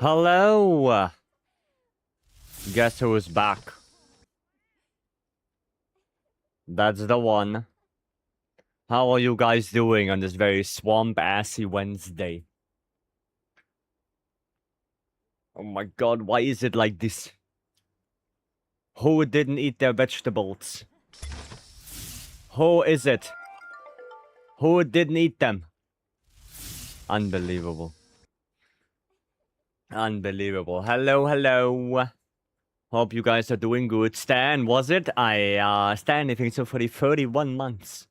Hello! Guess who's back? That's the one. How are you guys doing on this very swamp-assy Wednesday? Oh my god, why is it like this? Who didn't eat their vegetables? Who is it? Who didn't eat them? Unbelievable. Unbelievable. Hello, hello. Hope you guys are doing good. Stan, was it? Stan, I think so for the 31 months.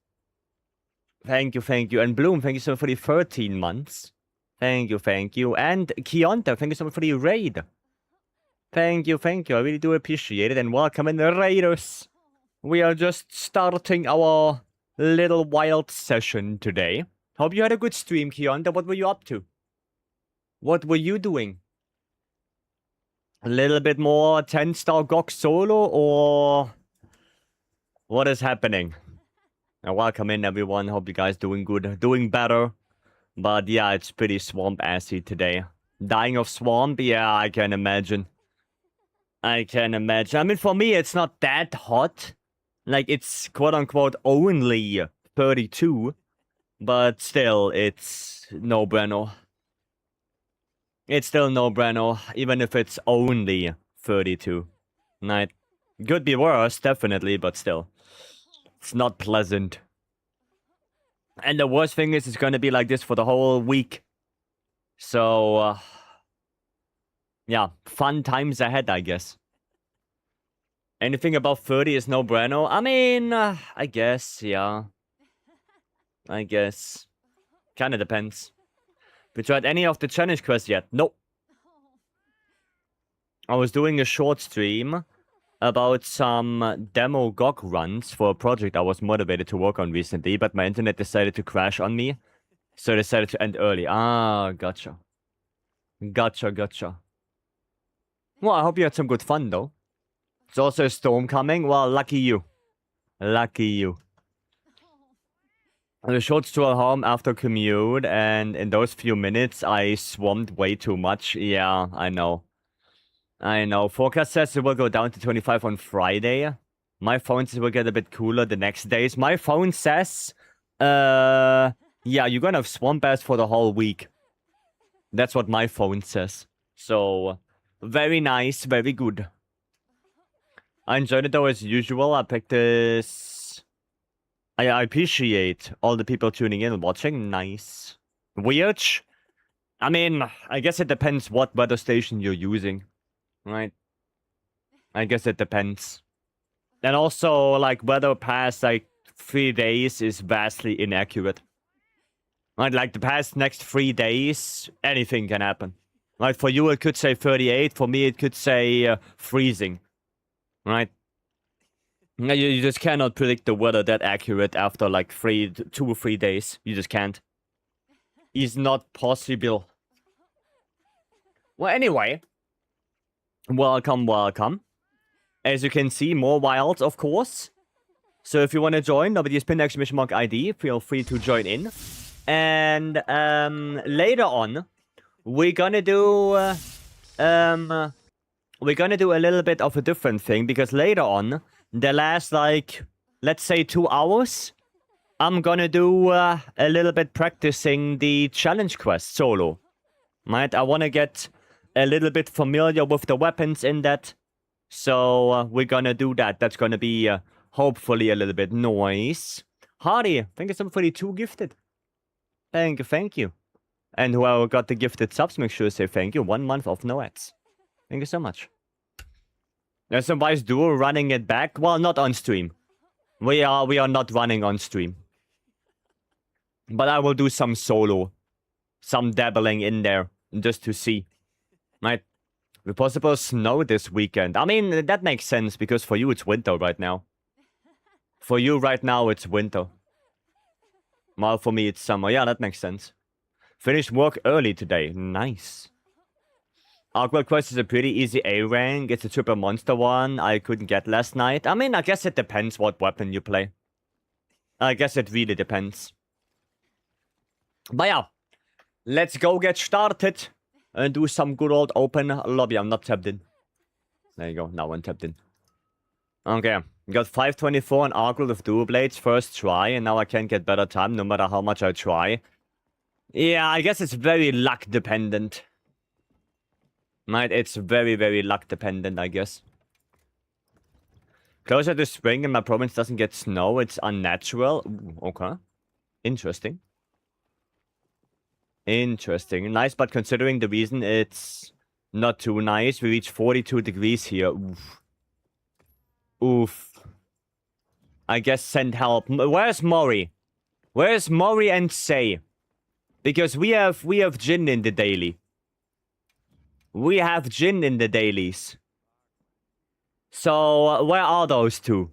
Thank you, thank you. And Bloom, thank you so much for the 13 months. Thank you, thank you. And Kionta, thank you so much for the raid. Thank you, thank you. I really do appreciate it. And welcome in the raiders. We are just starting our little wild session today. Hope you had a good stream, Kionta. What were you up to? What were you doing? A little bit more 10-star GOG solo, or what is happening? Now, welcome in, everyone. Hope you guys doing good, doing better. But yeah, it's pretty swamp-assy today. Dying of swamp? Yeah, I can imagine. I can imagine. I mean, for me, it's not that hot. Like, it's quote-unquote only 32. But still, it's no bueno. It's still no bueno, even if it's only 32. Right? Could be worse, definitely, but still. It's not pleasant. And the worst thing is, it's gonna be like this for the whole week. So, yeah, fun times ahead, I guess. Anything above 30 is no bueno? I mean, I guess, yeah. I guess. Kinda depends. Have you tried any of the challenge quests yet? Nope. I was doing a short stream about some demo GOG runs for a project I was motivated to work on recently, but my internet decided to crash on me, so I decided to end early. Ah, gotcha. Gotcha. Well, I hope you had some good fun, though. There's also a storm coming. Well, lucky you. Lucky you. A short stroll home after commute, and in those few minutes, I swamped way too much. Yeah, I know. I know. Forecast says it will go down to 25 on Friday. My phone says it will get a bit cooler the next days. My phone says, yeah, you're gonna have swamp ass for the whole week. That's what my phone says. So, very nice, very good. I enjoyed it though as usual. I picked this. I appreciate all the people tuning in and watching. Nice. Weird? I mean, I guess it depends what weather station you're using. Right? I guess it depends. And also, like, weather past, like, 3 days is vastly inaccurate. Right? Like, the past next 3 days, anything can happen. Like, for you, it could say 38. For me, it could say freezing. Right? You just cannot predict the weather that accurate after, like, 2 or 3 days. You just can't. It's not possible. Well, anyway. Welcome. As you can see, more wilds, of course. So if you want to join, WS pin exclamation mark ID, feel free to join in. And later on, we're gonna do a little bit of a different thing, because later on, the last, like, let's say 2 hours, I'm gonna do a little bit practicing the challenge quest solo. Right? I want to get a little bit familiar with the weapons in that. So we're gonna do that. That's gonna be hopefully a little bit nice. Hardy, thank you so much for the 2 gifted. Thank you. And whoever got the gifted subs, make sure to say thank you. 1 month of no ads. Thank you so much. There's some Vice Duo running it back. Well, not on stream. We are not running on stream. But I will do some solo. Some dabbling in there. Just to see. Right? With possible snow this weekend. I mean, that makes sense, because for you it's winter right now. For you right now it's winter. Well, for me it's summer. Yeah, that makes sense. Finished work early today. Nice. Arcwell Quest is a pretty easy A rank. It's a triple monster one I couldn't get last night. I mean, I guess it depends what weapon you play. I guess it really depends. But yeah. Let's go get started. And do some good old open lobby. I'm not tapped in. There you go. Now I'm tapped in. Okay. Got 524 on Argle with dual blades first try, and now I can't get better time no matter how much I try. Yeah, I guess it's very luck dependent. Right, it's very, very luck dependent, I guess. Closer to spring and my province doesn't get snow, it's unnatural. Ooh, okay. Interesting. Interesting. Nice, but considering the reason it's not too nice, we reach 42 degrees here. Oof. Oof. I guess send help. Where's Mori? Where's Mori and Say? Because we have Jin in the daily. We have Jin in the dailies. So, where are those two?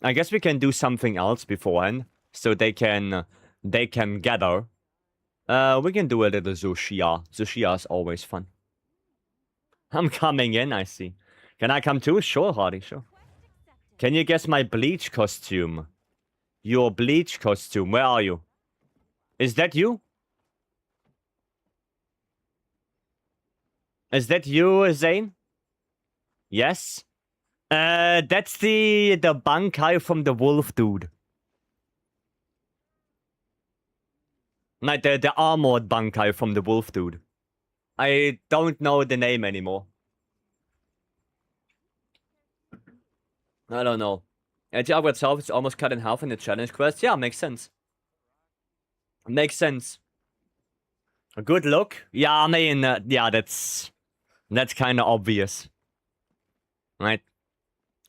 I guess we can do something else beforehand. So they can gather. We can do a little Zushia. Zushia is always fun. I'm coming in, I see. Can I come too? Sure, Hardy, sure. Can you guess my bleach costume? Your bleach costume, where are you? Is that you? Is that you, Zane? Yes? That's the Bankai from the wolf dude. Like the armored Bankai from the wolf dude. I don't know the name anymore. I don't know. The upgrade itself is almost cut in half in the challenge quest. Yeah, makes sense. Makes sense. A good look? Yeah, I mean, yeah, that's kind of obvious. Right?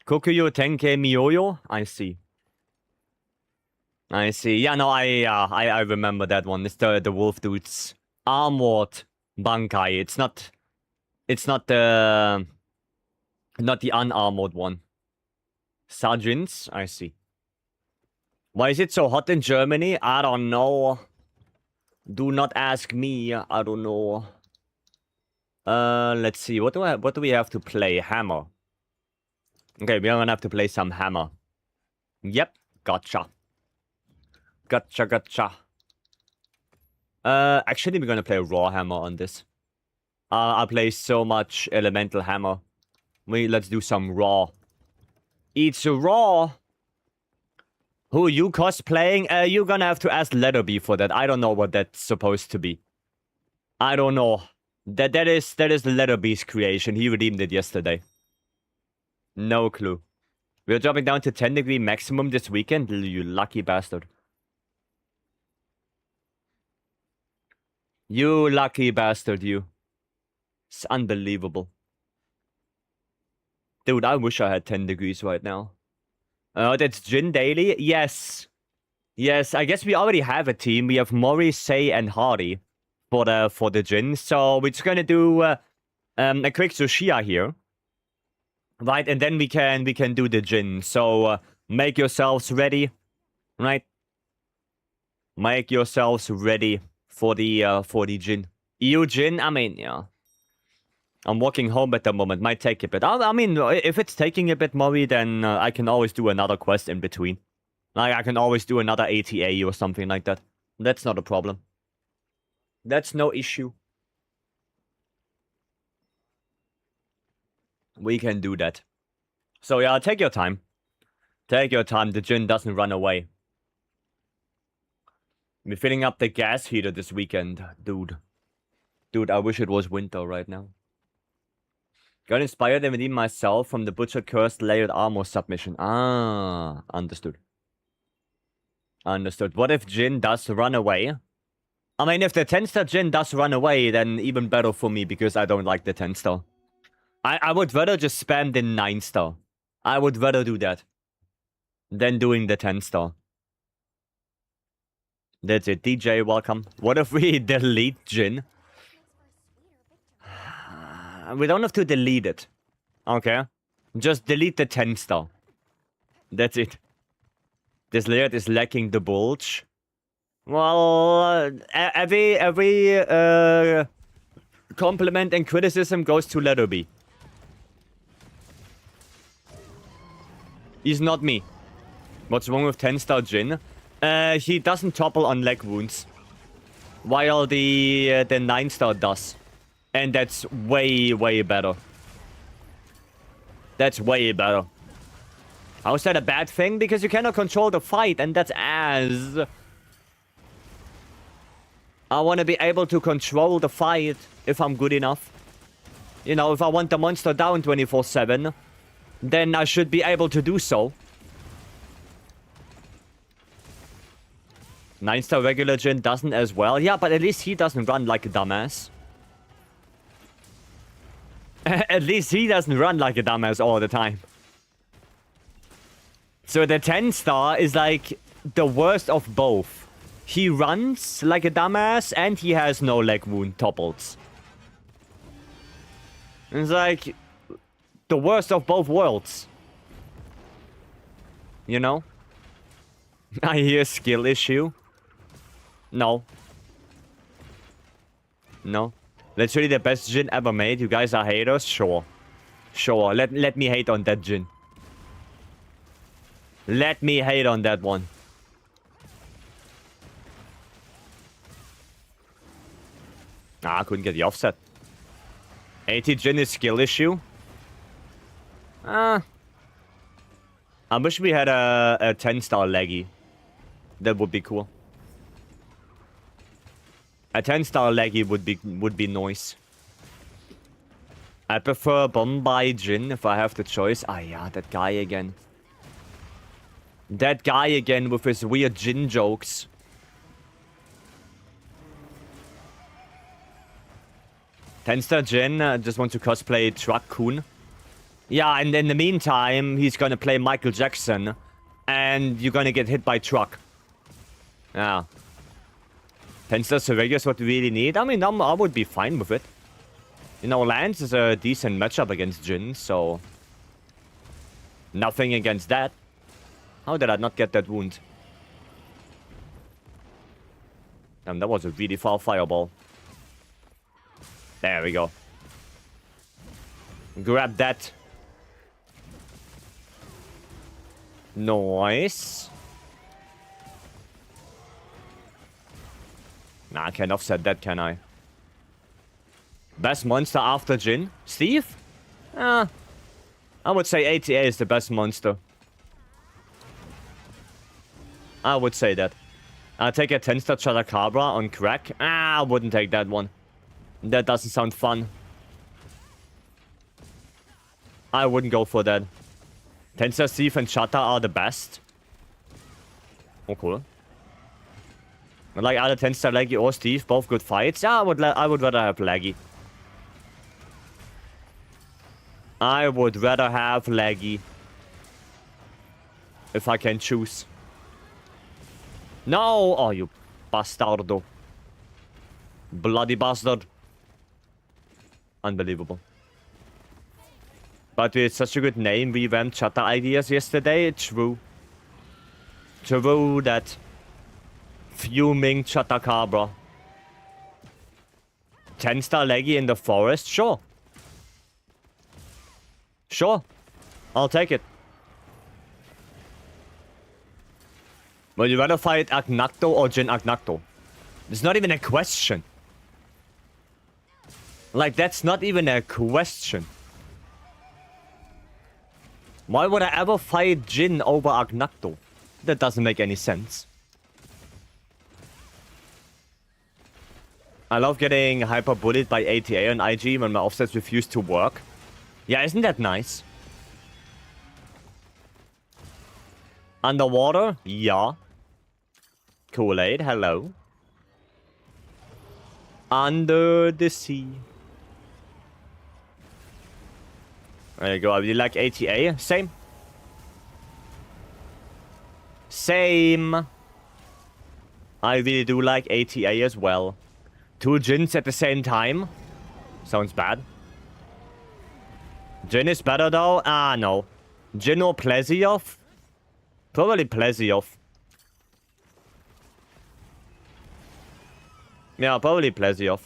Kokuyo Tenke Miyoyo? I see. I see. Yeah, no, I remember that one. It's the wolf dude's armored Bankai. It's not the unarmored one. Sergeants? I see. Why is it so hot in Germany? I don't know. Do not ask me. I don't know. Let's see. What do we have to play? Hammer. Okay, we're gonna have to play some hammer. Yep, gotcha. Gotcha. Actually, we're gonna play raw hammer on this. I play so much elemental hammer. Let's do some raw. It's raw. Who are you cosplaying? You're gonna have to ask Letterby for that. I don't know what that's supposed to be. I don't know. That is Letterby's creation. He redeemed it yesterday. No clue. We're dropping down to 10 degree maximum this weekend. You lucky bastard. You lucky bastard, you. It's unbelievable. Dude, I wish I had 10 degrees right now. That's Jin Daily? Yes. Yes, I guess we already have a team. We have Mori, Say, and Hardy for the Jin. So we're just gonna do a quick Zushia here. Right, and then we can do the Jin. So make yourselves ready. Right? Make yourselves ready for the Jin. You Jin? I mean, yeah. I'm walking home at the moment. Might take a bit. I mean, if it's taking a bit, Mori, then I can always do another quest in between. Like, I can always do another ATA or something like that. That's not a problem. That's no issue. We can do that. So, yeah, take your time. Take your time. The Jin doesn't run away. We're filling up the gas heater this weekend, dude. Dude, I wish it was winter right now. Got inspired and redeemed myself from the Butcher Cursed Layered Armor submission. Ah, understood. Understood. What if Jin does run away? I mean, if the 10-star Jin does run away, then even better for me, because I don't like the 10-star. I would rather just spam the 9-star. I would rather do that than doing the 10-star. That's it. DJ, welcome. What if we delete Jin? We don't have to delete it. Okay. Just delete the 10-star. That's it. This layered is lacking the bulge. Well, every compliment and criticism goes to Letterby. He's not me. What's wrong with 10-star Jin? He doesn't topple on leg wounds. While the 9-star does. And that's way, way better. That's way better. How is that a bad thing? Because you cannot control the fight, and that's as... I want to be able to control the fight if I'm good enough. You know, if I want the monster down 24/7, then I should be able to do so. 9-star regular Jin doesn't as well. Yeah, but at least he doesn't run like a dumbass. At least he doesn't run like a dumbass all the time. So the 10-star is like the worst of both. He runs like a dumbass and he has no leg wound topples. It's like the worst of both worlds. You know? I hear skill issue. No. No. Literally the best Jin ever made. You guys are haters? Sure. Sure. Let me hate on that Jin. Let me hate on that one. Ah, I couldn't get the offset. 80 Jin is skill issue. I wish we had a 10-star leggy. That would be cool. A 10-star leggy would be nice. I prefer Bombay Jin if I have the choice. Ah, yeah, that guy again. That guy again with his weird Jin jokes. Tenster Jin just want to cosplay Truck Kun. Yeah, and in the meantime, he's gonna play Michael Jackson. And you're gonna get hit by truck. Yeah. Tenster Surveyor is what we really need. I mean, I would be fine with it. You know, Lance is a decent matchup against Jin, so... Nothing against that. How did I not get that wound? Damn, that was a really foul fireball. There we go. Grab that. Nice. Nah, I can't offset that, can I? Best monster after Jin? Steve? I would say ATA is the best monster. I would say that. I'll take a 10-star Chadakabra on crack. I wouldn't take that one. That doesn't sound fun. I wouldn't go for that. 10-star Steve and Chata are the best. Oh, cool. Like either 10-star Laggy or Steve, both good fights. Yeah, I would rather have Laggy. I would rather have Laggy. If I can choose. No! Oh, you bastardo. Bloody bastard. Unbelievable. But with such a good name, we revamped Chatter ideas yesterday. True. True that. Fuming Chatakabra. 10-star Leggy in the forest? Sure. Sure. I'll take it. Would you rather fight Agnakto or Jin Agnakto? It's not even a question. Like, that's not even a question. Why would I ever fight Jin over Agnakto? That doesn't make any sense. I love getting hyper-bullied by ATA on IG when my offsets refuse to work. Yeah, isn't that nice? Underwater? Yeah. Kool-Aid, hello. Under the sea. There you go. I really like ATA. Same. Same. I really do like ATA as well. 2 Jins at the same time? Sounds bad. Jin is better though? Ah, no. Jin or Plesioff? Probably Plesioff. Yeah, probably Plesioff.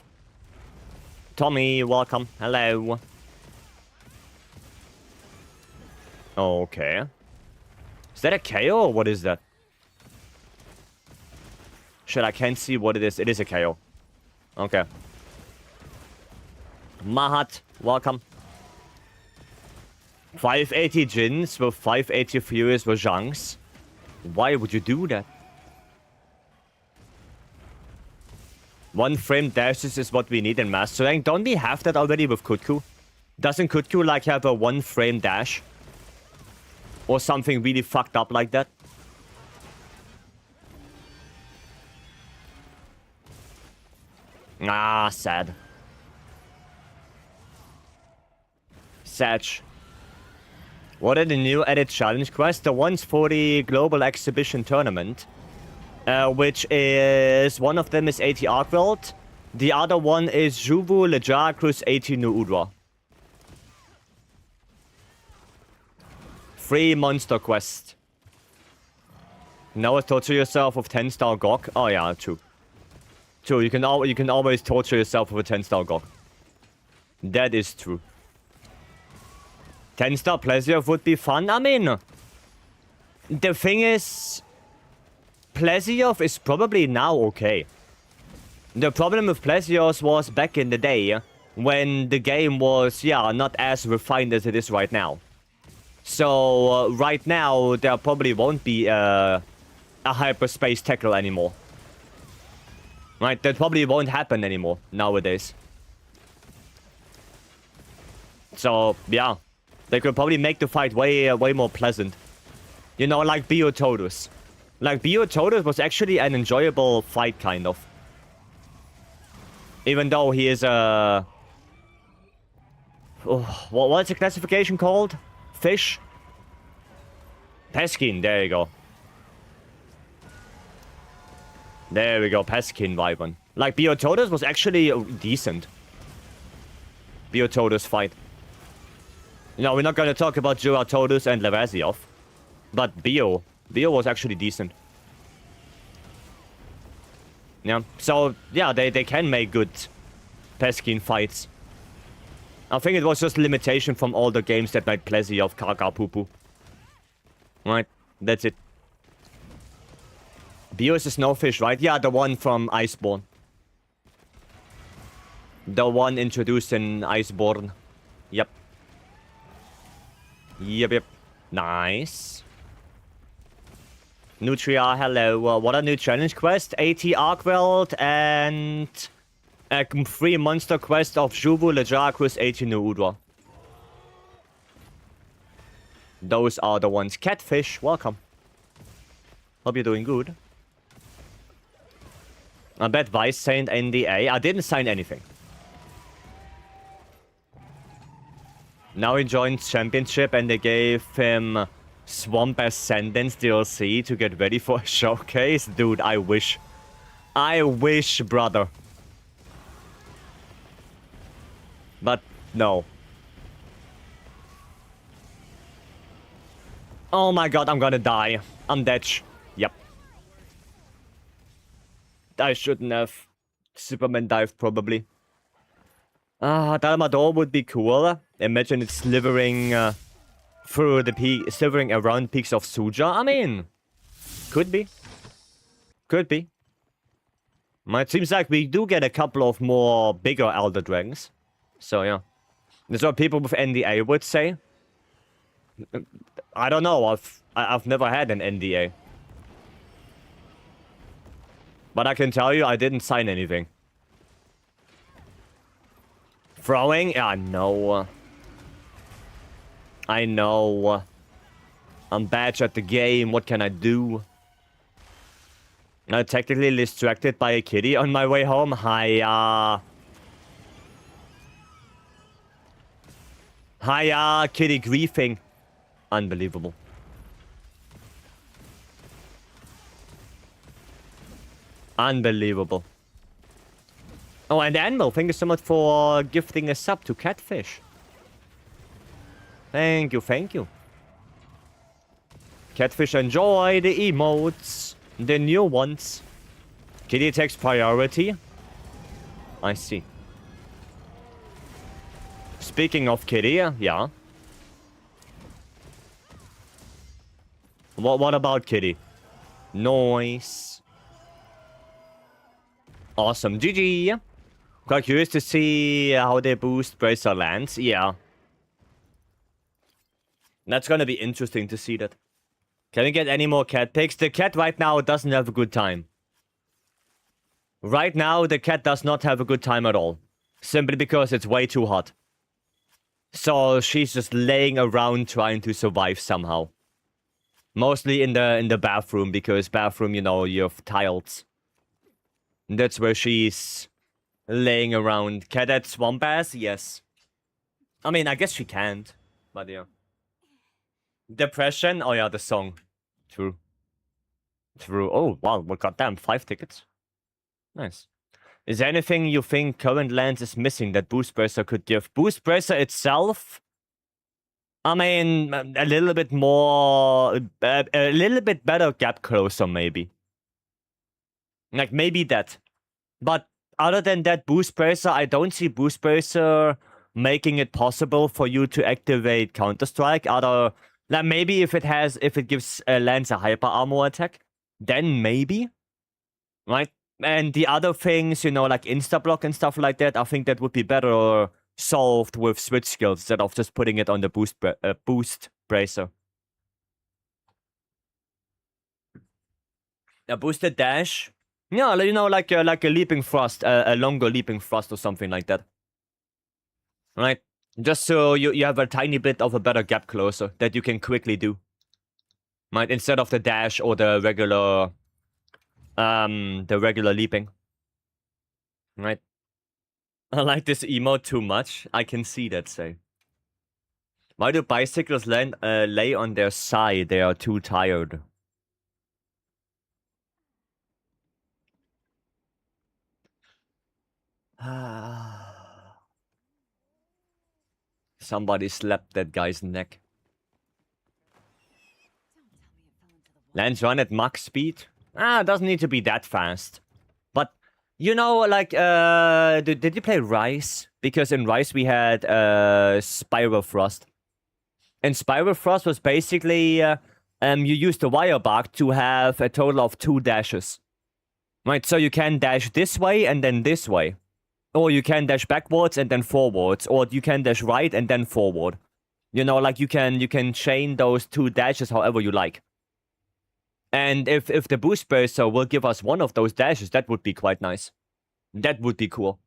Tommy, welcome. Hello. Okay. Is that a KO or what is that? Shit, I can't see what it is. It is a KO. Okay. Mahat, welcome. 580 Jins with 580 Furious with Zhangs. Why would you do that? 1 frame dashes is what we need in Master Rank. Don't we have that already with Kutku? Doesn't Kutku like have a 1 frame dash? Or something really fucked up like that? Ah, sad. Satch. What are the new added challenge quests? The one's for the Global Exhibition Tournament. Which is... One of them is 80 Arkwelt. The other one is Juvu Lejarkrus 80 New Udra. 3 monster quest. Now torture yourself with 10-star Gok. Oh yeah, true. True, you can always torture yourself with a 10-star Gok. That is true. 10-star Plesiof would be fun. I mean, the thing is, Plesiof is probably now okay. The problem with Plesiof was back in the day, when the game was, yeah, not as refined as it is right now. So, right now, there probably won't be a hyperspace tackle anymore. Right, that probably won't happen anymore nowadays. So, yeah. They could probably make the fight way more pleasant. You know, like Biotodus. Like, Biotodus was actually an enjoyable fight, kind of. Even though he is a... Oh, what's the classification called? Fish? Peskin, there you go. There we go, Peskin Wyvern. Like, Biotodus was actually decent. Biotodus fight. You know, we're not gonna talk about Juratodus and Levasiov. But Bio was actually decent. Yeah, so, yeah, they can make good Peskin fights. I think it was just limitation from all the games that made Plesiof Kaka Poo. Right, that's it. Bio is a snowfish, right? Yeah, the one from Iceborne. The one introduced in Iceborne. Yep. Yep. Nice. Nutria, hello. What a new challenge quest? 80 Arkwelt and... a free monster quest of Juvu Lejarkrus 80 New Udra. Those are the ones. Catfish, welcome. Hope you're doing good. I bet Vice signed NDA. I didn't sign anything. Now he joined Championship and they gave him Swamp Ascendance DLC to get ready for a showcase. Dude, I wish. I wish, brother. But, no. Oh my god, I'm gonna die. I'm dead. Yep. I shouldn't have. Superman dived, probably. Dalmador would be cool. Imagine it slithering through the peak, slithering around peaks of Suja. I mean, could be. Could be. It seems like we do get a couple of more bigger Elder Dragons. So, yeah. That's what people with NDA would say. I don't know. I've never had an NDA. But I can tell you, I didn't sign anything. Throwing? Yeah, no. I know. I'm bad at the game. What can I do? I'm technically distracted by a kitty on my way home. Hiya. Hiya, kitty griefing. Unbelievable. Unbelievable. Oh, and Animal, thank you so much for gifting a sub to Catfish. Thank you, thank you. Catfish, enjoy the emotes. The new ones. Kitty takes priority. I see. Speaking of Kitty, yeah. What about Kitty? Nice. Awesome. GG. Quite curious to see how they boost Bracer lands. Yeah. That's gonna be interesting to see that. Can we get any more cat picks? The cat right now doesn't have a good time. Right now, the cat does not have a good time at all. Simply because it's way too hot. So she's just laying around trying to survive somehow. Mostly in the bathroom, because bathroom, you know, you have tiles. That's where she's laying around. Cat at swamp ass? Yes. I mean, I guess she can't. But yeah. Depression? Oh yeah, the song. True. True. Oh, wow. Well, goddamn, 5 tickets. Nice. Is there anything you think current lands is missing that Boost Bracer could give? Boost Bracer itself? I mean, a little bit more... a little bit better gap closer, maybe. Like, maybe that. But other than that, Boost Bracer, I don't see Boost Bracer making it possible for you to activate Counter-Strike. Like, maybe if it gives lands a hyper armor attack, then maybe. Right? And the other things, you know, like insta-block and stuff like that, I think that would be better solved with switch skills instead of just putting it on the boost bracer. A boosted dash? Yeah, you know, like a leaping thrust, a longer leaping thrust or something like that. Right? Just so you have a tiny bit of a better gap closer that you can quickly do. Right? Instead of the dash or the regular leaping. Right? I like this emote too much. I can see that, say. Why do bicycles lay on their side? They are too tired. Somebody slapped that guy's neck. Lands run at max speed? It doesn't need to be that fast. But, you know, like, did you play Rise? Because in Rise we had Spiral Thrust. And Spiral Thrust was basically, you used the wire bark to have a total of 2 dashes. Right, so you can dash this way and then this way. Or you can dash backwards and then forwards. Or you can dash right and then forward. You know, like you can chain those 2 dashes however you like. And if the boost bracer will give us one of those dashes, that would be quite nice. That would be cool.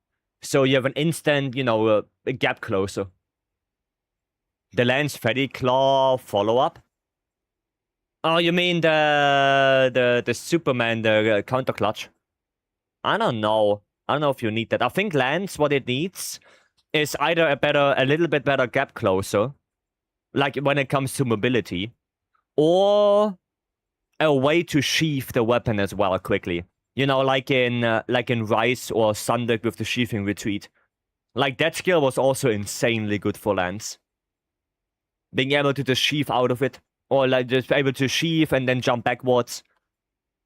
So you have an instant, you know, a gap closer. The Lance Freddy Claw follow-up? Oh, you mean the Superman, the counter clutch? I don't know. I don't know if you need that. I think Lance, what it needs is either a little bit better gap closer, like when it comes to mobility, or a way to sheath the weapon as well quickly. You know, like in Rise or Sundered with the sheathing retreat. Like, that skill was also insanely good for Lance. Being able to just sheath out of it. Or, like, just able to sheath and then jump backwards.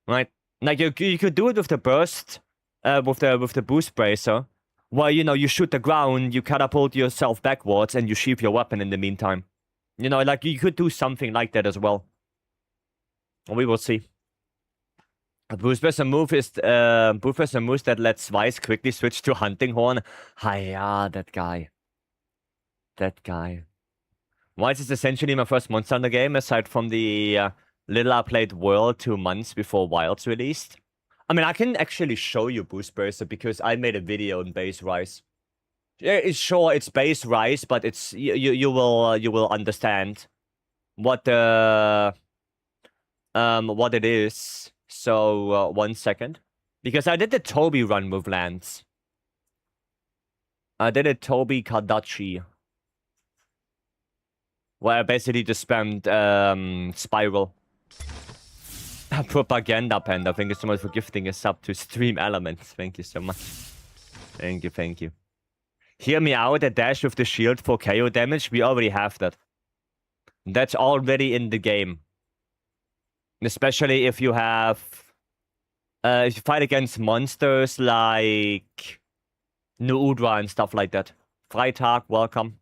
Right? Like, you could do it with the burst, with the boost bracer. Where, you know, you shoot the ground, you catapult yourself backwards, and you sheath your weapon in the meantime. You know, like, you could do something like that as well. We will see. A boost bracer move is boost bracer moves that lets Vice quickly switch to Hunting Horn. Hiya, that guy. That guy. Vice is essentially my first Monster Hunter game, aside from the little I played World 2 months before Wilds released. I mean, I can actually show you Boost Bracer because I made a video on base Rise. Yeah, it's sure it's base Rise, but it's you will understand what the what it is. So 1 second, because I did the Toby run with Lance. I did a Toby Kadachi, where I basically just spammed Spiral. Propaganda Panda, thank you so much for gifting a sub to Stream Elements. Thank you so much. Thank you, thank you. Hear me out, a dash with the shield for KO damage. We already have that. That's already in the game. Especially if you have... if you fight against monsters like... Nuudra and stuff like that. Freitag, welcome.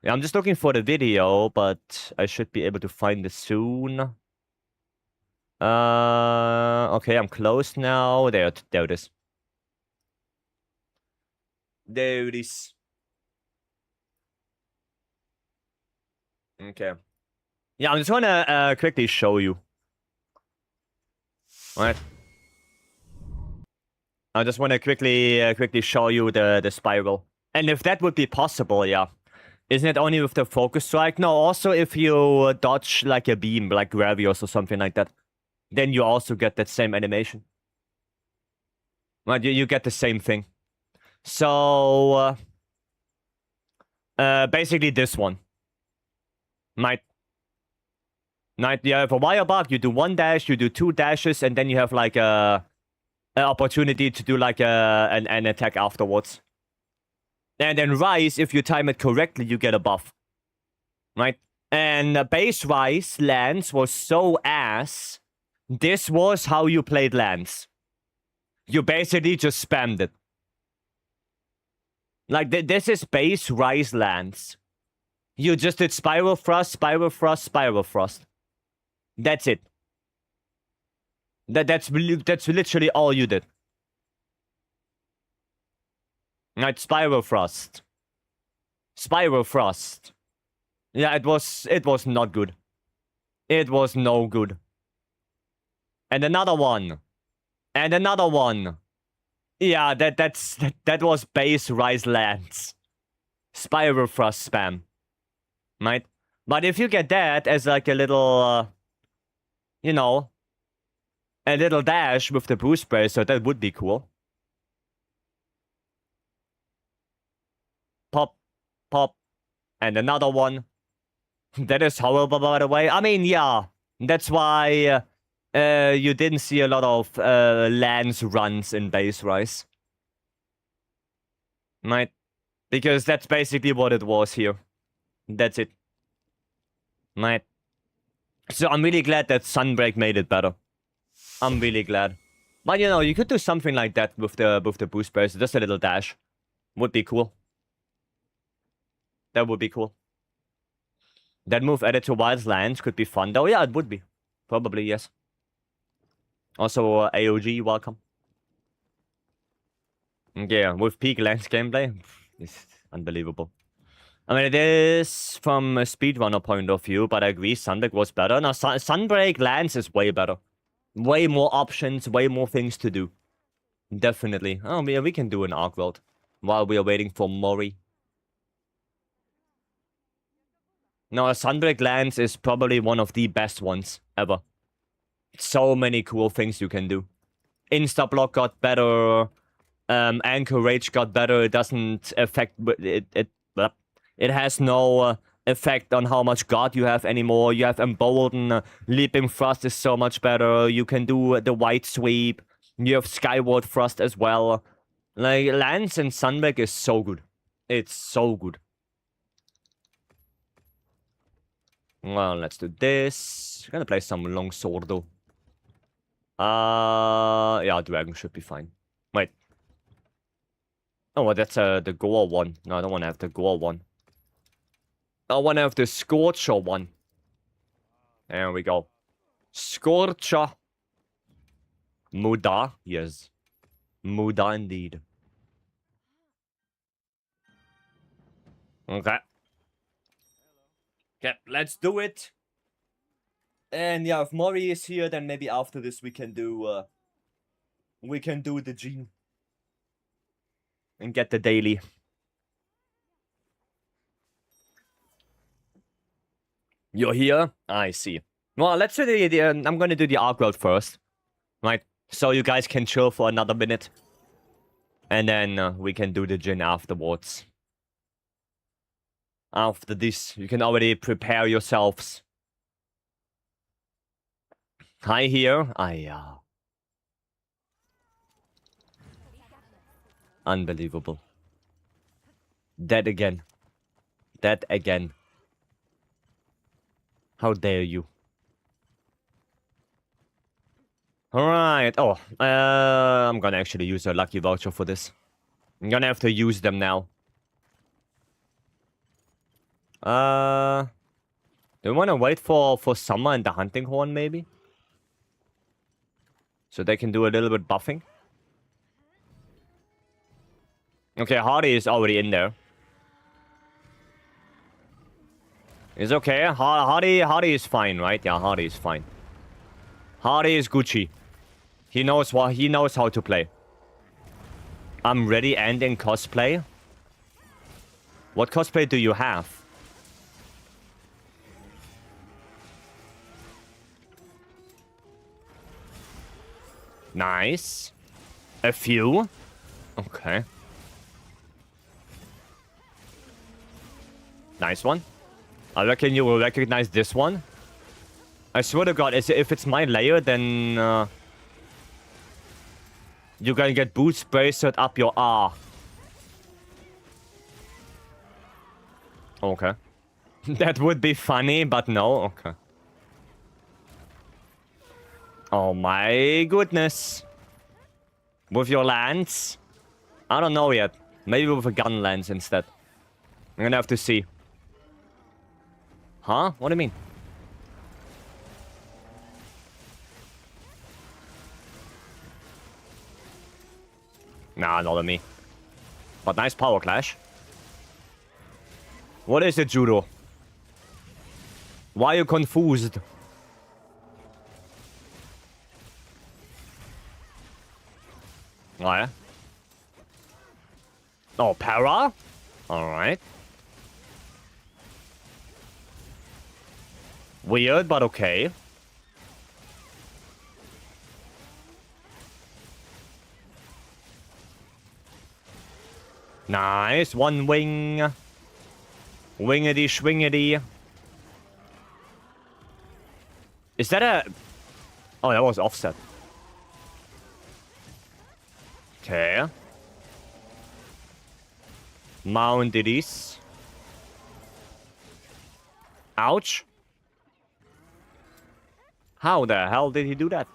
Yeah, I'm just looking for the video, but I should be able to find it soon. Okay, I'm close now. There it is. There it is. Okay. Yeah, I'm just gonna quickly show you. Alright. I just wanna quickly show you the spiral. And if that would be possible, yeah. Isn't it only with the focus strike? No, also if you dodge like a beam, like Gravios or something like that, then you also get that same animation. Right, you get the same thing. So, basically this one. Might, yeah, for wire bug, you do 1 dash, you do 2 dashes, and then you have like an opportunity to do like an attack afterwards. And then Rise, if you time it correctly, you get a buff. Right? And base Rise, Lance was so ass. This was how you played Lance. You basically just spammed it. Like, this is base Rise Lance. You just did Spiral Thrust, Spiral Thrust, Spiral Thrust. That's it. That's literally all you did. Right, Spiral Thrust. Spiral Thrust. Yeah, it was not good. It was no good. And another one. And another one. Yeah, that was base Rise Lance. Spiral Thrust spam. Right? But if you get that as like a little, you know, a little dash with the boost bracer, that would be cool. Pop, pop, and another one. That is horrible, by the way. I mean, yeah, that's why you didn't see a lot of Lance runs in base Rise. Right? Because that's basically what it was here. That's it. Right? So I'm really glad that Sunbreak made it better. I'm really glad. But you know, you could do something like that with the boost bracer. Just a little dash. Would be cool. That would be cool. That move added to Wild's Lands could be fun though. Yeah, it would be. Probably, yes. Also, AOG, welcome. Yeah, with peak Lance gameplay, it's unbelievable. I mean, it is from a speedrunner point of view, but I agree Sunbreak was better. Now, Sunbreak Lance is way better. Way more options, way more things to do. Definitely. Oh, yeah, we can do an arc world while we are waiting for Mori. No, Sunbreak Lance is probably one of the best ones ever. So many cool things you can do. Insta-block got better. Anchor Rage got better. It doesn't affect... It has no effect on how much God you have anymore. You have Embolden. Leaping Thrust is so much better. You can do the White Sweep. You have Skyward Thrust as well. Like, Lance and Sunbreak is so good. It's so good. Well, let's do this. I'm gonna play some Longsword though. Yeah, Dragon should be fine. Wait. Oh, well, that's the Gore one. No, I don't want to have the Gore one. I want to have the Scorcher one. There we go. Scorcher. Muda, yes. Muda indeed. Okay. Okay, let's do it. And yeah, if Mori is here, then maybe after this we can do the Gene. And get the daily. You're here? I see. Well, let's do the I'm gonna do the arc world first. Right? So you guys can chill for another minute. And then we can do the Gin afterwards. After this, you can already prepare yourselves. Hi here. Unbelievable. That again. That again. How dare you? Alright. Oh, I'm gonna actually use a lucky voucher for this. I'm gonna have to use them now. Do we wanna wait for Summer and the Hunting Horn, maybe? So they can do a little bit buffing? Okay, Hardy is already in there. It's okay. Hardy is fine, right? Yeah, Hardy is fine. Hardy is Gucci. He knows how to play. I'm ready and in cosplay. What cosplay do you have? Nice. A few? Okay. Nice one. I reckon you will recognize this one. I swear to God, if it's my layer, then you're gonna get boost bracelet up your R. Okay. That would be funny, but no. Okay. Oh my goodness. With your lance? I don't know yet. Maybe with a gun lance instead. I'm gonna have to see. Huh? What do you mean? Nah, not on me. But nice power clash. What is it, Judo? Why are you confused? Oh, yeah? Oh, para? Alright. Weird, but okay. Nice. One wing. Wingity swingity. Is that a... Oh, that was offset. Okay. Mount it is. Ouch. How the hell did he do that?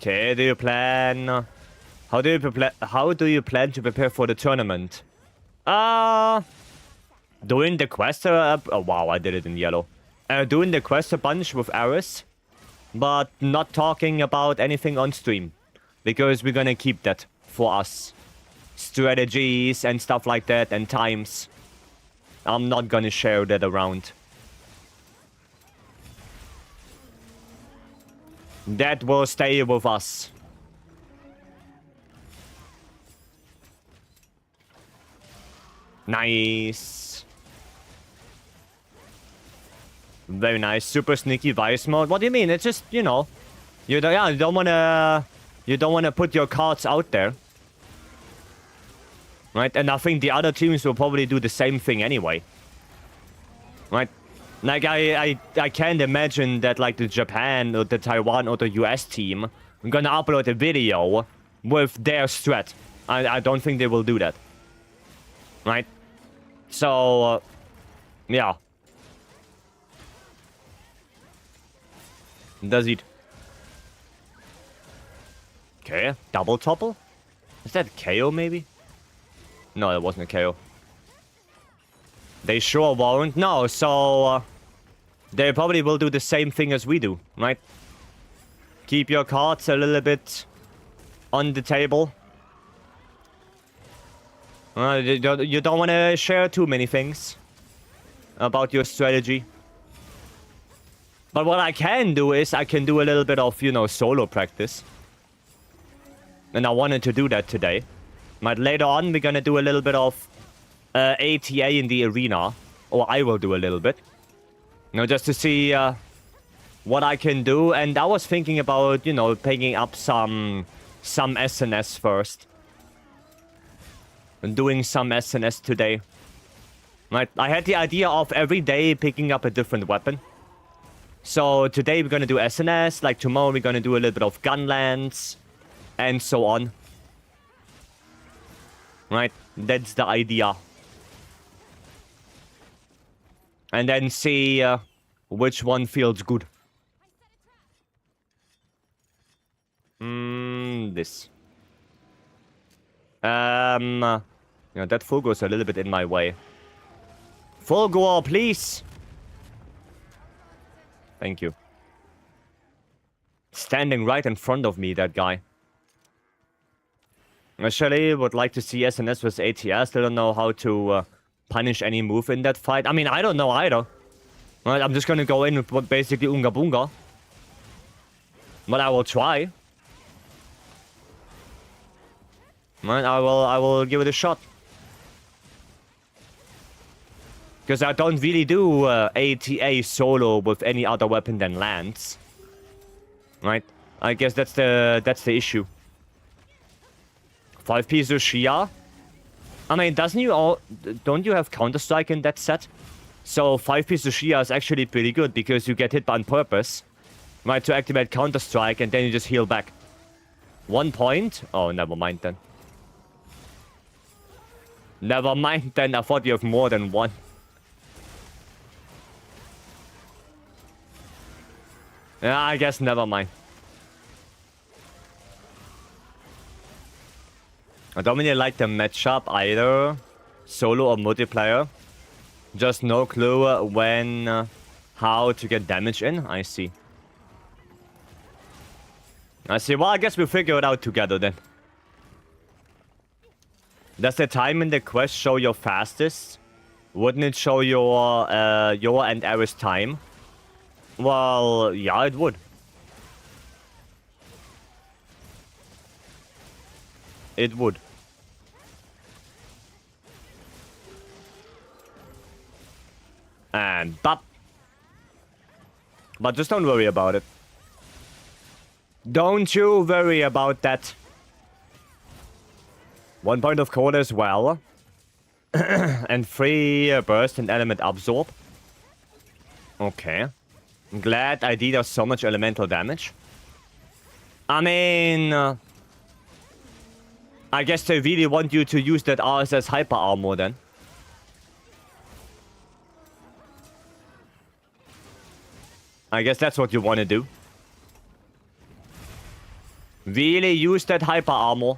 Okay, do you plan... How do you plan to prepare for the tournament? Doing the quest oh wow, I did it in yellow. Doing the quest a bunch with Aris, but not talking about anything on stream. Because we're gonna keep that for us. Strategies and stuff like that and times. I'm not gonna share that around. That will stay with us. Nice. Very nice. Super sneaky Vice mode. What do you mean? It's just, you know, you don't wanna put your cards out there. Right? And I think the other teams will probably do the same thing anyway. Right? Like, I can't imagine that, like, the Japan or the Taiwan or the US team are gonna upload a video with their strat. I don't think they will do that. Right? So, yeah. Does it? Okay, double topple? Is that KO, maybe? No, it wasn't a KO. They sure won't. No, so... they probably will do the same thing as we do, right? Keep your cards a little bit on the table. You don't want to share too many things about your strategy. But what I can do is I can do a little bit of, you know, solo practice. And I wanted to do that today. But later on, we're gonna do a little bit of ATA in the arena. Or I will do a little bit. You know, just to see what I can do. And I was thinking about, you know, picking up some SNS first. And doing some SNS today. Right? I had the idea of every day picking up a different weapon. So today we're gonna do SNS. Like tomorrow we're gonna do a little bit of Gunlands. And so on. Right? That's the idea. And then see which one feels good. This. Yeah, that Fulgur's a little bit in my way. Fulgur, please! Thank you. Standing right in front of me, that guy. Actually, would like to see SNS with ATS. They don't know how to punish any move in that fight. I mean, I don't know either. Right, I'm just gonna go in with basically Unga Bunga. But I will try. Right, I will give it a shot. Because I don't really do ATA solo with any other weapon than Lance. Right? I guess that's the issue. 5 pieces of Shia. I mean, don't you have Counter-Strike in that set? So 5 pieces of Shia is actually pretty good because you get hit on purpose. Right, to activate Counter-Strike and then you just heal back. 1 point? Oh, never mind then. Never mind then, I thought you have more than 1. Yeah, I guess never mind. I don't really like the matchup either. Solo or multiplayer. Just no clue when, how to get damage in. I see. Well, I guess we'll figure it out together then. Does the time in the quest show your fastest? Wouldn't it show your and Aris time? Well, yeah, it would. It would. And bop. But just don't worry about it. Don't you worry about that. 1 point of cold as well. And 3 burst and element absorb. Okay. I'm glad ID does so much elemental damage. I mean... I guess they really want you to use that RSS hyper armor then. I guess that's what you want to do. Really use that hyper armor.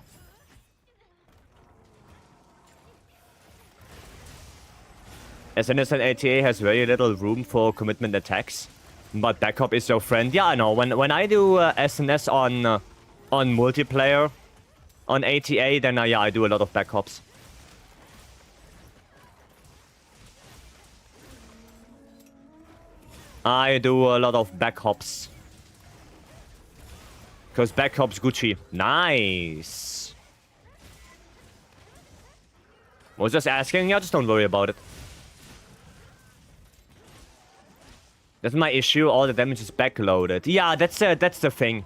SNS and ATA has very little room for commitment attacks. But backup is your friend. Yeah, I know. When I do SNS on multiplayer, on ATA, then yeah, I do a lot of backups. I do a lot of backups. Because backups Gucci. Nice. Was just asking. Yeah, just don't worry about it. That's my issue. All the damage is backloaded. Yeah, that's the thing.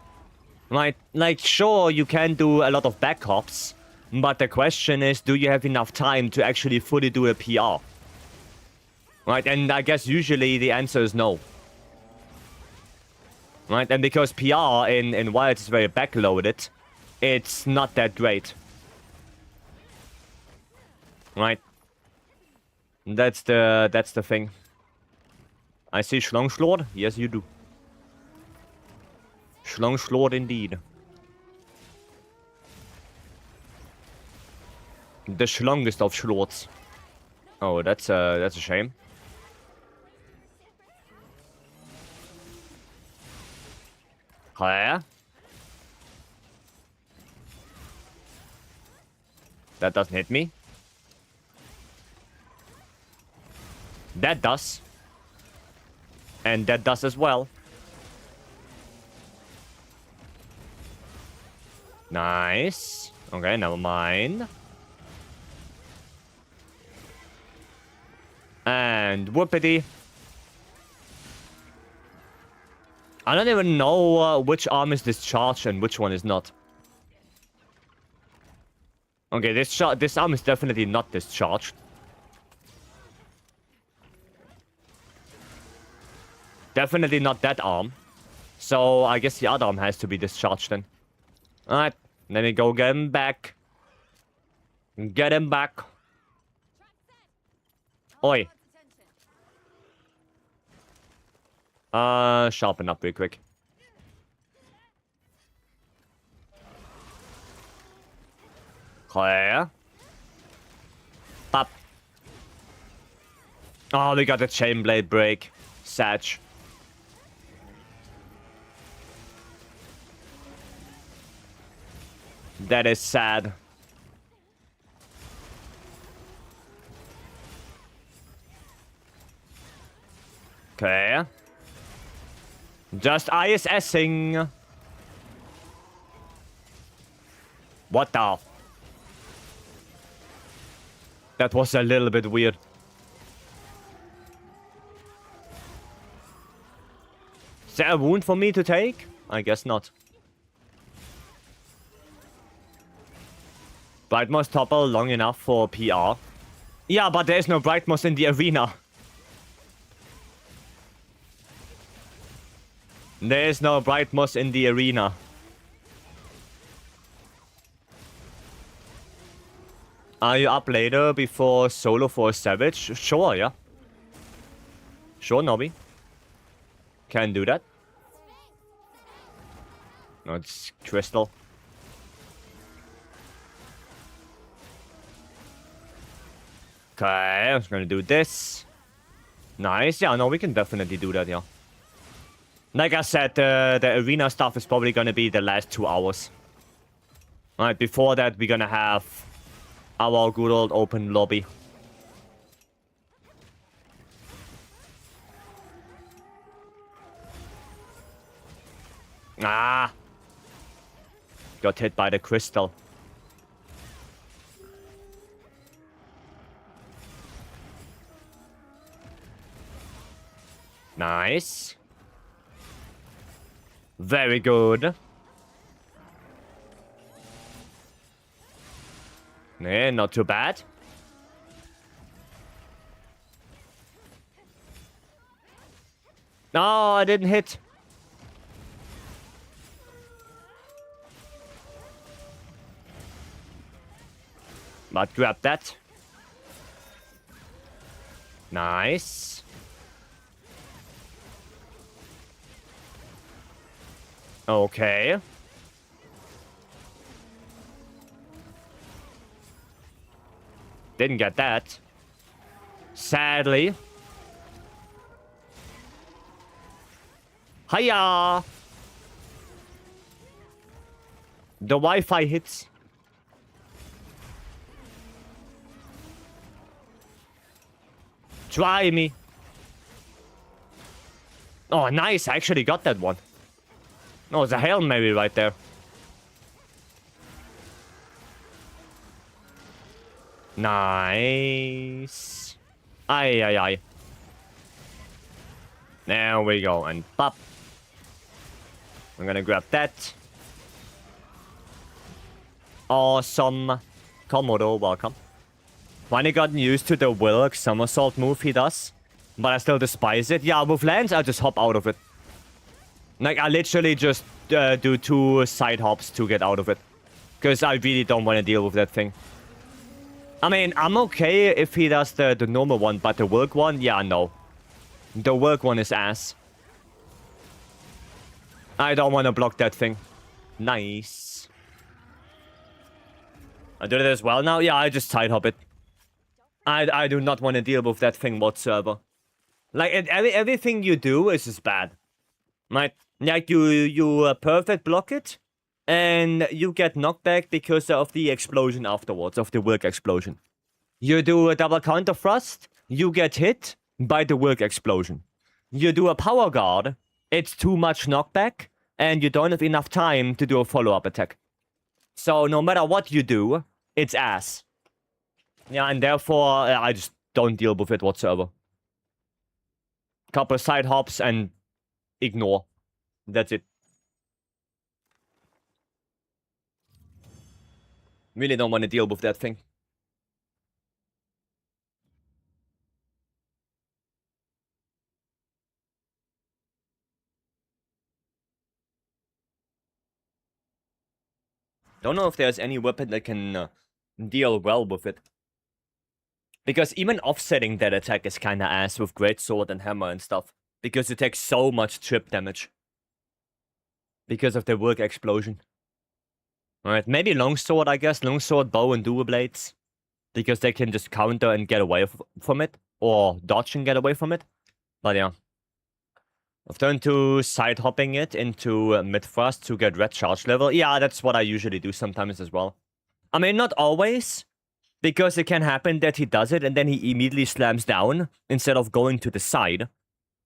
Right? Like, sure, you can do a lot of backups. But the question is, do you have enough time to actually fully do a PR? Right? And I guess usually the answer is no. Right? And because PR in Wilds is very backloaded, it's not that great. Right? That's the thing. I see Schlongslord? Yes, you do. Schlongslord indeed. The schlongest of Schlords. Oh, that's a shame. Huh? That doesn't hit me. That does. And that does as well. Nice. Okay, never mind. And whoopity. I don't even know which arm is discharged and which one is not. Okay, this arm is definitely not discharged. Definitely not that arm. So I guess the other arm has to be discharged then. Alright, let me go get him back. Get him back. Oi. Sharpen up real quick. Clear. Pop. Oh, we got the chain blade break. Satch. That is sad. Okay. Just ISSing. What the? That was a little bit weird. Is there a wound for me to take? I guess not. Brightmoss topple long enough for PR. Yeah, but there's no Brightmoss in the arena. There's no Brightmoss in the arena. Are you up later before solo for Savage? Sure, yeah. Sure, Nobby. Can do that. No, it's Crystal. Okay, I'm gonna do this. Nice. Yeah, no, we can definitely do that, yeah. Like I said, the arena stuff is probably gonna be the last 2 hours. Alright, before that, we're gonna have our good old open lobby. Ah! Got hit by the crystal. Nice. Very good. Yeah, not too bad. No, I didn't hit. But grab that. Nice. Okay. Didn't get that. Sadly. Hiya! The Wi-Fi hits. Try me. Oh, nice. I actually got that one. No, it's a Hail Mary right there. Nice. Aye, aye, aye. There we go. And pop. I'm gonna grab that. Awesome. Komodo, welcome. Finally gotten used to the Wilk somersault move he does. But I still despise it. Yeah, with lands, I just hop out of it. Like, I literally just do 2 side hops to get out of it. Because I really don't want to deal with that thing. I mean, I'm okay if he does the normal one, but the Wilk one, yeah, no. The Wilk one is ass. I don't want to block that thing. Nice. I did it as well now? Yeah, I just side hop it. I do not want to deal with that thing whatsoever. Like, everything you do is just bad. Like you perfect block it, and you get knocked back because of the explosion afterwards, of the Wilk explosion. You do a double counter thrust, you get hit by the Wilk explosion. You do a power guard, it's too much knockback, and you don't have enough time to do a follow-up attack. So no matter what you do, it's ass. Yeah, and therefore, I just don't deal with it whatsoever. Couple side hops and ignore. That's it. Really don't want to deal with that thing. Don't know if there's any weapon that can deal well with it. Because even offsetting that attack is kinda ass with greatsword and hammer and stuff. Because it takes so much trip damage. Because of the Wilk explosion. Alright, maybe longsword, I guess. Longsword, bow, and dual blades. Because they can just counter and get away from it. Or dodge and get away from it. But yeah. I've turned to side hopping it into mid thrust to get red charge level. Yeah, that's what I usually do sometimes as well. I mean, not always. Because it can happen that he does it and then he immediately slams down instead of going to the side.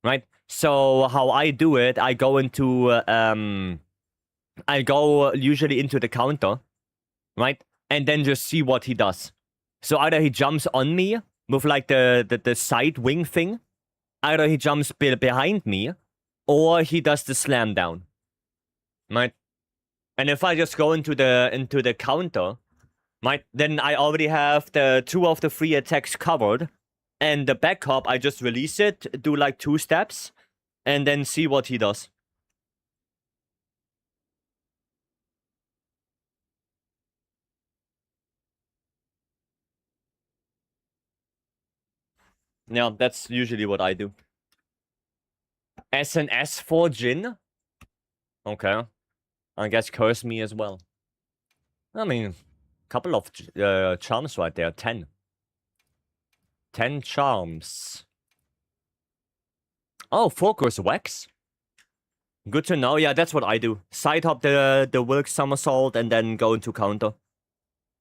right? So how I do it, I go into I go usually into the counter, right? And then just see what he does. So either he jumps on me with like the side wing thing, either he jumps behind me, or he does the slam down, right? And if I just go into the counter, right, then I already have the 2 of the 3 attacks covered, and the backup I just release it, do like 2 steps, and then see what he does. Yeah, that's usually what I do. SNS for Jin? Okay. I guess curse me as well. I mean, couple of charms right there. 10. 10 charms. Oh, focus wax. Good to know. Yeah, that's what I do. Side hop the Wilk somersault and then go into counter.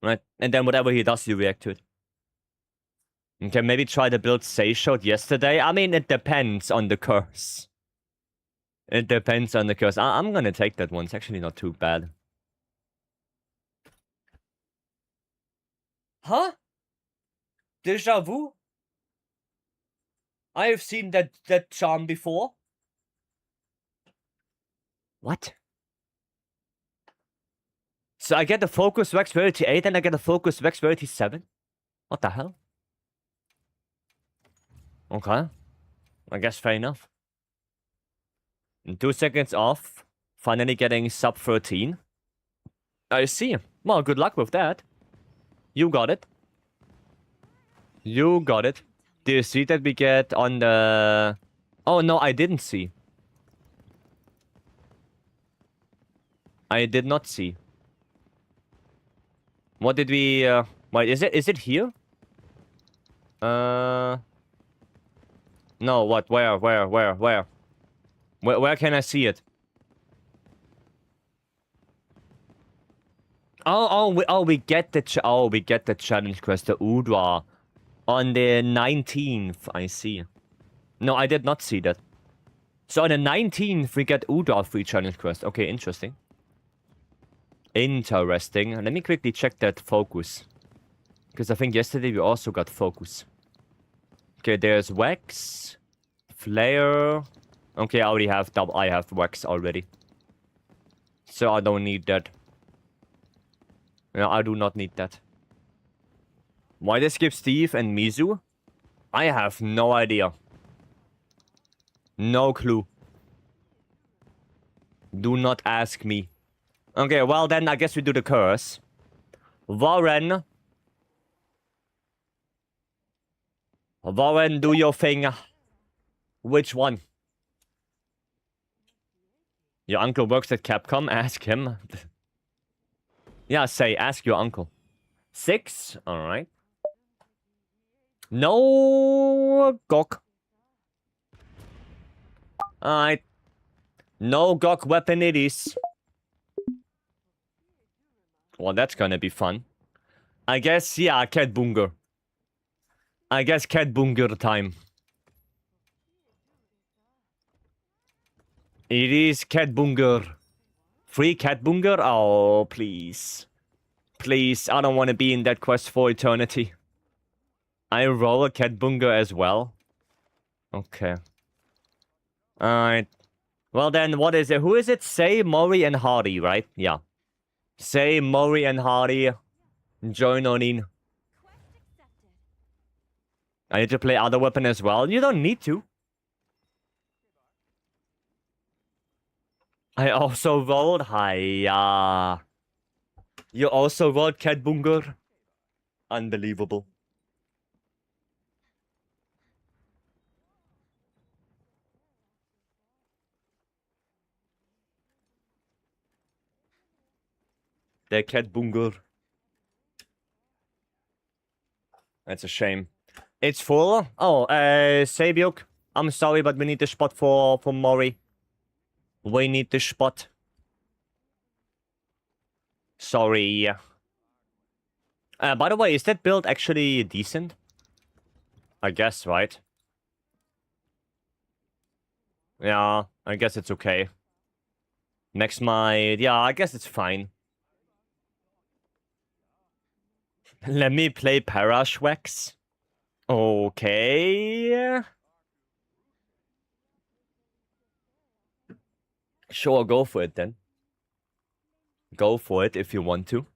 Right? And then whatever he does, you react to it. Okay, maybe try to build Say Shot yesterday. I mean, it depends on the curse. It depends on the curse. I'm gonna take that one. It's actually not too bad. Huh? Deja vu? I have seen that charm before. What? So I get the focus wax rarity 8 and I get a focus wax rarity 7? What the hell? Okay. I guess fair enough. And 2 seconds off. Finally getting sub 13. I see. Well, good luck with that. You got it. You got it. Do you see that we get on the... Oh, no, I didn't see. I did not see. What did we... Wait, is it here? No, what? Where? Where can I see it? We get the challenge quest, the Udra, on the 19th. I see. No, I did not see that. So on the 19th we get Udra free challenge quest. Okay, interesting. Interesting. Let me quickly check that focus, because I think yesterday we also got focus. Okay, there's wax, flare. Okay, I already have double. I have wax already, so I don't need that. No, I do not need that. Why they skip Steve and Mizu? I have no idea. No clue. Do not ask me. Okay, well then I guess we do the curse. Warren. Warren, do your thing. Which one? Your uncle works at Capcom? Ask him. Yeah, ask your uncle. 6? Alright. No Gok. Alright. No Gok weapon it is. Well, that's gonna be fun. I guess, yeah, Cat Bunger. I guess Cat Bunger time. It is Cat Bunger. Free Cat Bunger? Oh, please. Please, I don't want to be in that quest for eternity. I roll a Cat Bunger as well. Okay. Alright. Well then, what is it? Who is it? Say, Mori, and Hardy, right? Yeah. Say, Mori, and Hardy. Join on in. I need to play other weapon as well. You don't need to. I also rolled. Hiya. You also rolled Cat Bunger. Unbelievable. Der Cat Bunger. That's a shame. It's full. Oh, Sabiuk. I'm sorry, but we need the spot for Mori. We need the spot. Sorry. By the way, is that build actually decent? I guess, right? Yeah, I guess it's okay. Next might... Yeah, I guess it's fine. Let me play Parashwex. Okay. Sure, go for it then. Go for it if you want to.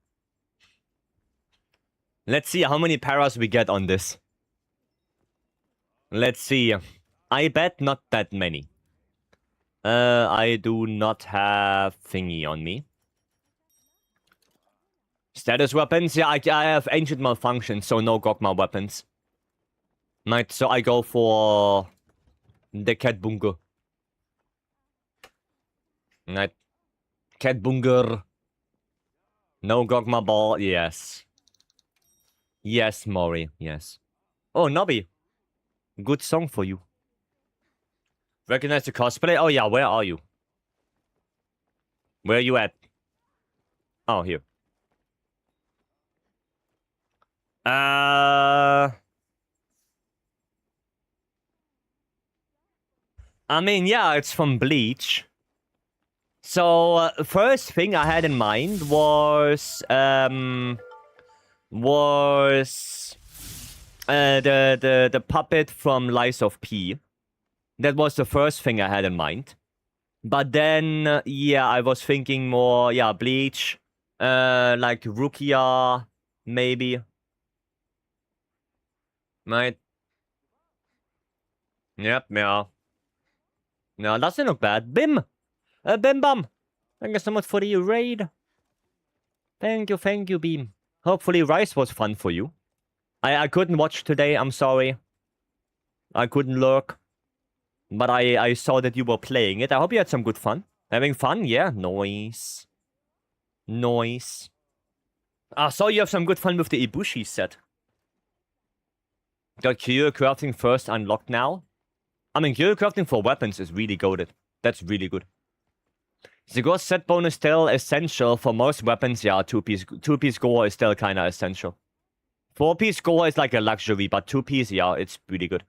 Let's see how many paras we get on this. Let's see. I bet not that many. I do not have thingy on me. Status weapons? Yeah, I have Ancient Malfunction, so no Gogma weapons. Right, so I go for the Cat Bunker. Right. Cat Bunker. No Gogma Ball, yes. Yes, Mori, yes. Oh, Nobby. Good song for you. Recognize the cosplay? Oh yeah, where are you? Where are you at? Oh, here. I mean, yeah, it's from Bleach. So, first thing I had in mind was, the puppet from Lies of P. That was the first thing I had in mind. But then, yeah, I was thinking more, yeah, Bleach, like Rukia, maybe. Right? Yep, yeah. No, doesn't look bad. Bim! Bim Bum! Thank you so much for the raid. Thank you, Beam. Hopefully Rice was fun for you. I couldn't watch today, I'm sorry. I couldn't lurk. But I saw that you were playing it. I hope you had some good fun. Having fun? Yeah, noise. Noise. I saw you have some good fun with the Ibushi set. Got Curio Crafting first unlocked now. I mean, Curio Crafting for weapons is really goated. That's really good. The Gore set bonus still essential for most weapons. Yeah, two-piece Gore is still kind of essential. 4-piece Gore is like a luxury, but 2-piece, yeah, it's really good.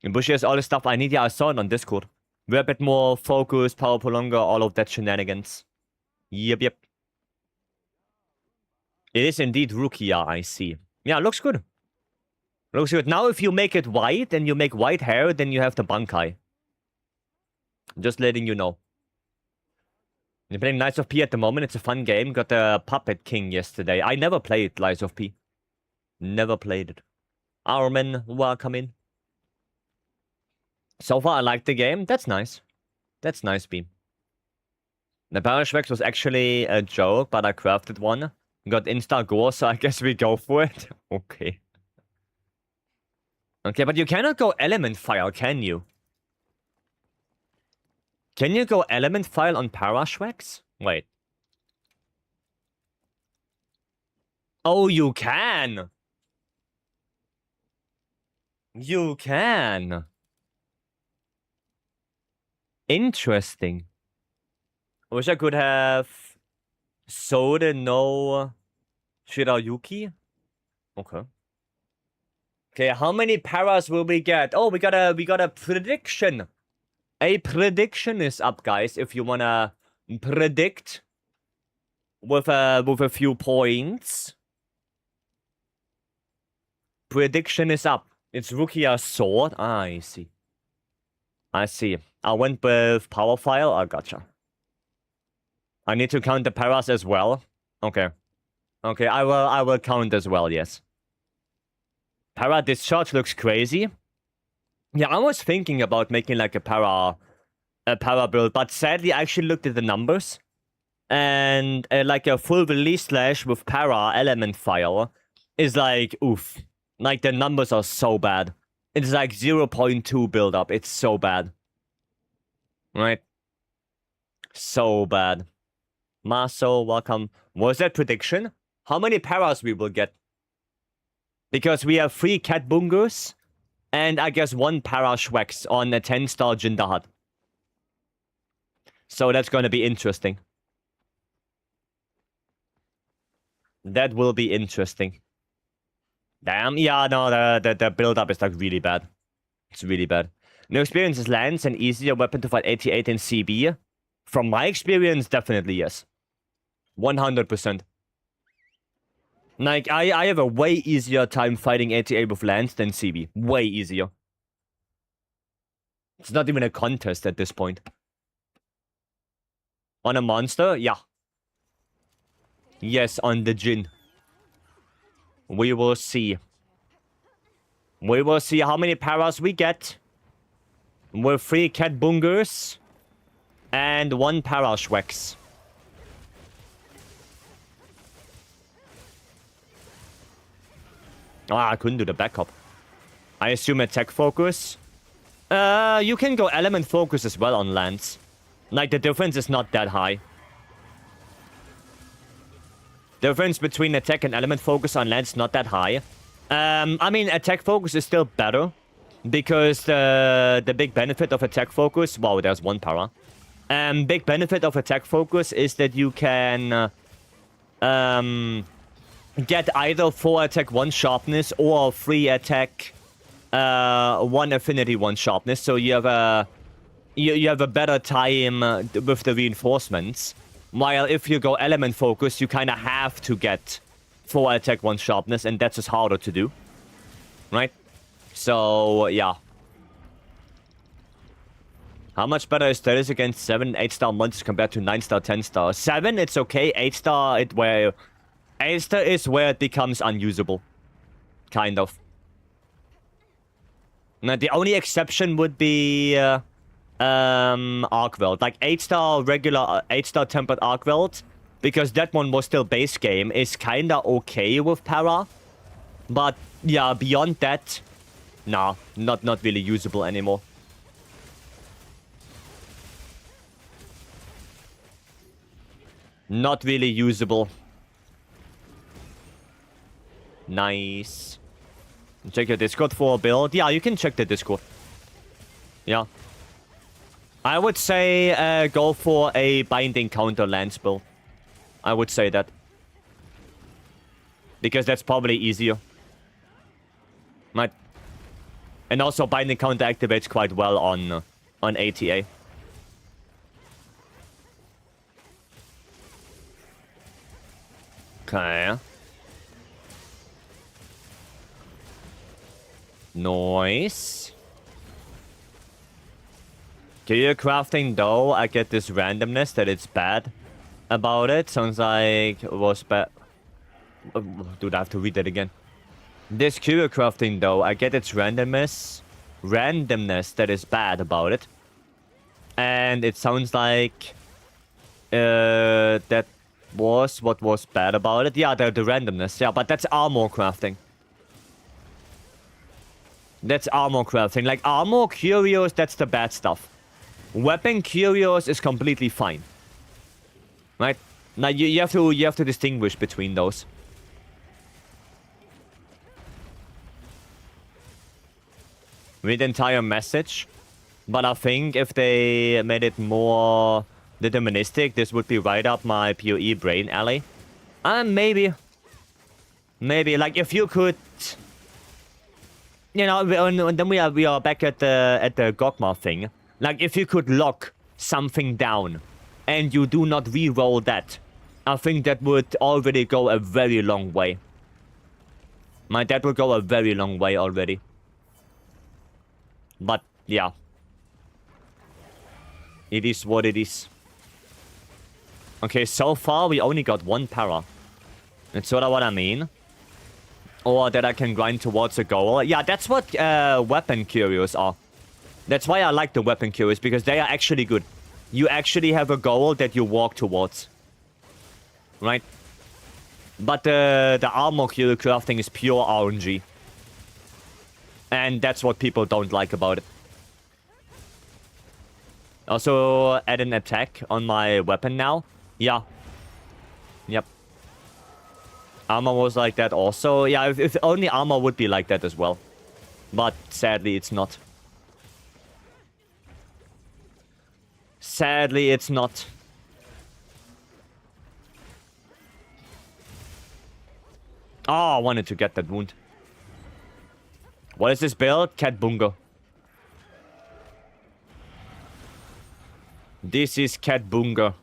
Ibushi has all the stuff I need. Yeah, I saw it on Discord. We're a bit more focused, power prolonger, all of that shenanigans. Yep. It is indeed Rukia, I see. Yeah, looks good. Looks good. Now if you make it white, and you make white hair, then you have the Bankai. Just letting you know. You're playing Lies of P at the moment. It's a fun game. Got the Puppet King yesterday. I never played Lies of P. Never played it. Armin, welcome in. So far, I like the game. That's nice. That's nice, Beam. The Parashwex was actually a joke, but I crafted one. Got insta gore, so I guess we go for it. Okay. Okay, but you cannot go element file, can you? Can you go element file on Parashwex? Wait. Oh, you can! You can! Interesting. I wish I could have Sode no Shirayuki. Okay. Okay, how many paras will we get? Oh, we got a prediction. A prediction is up, guys. If you wanna predict with a few points. Prediction is up. It's Rukia's sword. Ah, I see. I see. I went with power file. I gotcha. I need to count the paras as well. Okay. Okay, I will count as well, yes. Para discharge looks crazy. Yeah, I was thinking about making like a para build, but sadly I actually looked at the numbers. And like a full release slash with para element file is like, oof. Like the numbers are so bad. It's like 0.2 build up. It's so bad. Right? So bad. Maso, welcome. Was that prediction? How many paras we will get? Because we have 3 cat bungers and I guess 1 Parashwex on a 10-star Jindahat. So that's gonna be interesting. That will be interesting. Damn, yeah, no, the build-up is like really bad. It's really bad. No experience is Lance an easier weapon to fight 88 than CB? From my experience, definitely yes. 100%. Like, I have a way easier time fighting 88 with Lance than CB. Way easier. It's not even a contest at this point. On a monster? Yeah. Yes, on the Jin. We will see. We will see how many paras we get. With 3 cat bungers. And 1 para Schwex. Ah, I couldn't do the backup. I assume attack focus. You can go element focus as well on Lance. Like, the difference is not that high. The difference between attack and element focus on Lance is not that high. I mean, attack focus is still better. Because the big benefit of attack focus... Wow, there's 1 para. Big benefit of attack focus is that you can... get either 4 attack 1 sharpness or 3 attack 1 affinity 1 sharpness. So you have a... You have a better time with the reinforcements. While if you go element focus, you kind of have to get 4 attack 1 sharpness, and that's just harder to do. Right? So, yeah. How much better is status against 7 8-star monsters compared to 9-star 10-star? 7, it's okay. 8-star, 8-star is where it becomes unusable. Kind of. Now, the only exception would be... Arcweld. Like 8-star regular, 8-star tempered Arcweld, because that one was still base game, is kinda okay with para. But yeah, beyond that, nah, not really usable anymore. Not really usable. Nice. Check your Discord for a build. Yeah, you can check the Discord. Yeah. I would say go for a binding counter Lance build. I would say that. Because that's probably easier. Right. And also binding counter activates quite well on ATA. Okay. Nice. Gear crafting though, I get this randomness that it's bad about it. Sounds like it was bad. Dude, I have to read that again. This gear crafting though, I get its randomness that is bad about it. And it sounds like that was what was bad about it. Yeah, the randomness. Yeah, but that's armor crafting. That's armor crafting. Like armor curios, that's the bad stuff. Weapon curios is completely fine. Right? Now you have to distinguish between those. Read the entire message. But I think if they made it more deterministic, this would be right up my PoE brain alley. Maybe. Maybe. Like if you could... You know, and then we are back at the Gogma thing. Like, if you could lock something down and you do not re-roll that, I think that would already go a very long way. That would go a very long way already. But, yeah. It is what it is. Okay, so far we only got 1 para. That's sort of what I mean. Or that I can grind towards a goal. Yeah, that's what weapon curios are. That's why I like the weapon curios, because they are actually good. You actually have a goal that you walk towards. Right? But the armor curio crafting is pure RNG. And that's what people don't like about it. Also, add an attack on my weapon now. Yeah. Yep. Armor was like that also. Yeah, if only armor would be like that as well. But sadly, it's not. Sadly, it's not. Oh, I wanted to get that wound. What is this build? Cat Bunga. This is Cat Bunga.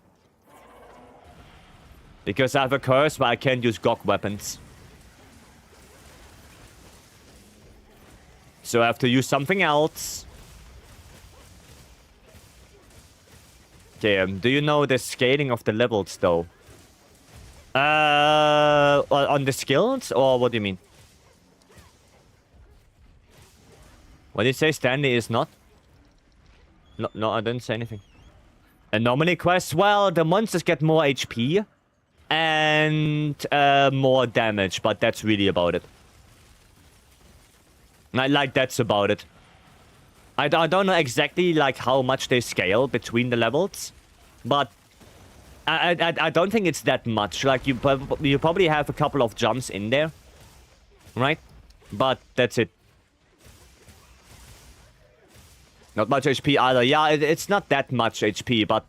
Because I have a curse where I can't use Gok weapons. So I have to use something else. Okay, do you know the scaling of the levels though? On the skills, or what do you mean? What did you say? Stanley is not? No, I didn't say anything. Anomaly quest? Well, the monsters get more HP and more damage, but that's really about it. Like, that's about it. I don't know exactly, like, how much they scale between the levels, but I don't think it's that much. Like, you probably have a couple of jumps in there, right? But that's it. Not much HP either. Yeah, it's not that much HP, but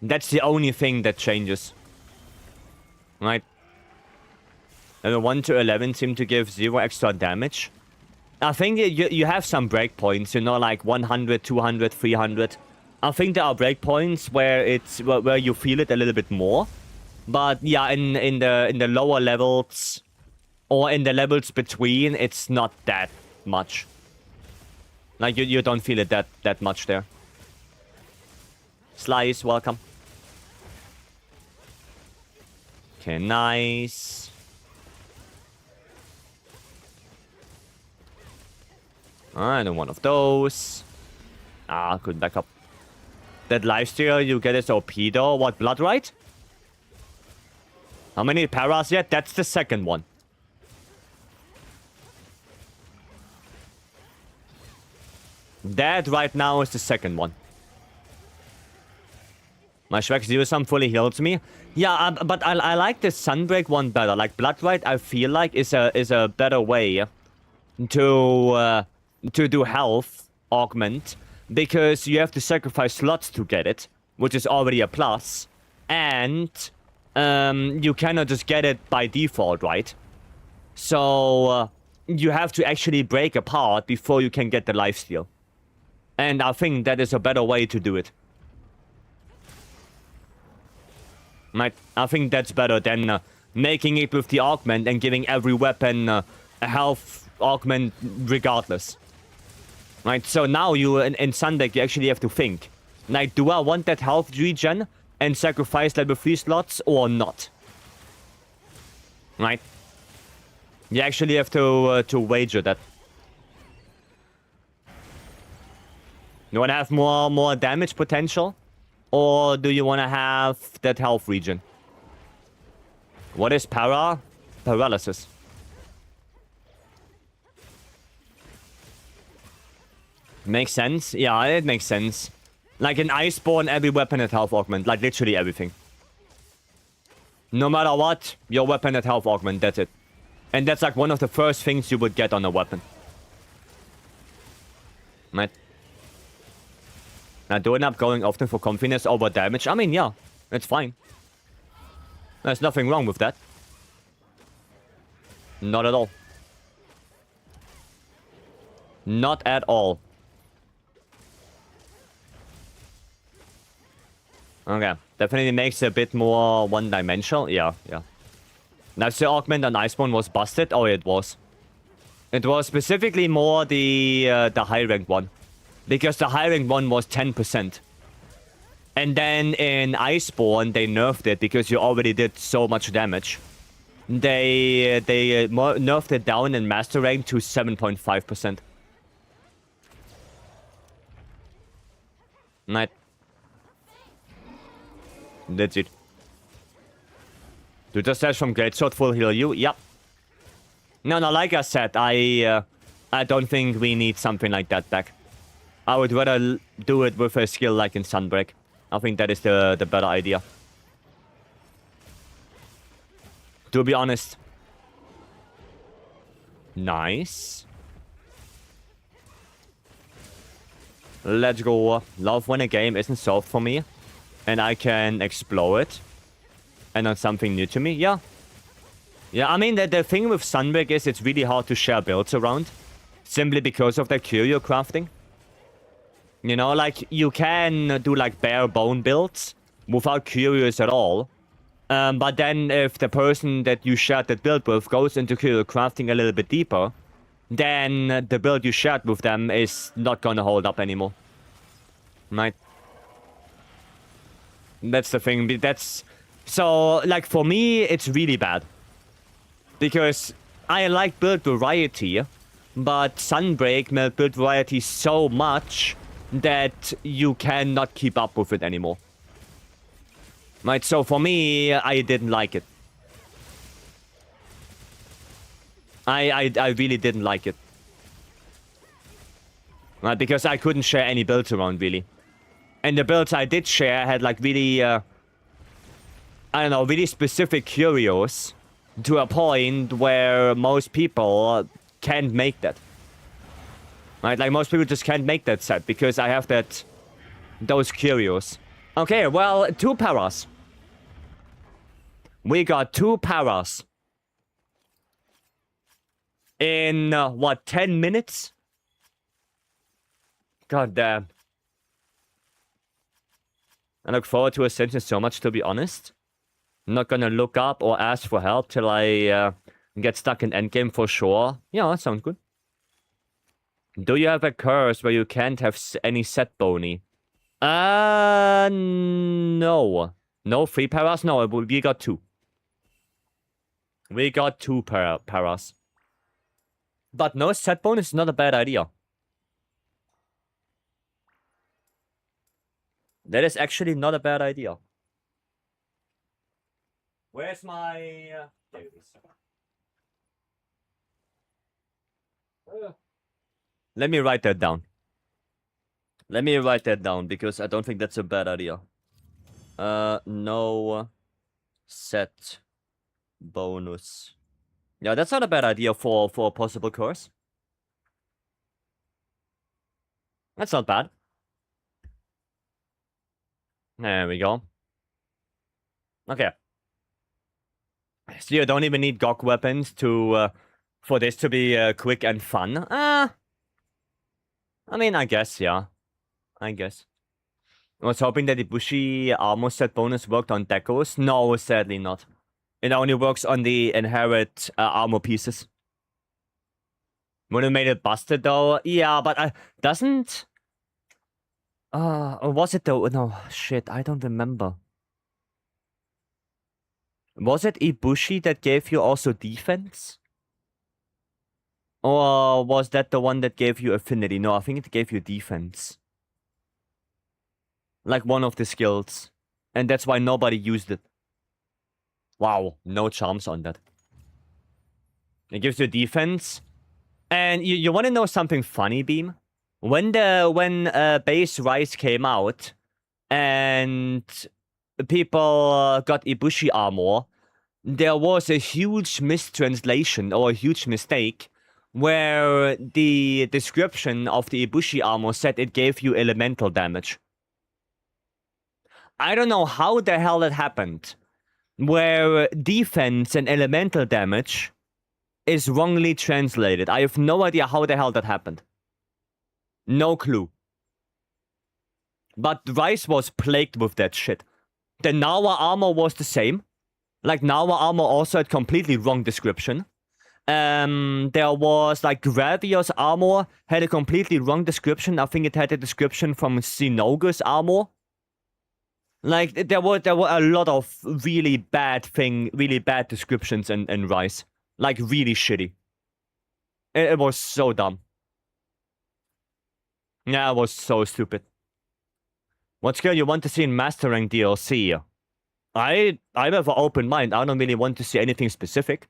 that's the only thing that changes. Right? And the 1 to 11 seem to give 0 extra damage. I think you have some breakpoints, you know, like 100, 200, 300. I think there are breakpoints where you feel it a little bit more. But yeah, in the lower levels or in the levels between, it's not that much. Like you don't feel it that much there. Slice, welcome. Okay, nice. Alright, and one of those. Ah, good backup. That lifesteal you get is OP though. What, blood right? How many paras yet? That's the second one. That right now is the second one. My Shrek Zero Sum fully heals me. Yeah, but I like the Sunbreak one better. Like blood right, I feel like is a better way to do health augment, because you have to sacrifice slots to get it, which is already a plus, and you cannot just get it by default, right? So you have to actually break apart before you can get the lifesteal. And I think that is a better way to do it. Right? I think that's better than making it with the augment and giving every weapon a health augment regardless. Right? So now you, in Sundeck, you actually have to think. Like, do I want that health regen and sacrifice level 3 slots or not? Right? You actually have to wager that. You want to have more damage potential? Or do you want to have that health regen? What is paralysis? Makes sense? Yeah, it makes sense. Like in Iceborne, every weapon had health augment. Like literally everything. No matter what, your weapon had health augment. That's it. And that's like one of the first things you would get on a weapon. Right? Now, do end up going often for confidence over damage? I mean, yeah, it's fine. There's nothing wrong with that. Not at all. Not at all. Okay, definitely makes it a bit more one-dimensional. Yeah. Now, the augment on Iceborne was busted. Oh, it was. It was specifically more the high-ranked one. Because the high-ranked one was 10%. And then in Iceborne, they nerfed it because you already did so much damage. They nerfed it down in Master Rank to 7.5%. Right. That's it. Do just dash from Greatsword full heal you? Yep. No, like I said, I don't think we need something like that back. I would rather do it with a skill like in Sunbreak. I think that is the better idea. To be honest. Nice. Let's go. Love when a game isn't solved for me and I can explore it and on something new to me. Yeah. Yeah, I mean, the thing with Sunbreak is it's really hard to share builds around simply because of the curio crafting. You know, like, you can do, like, bare bone builds without curious at all. But then if the person that you shared that build with goes into curio crafting a little bit deeper, then the build you shared with them is not gonna hold up anymore. Right? That's the thing. That's... So, like, for me, it's really bad. Because I like build variety, but Sunbreak made build variety so much that you cannot keep up with it anymore. Right, so for me, I didn't like it. I really didn't like it. Right, because I couldn't share any builds around, really. And the builds I did share had, like, really, I don't know, really specific curios to a point where most people can't make that. Right, like, most people just can't make that set because I have those curios. Okay, well, 2 paras. We got 2 paras. In, what, 10 minutes? God damn. I look forward to Ascension so much, to be honest. I'm not gonna look up or ask for help till I get stuck in endgame for sure. Yeah, that sounds good. Do you have a curse where you can't have any set bony? No. No 3 paras? No, we got 2. We got 2 paras. But no set bonus is not a bad idea. That is actually not a bad idea. Where's my... there it is. Let me write that down. Let me write that down, because I don't think that's a bad idea. No set bonus. Yeah, that's not a bad idea for a possible curse. That's not bad. There we go. Okay. So you don't even need GOG weapons to for this to be quick and fun. I mean, I guess, yeah. I guess. I was hoping that the Ibushi armor set bonus worked on decos. No, sadly not. It only works on the inherit armor pieces. Would have made it busted though. Yeah, but doesn't... or was it though? No, shit, I don't remember. Was it Ibushi that gave you also defense? Or was that the one that gave you affinity? No, I think it gave you defense. Like one of the skills. And that's why nobody used it. Wow, no charms on that. It gives you defense. And you want to know something funny, Beam? When base Rise came out and people got Ibushi armor, there was a huge mistranslation or a huge mistake where the description of the Ibushi armor said it gave you elemental damage. I don't know how the hell that happened, where defense and elemental damage is wrongly translated. I have no idea how the hell that happened. No clue. But Rise was plagued with that shit. The Nawa armor was the same. Like, Nawa armor also had completely wrong description. There was, like, Gravios armor had a completely wrong description. I think it had a description from Sinogus armor. Like, there were a lot of really bad descriptions in Rise. Like, really shitty. It was so dumb. Yeah, it was so stupid. What skill you want to see in Mastering DLC? I have an open mind. I don't really want to see anything specific.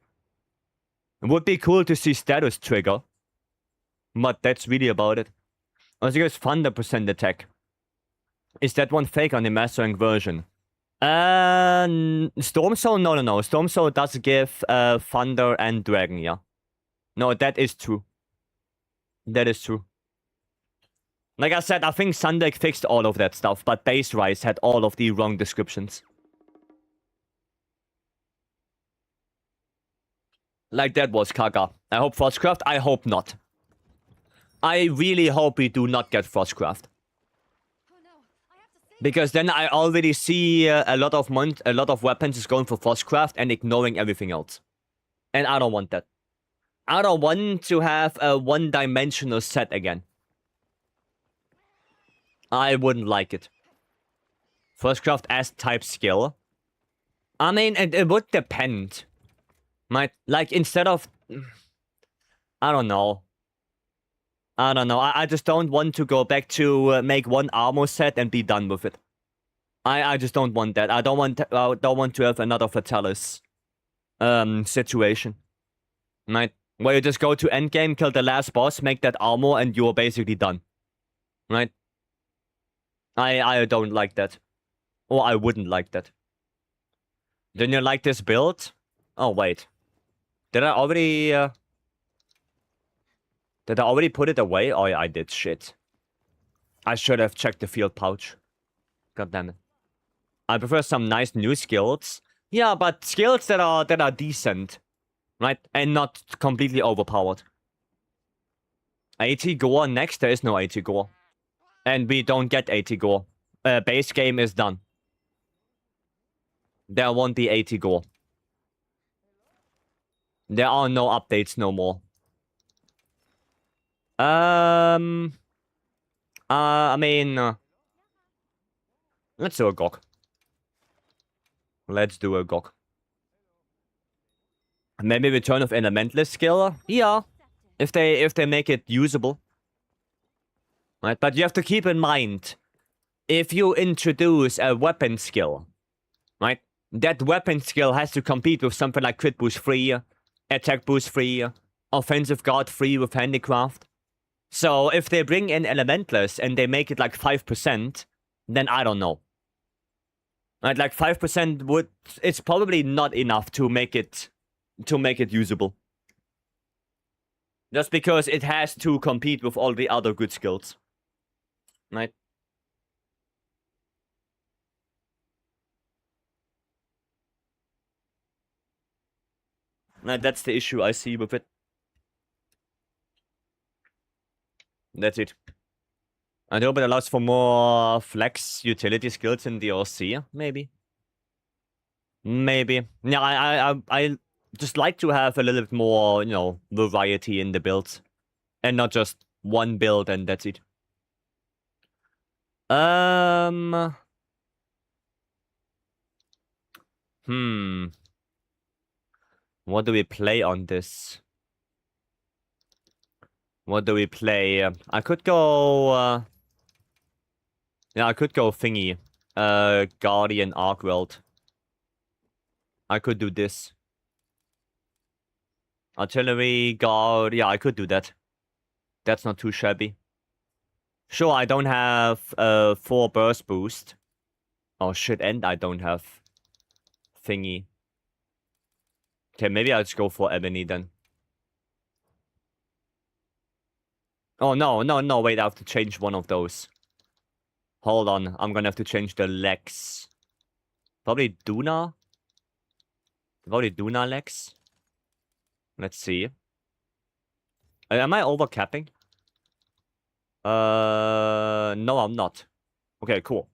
It would be cool to see status trigger. But that's really about it. Also, guys, Thunder percent attack. Is that one fake on the Mastering version? Storm Soul? No. Storm Soul does give Thunder and Dragon, yeah. No, that is true. That is true. Like I said, I think Sundeck fixed all of that stuff, but Base Rise had all of the wrong descriptions. Like that was Kaga. I hope Frostcraft. I hope not. I really hope we do not get Frostcraft. Because then I already see a lot of weapons is going for Frostcraft and ignoring everything else. And I don't want that. I don't want to have a one-dimensional set again. I wouldn't like it. Frostcraft as type skill. I mean, it would depend. Like, instead of... I don't know. I just don't want to go back to make one armor set and be done with it. I just don't want that. I don't want to have another Fatalis situation. Right? Where you just go to endgame, kill the last boss, make that armor, and you're basically done. Right? I don't like that. Or I wouldn't like that. Didn't you like this build? Oh, wait. Did I already put it away? Oh, yeah, I did. Shit. I should have checked the field pouch. God damn it. I prefer some nice new skills. Yeah, but skills that are decent. Right? And not completely overpowered. 80 gore next? There is no 80 gore. And we don't get 80 gore. Base game is done. There won't be 80 gore. There are no updates no more. I mean... let's do a GOG. Let's do a GOG. Maybe return of Elementalist skill? Yeah. If they make it usable. Right, but you have to keep in mind, if you introduce a weapon skill, right, that weapon skill has to compete with something like crit boost 3, attack boost 3, offensive guard 3 with handicraft. So if they bring in Elementalist and they make it like 5%, then I don't know. Right, like 5% it's probably not enough to make it usable. Just because it has to compete with all the other good skills. Right? That's the issue I see with it. That's it. I hope it allows for more flex utility skills in the OC, maybe. Maybe. Yeah, I just like to have a little bit more, you know, variety in the builds. And not just one build and that's it. What do we play on this? What do we play? I could go... yeah, I could go thingy. Guardian Arcweld. I could do this. Artillery, guard... Yeah, I could do that. That's not too shabby. Sure, I don't have 4 burst boost. Oh shit, and I don't have thingy. Okay, maybe I'll just go for Ebony then. Oh, no, wait, I have to change one of those. Hold on, I'm gonna have to change the legs. Probably Duna? Probably Duna legs? Let's see. Am I overcapping? No, I'm not. Okay, cool.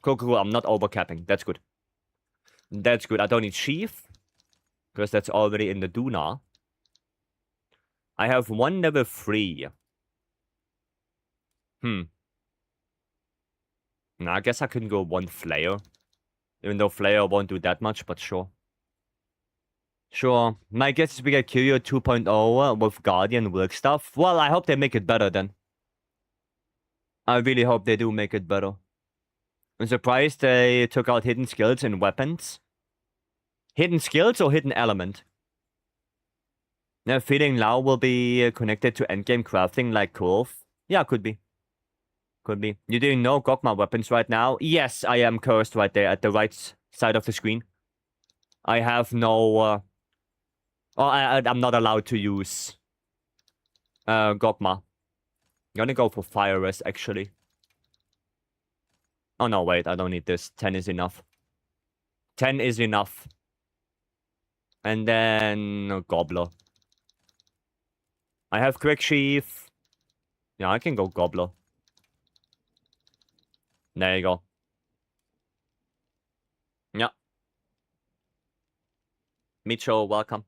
Cool, I'm not overcapping. That's good. That's good. I don't need Sheath. Because that's already in the Duna. I have 1 level 3. I guess I can go 1 Flare. Even though Flare won't do that much, but sure. Sure. My guess is we get Curio 2.0 with Guardian work stuff. Well, I hope they make it better then. I really hope they do make it better. I'm surprised they took out hidden skills and weapons. Hidden skills or hidden element? Yeah, feeling now will be connected to endgame crafting like Kurv. Yeah, could be. Could be. You doing no Gokma weapons right now? Yes, I am cursed right there at the right side of the screen. I have no... I'm not allowed to use... Gokma. I'm gonna go for Fire Rest, actually. Oh no, wait, I don't need this. 10 is enough. 10 is enough. And then... Gobbler. I have Quick Sheath. Yeah, I can go Gobbler. There you go. Yeah. Micho, welcome.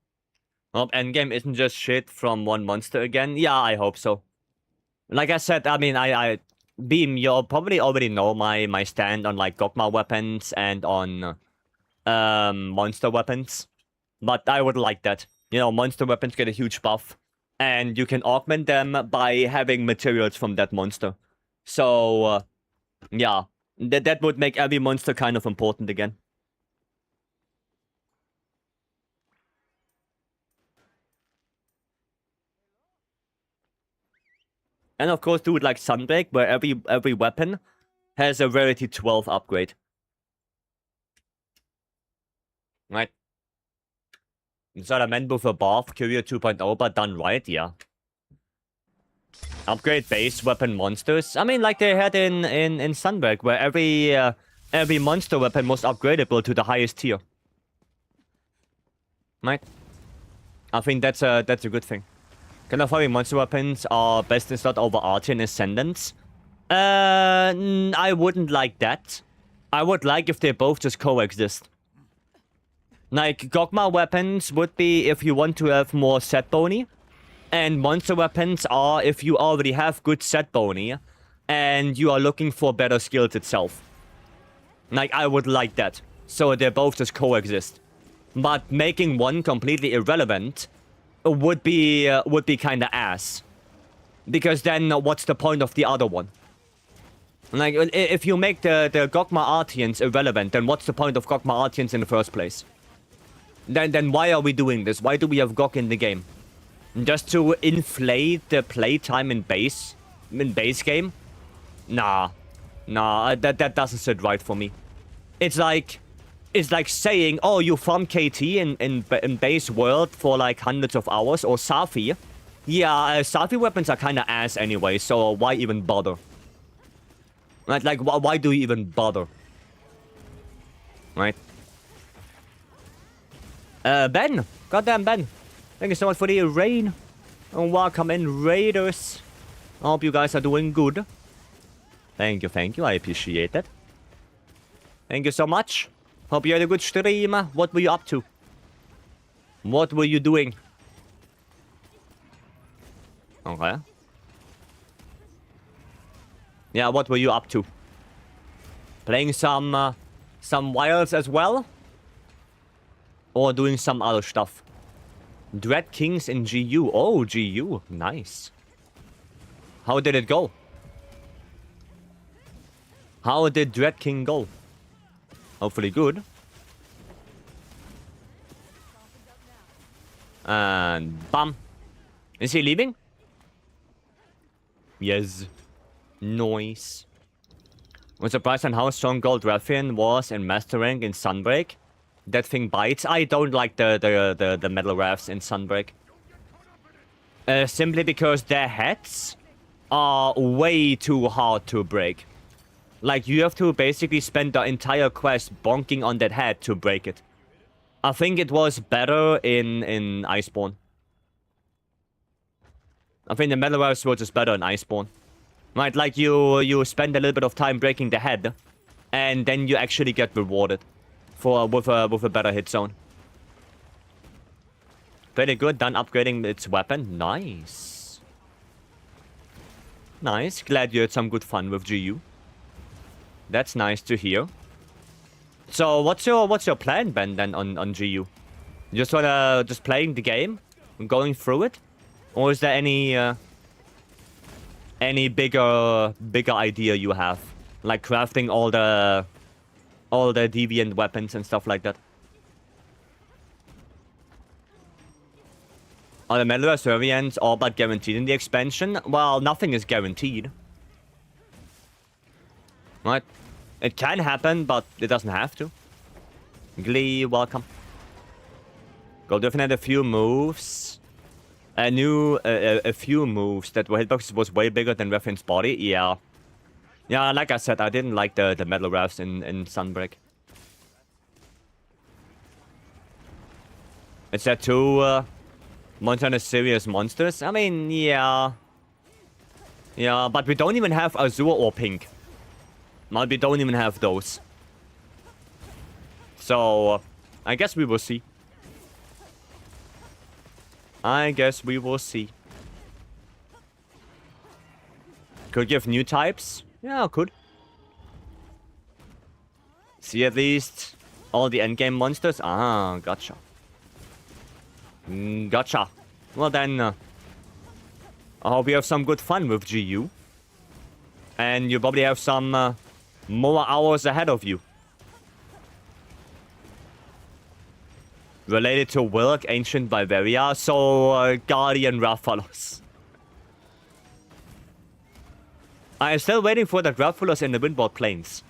Hope endgame isn't just shit from one monster again. Yeah, I hope so. Like I said, I mean, Beam, you'll probably already know my stand on like Gogma weapons and on monster weapons. But I would like that. You know, monster weapons get a huge buff, and you can augment them by having materials from that monster. So, yeah, that would make every monster kind of important again. And of course, do it like Sunbreak, where every weapon has a rarity 12 upgrade. Right? It's what I meant with a Bath, Courier 2.0, but done right, yeah. Upgrade base weapon monsters. I mean, like they had in Sunbreak, where every monster weapon was upgradable to the highest tier. Right? I think that's a good thing. Kind of having monster weapons are best in slot over Archer and Ascendants. I wouldn't like that. I would like if they both just coexist. Like, Gogma weapons would be if you want to have more set bony. And monster weapons are if you already have good set bony. And you are looking for better skills itself. Like, I would like that. So they both just coexist. But making one completely irrelevant would be kinda ass. Because then what's the point of the other one? Like, if you make the Gogma Artians irrelevant, then what's the point of Gogma Artians in the first place? Then why are we doing this? Why do we have Gog in the game? Just to inflate the playtime in base game? Nah, that doesn't sit right for me. It's like saying, oh, you farm KT in base world for like hundreds of hours, or Safi. Yeah, Safi weapons are kind of ass anyway, so why even bother? Right, like, why do you even bother? Right? Ben! Goddamn Ben! Thank you so much for the rain. And welcome in, Raiders. I hope you guys are doing good. Thank you, I appreciate it. Thank you so much. Hope you had a good stream. What were you up to? What were you doing? Okay. Yeah, what were you up to? Playing some Wilds as well? Or doing some other stuff? Dread Kings in GU. Oh, GU. Nice. How did it go? How did Dread King go? Hopefully good. And bam. Is he leaving? Yes. Nice. I'm surprised on how strong Gold Raffian was in Master Rank in Sunbreak. That thing bites. I don't like the metal rafts in Sunbreak. Simply because their heads are way too hard to break. Like, you have to basically spend the entire quest bonking on that head to break it. I think it was better in Iceborne. I think the metal rafts were just better in Iceborne. Right, like you spend a little bit of time breaking the head, and then you actually get rewarded with a better hit zone. Pretty good, done upgrading its weapon. Nice. Nice, glad you had some good fun with GU. That's nice to hear. So what's your plan, Ben, then on GU? You just wanna playing the game, going through it, or is there any bigger idea you have, like crafting all the deviant weapons and stuff like that? Are the metal variants all but guaranteed in the expansion? Well, nothing is guaranteed. Right? It can happen, but it doesn't have to. Glee, welcome. Go definitely a few moves. A few moves that were hitboxes was way bigger than Raffian's body. Yeah. Yeah, like I said, I didn't like the metal rafts in Sunbreak. Is that two Montana serious monsters? I mean, yeah. Yeah, but we don't even have Azure or Pink. Well, we don't even have those. So, I guess we will see. I guess we will see. Could give new types? Yeah, could. See at least all the endgame monsters? Ah, gotcha. Gotcha. Well then, I hope you have some good fun with GU. And you probably have some more hours ahead of you. Related to Wilk, Ancient Bavaria, so Guardian Rathalos. I'm still waiting for the Rathalos in the Windward Plains.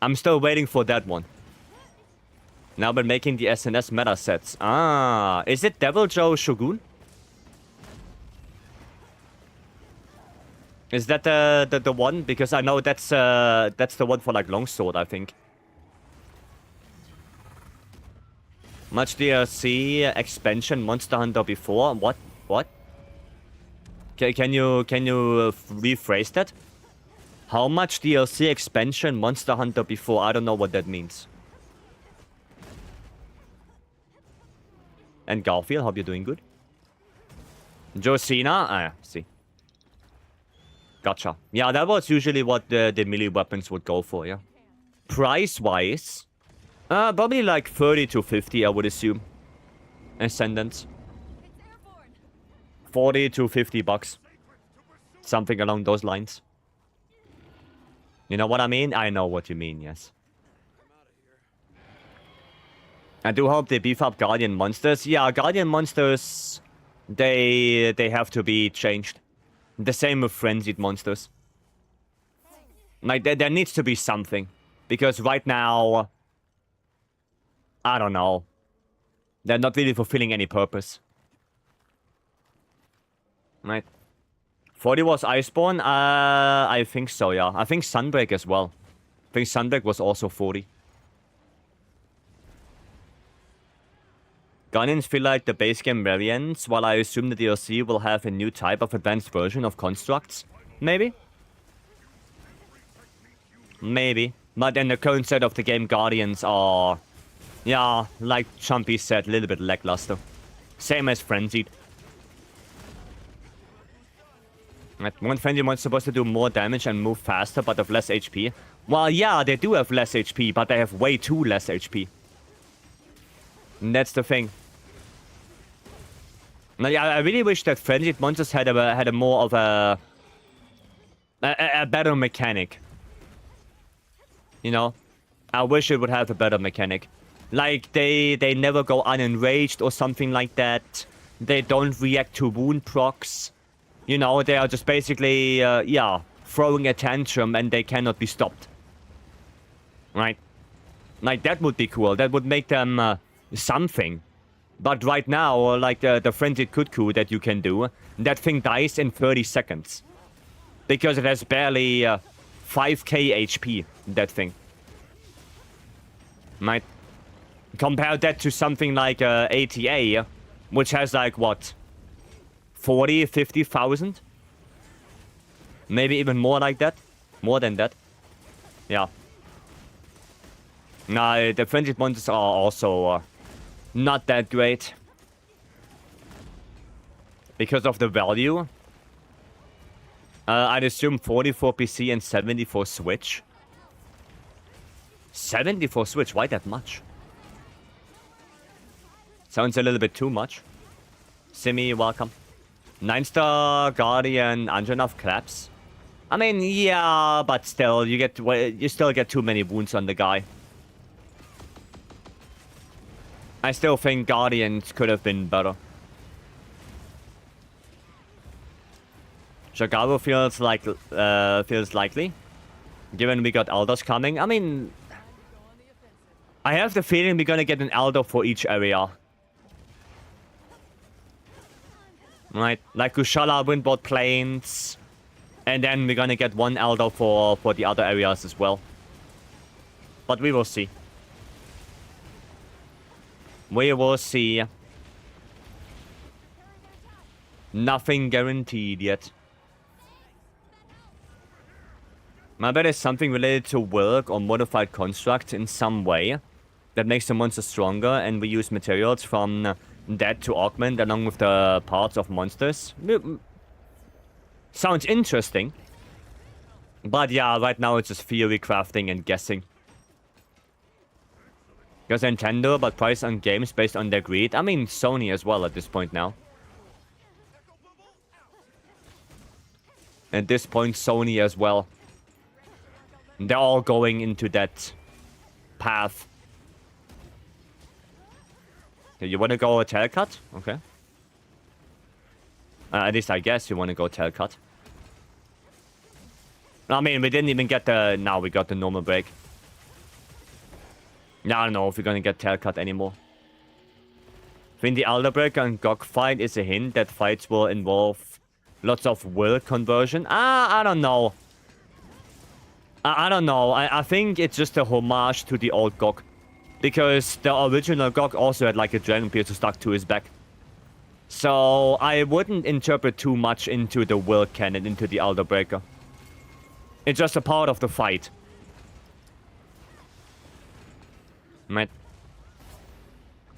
I'm still waiting for that one. Now we're making the SNS meta sets. Ah, is it Devil Joe Shogun? Is that the one? Because I know that's the one for like Longsword, I think. Much DLC expansion Monster Hunter before. What? What? Can you rephrase that? How much DLC expansion Monster Hunter before? I don't know what that means. And Garfield, hope you're doing good. Josina, ah, see. Gotcha. Yeah, that was usually what the melee weapons would go for, yeah. Price-wise, probably like 30 to 50, I would assume. Ascendants. 40 to 50 bucks. Something along those lines. You know what I mean? I know what you mean, yes. I do hope they beef up Guardian monsters. Yeah, Guardian monsters, they have to be changed. The same with Frenzied monsters. Like, there needs to be something. Because right now, I don't know. They're not really fulfilling any purpose. Right. 40 was Iceborne? I think so, yeah. I think Sunbreak as well. I think Sunbreak was also 40. Guardians feel like the base game variants, while I assume the DLC will have a new type of advanced version of constructs. Maybe? Maybe. But then the current set of the game Guardians are... yeah, like Chumpy said, a little bit lackluster. Same as Frenzied. One Frenzied one's supposed to do more damage and move faster, but have less HP. Well, yeah, they do have less HP, but they have way too less HP. And that's the thing. Now, yeah, I really wish that Frenzied monsters had a more of a better mechanic. You know? I wish it would have a better mechanic. Like, they never go unenraged or something like that. They don't react to wound procs. You know, they are just basically, yeah, throwing a tantrum and they cannot be stopped. Right? Like, that would be cool. That would make them something. But right now, like the Frenzied Kutku that you can do, that thing dies in 30 seconds. Because it has barely 5k HP, that thing. Right? Compare that to something like ATA, which has like, what? 40, 50,000? Maybe even more like that? More than that? Yeah. Nah, the Frenzied monsters are also not that great. Because of the value. I'd assume 40 for PC and 70 for Switch. 70 for Switch? Why that much? Sounds a little bit too much. Simi, welcome. 9-star Guardian Anjanov claps. I mean, yeah, but still, you still get too many wounds on the guy. I still think Guardians could have been better. Chicago feels likely, given we got Elders coming. I mean, I have the feeling we're gonna get an Elder for each area. Right, like Kushala, Windward Plains, and then we're gonna get one Elder for the other areas as well. But we will see. We will see. Nothing guaranteed yet. My bet is something related to work or modified constructs in some way. that makes the monster stronger, and we use materials from that to augment along with the parts of monsters. Sounds interesting. But yeah, right now it's just theory crafting and guessing. Because Nintendo, but price on games based on their greed. I mean, Sony as well at this point now. At this point, Sony as well. They're all going into that path. Okay, you want to go a tail cut? Okay. At least I guess you want to go tail cut. I mean, we didn't even get the... Now we got the normal break. Now I don't know if we're gonna get tail cut anymore. I think the Elder Breaker and GOG fight is a hint that fights will involve lots of will conversion. I don't know. I don't know. I think it's just a homage to the old GOG. Because the original GOG also had like a dragon piercer stuck to his back. So I wouldn't interpret too much into the will cannon, into the Elder Breaker. It's just a part of the fight. Right.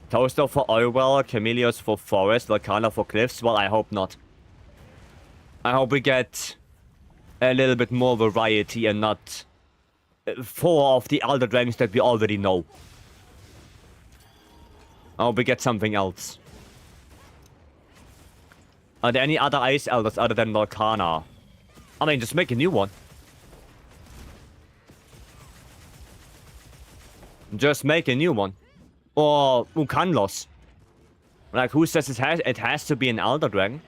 Toaster for oil well, Camellios for forest, Volcana for cliffs. Well, I hope not. I hope we get a little bit more variety and not 4 of the Elder Dragons that we already know. I hope we get something else. Are there any other Ice Elders other than Volcana? I mean, just make a new one. Just make a new one. Or Ukanlos. Like, who says it has to be an Elder Dragon?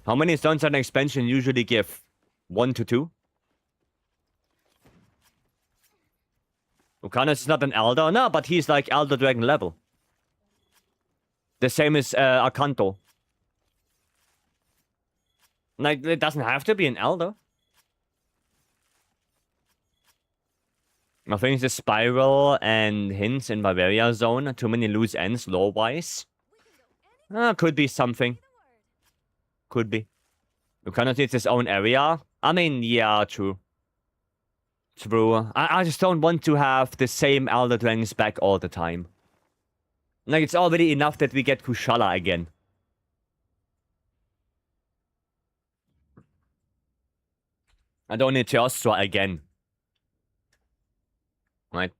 How many stones does an expansion usually give? 1 to 2? Ukanlos is not an Elder? No, but he's like Elder Dragon level. The same as Akanto. Like, it doesn't have to be an Elder. I think it's the Spiral and Hints in Bavaria zone. Too many loose ends, lore-wise. Could be something. Could be. Ukannos needs his own area. I mean, yeah, true. True. I just don't want to have the same Elder Dragons back all the time. Like, it's already enough that we get Kushala again. I don't need Teostra again. Right.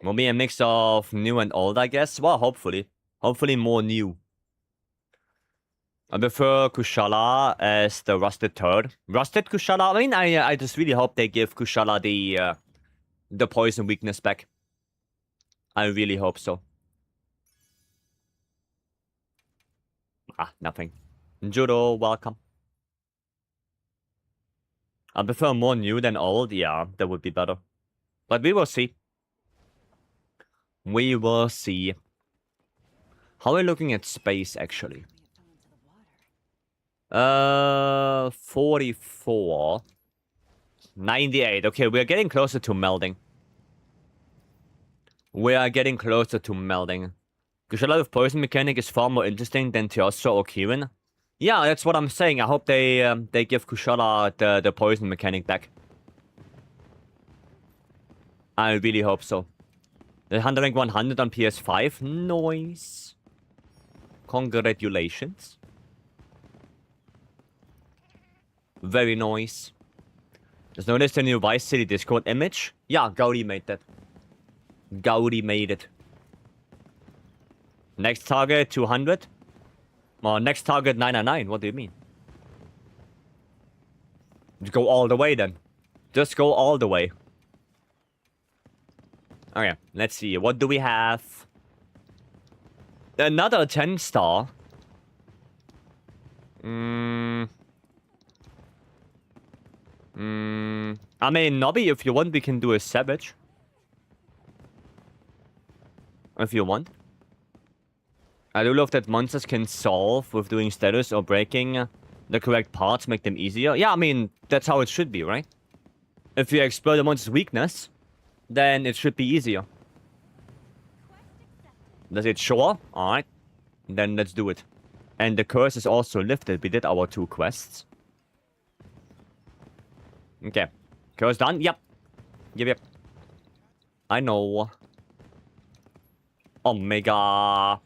Will be a mix of new and old, I guess. Well, hopefully. Hopefully more new. I prefer Kushala as the Rusted Turd. Rusted Kushala? I mean, I just really hope they give Kushala the poison weakness back. I really hope so. Ah, nothing. Judo, welcome. I prefer more new than old. Yeah, that would be better. But we will see. We will see. How are we looking at space, actually? 44. 98. Okay, we are getting closer to melding. We are getting closer to melding. Kushala with poison mechanic is far more interesting than Teostra or Kirin. Yeah, that's what I'm saying. I hope they give Kushala the poison mechanic back. I really hope so. The 100 on PS5. Nice. Congratulations. Very nice. Just noticed the new Vycery Discord image. Yeah, Gaudi made that. Gaudi made it. Next target, 200. Well, next target, 999. What do you mean? Just go all the way, then. Just go all the way. Okay, let's see. What do we have? Another 10-star. I mean, Nobby, if you want, we can do a Savage. If you want. I do love that monsters can solve with doing status or breaking the correct parts, make them easier. Yeah, I mean, that's how it should be, right? If you explore the monster's weakness, then it should be easier. Does it show? Alright. Then let's do it. And the curse is also lifted. We did our 2 quests. Okay. Curse done? Yep. Yep. I know. Omega.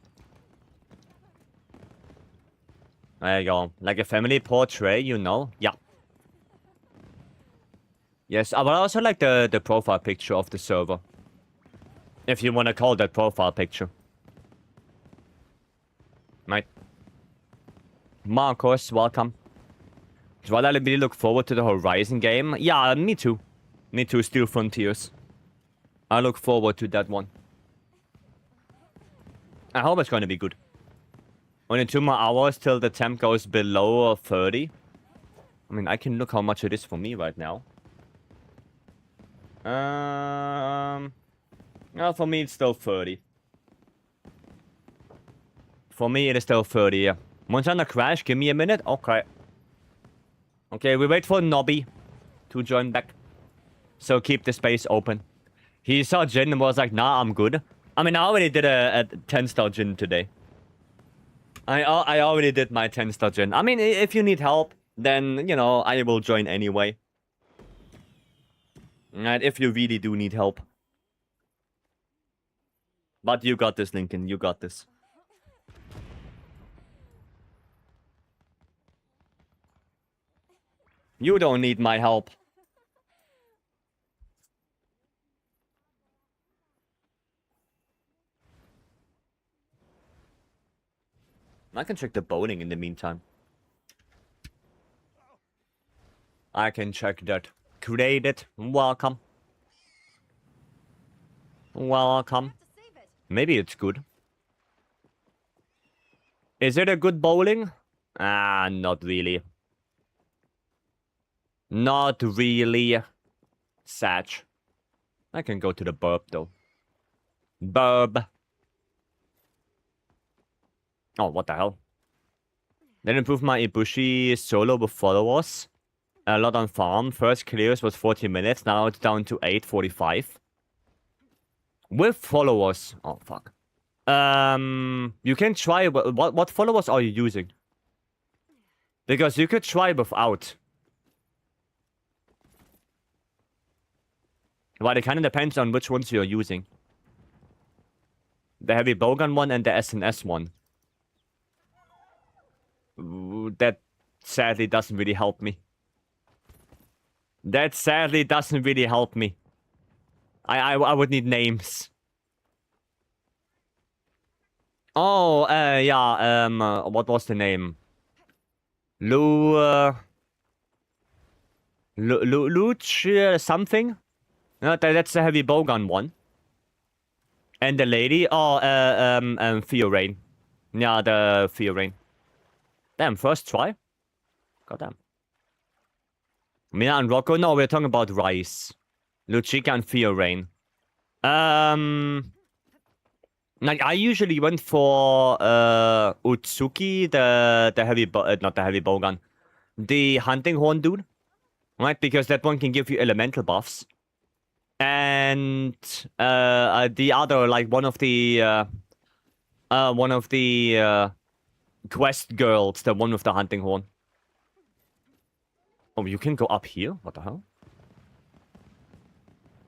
There you go. Like a family portrait, you know? Yeah. Yes, but I also like the profile picture of the server. If you want to call that profile picture. Right. Marcos, welcome. Do I really look forward to the Horizon game? Yeah, me too. Me too, Steel Frontiers. I look forward to that one. I hope it's going to be good. Only 2 more hours till the temp goes below 30. I mean, I can look how much it is for me right now. Well, for me, it's still 30. For me, it is still 30, yeah. Montana crash, give me a minute. Okay. Okay, we wait for Nobby to join back. So keep the space open. He saw Jin and was like, nah, I'm good. I mean, I already did a 10-star Jin today. I already did my 10-star Jin. I mean, if you need help, then, you know, I will join anyway. And if you really do need help. But you got this, Lincoln. You got this. You don't need my help. I can check the bowling in the meantime. I can check that. Create it. Welcome. Welcome. Maybe it's good. Is it a good bowling? Ah, not really. Not really. Satch. I can go to the burb, though. Burb. Oh, what the hell? Then improve my Ibushi solo with followers. A lot on farm. First clears was 40 minutes. Now it's down to 8:45. With followers. Oh, fuck. You can try... What followers are you using? Because you could try without. Well, it kind of depends on which ones you're using. The heavy bowgun one and the SNS one. That sadly doesn't really help me. That sadly doesn't really help me. I would need names. Oh, yeah, what was the name? Luch something? No, that's the heavy bowgun one. And the lady? Oh, Fiorrain. Yeah, the Fiorrain. Damn, first try? Goddamn. Mina and Rocco? No, we're talking about Rice. Luchika and Fiorrain. Like, I usually went for, Utsuki, the heavy, not the heavy bowgun. The hunting horn dude. Right, because that one can give you elemental buffs. And, the other, like, one of the, quest girls, the one with the hunting horn. Oh, you can go up here? What the hell?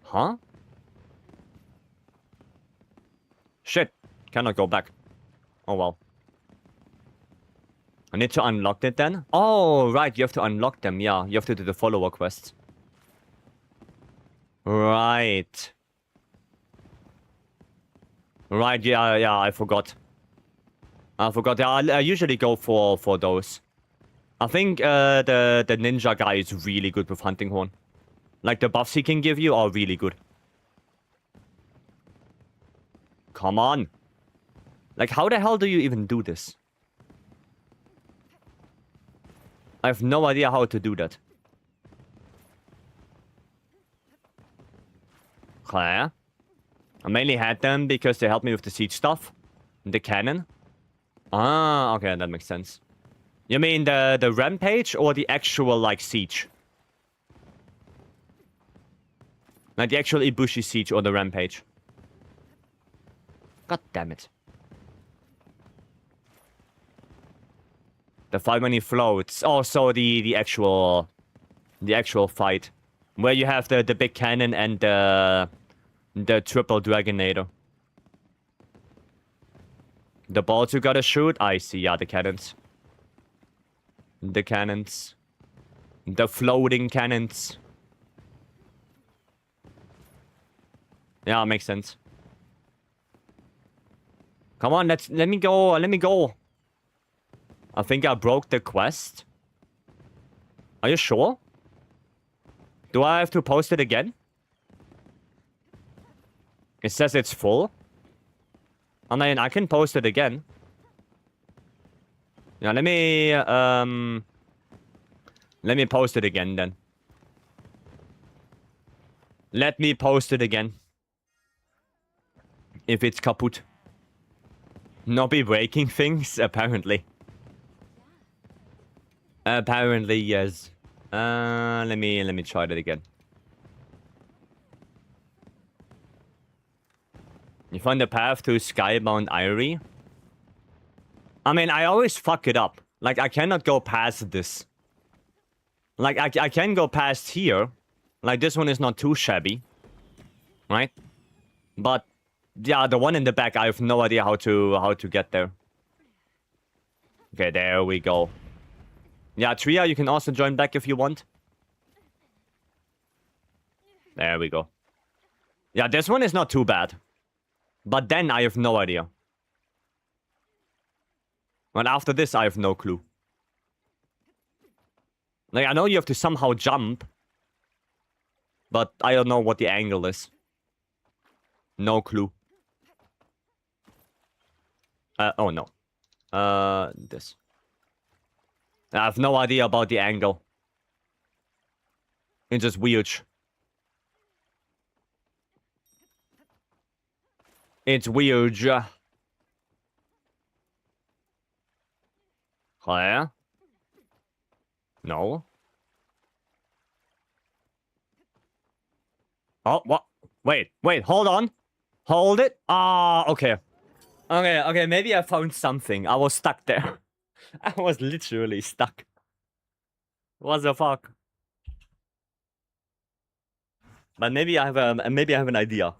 Huh? Shit. Cannot go back. Oh, well. I need to unlock it then? Oh, right. You have to unlock them. Yeah, you have to do the follower quests. Right. Right, yeah, I forgot. Yeah, I usually go for those. I think the ninja guy is really good with hunting horn. Like, the buffs he can give you are really good. Come on. Like, how the hell do you even do this? I have no idea how to do that. Okay. I mainly had them because they helped me with the siege stuff. The cannon. Ah, okay, that makes sense. You mean the rampage or the actual, like, siege? Like, the actual Ibushi siege or the rampage? God damn it. The fight when he floats. Oh, so the actual fight. Where you have the big cannon and the The triple Dragonator. The balls you gotta shoot? I see, yeah, the cannons. The cannons. The floating cannons. Yeah, makes sense. Come on, let me go, let me go. I think I broke the quest. Are you sure? Do I have to post it again? It says it's full. I mean, I can post it again. Yeah, let me post it again then. Let me post it again. If it's kaput. Not be breaking things, apparently. Apparently, yes. Let me try that again. You find the path to Skybound Eyrie? I mean, I always fuck it up. Like, I cannot go past this. Like, I can go past here. Like, this one is not too shabby. Right? But, yeah, the one in the back, I have no idea how to get there. Okay, there we go. Yeah, Tria, you can also join back if you want. There we go. Yeah, this one is not too bad. But then I have no idea. And after this, I have no clue. Like, I know you have to somehow jump. But I don't know what the angle is. No clue. Oh no. This. I have no idea about the angle. It's just weird. It's weird. Claire? No. Oh, what? Wait, hold on. Hold it. Ah, okay. Okay, maybe I found something. I was stuck there. I was literally stuck. What the fuck? But maybe I have an idea.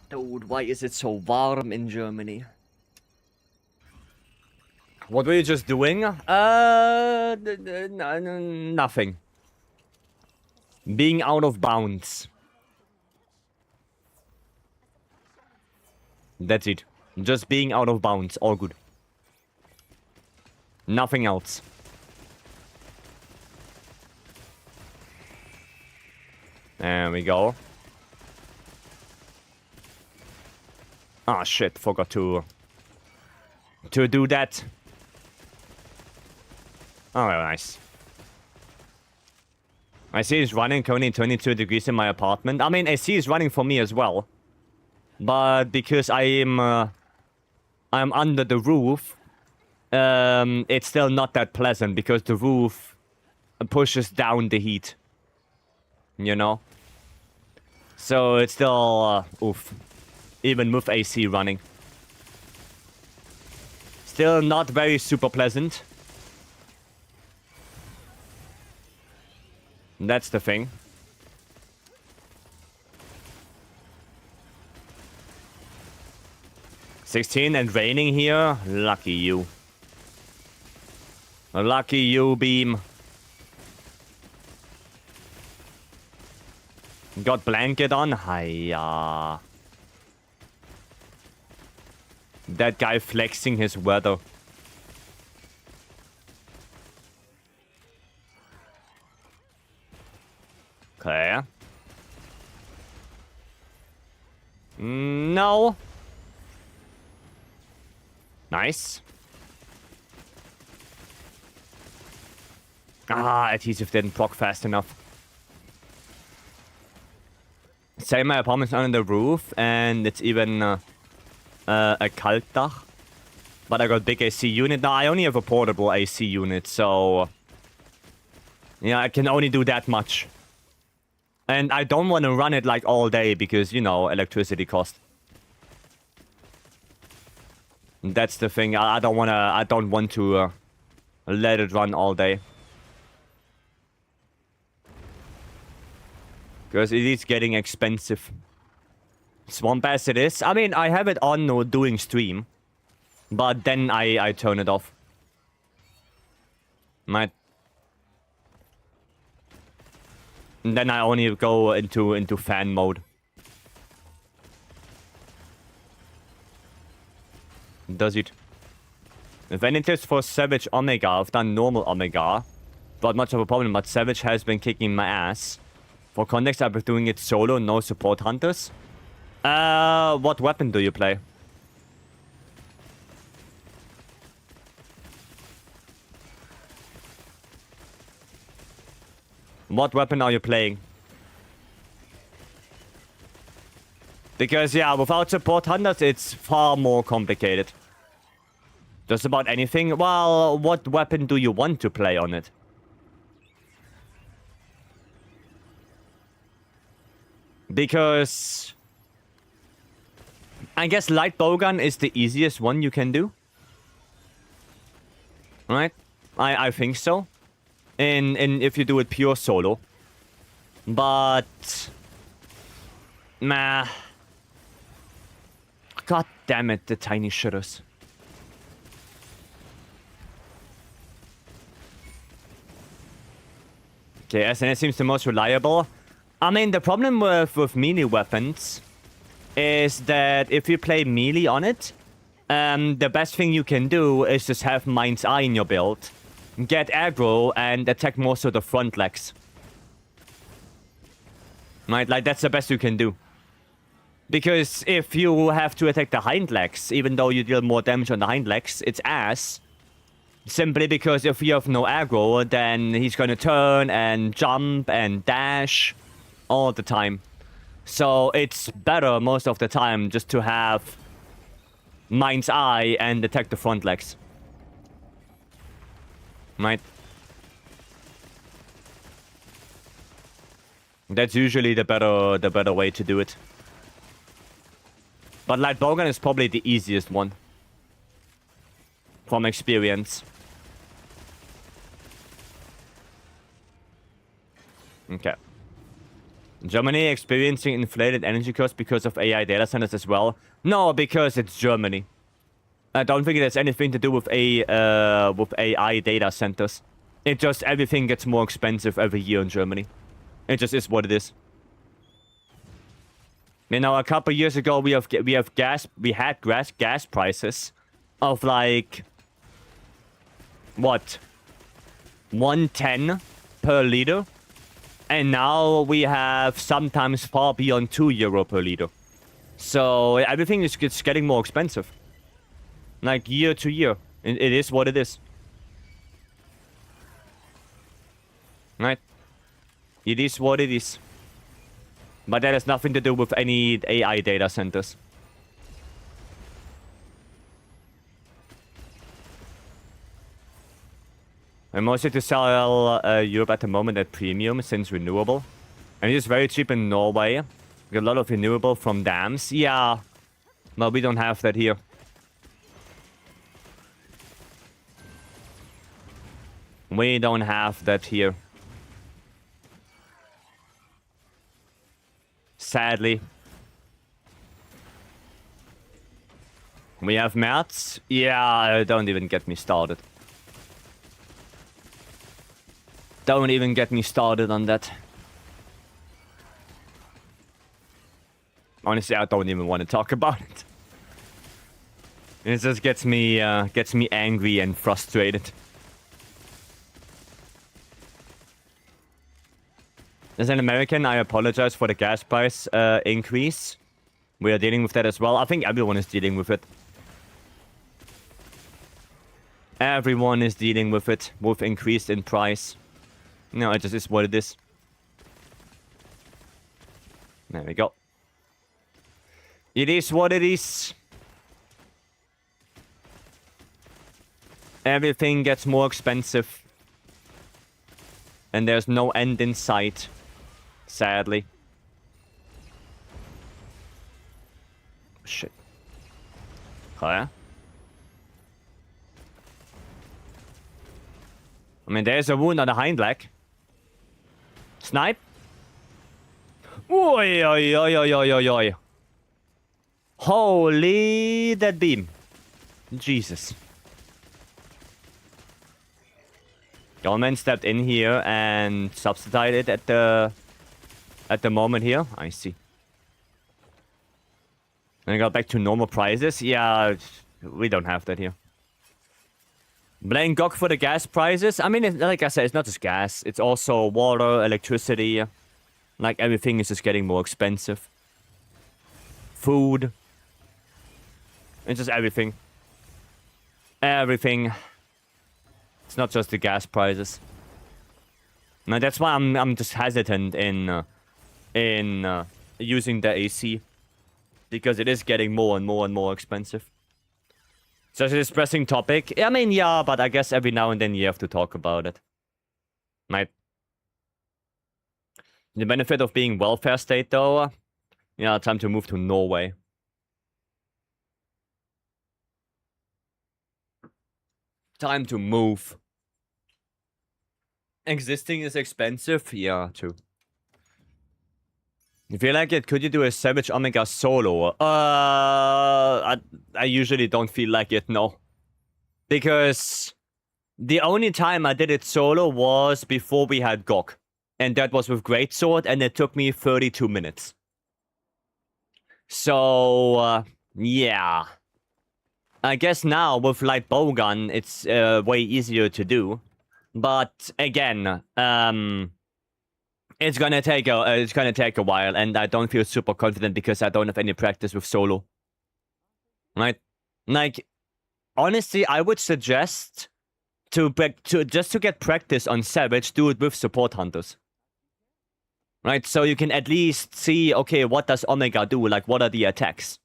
Dude, why is it so warm in Germany? What were you just doing? Nothing. Being out of bounds. That's it. Just being out of bounds. All good. Nothing else. There we go. Ah, shit. Forgot to do that. Oh, nice. I see it's running currently 22 degrees in my apartment. I mean, AC is running for me as well. But because I'm under the roof, it's still not that pleasant because the roof pushes down the heat. You know? So it's still, oof. Even with AC running. Still not very super pleasant. That's the thing. $16 and raining here? Lucky you. Lucky you, Beam. Got blanket on? Hiya. That guy flexing his weather. Okay. No. Nice. Ah, adhesive didn't proc fast enough. Say my apartment's under the roof, and it's even a Kaltdach. But I got big AC unit. Now, I only have a portable AC unit, so... yeah, I can only do that much. And I don't want to run it like all day because, you know, electricity cost. That's the thing. I don't want to let it run all day. Because it is getting expensive. Swamp Ass it is. I mean, I have it on doing stream. But then I turn it off. And then I only go into fan mode. Does it? Vanities for Savage Omega. I've done normal Omega. Not much of a problem, but Savage has been kicking my ass. For context, I've been doing it solo, no support hunters. What weapon do you play? What weapon are you playing? Because, yeah, without support hunters, it's far more complicated. Just about anything. Well, what weapon do you want to play on it? Because I guess light bowgun is the easiest one you can do. Right? I think so. In if you do it pure solo. But nah. God damn it, the tiny shitters. Okay, SNS seems the most reliable. I mean, the problem with melee weapons is that if you play melee on it, the best thing you can do is just have Mind's Eye in your build, get aggro, and attack most of the front legs. Right? Like, that's the best you can do. Because if you have to attack the hind legs, even though you deal more damage on the hind legs, it's ass. Simply because if you have no aggro, then he's gonna turn and jump and dash all the time. So it's better most of the time just to have Mind's Eye and attack the front legs. Right? That's usually the better way to do it. But light bowgun is probably the easiest one. From experience. Okay. Germany experiencing inflated energy costs because of AI data centers as well? No, because it's Germany. I don't think it has anything to do with AI data centers. It just, everything gets more expensive every year in Germany. It just is what it is. You know, a couple years ago we had gas prices of like what, 110 per liter, and now we have sometimes far beyond €2 per liter. So everything is getting more expensive, like year to year. It is what it is, right? It is what it is. But that has nothing to do with any AI data centers. I'm mostly to sell Europe at the moment at premium since renewable. And it's very cheap in Norway. We get a lot of renewable from dams. Yeah. Well, we don't have that here. We don't have that here. Sadly. We have mats. Yeah, don't even get me started. Don't even get me started on that. Honestly, I don't even want to talk about it. It just gets me angry and frustrated. As an American, I apologize for the gas price increase. We are dealing with that as well. I think everyone is dealing with it. Everyone is dealing with it, with increase in price. No, it just is what it is. There we go. It is what it is. Everything gets more expensive. And there's no end in sight. Sadly. Shit. Oh, yeah? I mean, there's a wound on the hind leg. Snipe. Oi, oi, oi, oi, oi, oi, oi. Holy, that beam. Jesus. Government stepped in here and subsidized it at the moment here. I see. And I got back to normal prices. Yeah, we don't have that here. Blame GOG for the gas prices. I mean, like I said, it's not just gas. It's also water, electricity. Like, everything is just getting more expensive. Food. It's just everything. Everything. It's not just the gas prices. Now, that's why I'm just hesitant in using the AC. Because it is getting more and more and more expensive. Such a pressing topic. I mean, yeah, but I guess every now and then you have to talk about it. Right? The benefit of being welfare state, though. Yeah, time to move to Norway. Time to move. Existing is expensive? Yeah, true. You feel like it? Could you do a Savage Omega solo? I usually don't feel like it, no. Because the only time I did it solo was before we had GOG. And that was with Greatsword, and it took me 32 minutes. So, yeah. I guess now with light bowgun, it's way easier to do. But again, it's gonna take a while, and I don't feel super confident because I don't have any practice with solo. Right? Like, honestly, I would suggest to get practice on Savage, do it with support hunters. Right? So you can at least see, okay, what does Omega do? Like, what are the attacks?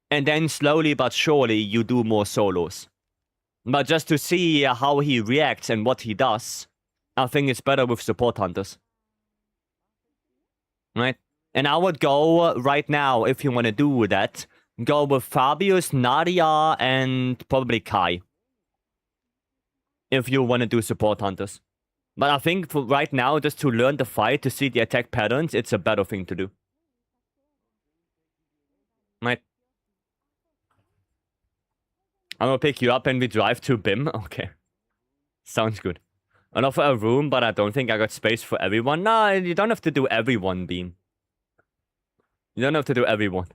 And then slowly but surely you do more solos. But just to see how he reacts and what he does, I think it's better with support hunters. Right? And I would go right now, if you want to do that, go with Fabius, Nadia, and probably Kai. If you want to do support hunters. But I think for right now, just to learn the fight, to see the attack patterns, it's a better thing to do. Right? I'm gonna pick you up and we drive to BIM. Okay. Sounds good. I'll offer a room, but I don't think I got space for everyone. Nah, you don't have to do everyone, Beam. You don't have to do everyone.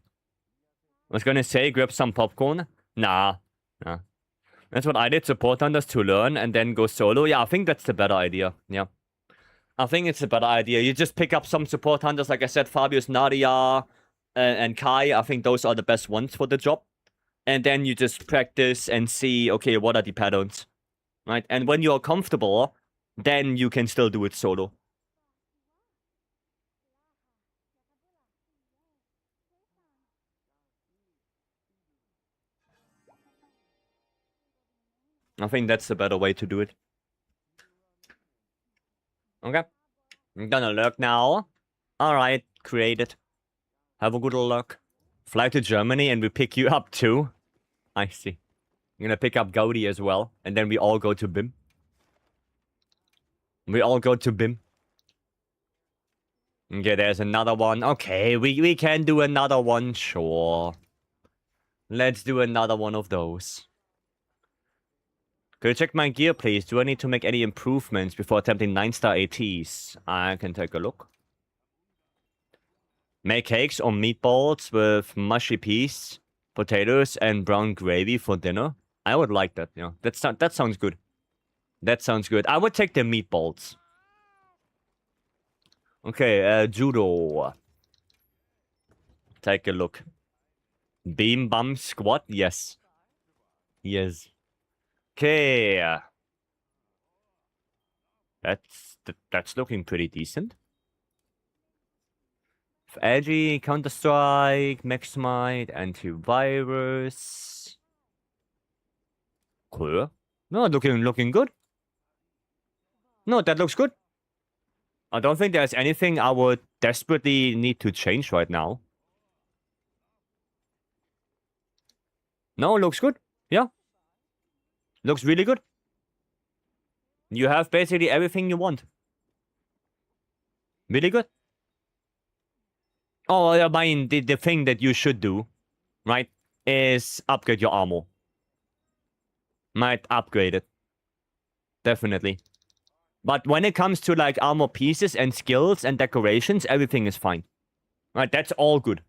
I was gonna say, grab some popcorn. Nah. That's what I did, support hunters to learn and then go solo. Yeah, I think that's the better idea. Yeah. I think it's a better idea. You just pick up some support hunters, like I said, Fabius, Nadia, and Kai. I think those are the best ones for the job. And then you just practice and see, okay, what are the patterns? Right? And when you're comfortable, then you can still do it solo. I think that's the better way to do it. Okay. I'm gonna lurk now. Alright, create it. Have a good lurk. Fly to Germany and we pick you up too. I see. I'm gonna pick up Gaudi as well. And then we all go to BIM. We all go to BIM. Okay, there's another one. Okay, we can do another one, sure. Let's do another one of those. Could you check my gear, please? Do I need to make any improvements before attempting 9-star ATs? I can take a look. Make cakes or meatballs with mushy peas, potatoes, and brown gravy for dinner. I would like that, you know. That sounds good. That sounds good. I would take the meatballs. Okay, judo. Take a look. Beam bum squat? Yes. Yes. Okay. That's looking pretty decent. Edgy, Counter-Strike, Maximite, Antivirus. Cool. No, looking good. No, that looks good. I don't think there's anything I would desperately need to change right now. No, looks good. Yeah. Looks really good. You have basically everything you want. Really good. Oh, I mean, the thing that you should do, right, is upgrade your armor. Might upgrade it. Definitely. But when it comes to, like, armor pieces and skills and decorations, everything is fine. Right, that's all good.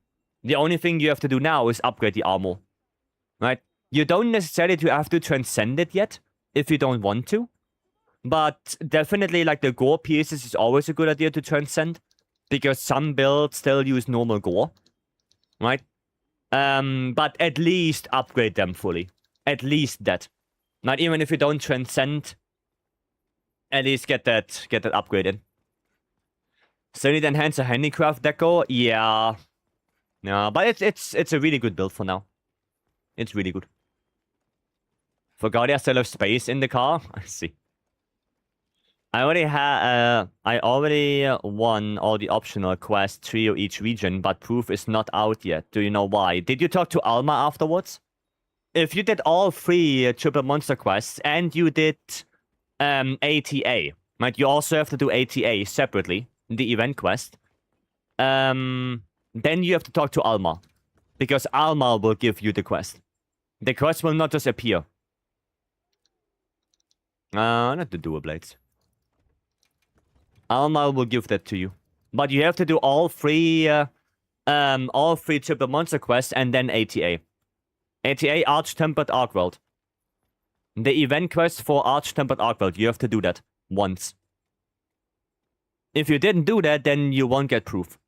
The only thing you have to do now is upgrade the armor. Right? You don't necessarily have to transcend it yet, if you don't want to. But definitely, like, the gore pieces is always a good idea to transcend. Because some builds still use normal gore. Right? But at least upgrade them fully. At least that. Not even if you don't transcend, at least get that upgraded. Still need enhance a handicraft deco? Yeah. No, but it's a really good build for now. It's really good. Forgot I still have space in the car? I see. I already won all the optional quests, trio each region, but proof is not out yet. Do you know why? Did you talk to Alma afterwards? If you did all 3 triple monster quests and you did ATA, right? You also have to do ATA separately, the event quest. Then you have to talk to Alma, because Alma will give you the quest. The quest will not just appear. Not the dual blades. Alma will give that to you, but you have to do all 3 triple monster quests and then ATA. ATA Arch-Tempered Arcworld. The event quest for Arch-Tempered Arcworld, you have to do that once. If you didn't do that, then you won't get proof.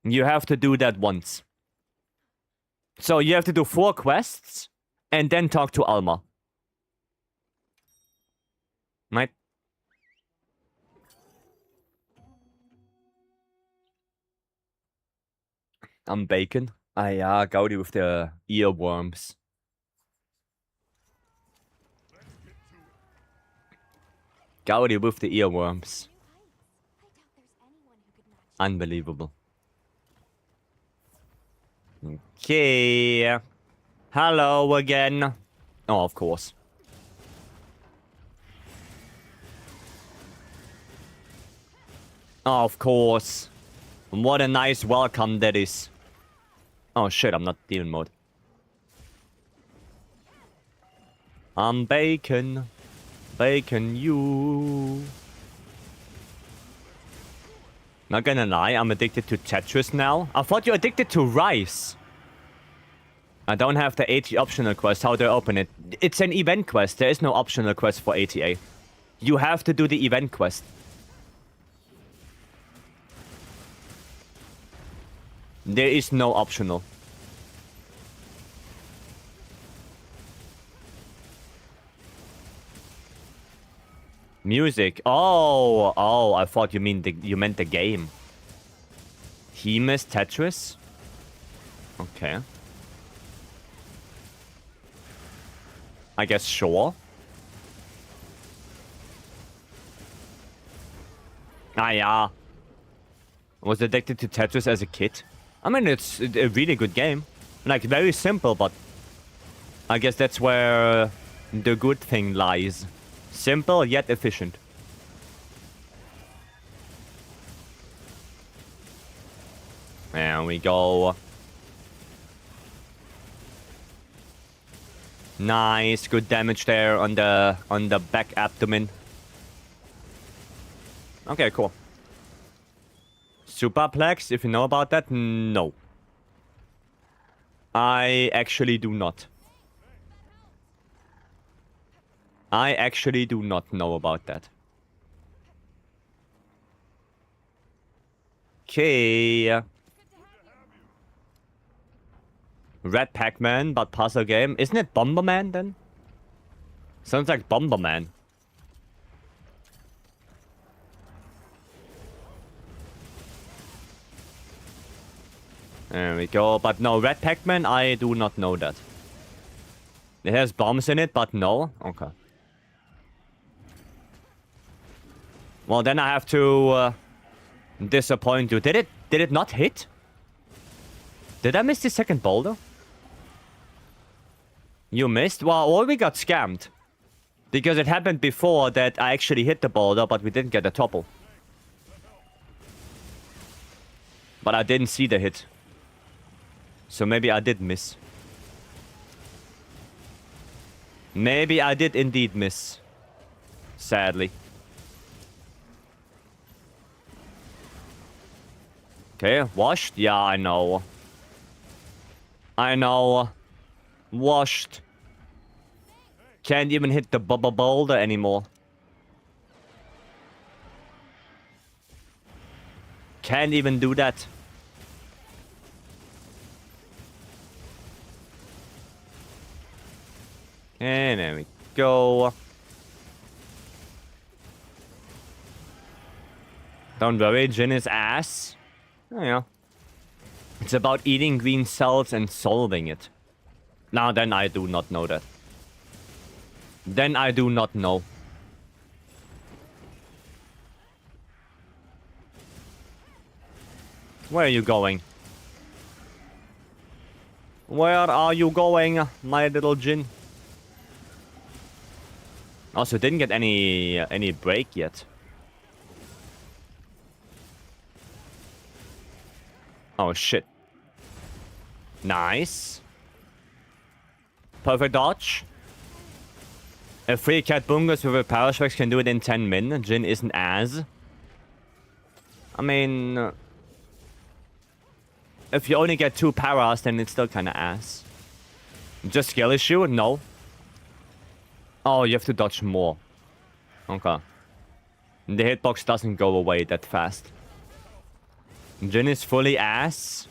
You have to do that once. So you have to do 4 quests and then talk to Alma. Right? I'm bacon. Yeah, Gaudi with the earworms. Gaudi with the earworms. Unbelievable. Okay. Hello again. Oh, of course. Oh, of course. What a nice welcome that is. Oh shit, I'm not demon mode. I'm bacon. Bacon you. Not gonna lie, I'm addicted to Tetris now. I thought you're addicted to rice. I don't have the AT optional quest. How do I open it? It's an event quest. There is no optional quest for ATA. You have to do the event quest. There is no optional. Music. Oh, I thought you meant the game. Hemus Tetris? Okay. I guess sure. Yeah. Was addicted to Tetris as a kid. I mean, it's a really good game. Like, very simple, but I guess that's where the good thing lies. Simple, yet efficient. There we go. Nice, good damage there on the back abdomen. Okay, cool. Superplex, if you know about that, no. I actually do not. I actually do not know about that. Okay. Red Pac-Man, but puzzle game. Isn't it Bomberman then? Sounds like Bomberman. There we go. But no, Red Pac-Man, I do not know that. It has bombs in it, but no? Okay. Well, then I have to disappoint you. Did it not hit? Did I miss the second boulder? You missed? Well, or we got scammed. Because it happened before that I actually hit the boulder, but we didn't get a topple. But I didn't see the hit. So maybe I did miss. Maybe I did indeed miss. Sadly. Okay, washed? Yeah, I know. I know. Washed. Can't even hit the boulder anymore. Can't even do that. And there we go. Don't worry, Jin is ass. Oh, yeah. It's about eating green cells and solving it. Now then I do not know that. Then I do not know. Where are you going? Where are you going, my little Jin? Also, didn't get any break yet. Oh shit. Nice. Perfect dodge. A free cat bungus with a power strikes can do it in 10 min. Jin isn't as. I mean, if you only get 2 paras, then it's still kind of ass. Just skill issue? No. Oh, you have to dodge more. Okay. The hitbox doesn't go away that fast. Jin is fully ass.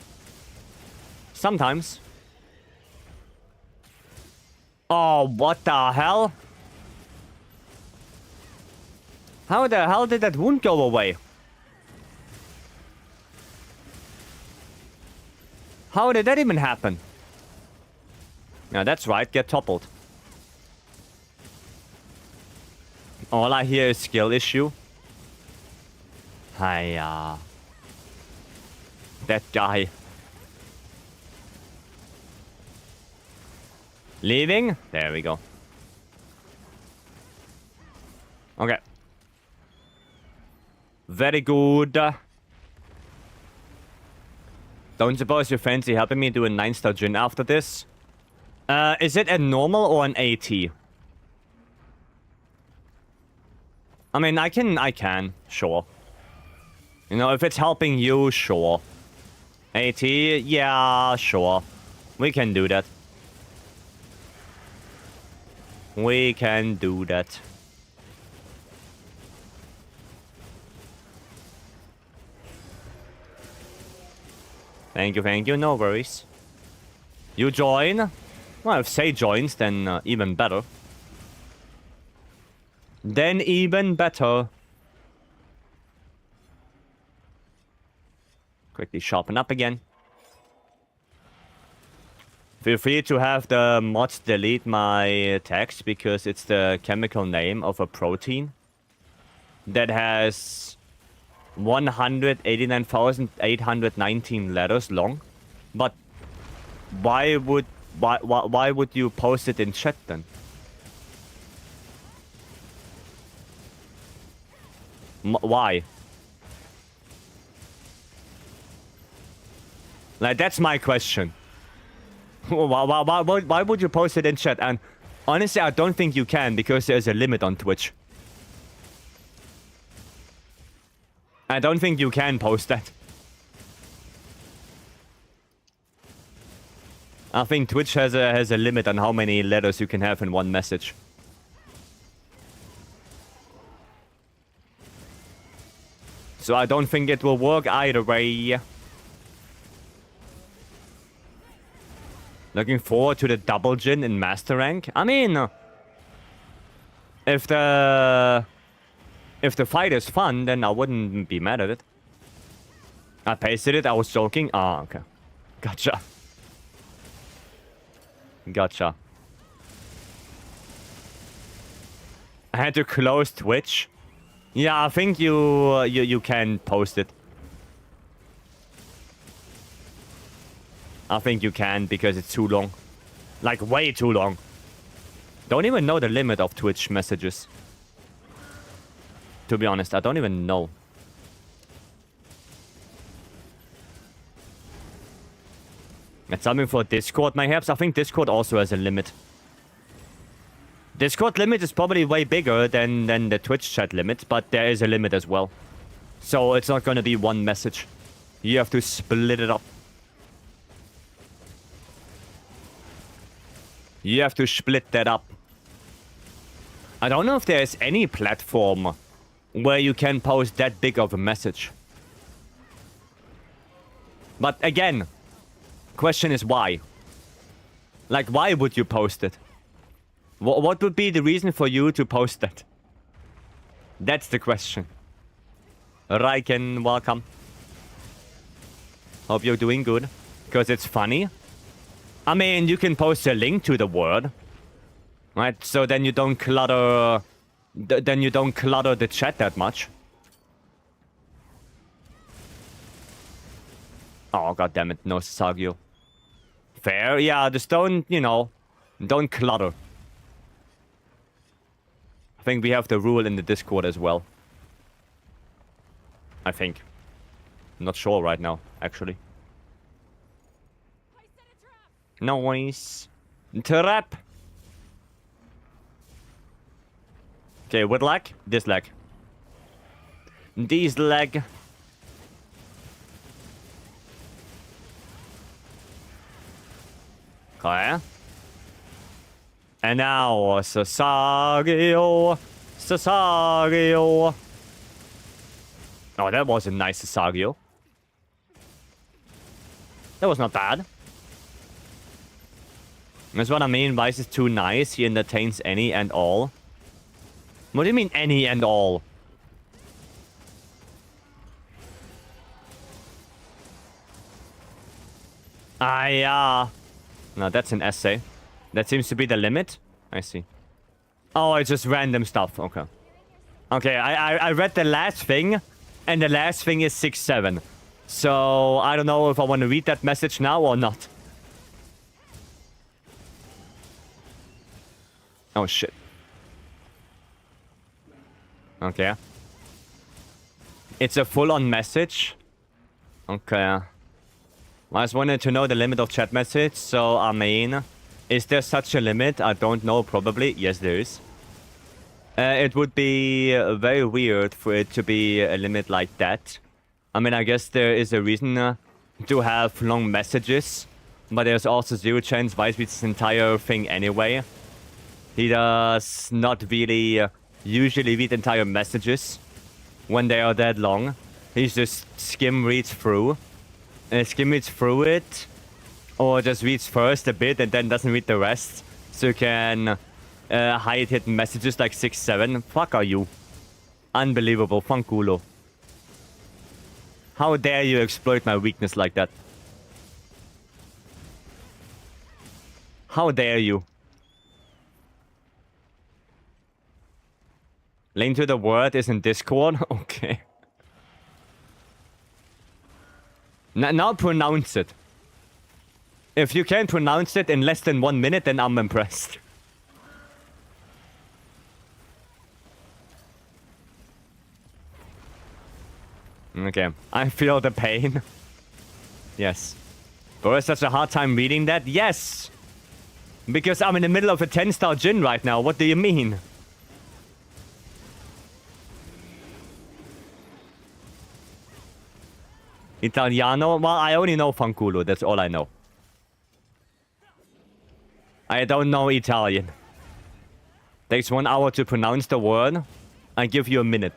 Sometimes. Oh, what the hell? How the hell did that wound go away? How did that even happen? Yeah, that's right. Get toppled. All I hear is skill issue. Hiya. That guy. Leaving? There we go. Okay. Very good. Don't suppose you fancy helping me do a 9-star Jin after this? Is it a normal or an AT? I mean, I can, sure. You know, if it's helping you, sure. AT, yeah, sure. We can do that. We can do that. Thank you, no worries. You join? Well, if Say joins, then even better. Then even better. Quickly sharpen up again. Feel free to have the mods delete my text because it's the chemical name of a protein that has 189,819 letters long. But why would you post it in chat then? Why? Like, that's my question. Why would you post it in chat? And honestly, I don't think you can because there's a limit on Twitch. I don't think you can post that. I think Twitch has a limit on how many letters you can have in one message. So I don't think it will work either way. Looking forward to the double Jin in Master Rank. I mean, if the fight is fun, then I wouldn't be mad at it. I pasted it, I was joking. Ah, okay. Gotcha. Gotcha. I had to close Twitch. Yeah, I think you can post it. I think you can because it's too long. Like, way too long. Don't even know the limit of Twitch messages. To be honest, I don't even know. That's something for Discord, perhaps. I think Discord also has a limit. Discord limit is probably way bigger than the Twitch chat limit, but there is a limit as well. So it's not going to be one message. You have to split it up. You have to split that up. I don't know if there's any platform where you can post that big of a message. But again, question is why? Like, why would you post it? What would be the reason for you to post that? That's the question. Raiken, welcome. Hope you're doing good. Because it's funny. I mean, you can post a link to the word. Right? So then you don't clutter... Then you don't clutter the chat that much. Oh, goddammit. No Sasagio. Fair. Yeah, just don't, you know... Don't clutter. I think we have the rule in the Discord as well. I think. I'm not sure right now, actually. Noise. Trap. Okay, what lag? This lag. This lag. Okay. And now, Sasagio. Sasagio. Oh, that was a nice Sasagio. That was not bad. That's what I mean. Vice is too nice. He entertains any and all. What do you mean any and all? No, that's an essay. That seems to be the limit. I see. Oh, it's just random stuff. Okay. Okay, I read the last thing, and the last thing is 6-7. So, I don't know if I want to read that message now or not. Oh, shit. Okay. It's a full-on message. Okay. I just wanted to know the limit of chat message, so, I mean... Is there such a limit? I don't know, probably. Yes, there is. It would be very weird for it to be a limit like that. I mean, I guess there is a reason to have long messages. But there's also zero chance Vice reads this entire thing anyway. He does not really usually read entire messages when they are that long. He just skim reads through. Skim reads through it. Or just reads first a bit and then doesn't read the rest. So you can hide hidden messages like 6-7. Fuck are you? Unbelievable. Fanculo. How dare you exploit my weakness like that? How dare you? Link to the word is in Discord? Okay. Now pronounce it. If you can pronounce it in less than 1 minute, then I'm impressed. Okay, I feel the pain. Yes. Bro, it's such a hard time reading that? Yes! Because I'm in the middle of a 10-star gin right now. What do you mean? Italiano? Well, I only know fanculo. That's all I know. I don't know Italian. Takes 1 hour to pronounce the word. I give you a minute.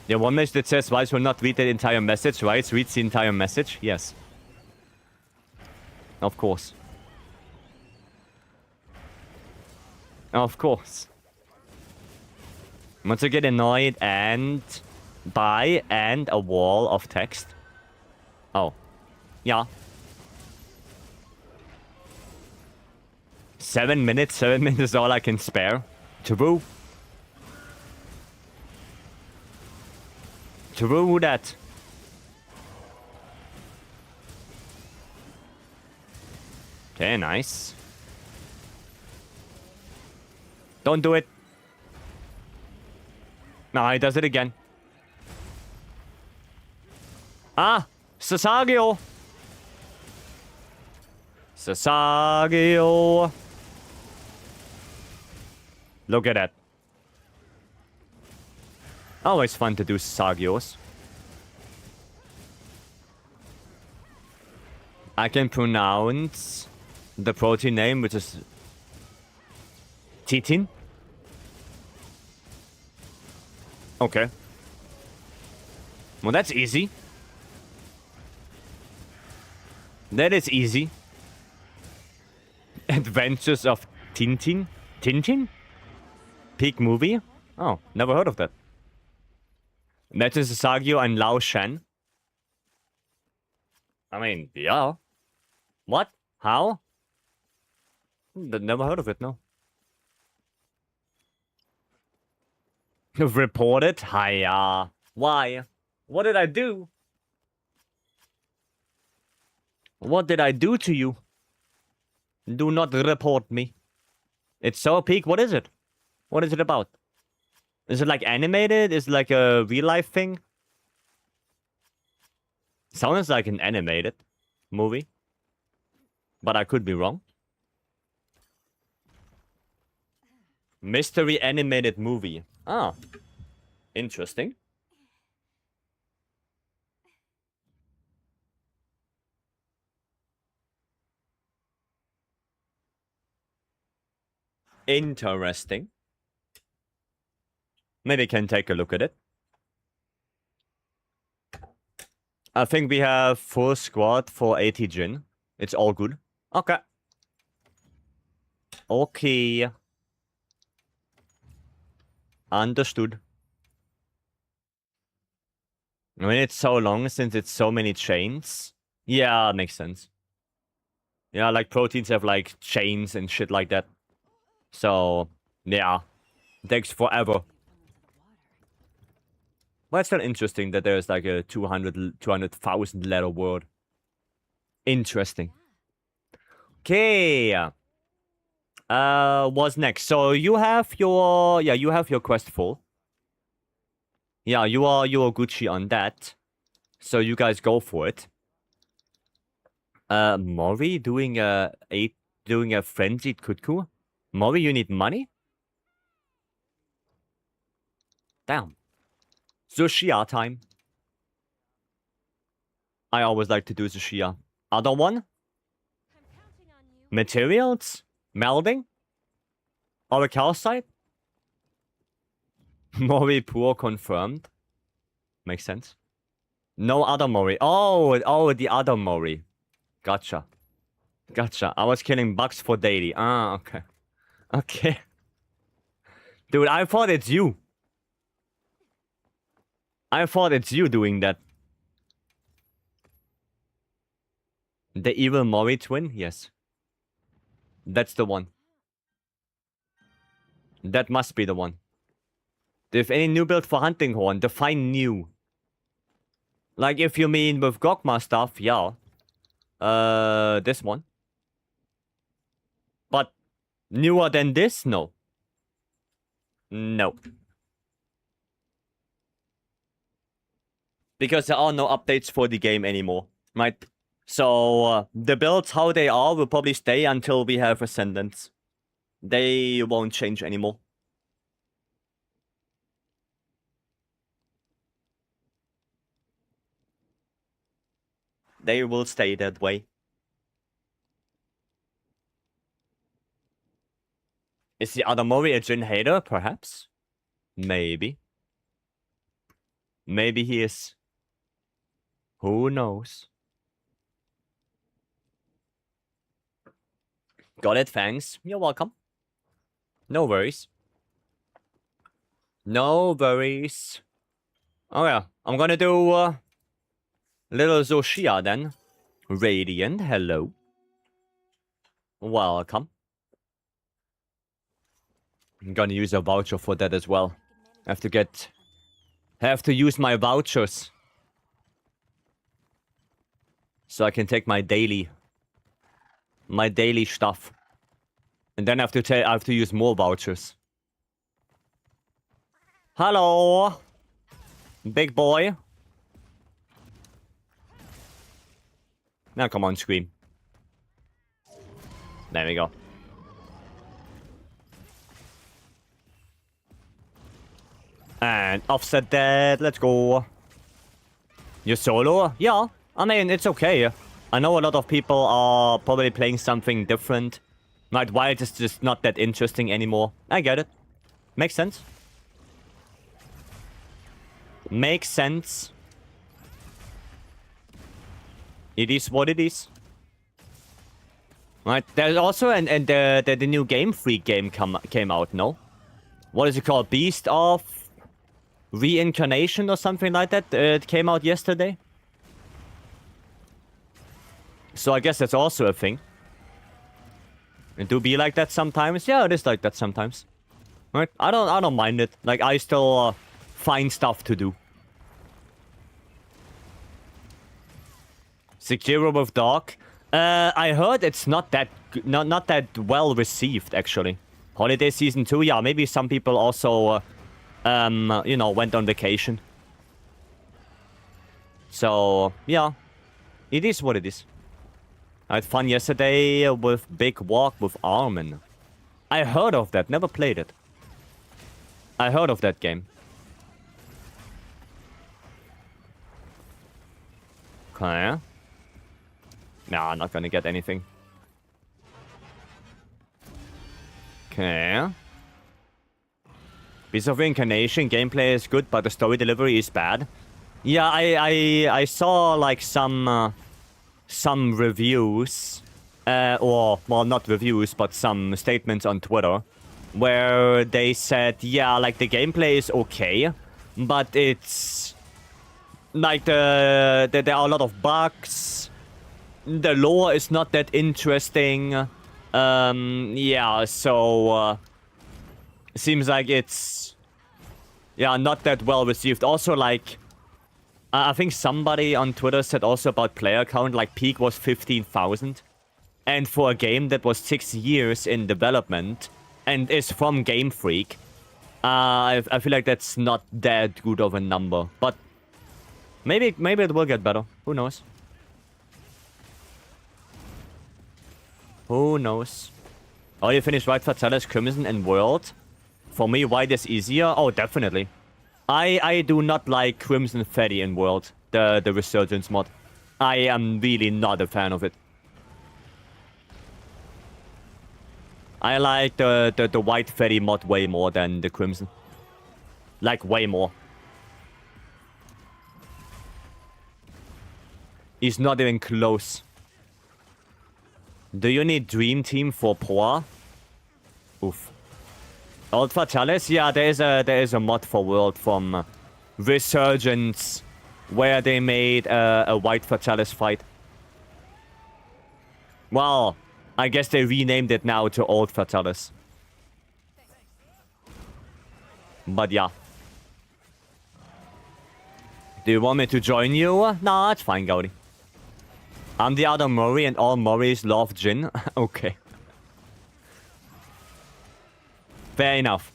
Yeah, one message that says Vice will not read the entire message, right? Reads the entire message? Yes. Of course. Of course. Once you get annoyed and... by and a wall of text. Oh. Yeah. 7 minutes? 7 minutes is all I can spare. True. True that. Okay, nice. Don't do it. No, he does it again. Ah! Sasagio! Sasagio! Look at that. Always fun to do Sasagios. I can pronounce the protein name, which is Titin. Okay. Well, that's easy. That is easy. Adventures of Tintin? Tintin? Peak movie? Oh, never heard of that. That's Sasagio and Lao Shan. I mean, yeah. What? How? Never heard of it, no. Reported? Hiya. Why? What did I do? What did I do to you? Do not report me. It's so peak. What is it? What is it about? Is it like animated? Is it like a real life thing? Sounds like an animated movie. But I could be wrong. Mystery animated movie. Ah. Interesting. Interesting. Maybe I can take a look at it. I think we have full squad for 80 Jin. It's all good. Okay. Okay. Understood. I mean, it's so long since it's so many chains. Yeah, makes sense. Yeah, like proteins have like chains and shit like that. So, yeah. Takes forever. But it's still interesting that there's like a 200,000 letter word. Interesting. Okay. What's next? So you have your you have your quest full. Yeah, you are Gucci on that. So you guys go for it. Mori doing a frenzied kutku. Mori, you need money? Damn. Zushia time. I always like to do Zushia. Other one? Materials? Melding? Or a calcite? Mori poor confirmed. Makes sense. No other Mori. Oh, the other Mori. Gotcha. Gotcha. I was killing bugs for daily. Ah, okay. Okay. Dude, I thought it's you. I thought it's you doing that. The evil Mori twin? Yes. That's the one. That must be the one. If any new build for Hunting Horn, define new. Like if you mean with Gogma stuff, yeah. This one. But newer than this? No. No. Because there are no updates for the game anymore, right? So, the builds, how they are, will probably stay until we have Ascendants. They won't change anymore. They will stay that way. Is the other Mori a Jin hater, perhaps? Maybe. Maybe he is. Who knows? Got it, thanks. You're welcome. No worries. No worries. Oh yeah, I'm gonna do little Zoshia then. Radiant, hello. Welcome. I'm gonna use a voucher for that as well. Have to use my vouchers. So I can take my daily. my daily stuff. And then I have to use more vouchers. Hello, big boy. Now come on, scream. There we go. And offset that. Let's go. You're solo? Yeah. I mean, it's okay. I know a lot of people are probably playing something different. Right, Wild is just not that interesting anymore. I get it. Makes sense. Makes sense. It is what it is. Right, there's also the new Game Freak game came out, no? What is it called? Beast of Reincarnation or something like that? It came out yesterday. So I guess that's also a thing. It do be like that sometimes. Yeah, it is like that sometimes. Right? I don't mind it. Like, I still find stuff to do. Sekiro with Dark. I heard it's not that well received, actually. Holiday Season 2, yeah, maybe some people also, you know, went on vacation. So, yeah. It is what it is. I had fun yesterday with Big Walk with Armin. I heard of that, never played it. I heard of that game. Okay. Nah, not gonna get anything. Okay. Beast of Reincarnation, gameplay is good, but the story delivery is bad. Yeah, I saw like some reviews, or, well, not reviews, but some statements on Twitter, where they said, yeah, like, the gameplay is okay, but it's, like, there are a lot of bugs, the lore is not that interesting, yeah, so, seems like it's, yeah, not that well received. Also, like, I think somebody on Twitter said also about player count, like, peak was 15,000. And for a game that was 6 years in development and is from Game Freak, I feel like that's not that good of a number. But maybe it will get better. Who knows? Who knows? Oh, you finished White Fatalis, Crimson, and World? For me, White is easier? Oh, definitely. I do not like Crimson Fatty in World, the Resurgence mod. I am really not a fan of it. I like the White Fatty mod way more than the Crimson. Like, way more. He's not even close. Do you need Dream Team for Poa? Oof. Old Fatalis? Yeah, there is a mod for World from Resurgence where they made a White Fatalis fight. Well, I guess they renamed it now to Old Fatalis. But yeah. Do you want me to join you? Nah, it's fine, Gaudi. I'm the other Murray and all Murrays love Jin. Okay. Fair enough.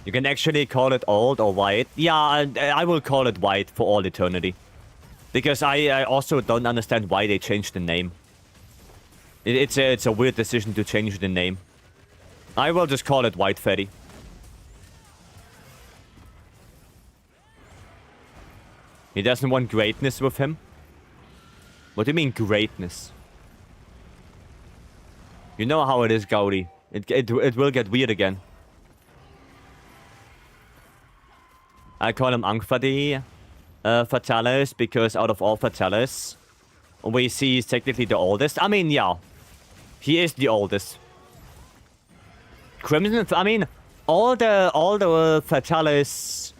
You can actually call it old or white. Yeah, I will call it white for all eternity. Because I also don't understand why they changed the name. It's a weird decision to change the name. I will just call it White Fatty. He doesn't want greatness with him? What do you mean greatness? You know how it is, Gaudi. It will get weird again. I call him Angfadi Fatalis because out of all Fatalis, we see he's technically the oldest. I mean, yeah. He is the oldest. Crimson, I mean, all the Fatalis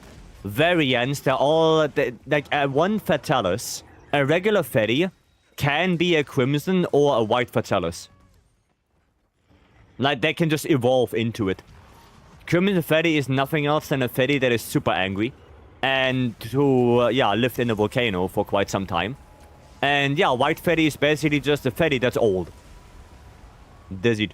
variants, they're all, like, one Fatalis, a regular Fatty, can be a Crimson or a White Fatalis. Like, they can just evolve into it. Crimson Fatty is nothing else than a Fatty that is super angry. And who, yeah, lived in a volcano for quite some time. And yeah, white fatty is basically just a fatty that's old. That's it.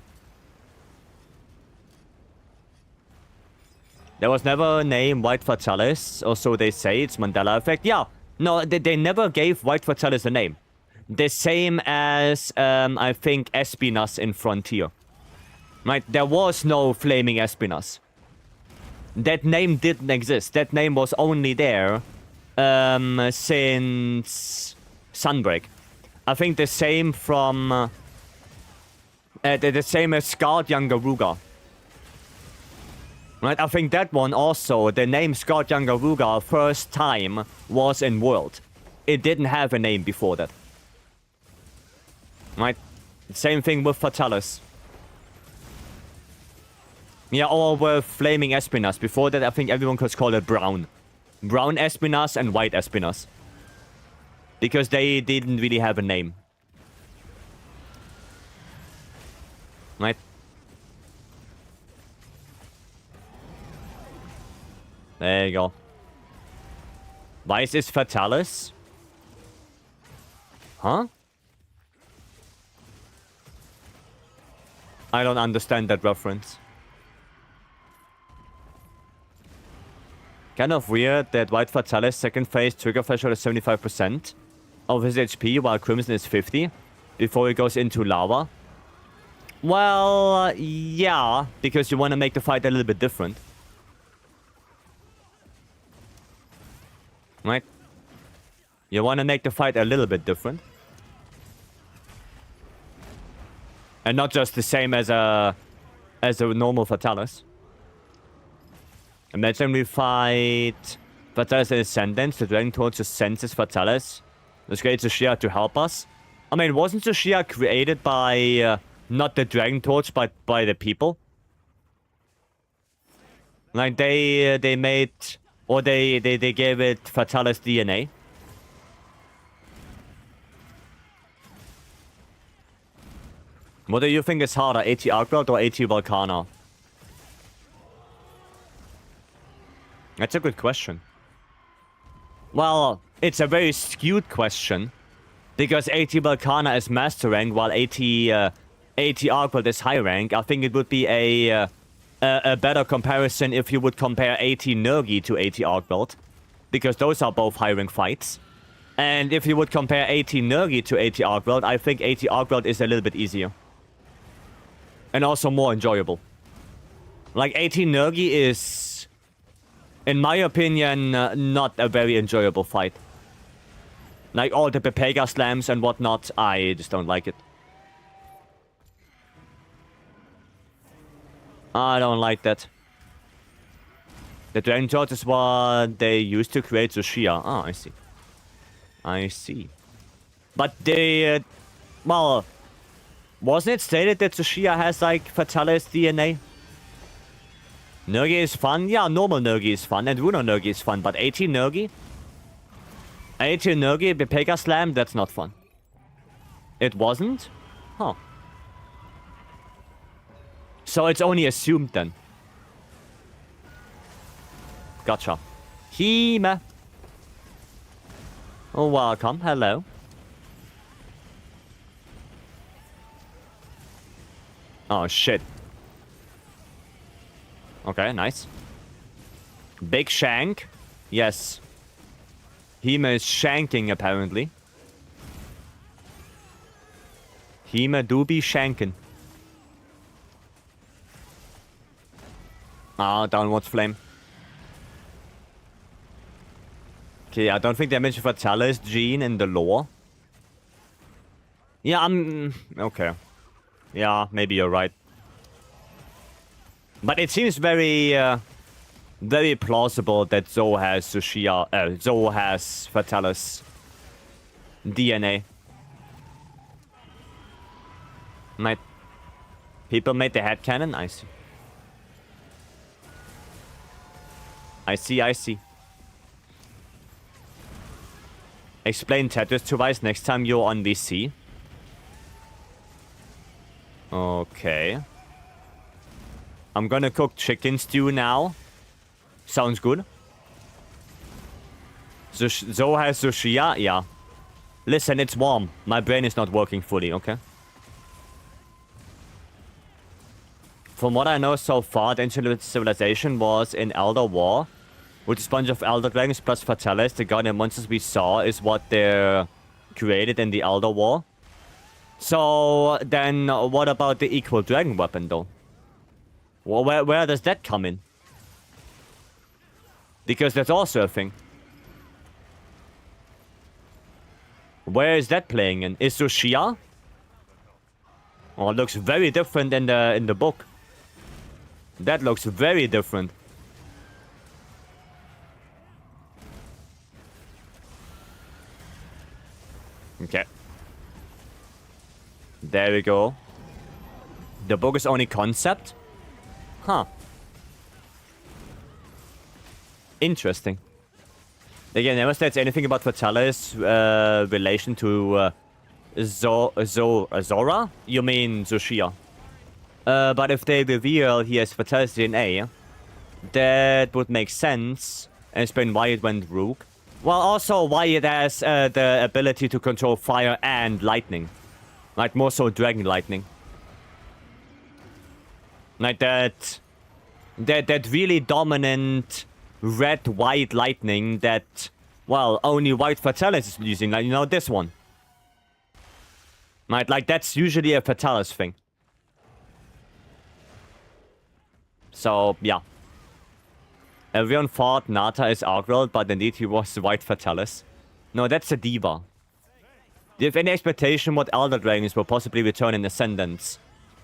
There was never a name White Fatalis, or so they say. It's Mandela effect. Yeah, no, they never gave White Fatalis a name. The same as, I think, Espinas in Frontier. Right? There was no Flaming Espinas. That name didn't exist. That name was only there since Sunbreak. I think the same from... the same as Scarred Younger Ruga. Right, I think that one also, the name Scarred Younger Ruga first time was in World. It didn't have a name before that. Right? Same thing with Fatalis. Yeah, or with Flaming Espinas. Before that, I think everyone could call it Brown. Brown Espinas and White Espinas. Because they didn't really have a name. Right? There you go. Vice is Fatalis? Huh? I don't understand that reference. Kind of weird that White Fatalis second phase trigger threshold is 75% of his HP while Crimson is 50 before he goes into lava. Well, yeah, because you want to make the fight a little bit different. Right? You want to make the fight a little bit different. And not just the same as a normal Fatalis. Imagine we fight Fatalis and Ascendants. The Dragon Torch just senses Fatalis. Let's get Tsushia to help us. I mean, wasn't Tsushia created by not the Dragon Torch, but by the people? Like they made... Or they gave it Fatalis DNA. What do you think is harder, AT Arcbelt or AT Volcana? That's a good question. Well, it's a very skewed question. Because AT Volcana is Master Rank, while AT Arcbelt is High Rank. I think it would be a better comparison if you would compare AT Nergi to AT Arcbelt. Because those are both high rank fights. And if you would compare AT Nergi to AT Arcbelt, I think AT Arcbelt is a little bit easier. And also more enjoyable. Like, AT Nergi is, in my opinion, not a very enjoyable fight. Like, all the Pepega slams and whatnot, I just don't like it. I don't like that. The Dragon Torch is what they used to create Tsushia. Ah, I see. I see. But they... well... wasn't it stated that Tsushia has, like, Fatalis DNA? Nergi is fun? Yeah, normal Nergi is fun. And Runo Nergi is fun. But AT Nergi? AT Nergi, Pepega Slam? That's not fun. It wasn't? Huh. So it's only assumed then. Gotcha. Hime. Oh, welcome. Hello. Oh, shit. Okay, nice. Big shank. Yes. Hime is shanking, apparently. Hime do be shanking. Ah, downwards flame. Okay, I don't think they mentioned Fatalis gene in the lore. Yeah, okay. Yeah, maybe you're right. But it seems very, very plausible that Zoe has Tsushia, Zoe has Fatalis DNA. People made the headcanon? I see. I see. Explain Tetris to Vice next time you're on VC. Okay. I'm gonna cook chicken stew now. Sounds good. Zoe has Tsushia? Yeah. Listen, it's warm. My brain is not working fully, okay? From what I know so far, the ancient civilization was in Elder War. With a bunch of Elder Dragons plus Fatalis, the guardian monsters we saw is what they're created in the Elder War. So, then what about the equal dragon weapon, though? Well, where does that come in? Because that's also a thing. Where is that playing in? Is Zushia? Oh, it looks very different in the book. That looks very different. Okay. There we go. The book is only concept? Huh. Interesting. Again, never states anything about Fatalis' relation to Zora? You mean Zushia? But if they reveal he has Fatalis DNA, that would make sense and explain why it went rogue. Well, also why it has the ability to control fire and lightning. Like, more so dragon lightning. Like that really dominant red-white lightning that, well, only white Fatalis is using. Like, you know, this one. Right, like, that's usually a Fatalis thing. So, yeah. Everyone thought Nata is Argral, but indeed he was white Fatalis. No, that's a diva. Do you have any expectation what Elder Dragons will possibly return in Ascendance?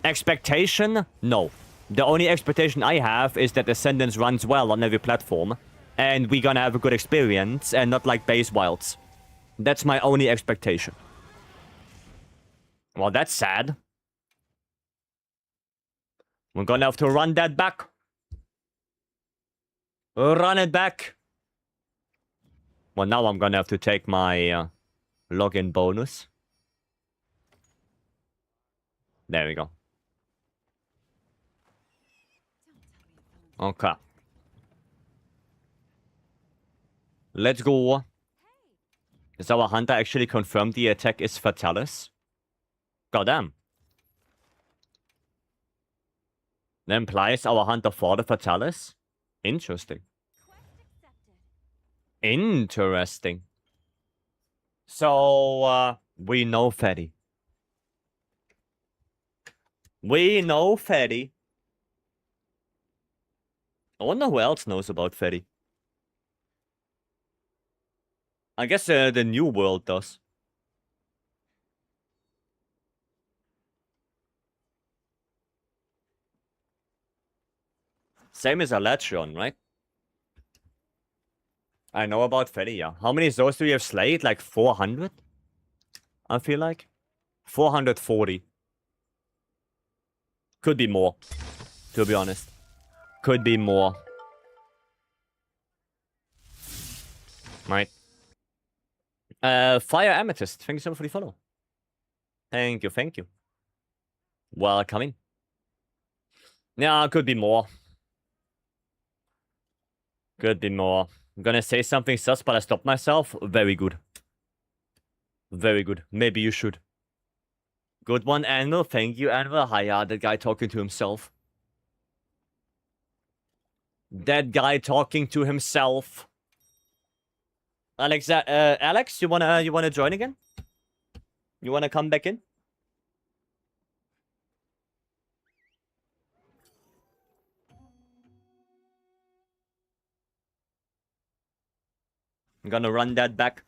Expectation? No. The only expectation I have is that Ascendance runs well on every platform. And we're gonna have a good experience, and not like base wilds. That's my only expectation. Well, that's sad. We're gonna have to run that back. Run it back. Well, now I'm gonna have to take my login bonus. There we go. Okay. Let's go. Does our hunter actually confirm the attack is Fatalis? Goddamn. That implies our hunter fought a Fatalis? Interesting. Interesting. So, we know Fetty. We know Fetty. I wonder who else knows about Fetty. I guess the new world does. Same as Alatron, right? I know about Fetty, yeah. How many Zoes do you have slayed? Like 400? I feel like. 440. Could be more, to be honest. Could be more. Right. Fire Amethyst. Thank you so much for the follow. Thank you, thank you. Welcome in. Yeah, could be more. Could be more. I'm gonna say something sus, but I stopped myself. Very good. Very good. Maybe you should. Good one, Anvil. Thank you, Anvil. Hiya, that guy talking to himself. That guy talking to himself. Alex, Alex, you wanna join again? You wanna come back in? I'm gonna run that back.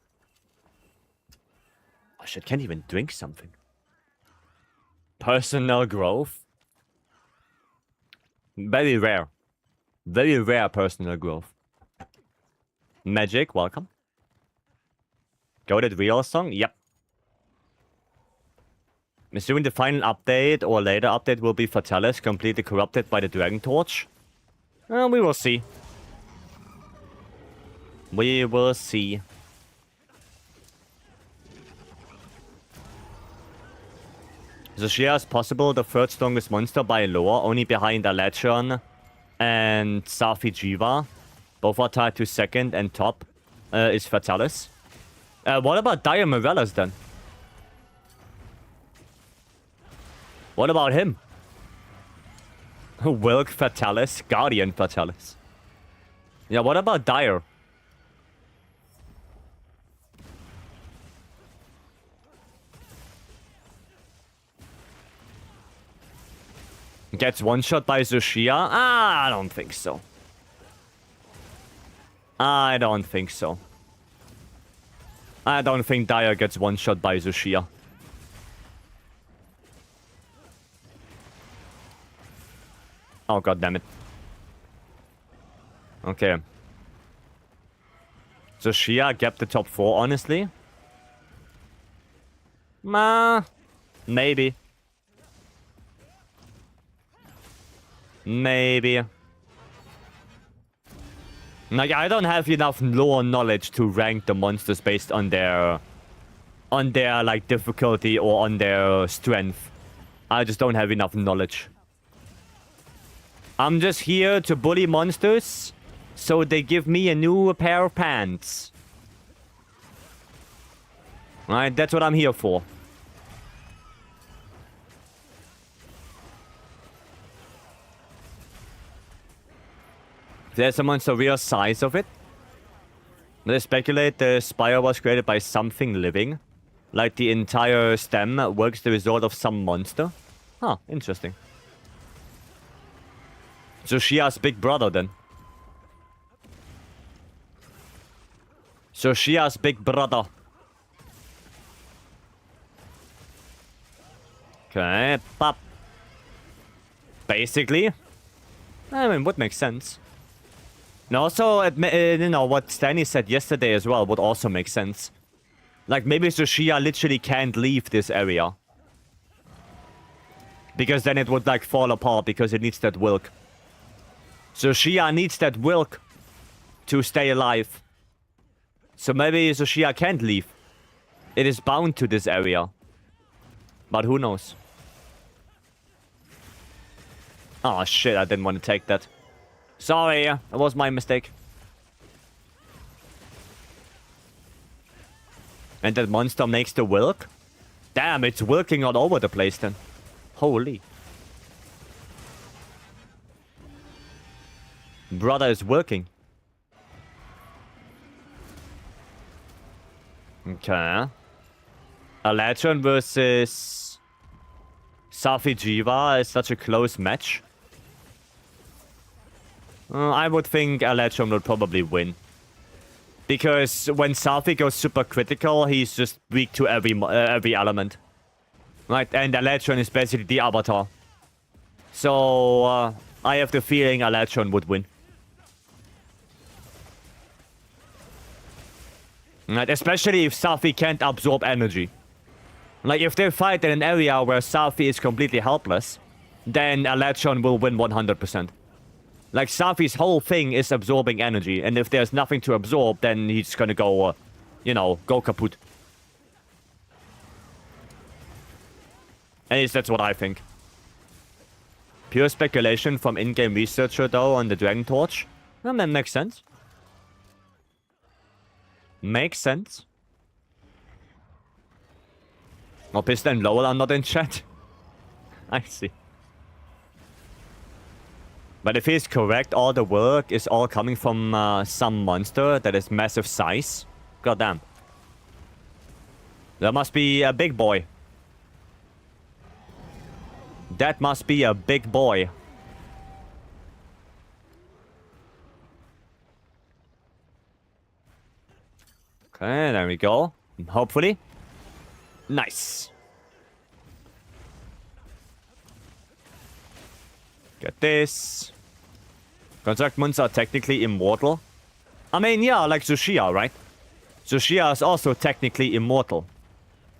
Oh shit, can't even drink something. Personal growth? Very rare. Very rare personal growth. Magic, welcome. Goated real song? Yep. I'm assuming the final update or later update will be Fatalis completely corrupted by the Dragon Torch. We will see. We will see. Zushia is possible the third strongest monster by lore, only behind Alatron and Safi Jiva. Both are tied to second, and top is Fatalis. What about Dire Morellas then? What about him? Wilk Fatalis, Guardian Fatalis. Yeah, what about Dire? Gets one shot by Zushia? Ah, I don't think so. I don't think so. I don't think Dire gets one shot by Zushia. Oh, god damn it. Okay. Zushia kept the top 4, honestly. Maybe. Maybe. Like, I don't have enough lore knowledge to rank the monsters based on their like, difficulty or on their strength. I just don't have enough knowledge. I'm just here to bully monsters, so they give me a new pair of pants. Right, that's what I'm here for. There's a monster real size of it. They speculate the spire was created by something living. Like the entire stem works the result of some monster. Huh, interesting. Zushia's big brother then. Zushia's big brother. Okay, pop. Basically. I mean, would make sense. And also, you know, what Stanley said yesterday as well would also make sense. Like, maybe Zushia literally can't leave this area. Because then it would, like, fall apart because it needs that Wilk. Zushia needs that Wilk to stay alive. So maybe Zushia can't leave. It is bound to this area. But who knows? Oh shit, I didn't want to take that. Sorry, it was my mistake. And that monster makes the Wilk? Damn, it's wilking all over the place then. Holy. Brother is working. Okay. Alatron versus Safi Jiva is such a close match. I would think Alatron would probably win. Because when Safi goes super critical, he's just weak to every element. Right, and Alatron is basically the avatar. So, I have the feeling Alatron would win. Right, especially if Safi can't absorb energy. Like, if they fight in an area where Safi is completely helpless, then Alatron will win 100%. Like, Safi's whole thing is absorbing energy, and if there's nothing to absorb, then he's gonna go, you know, go kaput. At least that's what I think. Pure speculation from in-game researcher, though, on the Dragon Torch. Well, that makes sense. Makes sense. Oh, Pista and Lowell are not in chat. I see. But if he's correct, all the work is all coming from some monster that is massive size. Goddamn. That must be a big boy. That must be a big boy. Okay, there we go. Hopefully. Nice. Get this. Construct monsters are technically immortal. I mean, yeah, like Zushia, right? Zushia is also technically immortal.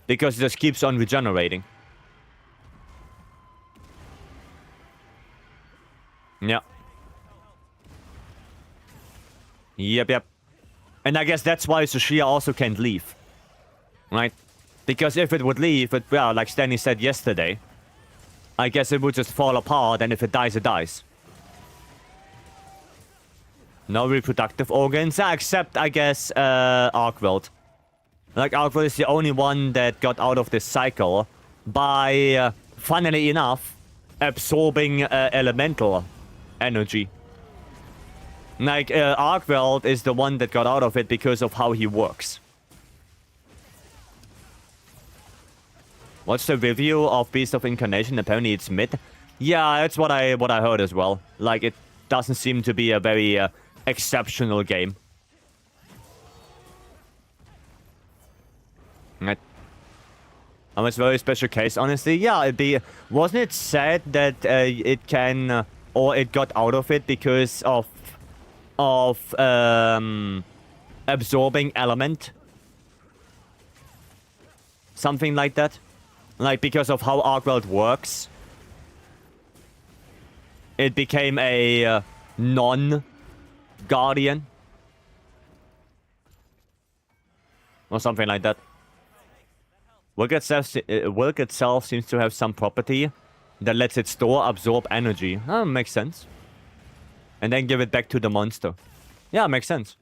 Because it just keeps on regenerating. Yeah. Yep. And I guess that's why Zushia also can't leave. Right? Because if it would leave, well, like Stanley said yesterday, I guess it would just fall apart, and if it dies, it dies. No reproductive organs, except, I guess, Arcworld. Like, Arkwell is the only one that got out of this cycle by, funnily enough, absorbing elemental energy. Like, Arkwell is the one that got out of it because of how he works. What's the review of Beast of Incarnation? Apparently it's mid. Yeah, that's what I heard as well. Like, it doesn't seem to be a very exceptional game. Right. It's a very special case, honestly. Yeah, wasn't it sad that it can or it got out of it because of absorbing element? Something like that. Like, because of how Arkwell works, it became a non-guardian. Or something like that. Work itself seems to have some property that lets it store, absorb energy. Oh, makes sense. And then give it back to the monster. Yeah, makes sense.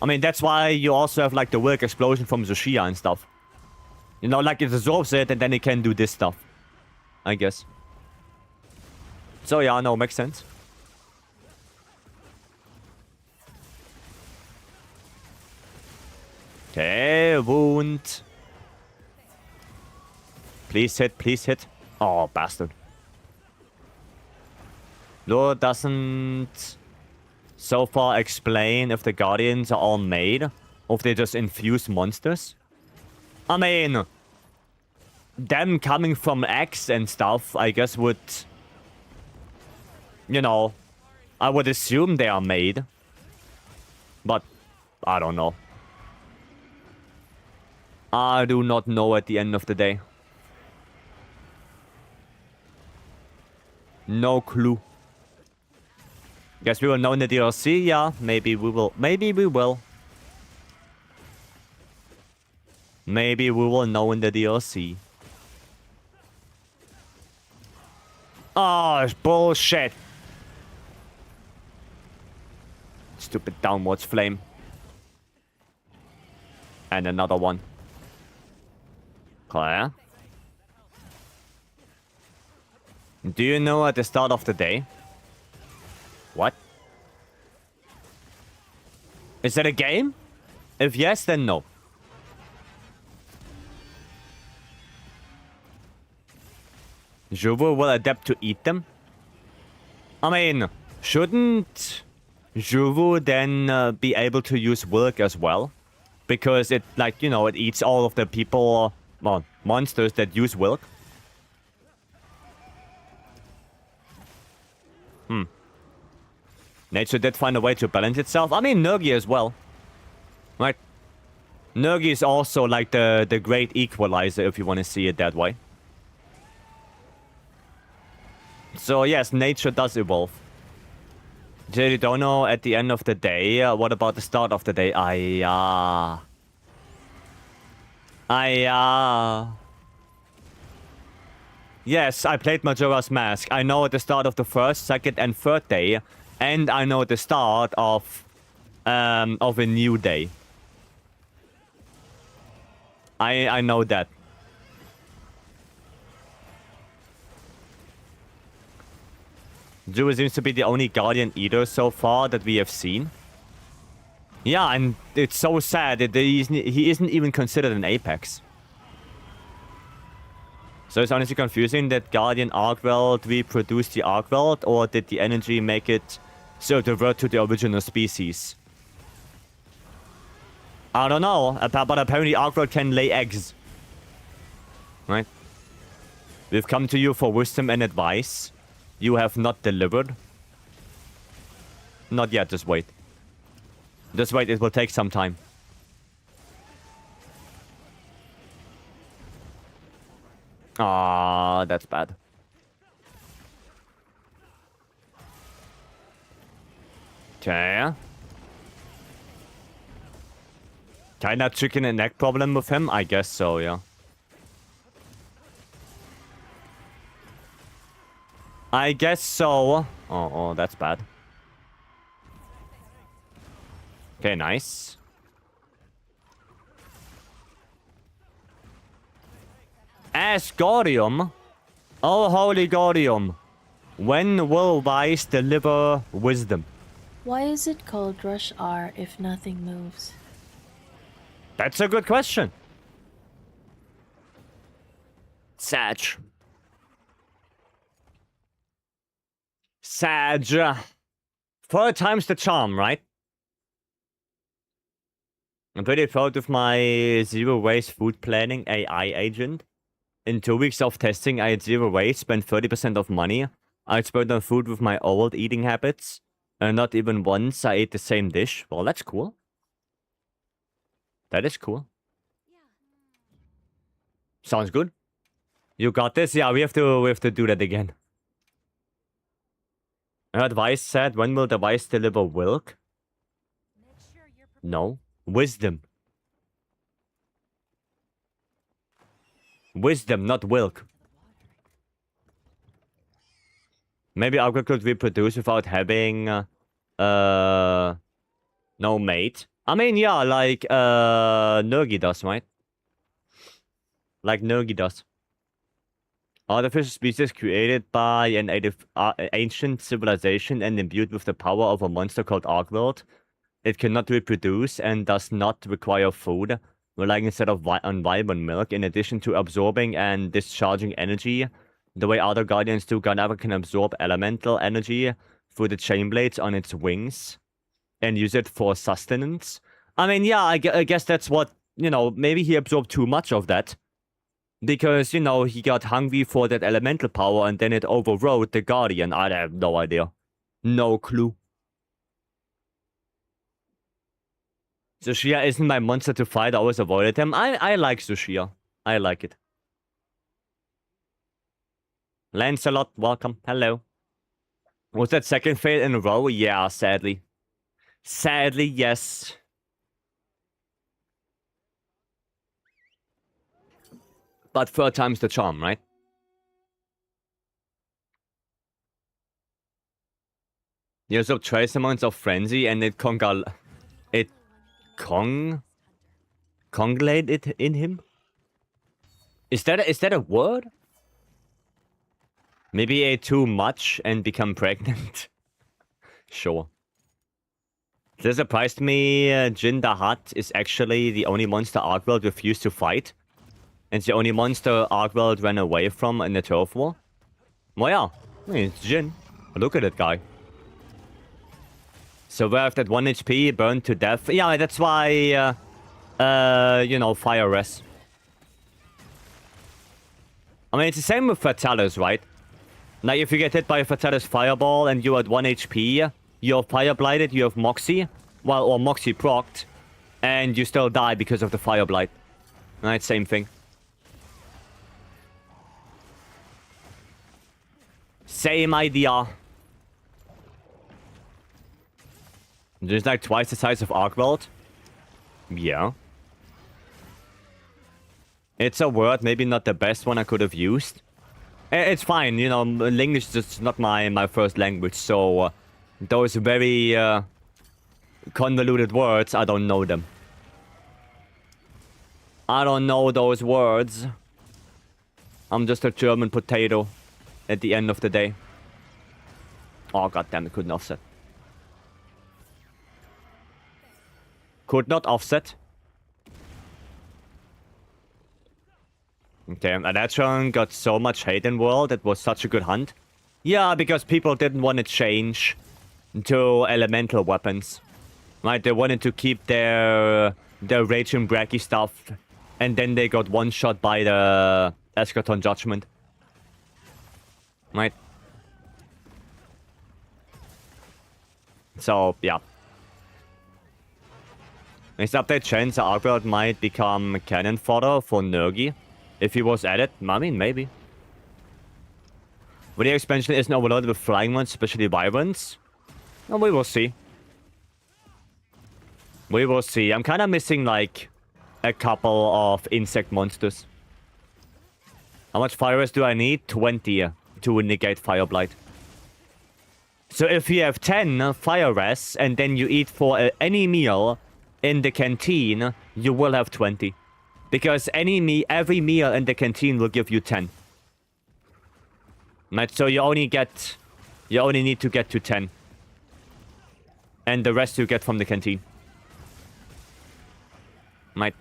I mean, that's why you also have, like, the work explosion from Zushia and stuff. You know, like, it absorbs it and then it can do this stuff. I guess. So, yeah, no, makes sense. Okay, wound. Please hit, please hit. Oh, bastard. Lord doesn't so far explain if the Guardians are all made, or if they just infuse monsters. I mean, them coming from X and stuff, I guess would... You know, I would assume they are made. But, I don't know. I do not know at the end of the day. No clue. Guess we will know in the DLC, yeah. Maybe we will. Maybe we will. Maybe we will know in the DLC. Oh, bullshit. Stupid downwards flame. And another one. Claire? Do you know at the start of the day? What? Is that a game? If yes, then no. Juvu will adapt to eat them? I mean, shouldn't Juvu then be able to use Wilk as well? Because it, like, you know, it eats all of the people, well, monsters that use Wilk. Nature did find a way to balance itself. I mean, Nergi as well. Right? Nergi is also like the great equalizer, if you want to see it that way. So, yes, nature does evolve. You don't know at the end of the day. What about the start of the day? Yes, I played Majora's Mask. I know at the start of the first, second, and third day. And I know the start of a new day. I know that. Zhu seems to be the only Guardian Eater so far that we have seen. Yeah, and it's so sad that he isn't even considered an Apex. So it's honestly confusing that Guardian Arkwell reproduced the Arkwell, or did the energy make it so to revert to the original species? I don't know, but apparently Arkwell can lay eggs. Right? We've come to you for wisdom and advice. You have not delivered. Not yet, just wait. Just wait, it will take some time. Ah, that's bad. Okay. Kinda chicken and egg problem with him? I guess so, yeah. I guess so. Oh, that's bad. Okay, nice. Asgardium? Oh, holy Gordium. When will Vice deliver wisdom? Why is it called Rush R if nothing moves? That's a good question. Sag. Sag. 4 times the charm, right? I'm pretty proud of my zero waste food planning AI agent. In 2 weeks of testing, I had zero waste, spent 30% of money. I spent on food with my old eating habits. And not even once I ate the same dish. Well, that's cool. That is cool. Sounds good. You got this? Yeah, we have to do that again. I heard Vice said, when will the Vice deliver Wilk? No. Wisdom. Wisdom, not Wilk. Maybe Alka could reproduce without having no mate. I mean, yeah, like Nergi does, right? Like Nergi does. Artificial species created by an ancient civilization and imbued with the power of a monster called Arkworld. It cannot reproduce and does not require food, relying instead on vibrant milk. In addition to absorbing and discharging energy, the way other guardians do, Gardevoir can absorb elemental energy through the chain blades on its wings and use it for sustenance. I mean, yeah, I guess that's what, you know, maybe he absorbed too much of that. Because, you know, he got hungry for that elemental power and then it overrode the Guardian. I have no idea. No clue. Zushia isn't my monster to fight. I always avoided him. I like Zushia. I like it. Lancelot, welcome. Hello. Was that second fail in a row? Yeah, sadly. Sadly, yes. But 4 times the charm, right? You also trace amounts of frenzy and it congelated it in him? Is that a word? Maybe ate too much and become pregnant. Sure. This surprised me. Jin the Hutt is actually the only monster Arkworld refused to fight. And it's the only monster Arkworld ran away from in the turf war. Well, yeah. I mean, it's Jin. Look at that guy. Survived at 1 HP, burned to death. Yeah, that's why, you know, fire res. I mean, it's the same with Fatalis, right? Like, if you get hit by a Fatalis fireball and you're at 1 HP, you're fire blighted, you have Moxie. Well, or Moxie procced. And you still die because of the fire blight. Right, same thing. Same idea. Just like twice the size of Arkworld. Yeah. It's a word, maybe not the best one I could have used. It's fine, you know, English is just not my first language, so those very convoluted words, I don't know them. I don't know those words. I'm just a German potato at the end of the day. Oh, goddamn, it couldn't offset. Could not offset. Okay, Adatron got so much hate in world. It was such a good hunt. Yeah, because people didn't want to change to elemental weapons. Right, they wanted to keep their raging bracky stuff. And then they got one-shot by the Eschaton Judgment. Right. So, yeah. Next update, chance Arkworld might become cannon fodder for Nergi. If he was at it, I mean, maybe. When the expansion isn't overloaded with flying ones, especially wyverns, well, we will see. We will see. I'm kind of missing, like, a couple of insect monsters. How much fire res do I need? 20 to negate fire blight. So if you have 10 fire res, and then you eat for any meal in the canteen, you will have 20. Because every meal in the canteen will give you 10. Right, so you only need to get to 10. And the rest you get from the canteen. Right.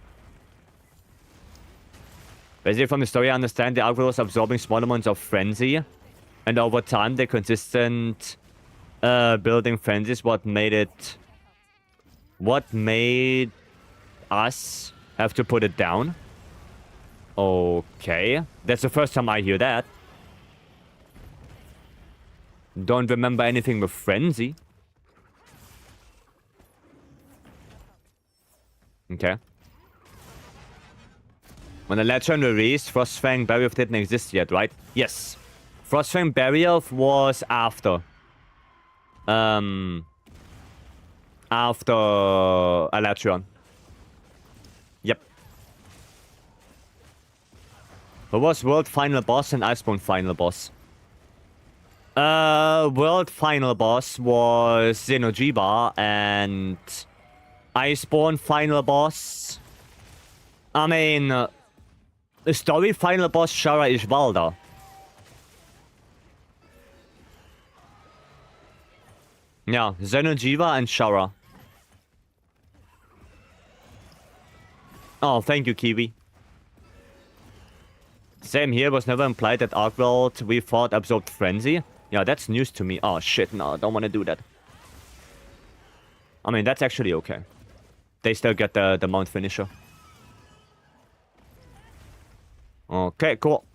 Basically from the story I understand the algorithm was absorbing small amounts of frenzy. And over time the consistent building frenzy is what made us have to put it down. Okay. That's the first time I hear that. Don't remember anything with frenzy. Okay. When the legend released, Frostfang Barrier didn't exist yet, right? Yes. Frostfang Barrier was after. After Elytron. Yep. Who was World Final Boss and Iceborne Final Boss? World Final Boss was Xenojiba and Iceborne Final Boss. I mean, the story Final Boss Shara Ishvalda. Yeah, Xenojiba and Shara. Oh, thank you, Kiwi. Same here, was never implied that ArcWorld we thought absorbed Frenzy. Yeah, that's news to me. Oh shit, no, I don't want to do that. I mean, that's actually okay. They still get the mount finisher. Okay, cool.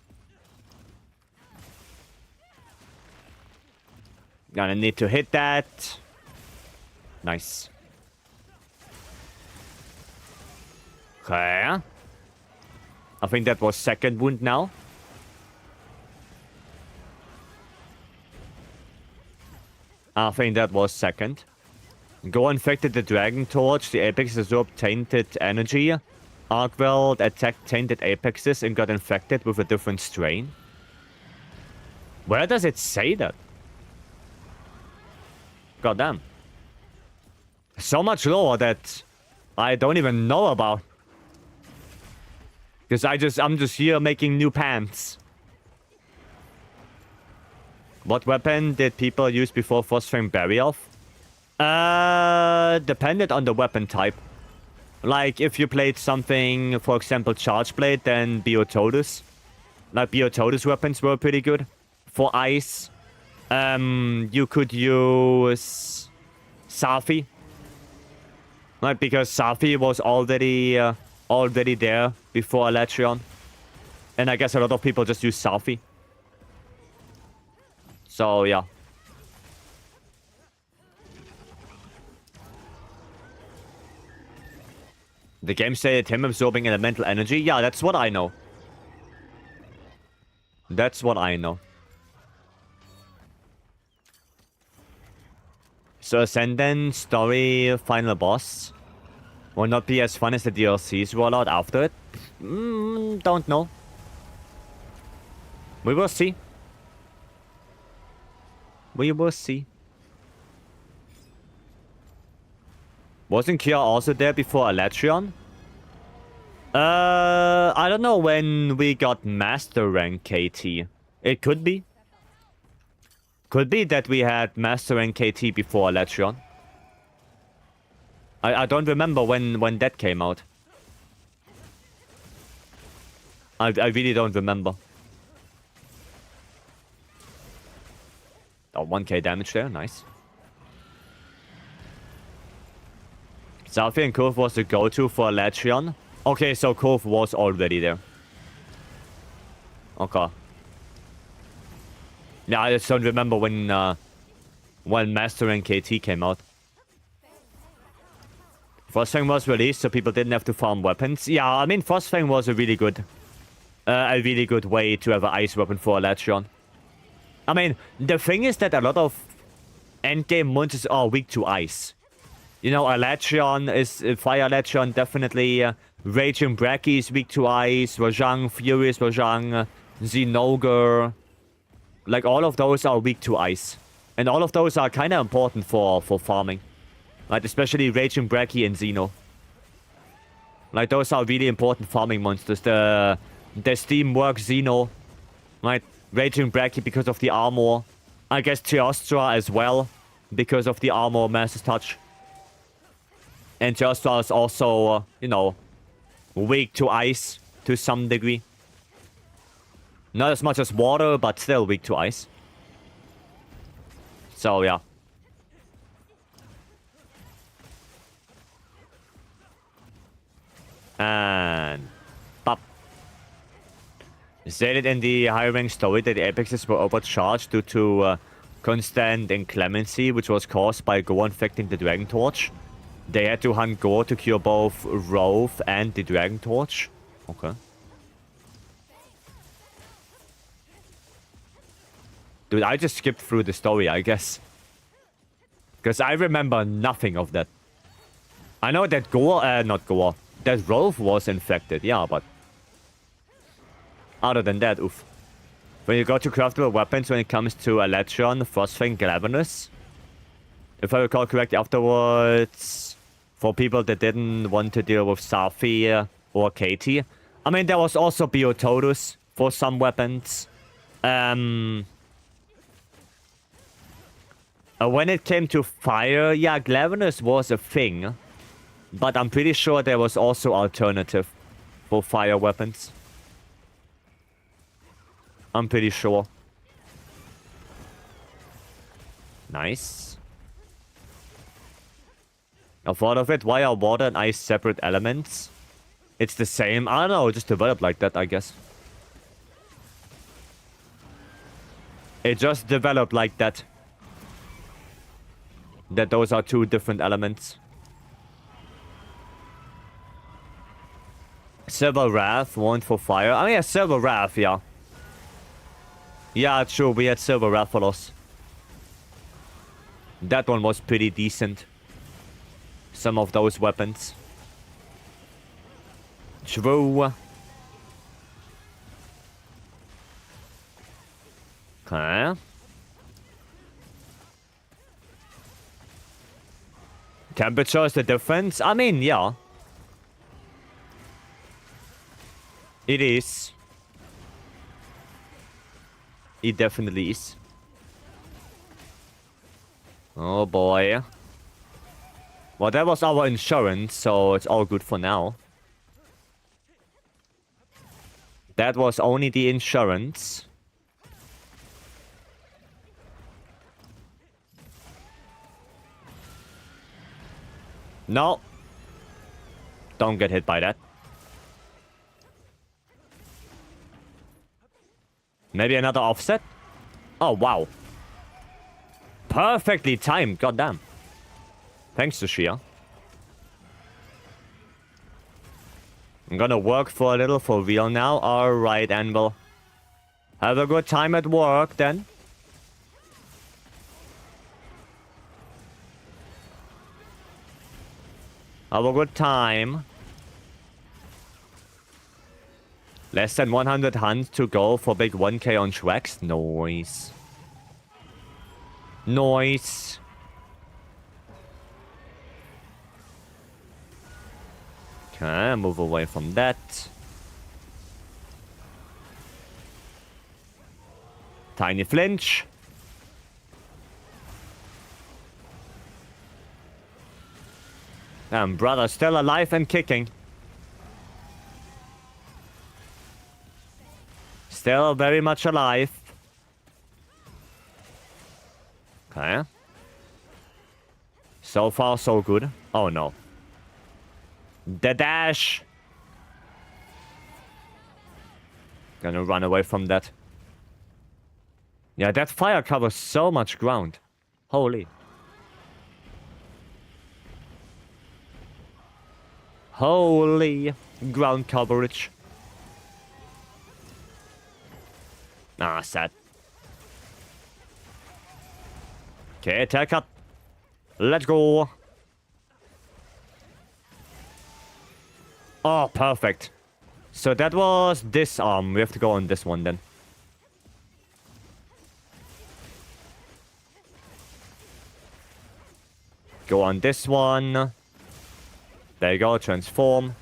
Gonna need to hit that. Nice. Okay. I think that was second wound now. I think that was second. Go infected the Dragon Torch. The Apex absorbed tainted energy. ArcWorld attacked tainted Apexes and got infected with a different strain. Where does it say that? Goddamn. So much lore that I don't even know about. Because I'm just here making new pants. What weapon did people use before Frostfang Barrier? Depended on the weapon type. Like, if you played something, for example, Charge Blade, then Biototus. Like, Biototus weapons were pretty good. For ice, you could use Safi. Like, because Safi was already there before Elytron. And I guess a lot of people just use Safi. So, yeah. The game said him absorbing elemental energy. Yeah, that's what I know. That's what I know. So Ascendant story final boss will not be as fun as the DLCs roll out after it. Don't know. We will see. We will see. Wasn't Kia also there before Elytron? I don't know when we got Master Rank KT. It could be. Could be that we had Master Rank KT before Elytron. I don't remember when that came out. I really don't remember. Oh, 1k damage there, nice. Safi and Kurve was the go-to for Elytron. Okay, so Kurve was already there. Okay. Yeah, I just don't remember when Master and KT came out. Frostfang was released, so people didn't have to farm weapons. Yeah, I mean, Frostfang was a really good way to have an ice weapon for Elytron. I mean, the thing is that a lot of endgame monsters are weak to ice. You know, Elytron is... Fire Elytron, definitely. Raging Bracky is weak to ice. Rajang, Furious Rajang, Zinogre. Like, all of those are weak to ice. And all of those are kind of important for farming. Like, especially Raging Bracky and Xeno. Like, those are really important farming monsters. The Steamwork Xeno, right? Raging Bracky because of the armor. I guess Teostra as well, because of the armor Master's Touch. And Teostra is also, you know, weak to ice to some degree. Not as much as water, but still weak to ice. So, yeah. And... pop. Stated in the high-rank story that the Apexes were overcharged due to constant inclemency, which was caused by Gore infecting the Dragon Torch. They had to hunt Gore to cure both Rove and the Dragon Torch. Okay. Dude, I just skipped through the story, I guess. Because I remember nothing of that. I know that not Gore, that Rove was infected, yeah, but... other than that, oof. When you go to craftable weapons when it comes to Electron, Frostfang, Glavenus. If I recall correctly afterwards, for people that didn't want to deal with Saphir or Katie. I mean, there was also Biototus for some weapons. When it came to fire, yeah, Glavenus was a thing. But I'm pretty sure there was also alternative for fire weapons. I'm pretty sure. Nice. I've thought of it. Why are water and ice separate elements? It's the same. I don't know. It just developed like that, I guess. It just developed like that. That those are two different elements. Silver Wrath, one for fire. I mean, yeah, Silver Wrath, yeah. Yeah, true. We had Silver Rathalos. That one was pretty decent. Some of those weapons. True. Okay. Temperature is the difference? I mean, yeah. It is. It definitely is. Oh boy. Well, that was our insurance, so it's all good for now. That was only the insurance. No. Don't get hit by that. Maybe another offset? Oh, wow. Perfectly timed, goddamn. Thanks, Sushia. I'm gonna work for a little for real now. Alright, Anvil. Have a good time at work, then. Have a good time. Less than 100 hunts to go for big 1k on Shrex. Nice. Nice. Okay, move away from that. Tiny flinch. Damn, brother, still alive and kicking. Still very much alive. Okay. So far, so good. Oh, no. The dash. Gonna run away from that. Yeah, that fire covers so much ground. Holy. Holy ground coverage. Ah, sad. Okay, attack up. Let's go. Oh, perfect. So that was this arm. We have to go on this one then. Go on this one. There you go, transform.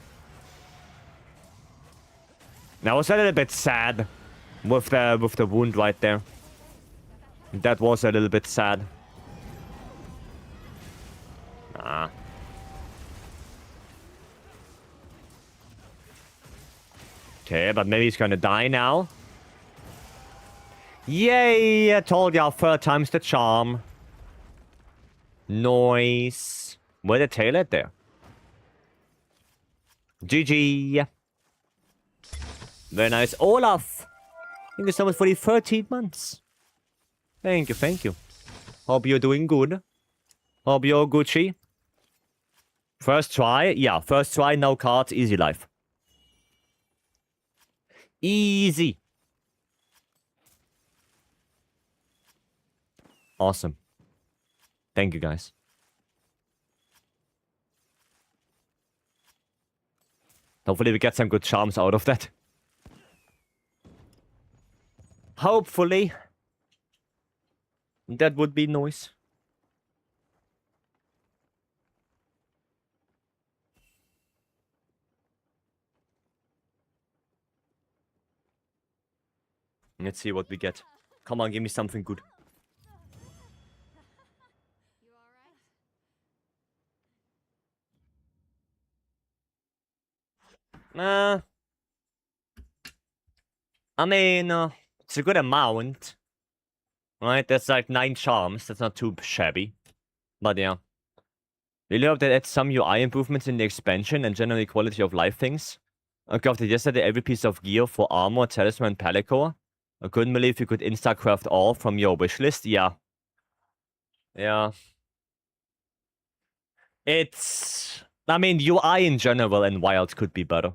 I was a little bit sad with the wound right there. That was a little bit sad. Ah. Okay, but maybe he's gonna die now. Yay! I told y'all 3rd time's the charm. Nice. Where the tail at there? GG. Very nice. Olaf! Thank you so much for the 13 months. Thank you, thank you. Hope you're doing good. Hope you're Gucci. First try? Yeah, first try, no cards, easy life. Easy. Awesome. Thank you, guys. Hopefully we get some good charms out of that. Hopefully. That would be nice. Let's see what we get. Come on, give me something good. I mean, it's a good amount. Right, that's like 9 charms. That's not too shabby. But yeah. Really hope that adds some UI improvements in the expansion and generally quality of life things. I crafted yesterday every piece of gear for armor, talisman, and palico. I couldn't believe you could insta-craft all from your wishlist. Yeah. Yeah. It's... I mean, UI in general and Wilds could be better.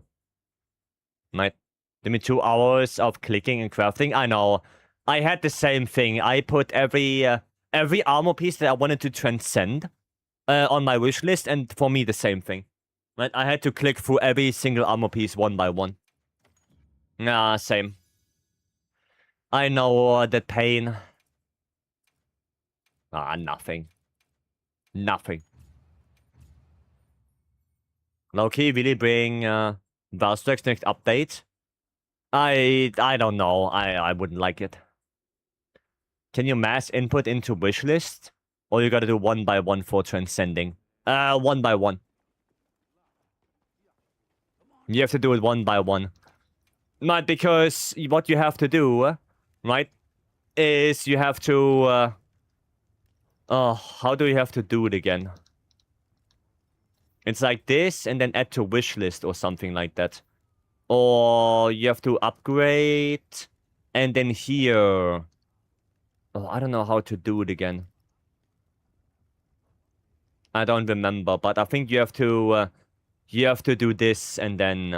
Right? Give me 2 hours of clicking and crafting. I know. I had the same thing. I put every armor piece that I wanted to transcend on my wish list, and for me the same thing. Right? I had to click through every single armor piece one by one. Nah, same. I know that pain. Ah, nothing. Nothing. Low-key really bring Valstrex next update. I don't know. I wouldn't like it. Can you mass input into wishlist? Or you gotta do 1 by 1 for transcending? 1 by 1. You have to do it 1 by 1. Not because what you have to do, right, is you have to, how do you have to do it again? It's like this, and then add to wishlist or something like that. Or you have to upgrade, and then here... Oh, I don't know how to do it again. I don't remember, but I think you have to do this and then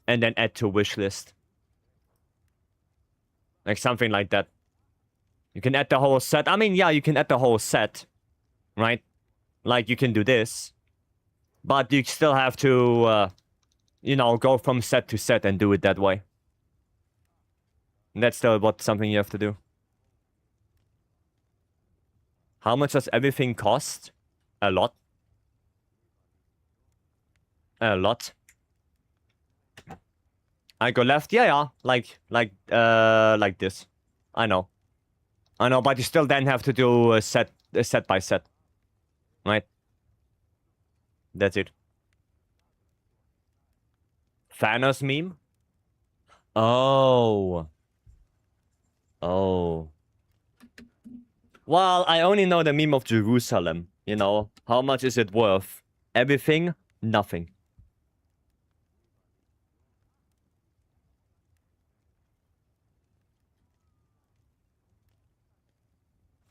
add to wishlist. Like something like that. You can add the whole set. I mean, yeah, you can add the whole set, right? Like you can do this, but you still have to, you know, go from set to set and do it that way. And that's still something you have to do. How much does everything cost? A lot. A lot. I go left, yeah, like this. I know, but you still then have to do a set by set, right? That's it. Thanos meme? Oh. Oh. Well, I only know the meme of Jerusalem, you know. How much is it worth? Everything? Nothing.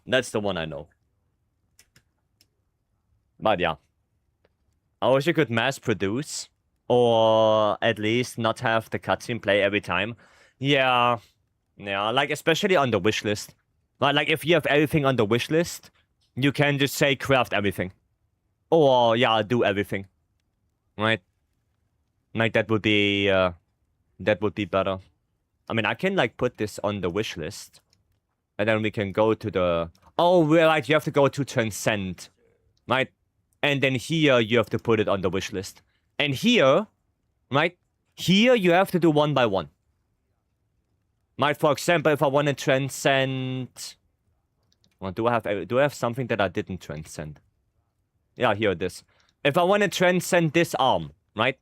That's the one I know. But yeah. I wish you could mass produce. Or at least not have the cutscene play every time. Yeah. Yeah, like especially on the wishlist. Like if you have everything on the wishlist, you can just say craft everything. Or yeah, do everything. Right? Like that would be better. I mean, I can like put this on the wishlist. And then we can go to the... Oh, right, you have to go to Transcend. Right? And then here, you have to put it on the wishlist. And here, right? Here, you have to do one by one. Like, for example, if I want to transcend... Well, do I have something that I didn't transcend? Yeah, here it is. If I want to transcend this arm, right?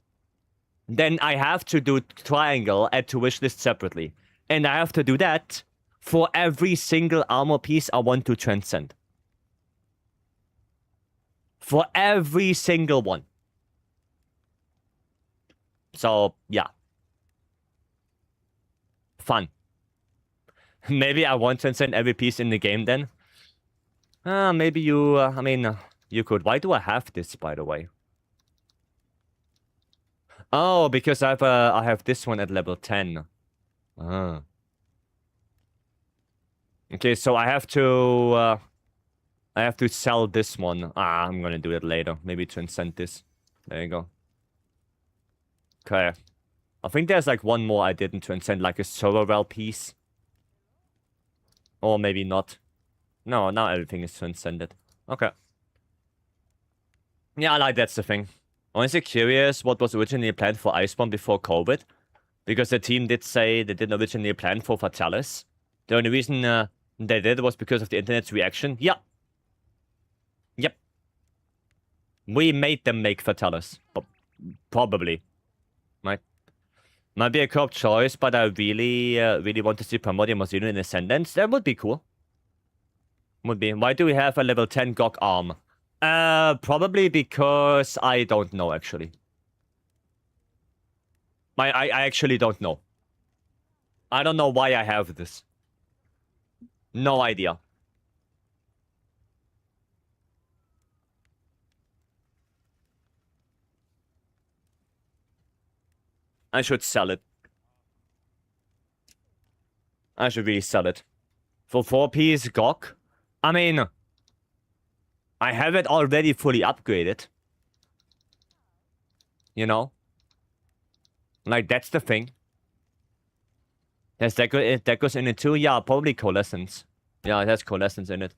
Then I have to do triangle, add to wish list separately. And I have to do that for every single armor piece I want to transcend. For every single one. So, yeah. Fun. Maybe I won't transcend every piece in the game then. Maybe you, you could. Why do I have this, by the way? Oh, because I have this one at level 10. Okay, so I have to sell this one. I'm gonna do it later. Maybe transcend this. There you go. Okay. I think there's like one more I didn't transcend, like a Sororel piece. Or maybe not. No, now everything is transcended. Okay. Yeah, like that's the thing. Honestly curious what was originally planned for Iceborne before COVID. Because the team did say they didn't originally plan for Fatalis. The only reason they did was because of the internet's reaction. Yeah. Yep. We made them make Fatalis. Probably. Might be a corrupt choice, but I really want to see Primordial Mosino in Ascendance. That would be cool. Would be. Why do we have a level 10 Gok arm? Probably because I don't know, actually. I actually don't know. I don't know why I have this. No idea. I should sell it. I should really sell it. For 4-piece Gok? I mean... I have it already fully upgraded. You know? Like, that's the thing. There's that goes in it too? Yeah, probably Coalescence. Yeah, it has Coalescence in it.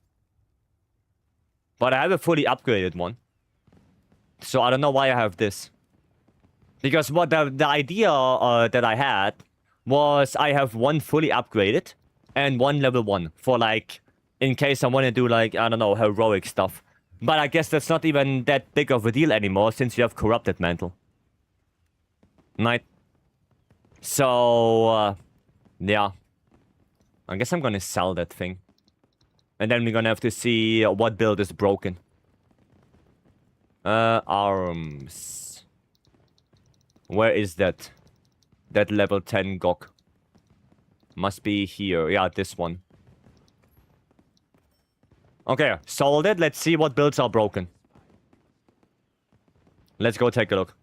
But I have a fully upgraded one. So I don't know why I have this. Because what the idea that I had was I have one fully upgraded and one level 1 for like, in case I want to do like, I don't know, heroic stuff. But I guess that's not even that big of a deal anymore since you have Corrupted Mantle. Right? So, yeah. I guess I'm gonna sell that thing. And then we're gonna have to see what build is broken. Arms. Where is that? That level 10 Gok. Must be here. Yeah, this one. Okay, sold it. Let's see what builds are broken. Let's go take a look.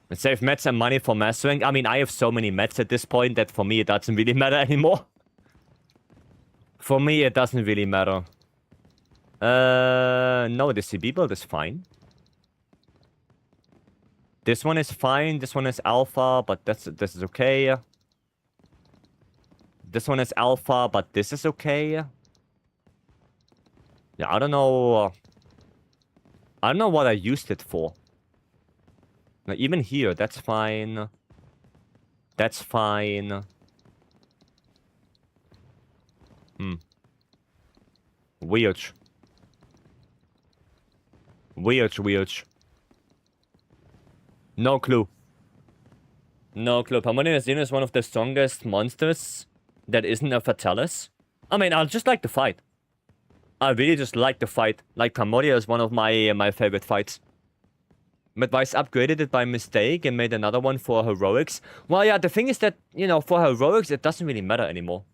Let's save mets and money for mastering. I mean, I have so many mets at this point that for me it doesn't really matter anymore. For me, it doesn't really matter. No, the CB build is fine. This one is fine. This one is alpha, but this is okay. This one is alpha, but this is okay. Yeah, I don't know. I don't know what I used it for. Now, even here, that's fine. That's fine. Weird. Weird. No clue. No clue. Primordial Xeno is one of the strongest monsters that isn't a Fatalis. I mean, I just like the fight. I really just like the fight. Like, Primordial is one of my favorite fights. But Vyce upgraded it by mistake and made another one for heroics. Well, yeah, the thing is that, you know, for heroics, it doesn't really matter anymore.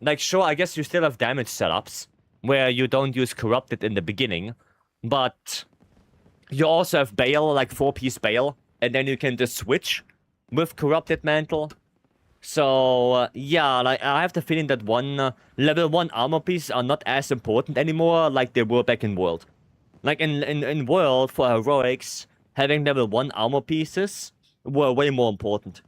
Like, sure, I guess you still have damage setups where you don't use Corrupted in the beginning. But you also have Bale, like 4-piece Bale. And then you can just switch with Corrupted Mantle. So, yeah, like, I have the feeling that level 1 armor pieces are not as important anymore like they were back in World. Like, in World, for heroics, having level 1 armor pieces were way more important.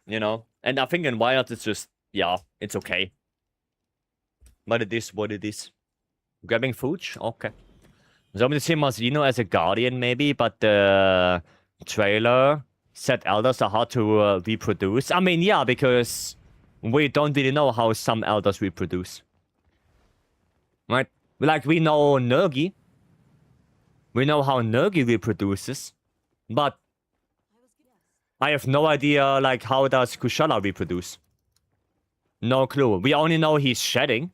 You know? And I think in Wild, it's just, yeah, it's okay. But it is what it is. Grabbing Fooch? Okay. So I'm gonna see Marzino as a guardian maybe, but the trailer said elders are hard to reproduce. I mean, yeah, because we don't really know how some elders reproduce. Right? Like, we know Nergi. We know how Nergi reproduces. But I have no idea, like, how does Kushala reproduce? No clue. We only know he's shedding.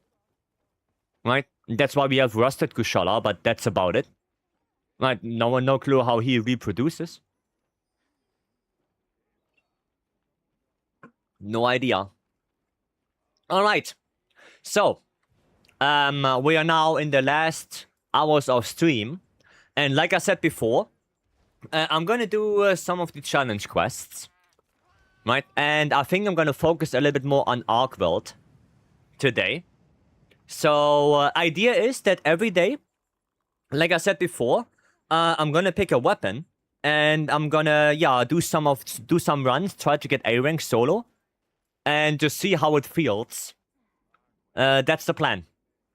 Right? That's why we have rusted Kushala, but that's about it. Right? No clue how he reproduces. No idea. Alright. So, we are now in the last hours of stream. And like I said before, I'm gonna do some of the challenge quests. Right? And I think I'm gonna focus a little bit more on MHWilds today. So, idea is that every day, like I said before, I'm gonna pick a weapon. And I'm gonna, yeah, do some runs, try to get A rank solo. And just see how it feels. That's the plan.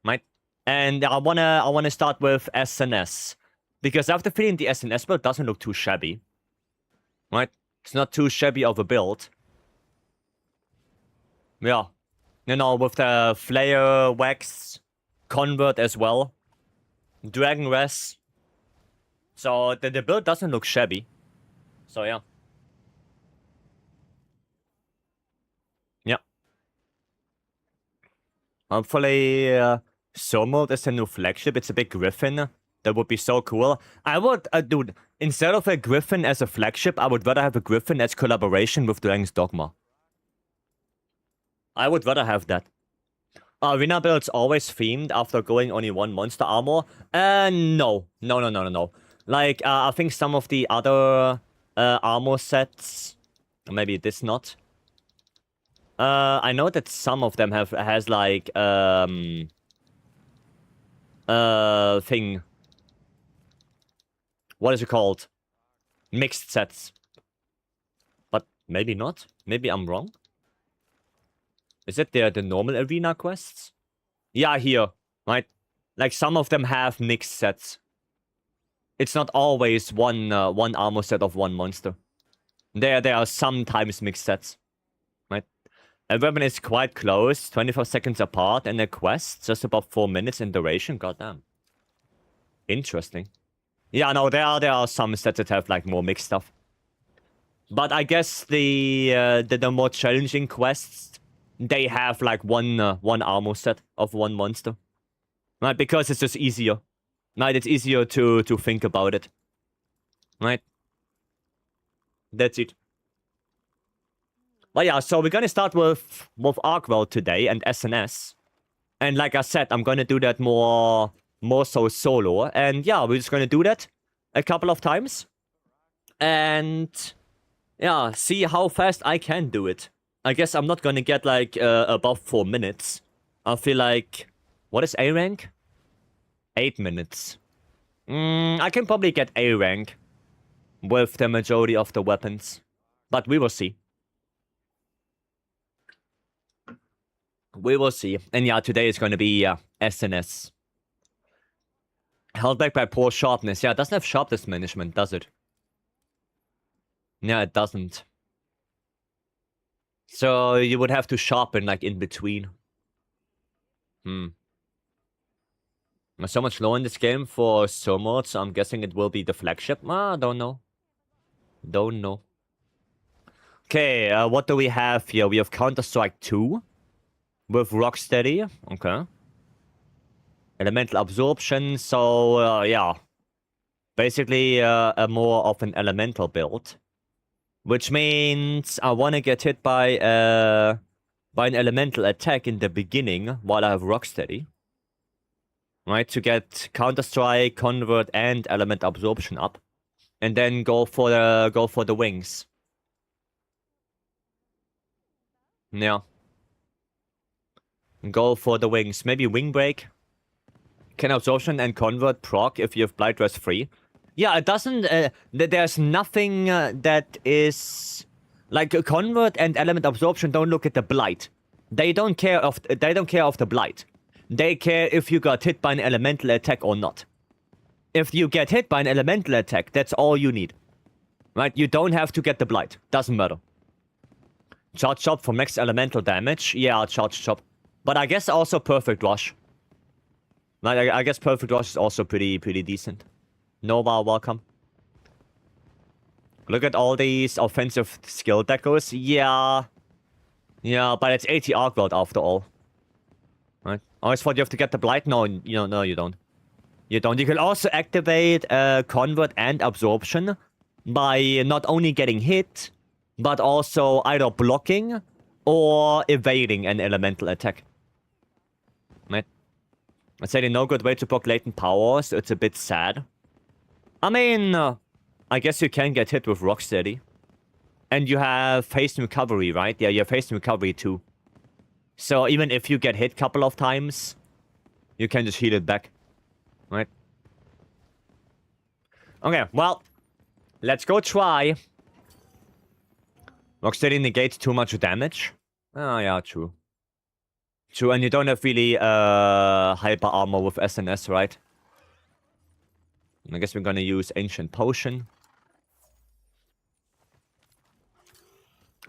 Right? And I wanna start with SNS. Because after feeling the SNS build doesn't look too shabby. Right? It's not too shabby of a build. Yeah. You know, with the Flare, Wax, Convert as well. Dragon Res. So the build doesn't look shabby. So yeah. Yeah. Hopefully, Somod is a new flagship. It's a big Griffin. That would be so cool. I would, dude, instead of a Griffin as a flagship, I would rather have a Griffin as collaboration with Dragon's Dogma. I would rather have that. Arena builds always themed after going only one monster armor? No. No. Like, I think some of the other armor sets, maybe this not. I know that some of them has like thing. What is it called? Mixed sets. But maybe not. Maybe I'm wrong. Is it the normal arena quests? Yeah, here, right? Like some of them have mixed sets. It's not always one armor set of one monster. There are sometimes mixed sets, right? A weapon is quite close, 24 seconds apart, and a quest just about 4 minutes in duration. Goddamn. Interesting. Yeah, no, there are some sets that have like more mixed stuff. But I guess the more challenging quests, they have like one armor set of one monster, right? Because it's just easier, right? It's easier to think about it, right? That's it. But yeah, so we're gonna start with MHWilds today and SNS, and like I said, I'm gonna do that more so solo, and yeah, we're just gonna do that a couple of times, and yeah, see how fast I can do it. I guess I'm not gonna get like above 4 minutes. I feel like, what is A rank? 8 minutes. I can probably get A rank with the majority of the weapons, but we will see. We will see. And yeah, today is going to be SNS. Held back by poor sharpness. Yeah, it doesn't have sharpness management, does it? Yeah, it doesn't. So you would have to sharpen like in between. So much low in this game for Somod, so I'm guessing it will be the flagship. Don't know. Don't know. Okay, what do we have here? We have Counter-Strike 2 with Rocksteady. Okay. Elemental Absorption, so yeah. Basically a more of an elemental build. Which means I want to get hit by an elemental attack in the beginning while I have Rocksteady. Right, to get Counter-Strike, Convert, and Element Absorption up. And then go for the wings. Yeah. Go for the wings. Maybe Wing Break. Can Absorption and Convert proc if you have Blight Rest free? Yeah, it doesn't... there's nothing that is... Like, Convert and Element Absorption don't look at the Blight. They don't care of the Blight. They care if you got hit by an elemental attack or not. If you get hit by an elemental attack, that's all you need. Right? You don't have to get the blight. Doesn't matter. Charge Chop for max elemental damage. Yeah, Charge Chop. But I guess also Perfect Rush. Right, I guess Perfect Rush is also pretty decent. Nova, welcome. Look at all these offensive skill decos. Yeah. Yeah, but it's 80 arc world after all. Right? I always thought you have to get the blight. No, no, you don't. You don't. You can also activate Convert and Absorption by not only getting hit, but also either blocking or evading an elemental attack. Right? I'd say no good way to block latent powers. It's a bit sad. I mean, I guess you can get hit with Rocksteady. And you have Haste Recovery, right? Yeah, you have Haste Recovery too. So even if you get hit a couple of times, you can just heal it back. Right? Okay, well, let's go try. Rocksteady negates too much damage. Oh, yeah, true. True, and you don't have really hyper armor with SNS, right? I guess we're gonna use Ancient Potion.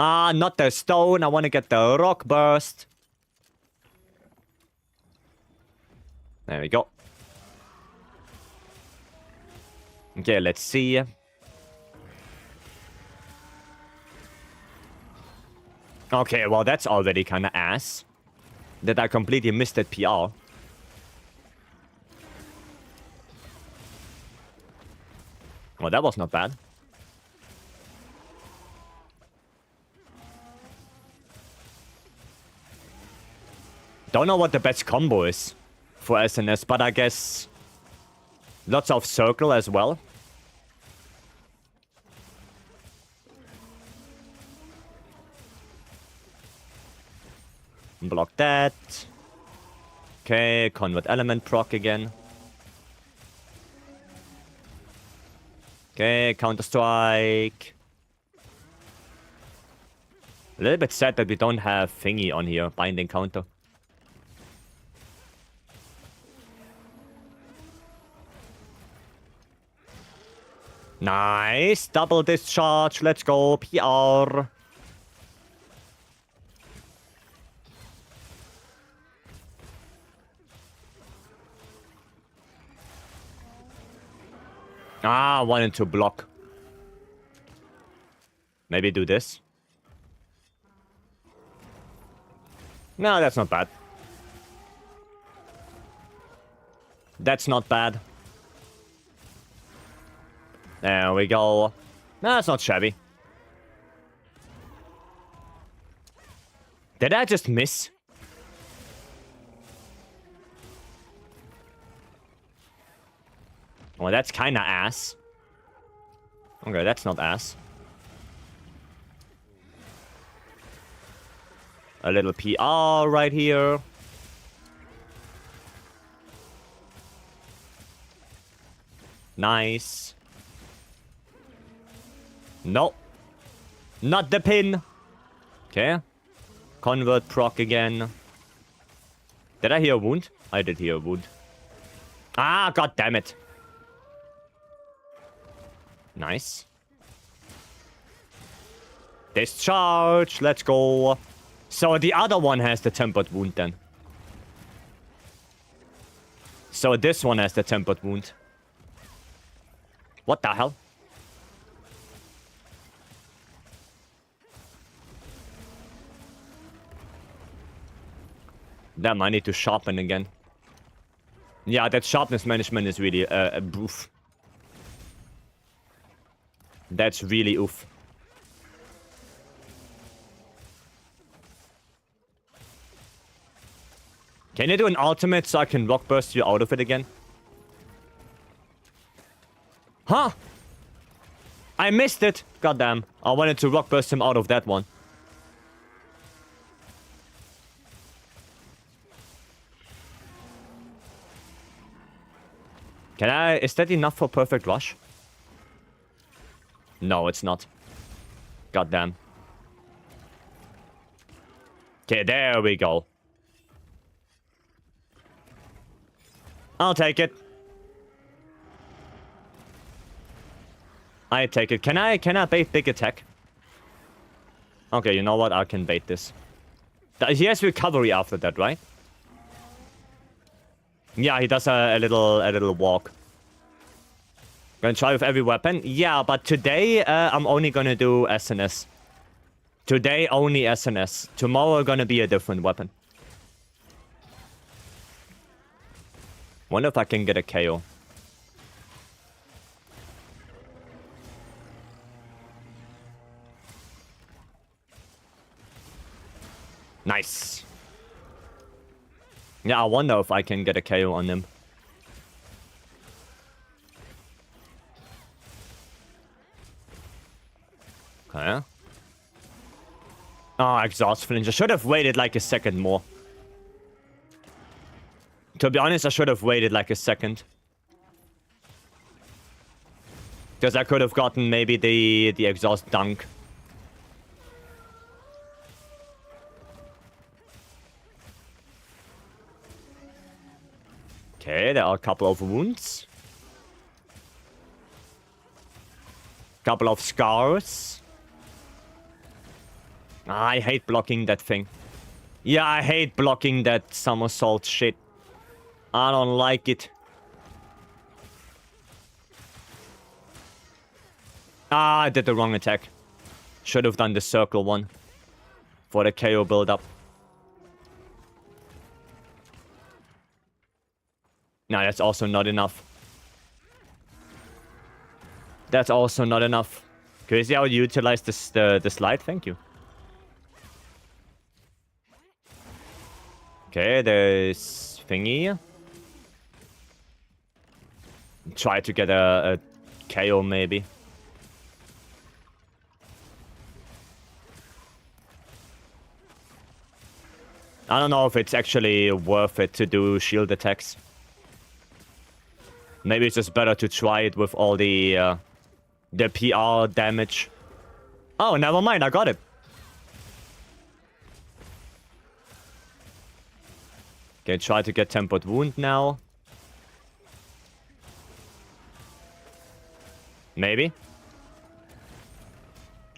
Ah, not the stone. I want to get the Rock Burst. There we go. Okay, let's see. Okay, well, that's already kind of ass. That I completely missed that PR. Well, that was not bad. Don't know what the best combo is for SNS, but I guess lots of circle as well. Block that. Okay, Convert Element proc again. Okay, Counter Strike. A little bit sad that we don't have thingy on here, Binding Counter. Nice, double discharge, let's go, PR. Ah, wanted to block. Maybe do this. No, that's not bad. That's not bad. There we go. No, that's not shabby. Did I just miss? Well, that's kinda ass. Okay, that's not ass. A little PR right here. Nice. No. Not the pin. Okay. Convert proc again. Did I hear a wound? I did hear a wound. Ah, god damn it. Nice. Discharge. Let's go. So the other one has the tempered wound then. So this one has the tempered wound. What the hell? Damn, I need to sharpen again. Yeah, that sharpness management is really oof. That's really oof. Can you do an ultimate so I can rock burst you out of it again? Huh? I missed it. Goddamn. I wanted to rock burst him out of that one. Can I... Is that enough for perfect rush? No, it's not. Goddamn. Okay, there we go. I'll take it. I take it. Can I bait big attack? Okay, you know what? I can bait this. He has recovery after that, right? Yeah, he does a little walk. Gonna try with every weapon. Yeah, but today I'm only gonna do SNS. Today only SNS. Tomorrow gonna be a different weapon. Wonder if I can get a KO. Nice. Yeah, I wonder if I can get a KO on him. Okay. Oh, exhaust flinch. I should have waited like a second more. To be honest, I should have waited like a second. Because I could have gotten maybe the exhaust dunk. Okay, there are a couple of wounds. Couple of scars. I hate blocking that thing. Yeah, I hate blocking that somersault shit. I don't like it. Ah, I did the wrong attack. Should have done the circle one. For the KO build-up. No, that's also not enough. That's also not enough. Can you see how you utilize this, the slide? Thank you. Okay, there's thingy. Try to get a KO maybe. I don't know if it's actually worth it to do shield attacks. Maybe it's just better to try it with all the PR damage. Oh, never mind, I got it. Okay, try to get tempered wound now. Maybe.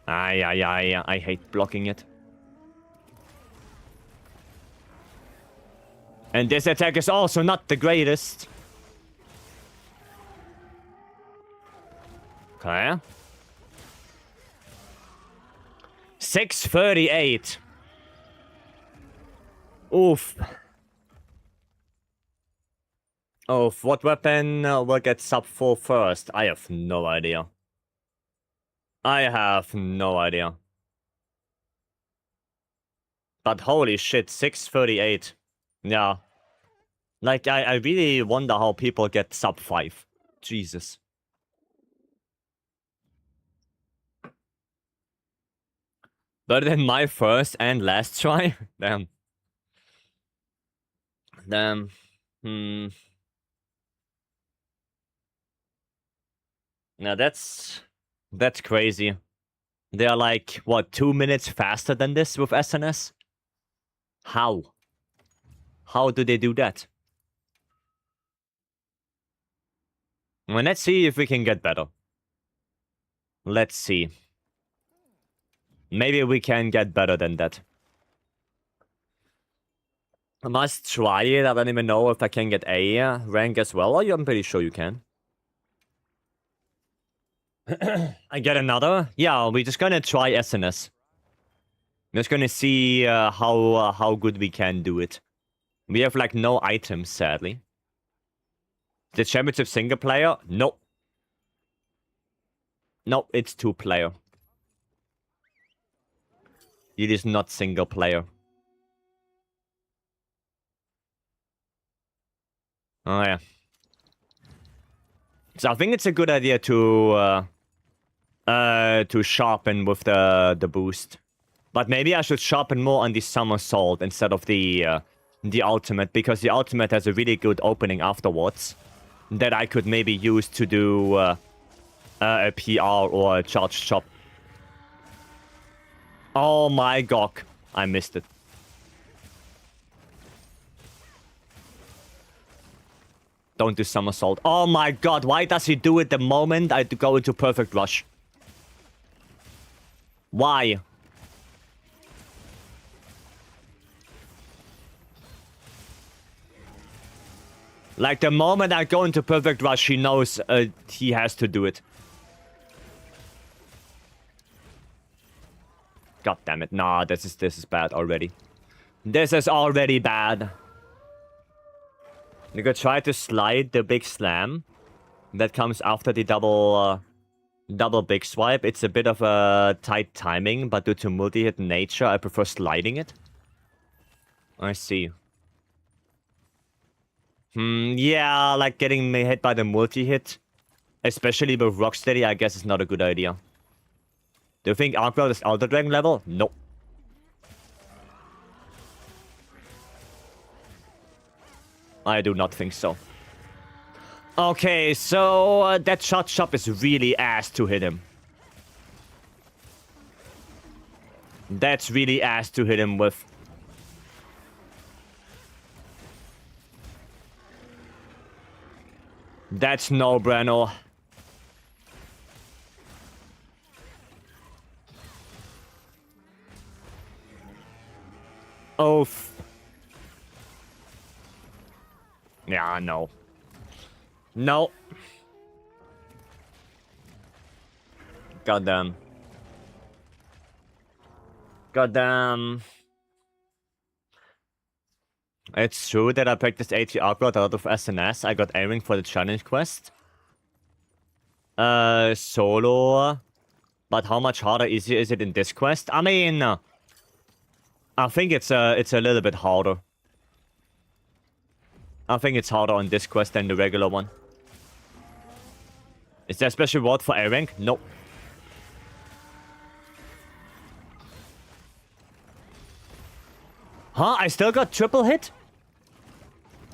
I hate blocking it. And this attack is also not the greatest. Okay. 638. Oof. Oof. What weapon will get sub 4 first? I have no idea. I have no idea. But holy shit, 638. Yeah. Like, I really wonder how people get sub 5. Jesus. Better than my first and last try? Damn. Damn. Now that's crazy. They are like, what, 2 minutes faster than this with SNS? How? How do they do that? Well, let's see if we can get better. Let's see. Maybe we can get better than that. I must try it. I don't even know if I can get A rank as well. Oh, I'm pretty sure you can. I get another? Yeah, we're just gonna try SNS. We're just gonna see how good we can do it. We have like no items, sadly. The championship single player? No. No, it's 2-player. It is not single player. Oh yeah. So I think it's a good idea to sharpen with the boost. But maybe I should sharpen more on the somersault instead of the ultimate, because the ultimate has a really good opening afterwards that I could maybe use to do a PR or a charge chop. Oh my god, I missed it. Don't do somersault. Oh my god, why does he do it the moment I go into perfect rush? Why? Like, the moment I go into perfect rush, he knows he has to do it. God damn it. Nah, this is bad already. This is already bad. You could try to slide the big slam. That comes after the double big swipe. It's a bit of a tight timing, but due to multi-hit nature, I prefer sliding it. I see. Yeah, like getting me hit by the multi-hit, especially with Rocksteady, I guess is not a good idea. Do you think Arkwell is Elder Dragon level? Nope. I do not think so. Okay, so that shot shop is really ass to hit him. That's really ass to hit him with. That's no bueno. Oh. Yeah, no. No. Goddamn. Goddamn. It's true that I practiced AT Awkward out of SNS. I got aiming for the challenge quest. Solo. But how much harder is it in this quest? I mean, I think it's a little bit harder. I think it's harder on this quest than the regular one. Is there a special reward for A rank? Nope. Huh? I still got triple hit?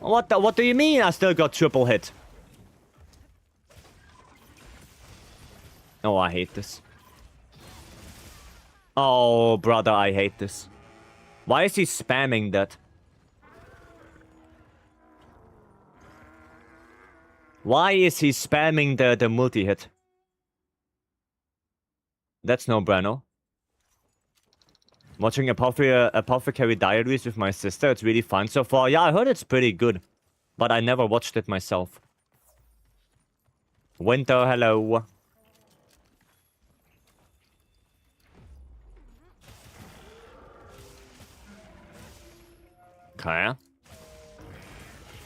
What do you mean I still got triple hit? Oh, I hate this. Oh, brother, I hate this. Why is he spamming that? Why is he spamming the multi-hit? That's no bueno. Watching Apothecary Diaries with my sister, it's really fun so far. Yeah, I heard it's pretty good. But I never watched it myself. Winter, hello. Okay.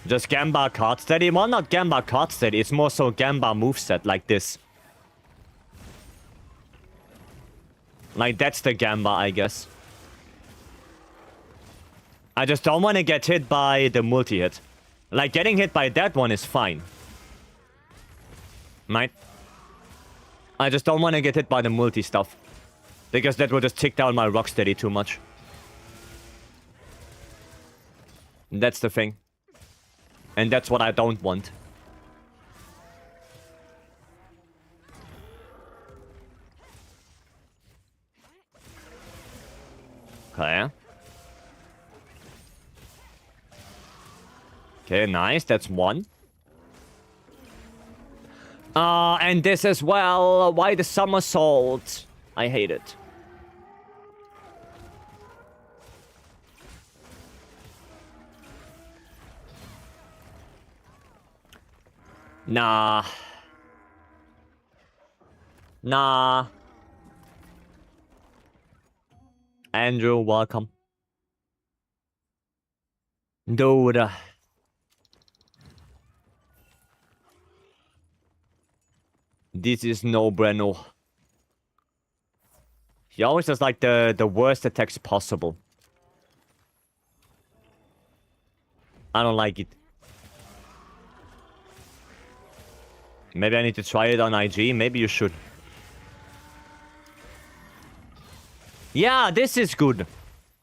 Just Gamba card steady? Well, not Gamba card steady. It's more so Gamba moveset like this. Like, that's the Gamba, I guess. I just don't want to get hit by the multi-hit. Like, getting hit by that one is fine. Right? I just don't want to get hit by the multi stuff. Because that will just tick down my Rocksteady too much. That's the thing. And that's what I don't want. Okay. Okay, nice. That's one. And this as well. Why the somersault? I hate it. Nah. Nah. Andrew, welcome. Dude. This is no bueno. He always does like the worst attacks possible. I don't like it. Maybe I need to try it on IG. Maybe you should. Yeah, this is good.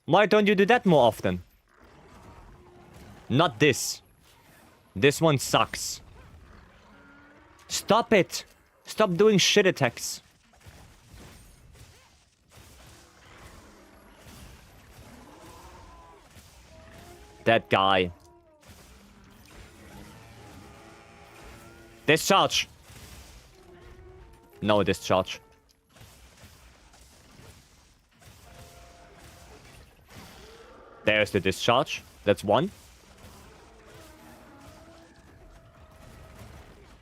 Why don't you do that more often? Not this. This one sucks. Stop it. Stop doing shit attacks. That guy. Discharge. No discharge. There's the discharge. That's one.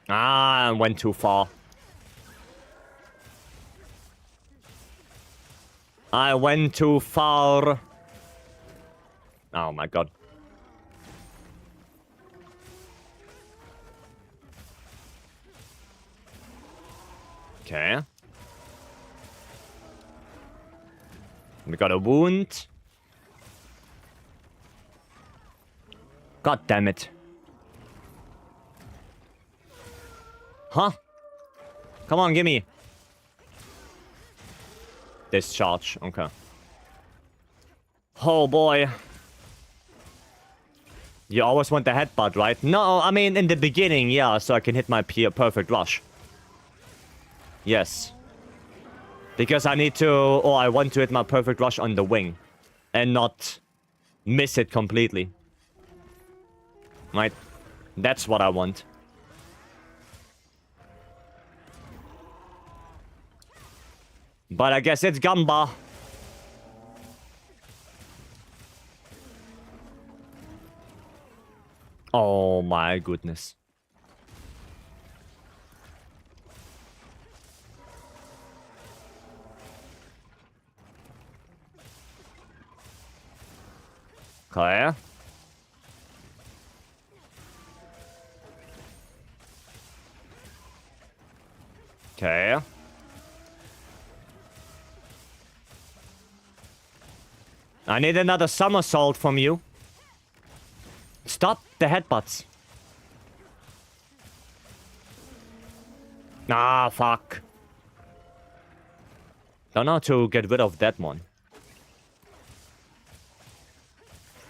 Ah, I went too far. I went too far. Oh my god. Okay. We got a wound. God damn it. Huh? Come on, gimme. Discharge. Okay. Oh boy. You always want the headbutt, right? No, I mean, in the beginning, yeah, so I can hit my perfect rush. Yes. Because I need to, or I want to hit my perfect rush on the wing. And not miss it completely. Right? That's what I want. But I guess it's Gamba. Oh my goodness. Okay. Okay. I need another somersault from you. Stop the headbutts. Ah, fuck. Don't know how to get rid of that one.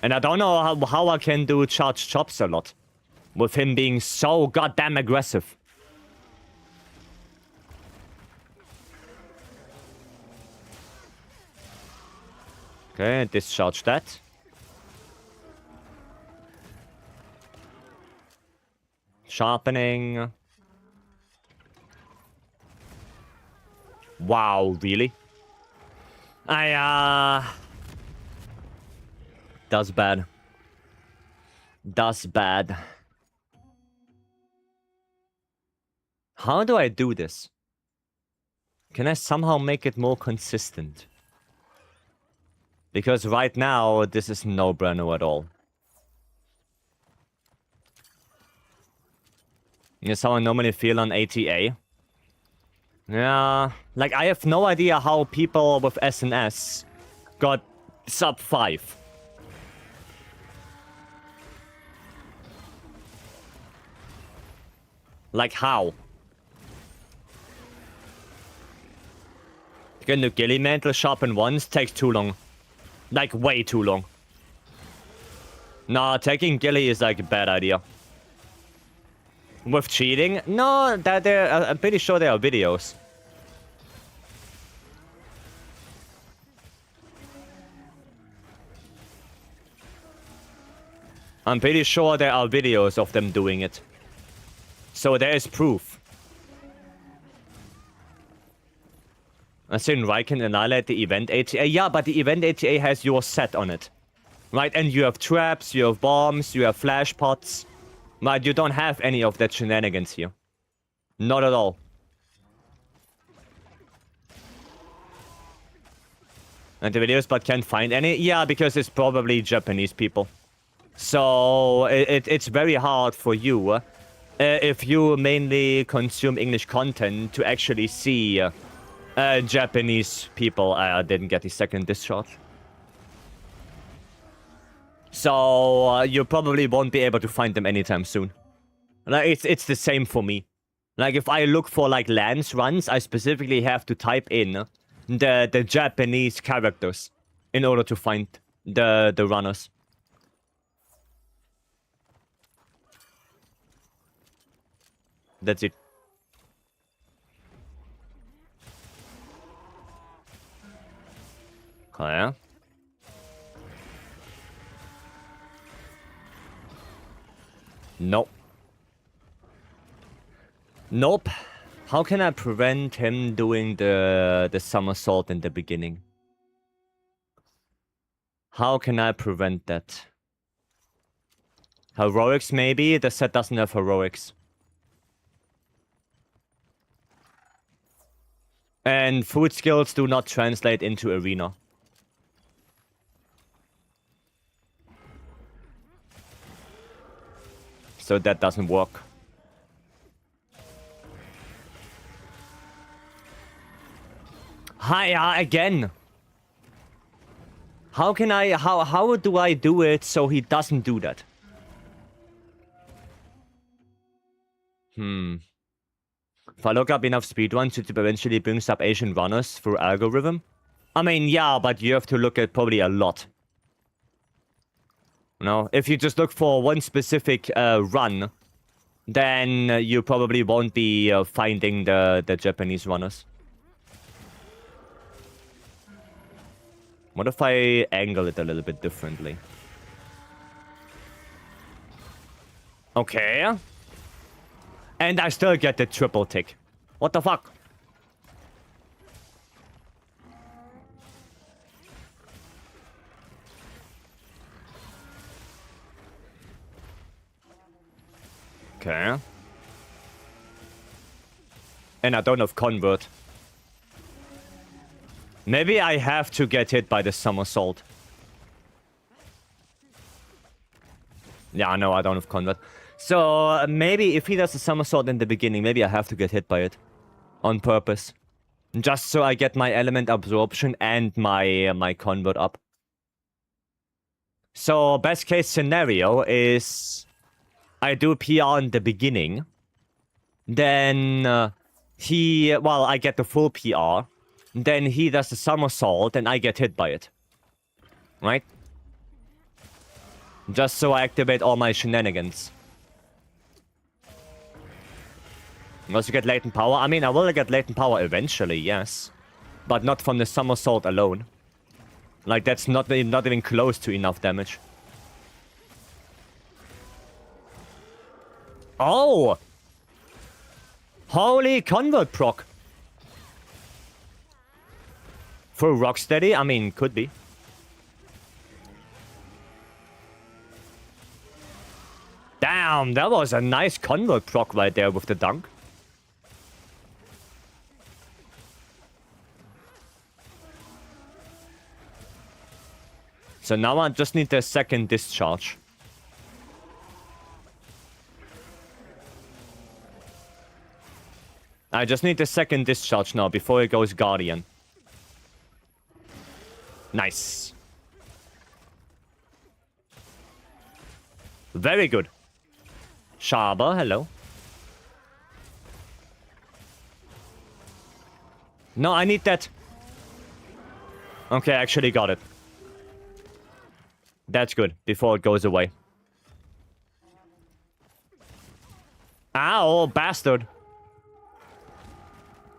And I don't know how I can do charged chops a lot. With him being so goddamn aggressive. Okay, discharge that. Sharpening. Wow, really? That's bad. That's bad. How do I do this? Can I somehow make it more consistent? Because right now, this is no-brainer at all. That's how I normally feel on ATA. Yeah, like I have no idea how people with SNS got sub 5. Like how? Getting the ghillie mantle sharpen once takes too long. Like way too long. Nah, taking ghillie is like a bad idea. With cheating? No, I'm pretty sure there are videos. I'm pretty sure there are videos of them doing it. So there is proof. I think I can annihilate the event ATA. Yeah, but the event ATA has your set on it. Right, and you have traps, you have bombs, you have flash pots. Right, you don't have any of that shenanigans here. Not at all. And the videos but can't find any? Yeah, because it's probably Japanese people. So it's very hard for you, if you mainly consume English content, to actually see Japanese people. I didn't get the second discharge. So you probably won't be able to find them anytime soon. Like it's the same for me. Like if I look for like Lance runs, I specifically have to type in the Japanese characters in order to find the runners. That's it. Okay. No. Nope. How can I prevent him doing the somersault in the beginning? How can I prevent that? Heroics, maybe? The set doesn't have heroics. And food skills do not translate into arena. So that doesn't work. Hi, again. How can I, how do I do it so he doesn't do that? If I look up enough speedruns, it eventually brings up Asian runners through algorithm. I mean, yeah, but you have to look at probably a lot. You know, if you just look for one specific run, then you probably won't be finding the Japanese runners. What if I angle it a little bit differently? Okay. And I still get the triple tick. What the fuck? Okay. And I don't have convert. Maybe I have to get hit by the somersault. Yeah, no, I don't have convert. So, maybe if he does a somersault in the beginning, maybe I have to get hit by it. On purpose. Just so I get my element absorption and my convert up. So, best case scenario is... I do PR in the beginning. Then, I get the full PR. Then he does the somersault and I get hit by it. Right? Just so I activate all my shenanigans. Unless you get latent power. I mean, I will get latent power eventually, yes. But not from the somersault alone. Like, that's not even close to enough damage. Oh! Holy convert proc. For Rocksteady? I mean, could be. Damn, that was a nice convert proc right there with the dunk. So now I just need the second discharge. I just need the second discharge now before it goes Guardian. Nice. Very good. Shaber, hello. No, I need that. Okay, I actually got it. That's good, before it goes away. Ow, bastard.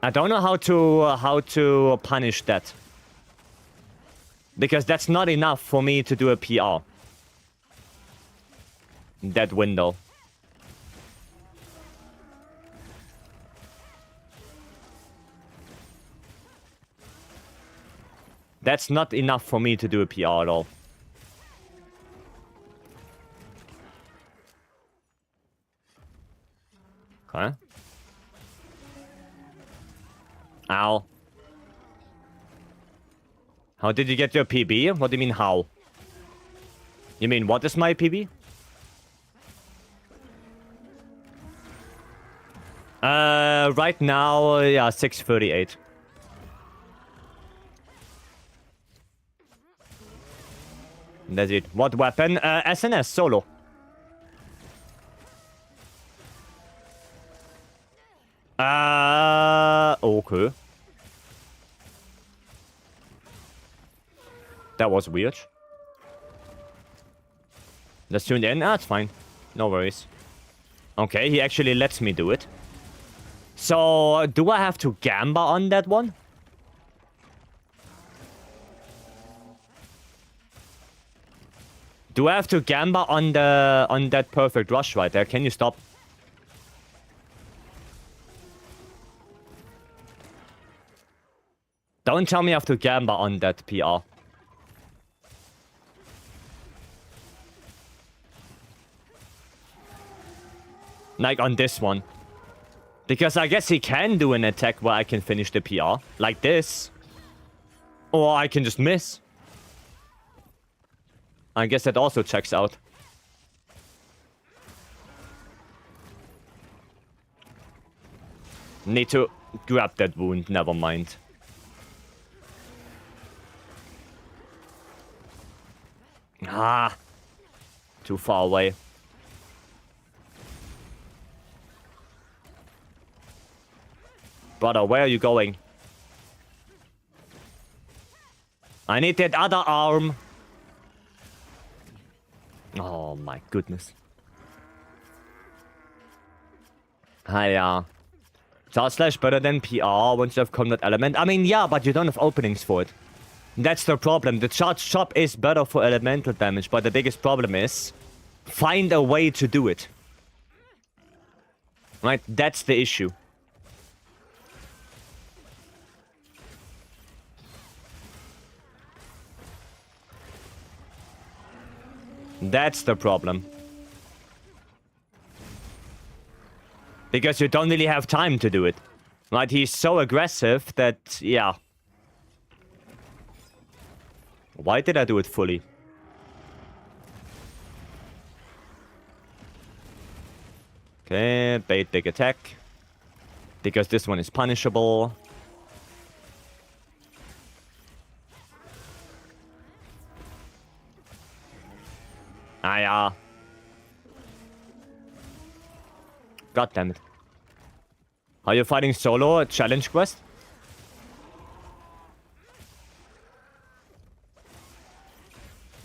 I don't know how to punish that. Because that's not enough for me to do a PR. That window. That's not enough for me to do a PR at all. Okay. Ow. How did you get your PB? What do you mean, how? You mean, what is my PB? Right now, yeah, 638. That's it. What weapon? SNS, solo. Okay. That was weird. Let's tune in. Ah, it's fine. No worries. Okay, he actually lets me do it. So, do I have to gamba on that one? Do I have to gamba on that perfect rush right there? Can you stop? Don't tell me I have to gamble on that PR. Like on this one. Because I guess he can do an attack where I can finish the PR. Like this. Or I can just miss. I guess that also checks out. Need to grab that wound, never mind. Ah. Too far away. Brother, where are you going? I need that other arm. Oh my goodness. Hiya. Charge Slash better than PR once you have combat element. I mean, yeah, but you don't have openings for it. That's the problem. The Charge Chop is better for elemental damage, but the biggest problem is find a way to do it. Right? That's the issue. That's the problem. Because you don't really have time to do it. Right? He's so aggressive that, yeah. Why did I do it fully? Okay, bait big attack. Because this one is punishable. Ah, yeah. God damn it. Are you fighting solo challenge quest?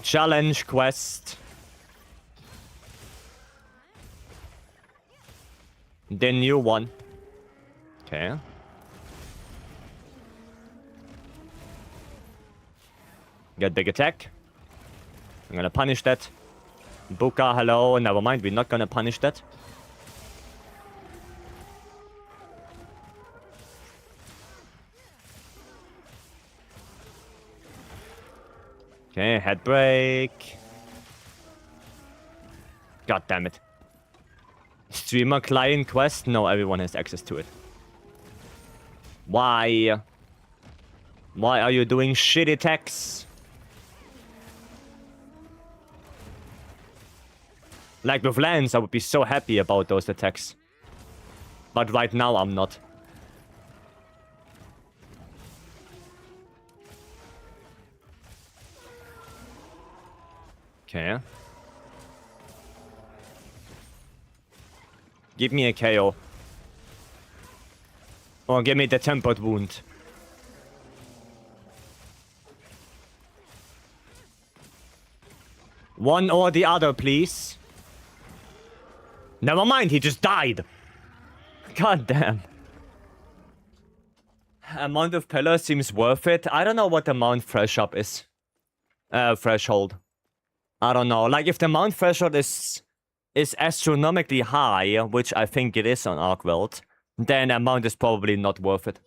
Challenge quest. The new one. Okay. Get big attack. I'm gonna punish that. Buka, hello. Never mind, we're not gonna punish that. Okay, head break. God damn it. Streamer client quest? No, everyone has access to it. Why? Why are you doing shitty attacks? Like with Lance, I would be so happy about those attacks. But right now, I'm not. Okay. Give me a KO. Or give me the tempered wound. One or the other, please. Never mind, he just died. God damn. Amount of pillars seems worth it. I don't know what the mount threshold is. Threshold. I don't know. Like, if the mount threshold is astronomically high, which I think it is on MHWilds, then amount is probably not worth it.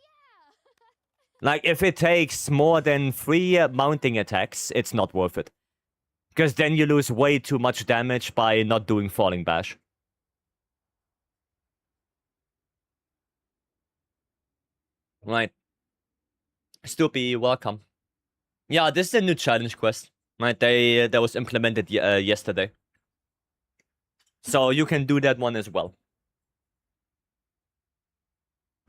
Like, if it takes more than 3 mounting attacks, it's not worth it. Because then you lose way too much damage by not doing Falling Bash. Right. Stoopy, welcome. Yeah, this is a new challenge quest. Right, that was implemented yesterday. So you can do that one as well.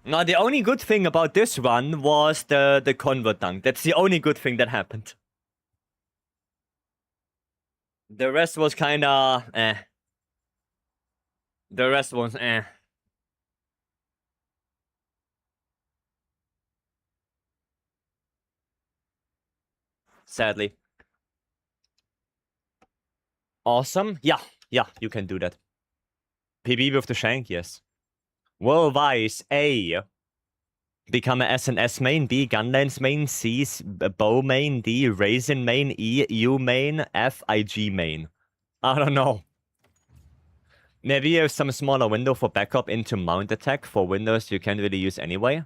Now, the only good thing about this one was the convert dunk. That's the only good thing that happened. The rest was kinda eh. The rest was eh. Sadly. Awesome. Yeah, you can do that. PB with the shank, yes. Well, Vice, A. Become a SNS main, B. Gunlance main, C. Bow main, D. Raisin main, E. U main, F. IG main. I don't know. Maybe you have some smaller window for backup into mount attack for windows you can't really use anyway.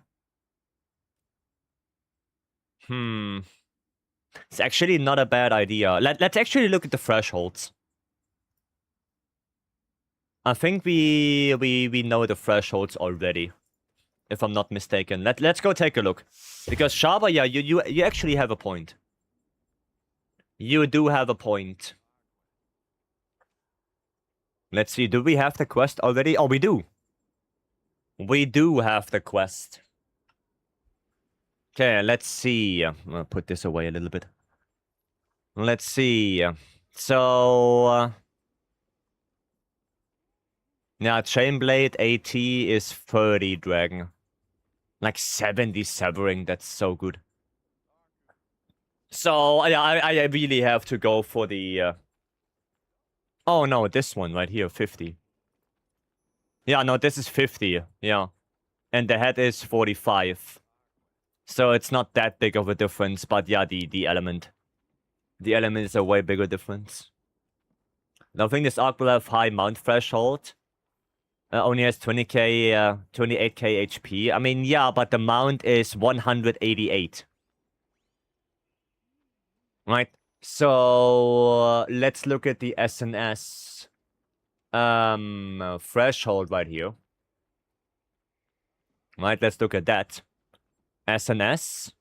It's actually not a bad idea. Let's actually look at the thresholds. I think we know the thresholds already, if I'm not mistaken. Let's go take a look. Because Shaba, yeah, you actually have a point. You do have a point. Let's see, do we have the quest already? Oh, we do. We do have the quest. Okay, let's see. I'll put this away a little bit. Let's see. So... yeah, Chainblade AT is 30 Dragon. Like 70 Severing, that's so good. So, yeah, I really have to go for the... Oh, no, this one right here, 50. Yeah, no, this is 50, yeah. And the head is 45. So it's not that big of a difference, but yeah, the element. The element is a way bigger difference. Now, I think this arc will have high mount threshold. Only has 20k, 28k HP. I mean, yeah, but the mount is 188. Right? So, let's look at the SNS threshold right here. Right, let's look at that. SNS.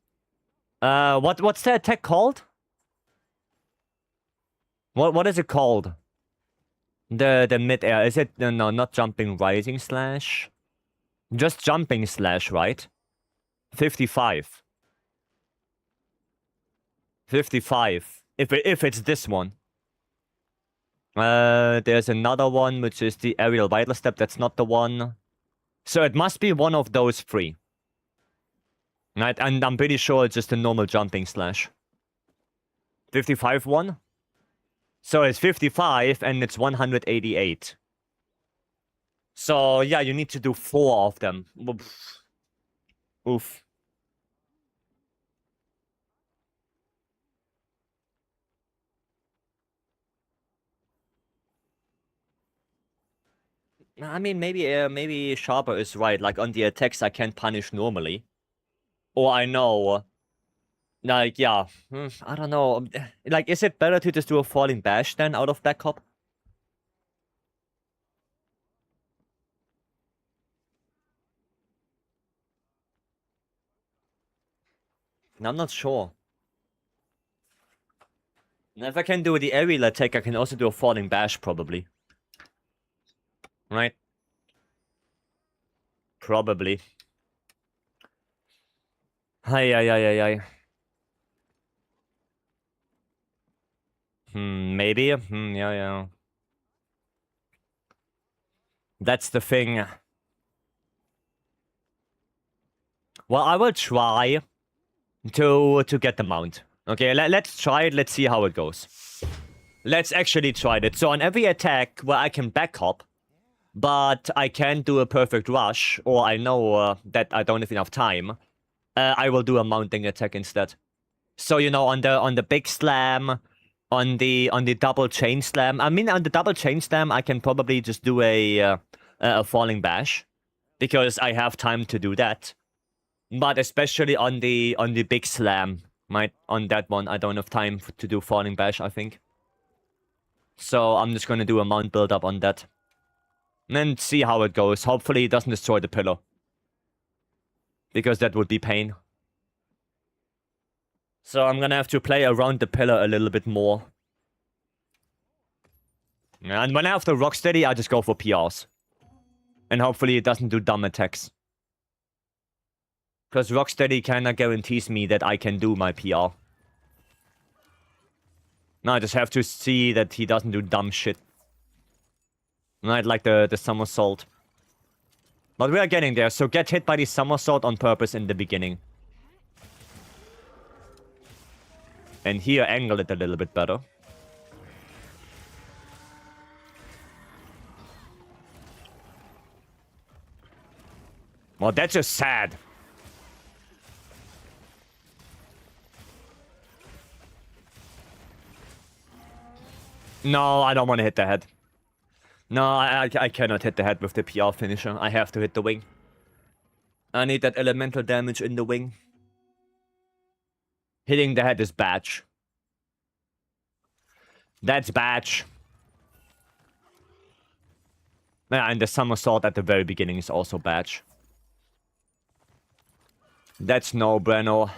What's the attack called? What is it called? The mid-air. Is it... no, not jumping rising slash. Just jumping slash, right? 55. 55. If it's this one. There's another one, which is the aerial vital step. That's not the one. So it must be one of those three. Right, and I'm pretty sure it's just a normal jumping slash. 55 one? So it's 55 and it's 188. So yeah, you need to do 4 of them. Oof. Oof. I mean, maybe Sharper is right. Like, on the attacks, I can't punish normally. Or I know... like, yeah. I don't know. Like, is it better to just do a falling bash then out of Black Hop? I'm not sure. If I can do the aerial attack, I can also do a falling bash, probably. Right? Probably. Ay. Maybe. Yeah. That's the thing. Well, I will try to get the mount. Okay, let's try it. Let's see how it goes. Let's actually try it. So on every attack where I can back hop, but I can't do a perfect rush, or I know that I don't have enough time, I will do a mounting attack instead. So, you know, on the big slam, on the double chain slam. I mean, on the double chain slam, I can probably just do a falling bash, because I have time to do that. But especially on the big slam, right? On that one, I don't have time to do falling bash, I think. So I'm just gonna do a mount build up on that. And then see how it goes. Hopefully it doesn't destroy the pillar. Because that would be pain. So I'm gonna have to play around the pillar a little bit more. And when I have the Rocksteady, I just go for PRs. And hopefully it doesn't do dumb attacks. Because Rocksteady kinda guarantees me that I can do my PR. Now I just have to see that he doesn't do dumb shit. Right, like the somersault. But we are getting there, so get hit by the somersault on purpose in the beginning. And here, angle it a little bit better. Well, that's just sad. No, I don't want to hit the head. No, I cannot hit the head with the PR finisher. I have to hit the wing. I need that elemental damage in the wing. Hitting the head is badge. That's badge. Yeah, and the somersault at the very beginning is also badge. That's no bueno.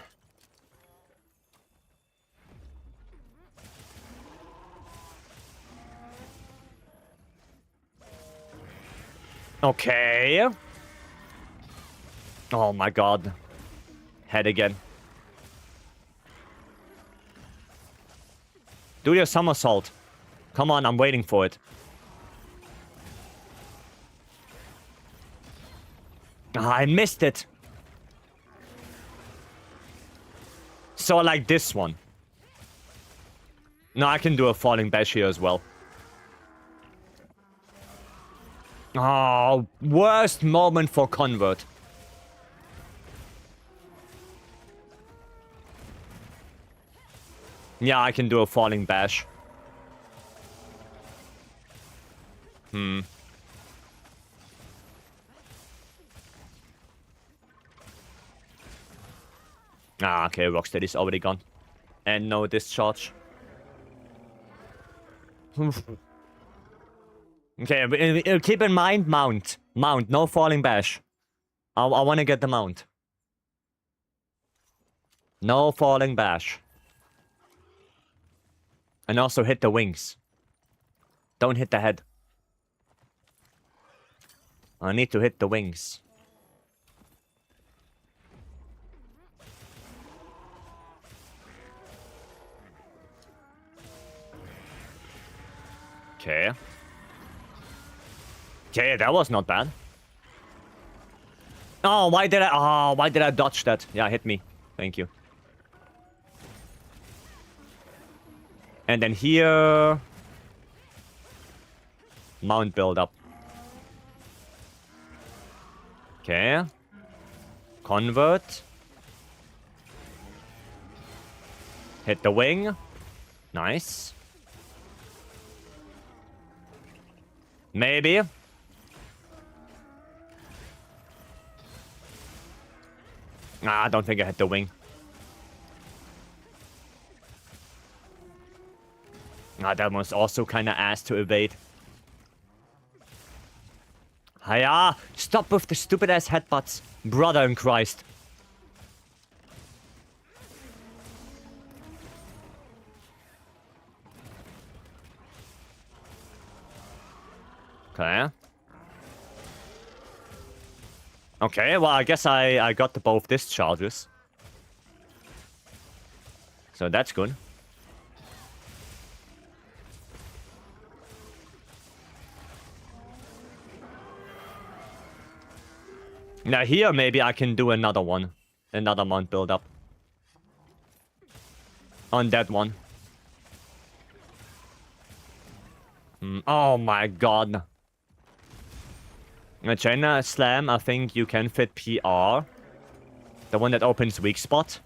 Okay. Oh my god. Head again. Do your somersault. Come on, I'm waiting for it. Ah, I missed it. So like this one. No, I can do a falling bash here as well. Oh, worst moment for convert. Yeah, I can do a falling bash. Ah, okay, Rocksteady's already gone. And no discharge. Okay, keep in mind, mount. Mount, no falling bash. I want to get the mount. No falling bash. And also hit the wings. Don't hit the head. I need to hit the wings. Okay. Okay, that was not bad. Oh, why did I dodge that? Yeah, hit me. Thank you. And then here... Mount build up. Okay. Convert. Hit the wing. Nice. Maybe. Ah, I don't think I hit the wing. Ah, that was also kind of ass to evade. Hiya! Stop with the stupid ass headbutts. Brother in Christ. Okay. Okay, well, I guess I got the both discharges. So that's good. Now here, maybe I can do another one. Another mount build up. On that one. Oh my god. China Slam, I think you can fit PR. The one that opens weak spot.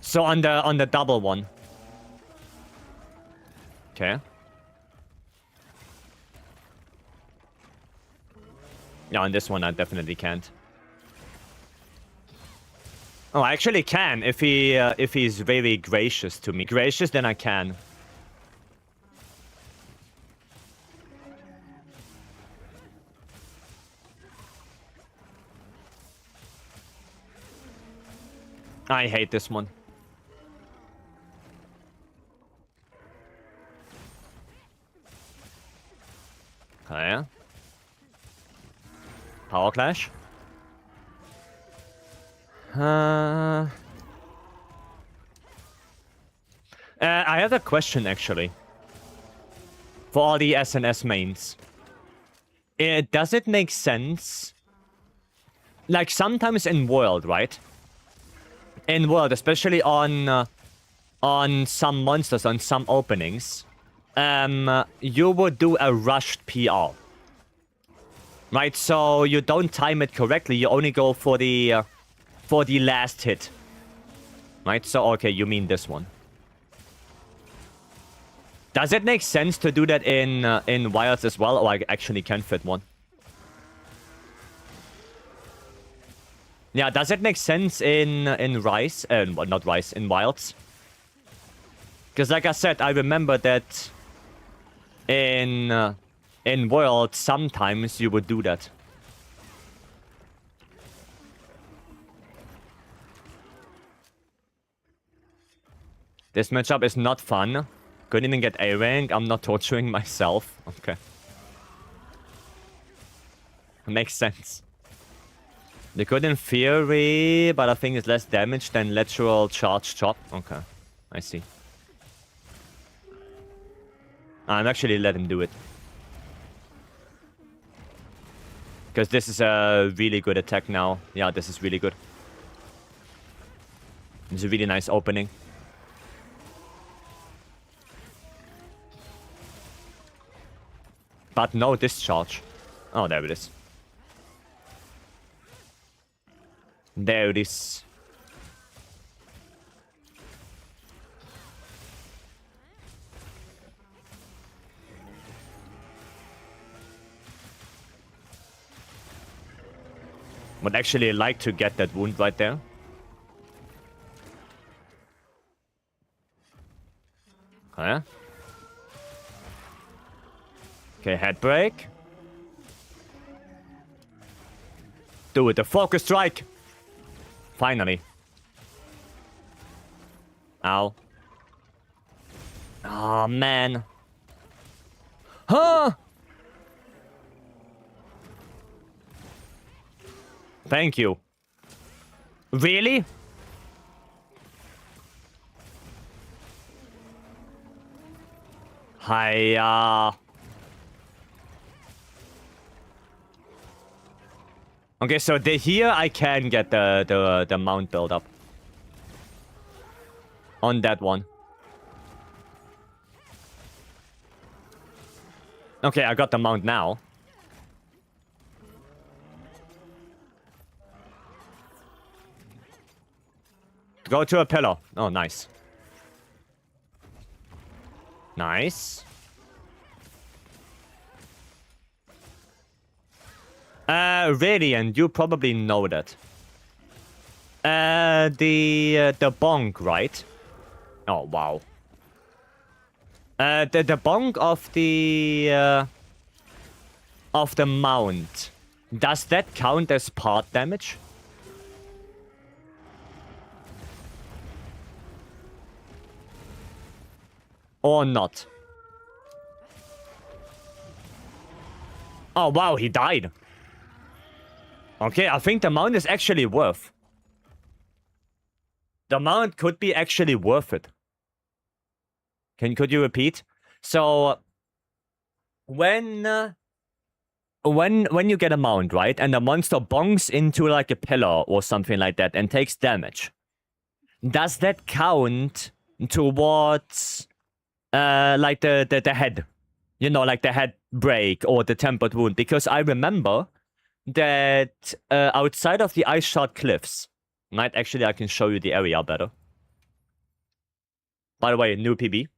So on the double one. Okay. Yeah, on this one I definitely can't. Oh, I actually can if he's very gracious to me. Gracious, then I can. I hate this one. Okay. Power Clash. I have a question, actually. For all the SNS mains. Does it make sense? Like, sometimes in World, right? In World, especially on some monsters, on some openings, you would do a rushed PR. Right, so you don't time it correctly, you only go for the last hit. Right, so okay, you mean this one. Does it make sense to do that in Wilds as well, or I actually can fit one? Yeah, does it make sense in Rise? Well, not Rise, in Wilds? Because like I said, I remember that in World, sometimes you would do that. This matchup is not fun. Couldn't even get A rank. I'm not torturing myself. Okay. Makes sense. They could in theory, but I think it's less damage than lateral charge chop. Okay. I see. I'm actually let him do it. Because this is a really good attack now. Yeah, this is really good. It's a really nice opening. But no discharge. Oh, there it is. There it is. Would actually like to get that wound right there. Okay. Okay, head break. Do it, the focus strike! Finally. Ow. Oh, man. Huh? Thank you. Really? Hiya. Okay, so here I can get the mount build up. On that one. Okay, I got the mount now. Go to a pillar. Oh, nice. Nice. Radiant, you probably know that. The bonk, right? Oh, wow. The bonk of the mount. Does that count as part damage? Or not? Oh, wow, he died. Okay, I think the mount is actually worth. The mount could be actually worth it. Could you repeat? So, when you get a mount, right, and the monster bonks into like a pillar or something like that and takes damage, does that count towards like the head? You know, like the head break or the tempered wound? Because I remember that outside of the ice shard cliffs, right? Actually, I can show you the area better. By the way, new PB.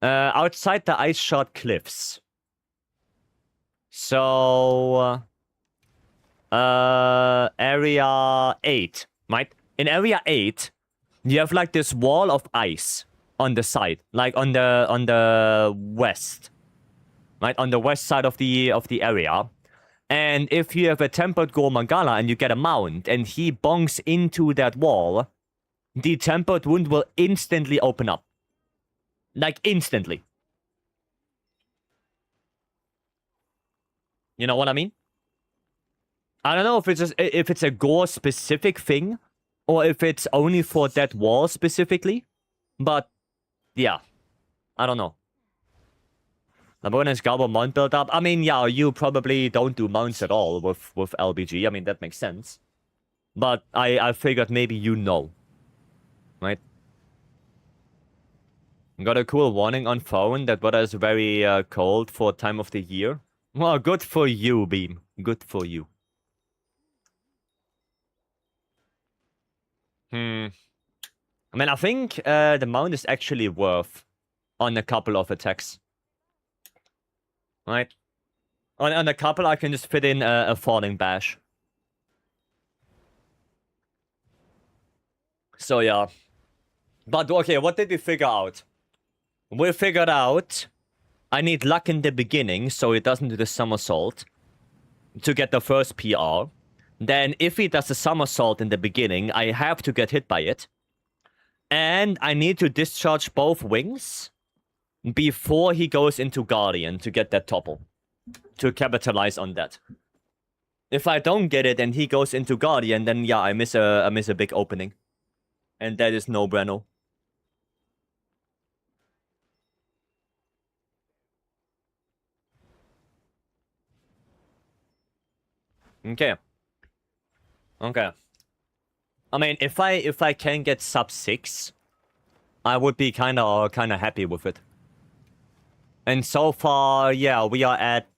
Outside the ice shard cliffs. So, area 8, right? In area 8, you have like this wall of ice on the side, like on the west, right? On the west side of the area. And if you have a tempered Gormangala and you get a mount and he bonks into that wall, the tempered wound will instantly open up. Like instantly. You know what I mean? I don't know if it's a gore specific thing or if it's only for that wall specifically, but yeah, I don't know. The bonus Galbo mount build up. I mean, yeah, you probably don't do mounts at all with LBG. I mean, that makes sense. But I figured maybe you know. Right? Got a cool warning on phone that weather is very cold for time of the year. Well, good for you, Beam. Good for you. I mean, I think the mount is actually worth on a couple of attacks. Right? On a couple, I can just fit in a falling bash. So yeah. But okay, what did we figure out? We figured out I need luck in the beginning so it doesn't do the somersault to get the first PR. Then if he does a somersault in the beginning, I have to get hit by it. And I need to discharge both wings before he goes into Guardian to get that topple. To capitalize on that. If I don't get it and he goes into Guardian, then yeah, I miss a big opening. And that is no bueno. Okay. Okay. I mean, if I can get sub 6, I would be kinda happy with it. And so far, yeah, we are at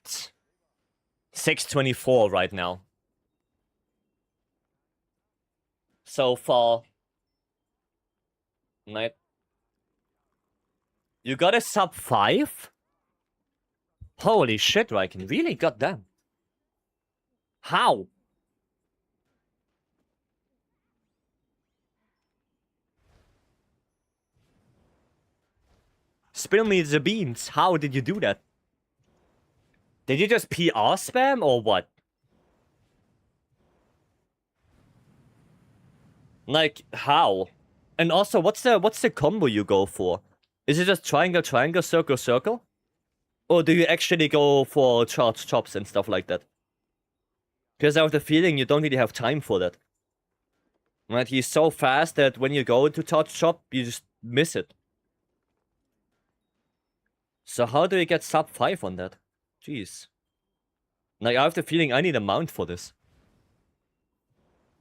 624 right now. So far. Right. You got a sub 5? Holy shit, Ryken. Really? Goddamn. How? Spill me the beans. How did you do that? Did you just PR spam or what? Like, how? And also, what's the combo you go for? Is it just triangle, triangle, circle, circle? Or do you actually go for charge chops and stuff like that? Because I have the feeling you don't really have time for that. Right? He's so fast that when you go into charge chop, you just miss it. So how do you get sub 5 on that? Jeez. Like, I have the feeling I need a mount for this.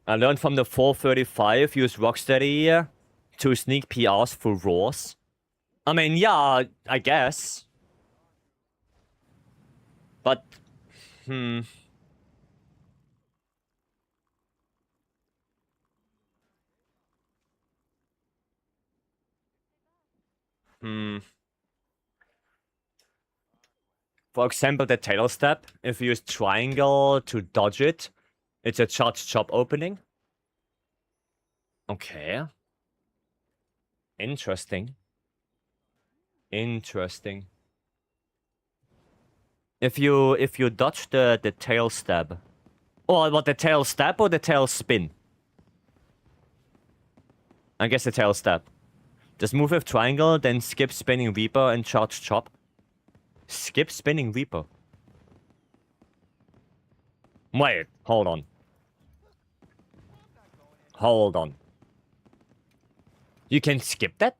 I learned from the 435, use Rocksteady to sneak PRs for Roars. I mean, yeah, I guess. But, For example, the tail step, if you use triangle to dodge it, it's a charge chop opening. Okay. Interesting. Interesting. If you dodge the tail stab. Or what, the tail stab or the tail spin? I guess the tail stab. Just move with triangle, then skip spinning Reaper and charge chop. Skip spinning Reaper. Wait, hold on. Hold on. You can skip that?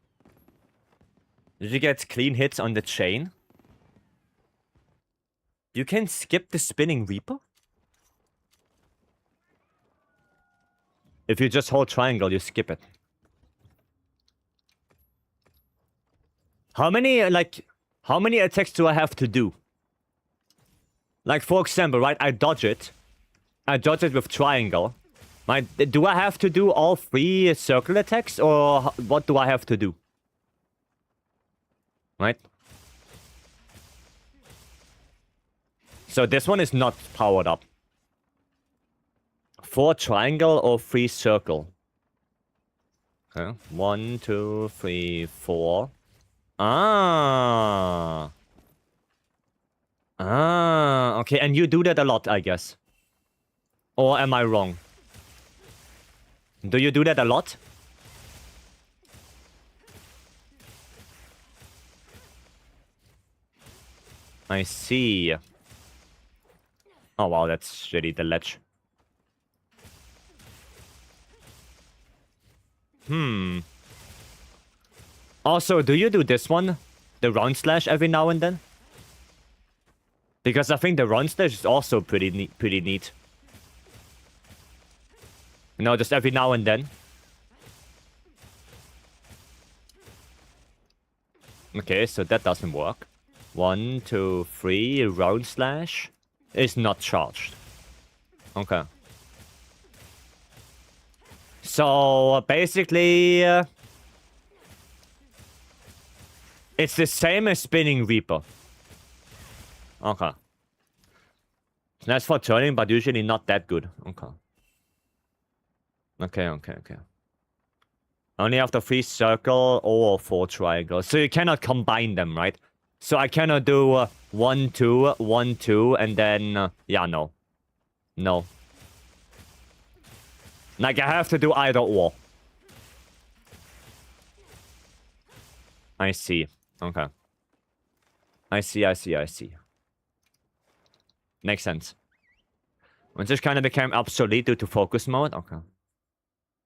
Did you get clean hits on the chain? You can skip the spinning Reaper? If you just hold triangle, you skip it. How many attacks do I have to do? Like, for example, right, I dodge it. I dodge it with triangle. Do I have to do all 3 circle attacks, or what do I have to do? Right? So this one is not powered up. 4 triangle or 3 circle? Okay. 1, 2, 3, 4. Ah. Okay, and you do that a lot, I guess. Or am I wrong? Do you do that a lot? I see. Oh wow, that's shitty, the ledge. Also, do you do this one? The round slash every now and then? Because I think the round slash is also pretty neat. You know, just every now and then. Okay, so that doesn't work. 1, 2, 3, round slash is not charged. Okay. So, basically, it's the same as spinning Reaper. Okay. Nice for turning, but usually not that good. Okay. Okay. Only after 3 circle or 4 triangle. So you cannot combine them, right? So I cannot do 1, 2, 1, 2, and then... yeah, no. No. Like, I have to do either or. I see. Okay. I see. Makes sense. When this kind of became obsolete due to focus mode? Okay.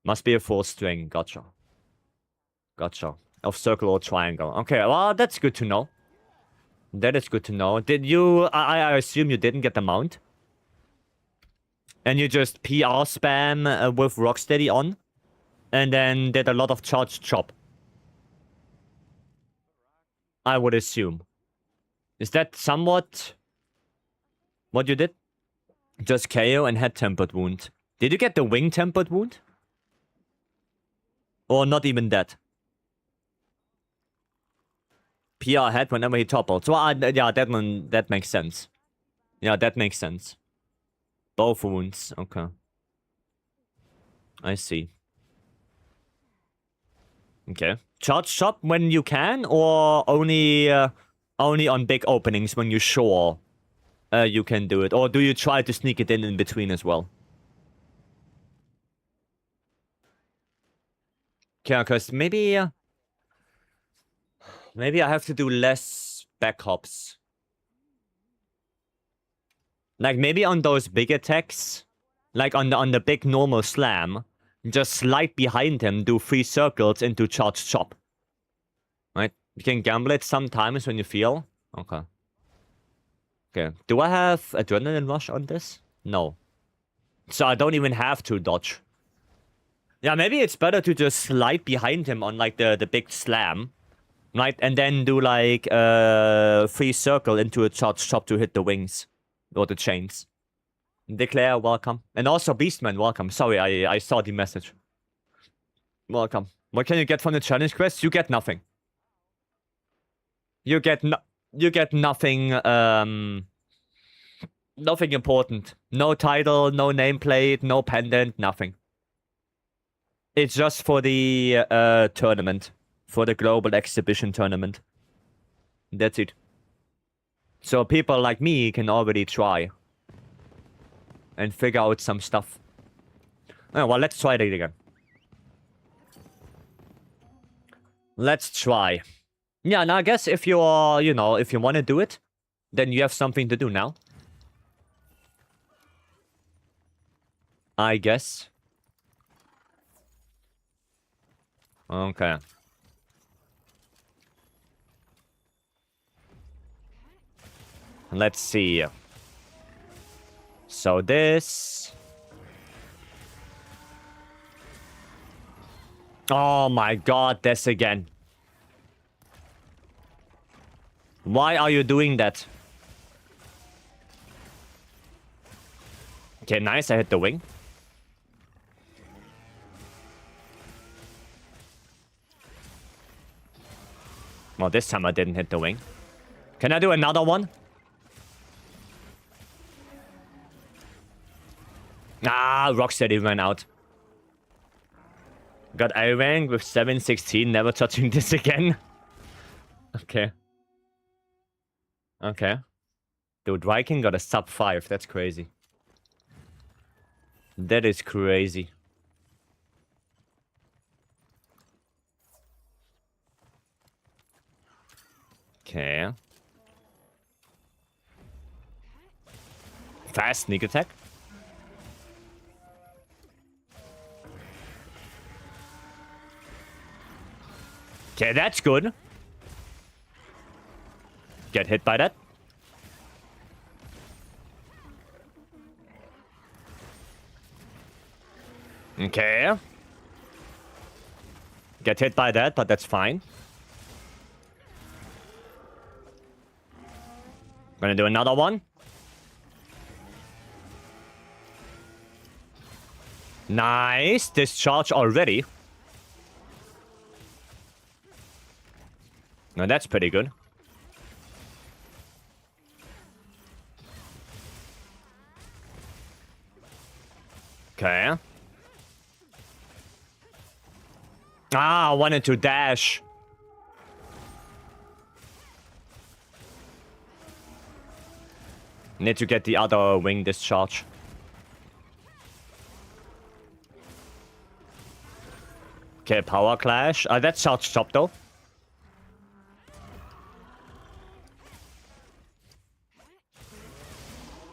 Must be a 4 string. Gotcha. Of circle or triangle. Okay, well, that's good to know. That is good to know. Did you... I assume you didn't get the mount? And you just PR spam with Rocksteady on? And then did a lot of charge chop? I would assume. Is that somewhat... what you did? Just KO and head tempered wound. Did you get the wing tempered wound? Or not even that? PR head whenever he toppled. So, yeah, that makes sense. Yeah, that makes sense. Both wounds. Okay. I see. Okay. Charge shop when you can, or only on big openings when you're sure you can do it? Or do you try to sneak it in between as well? Okay, because maybe I have to do less backhops. Like, maybe on those big attacks, like on the big normal slam, just slide behind him, do 3 circles into charge chop. Right? You can gamble it sometimes when you feel. Okay. Okay. Do I have adrenaline rush on this? No. So I don't even have to dodge. Yeah, maybe it's better to just slide behind him on, like, the big slam. Right? And then do, like, 3 circle into a charge chop to hit the wings. Or the chains. Declare, welcome. And also Beastman, welcome. Sorry, I saw the message. Welcome. What can you get from the challenge quest? You get nothing. You get nothing, nothing important. No title, no nameplate, no pendant, nothing. It's just for the tournament. For the global exhibition tournament. That's it. So people like me can already try. And figure out some stuff. Oh, well, let's try it again. Let's try. Yeah, now I guess if you are, you know, if you want to do it, then you have something to do now. I guess. Okay. Let's see. So this... oh my god, this again. Why are you doing that? Okay, nice, I hit the wing. Well, this time I didn't hit the wing. Can I do another one? Ah, Rocksteady ran out. Got A rank with 716, never touching this again. Okay. Okay. Dude, Viking got a sub 5, that's crazy. That is crazy. Okay. Fast sneak attack. Okay, that's good. Get hit by that. Okay. Get hit by that, but that's fine. Gonna do another one. Nice. Discharge already. Now that's pretty good. Okay. Ah, I wanted to dash. Need to get the other wing discharge. Okay, power clash. That's charge chop though.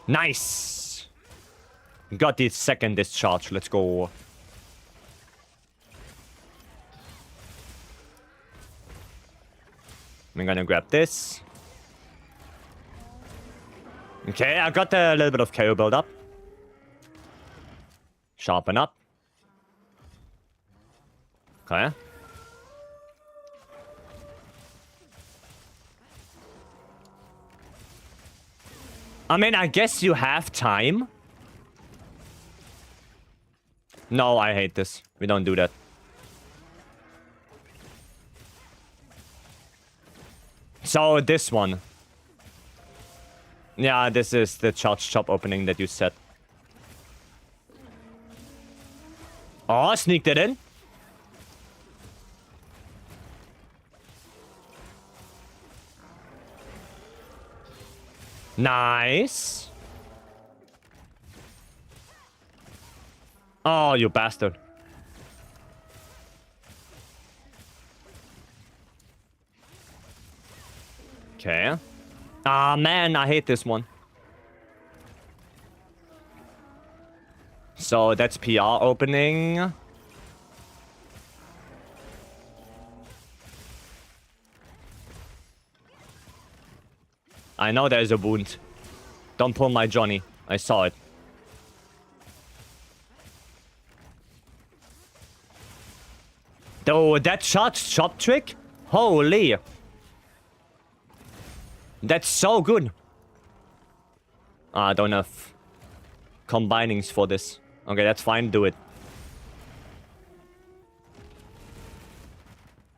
Nice. Got the second discharge. Let's go. I'm gonna grab this. Okay, I got a little bit of KO build up. Sharpen up. Okay. I mean, I guess you have time. No, I hate this. We don't do that. So, this one. Yeah, this is the charge chop opening that you set. Oh, sneaked it in. Nice. Oh, you bastard. Okay. Ah, man, I hate this one. So that's PR opening. I know there's a wound. Don't pull my Johnny. I saw it. Though that charge chop trick? Holy. That's so good. I don't have combinings for this. Okay, that's fine. Do it.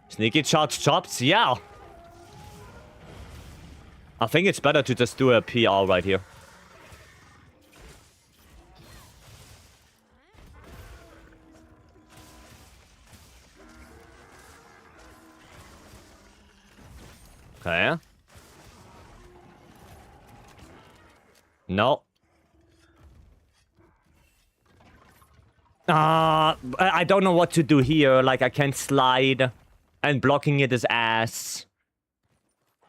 Sneaky charge chops? Yeah. I think it's better to just do a PR right here. Okay. No. I don't know what to do here. Like, I can't slide. And blocking it is ass.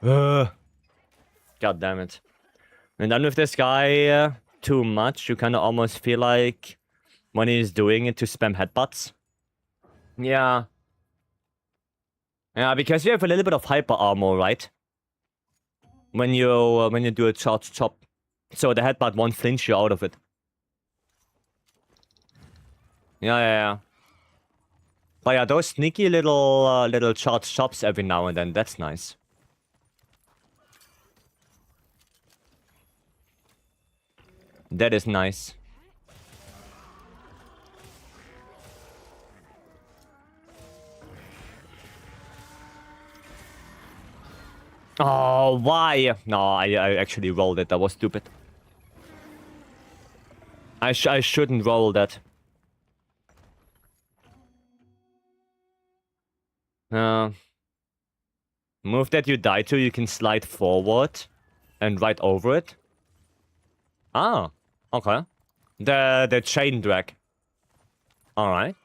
God damn it. And then with this guy too much, you kind of almost feel like when he's doing it to spam headbutts. Yeah. Yeah, because you have a little bit of hyper armor, right? When you do a charge chop. So the headbutt won't flinch you out of it. Yeah. But yeah, those sneaky little charge chops every now and then, that's nice. That is nice. Oh, why? No, I actually rolled it. That was stupid. I shouldn't roll that. Move that you die to, you can slide forward and right over it. Ah, okay. The chain drag. Alright.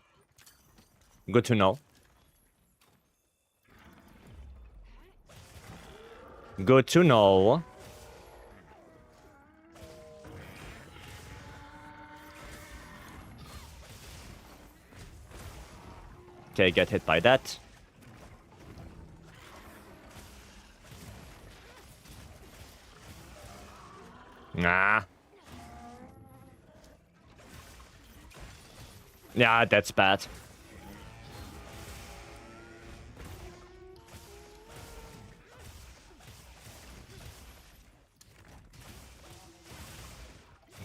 Good to know. Good to know. Okay, get hit by that. Nah. Yeah, that's bad.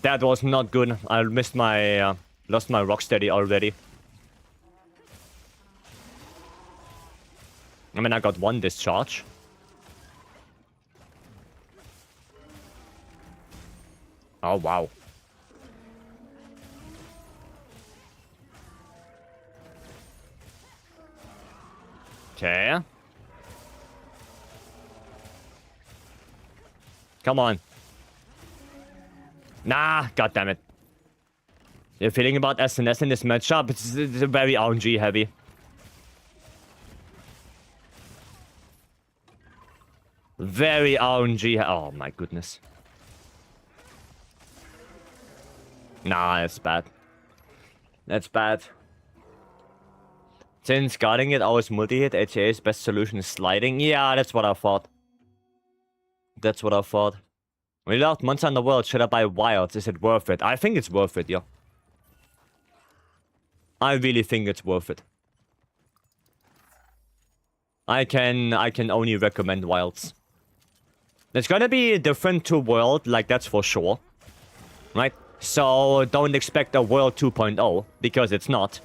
That was not good. I missed my... lost my rocksteady already. I mean, I got one discharge. Oh, wow. Okay. Come on. Nah, goddammit. You're feeling about SNS in this matchup? It's very RNG heavy. Very RNG. Oh my goodness. Nah, that's bad. That's bad. Since guarding it always multi-hit, HA's best solution is sliding. Yeah, that's what I thought. That's what I thought. Without Monster in the World, should I buy Wilds? Is it worth it? I think it's worth it, yeah. I really think it's worth it. I can only recommend Wilds. It's gonna be different to World, like that's for sure. Right? So don't expect a World 2.0, because it's not.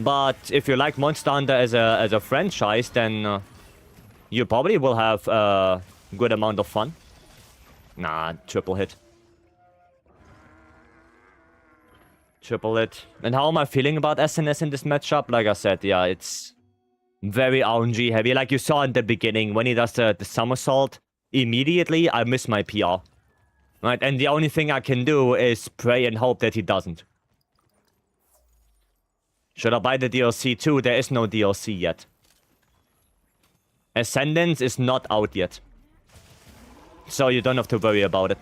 But if you like Monster Hunter as a franchise, then you probably will have a good amount of fun. Nah, triple hit. Triple hit. And how am I feeling about SNS in this matchup? Like I said, yeah, it's very RNG heavy. Like you saw in the beginning, when he does the somersault, immediately I miss my PR. Right, and the only thing I can do is pray and hope that he doesn't. Should I buy the DLC too? There is no DLC yet. Ascendance is not out yet. So you don't have to worry about it.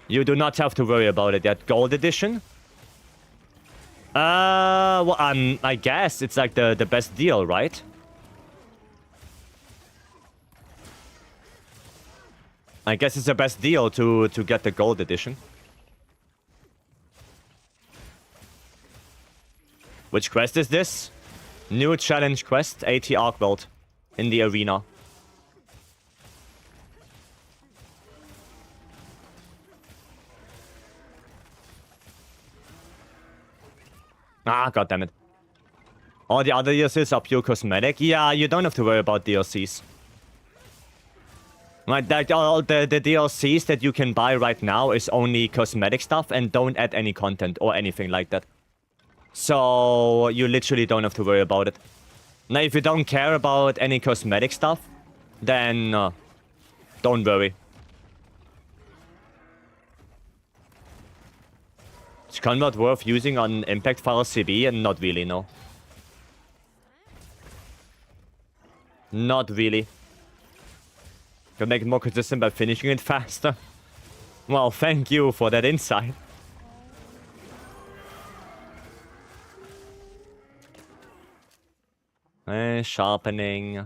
You do not have to worry about it yet. Gold edition? Well, I guess it's like the best deal, right? I guess it's the best deal to get the gold edition. Which quest is this? New challenge quest, AT Arkwelt in the arena. Ah, goddammit. All the other DLCs are pure cosmetic. Yeah, you don't have to worry about DLCs. Right, like all the DLCs that you can buy right now is only cosmetic stuff and don't add any content or anything like that. So you literally don't have to worry about it. Now, if you don't care about any cosmetic stuff, then don't worry. Is Convert worth using on Impact File CB? Not really, no. Not really. Can make it more consistent by finishing it faster. Well, thank you for that insight. Sharpening.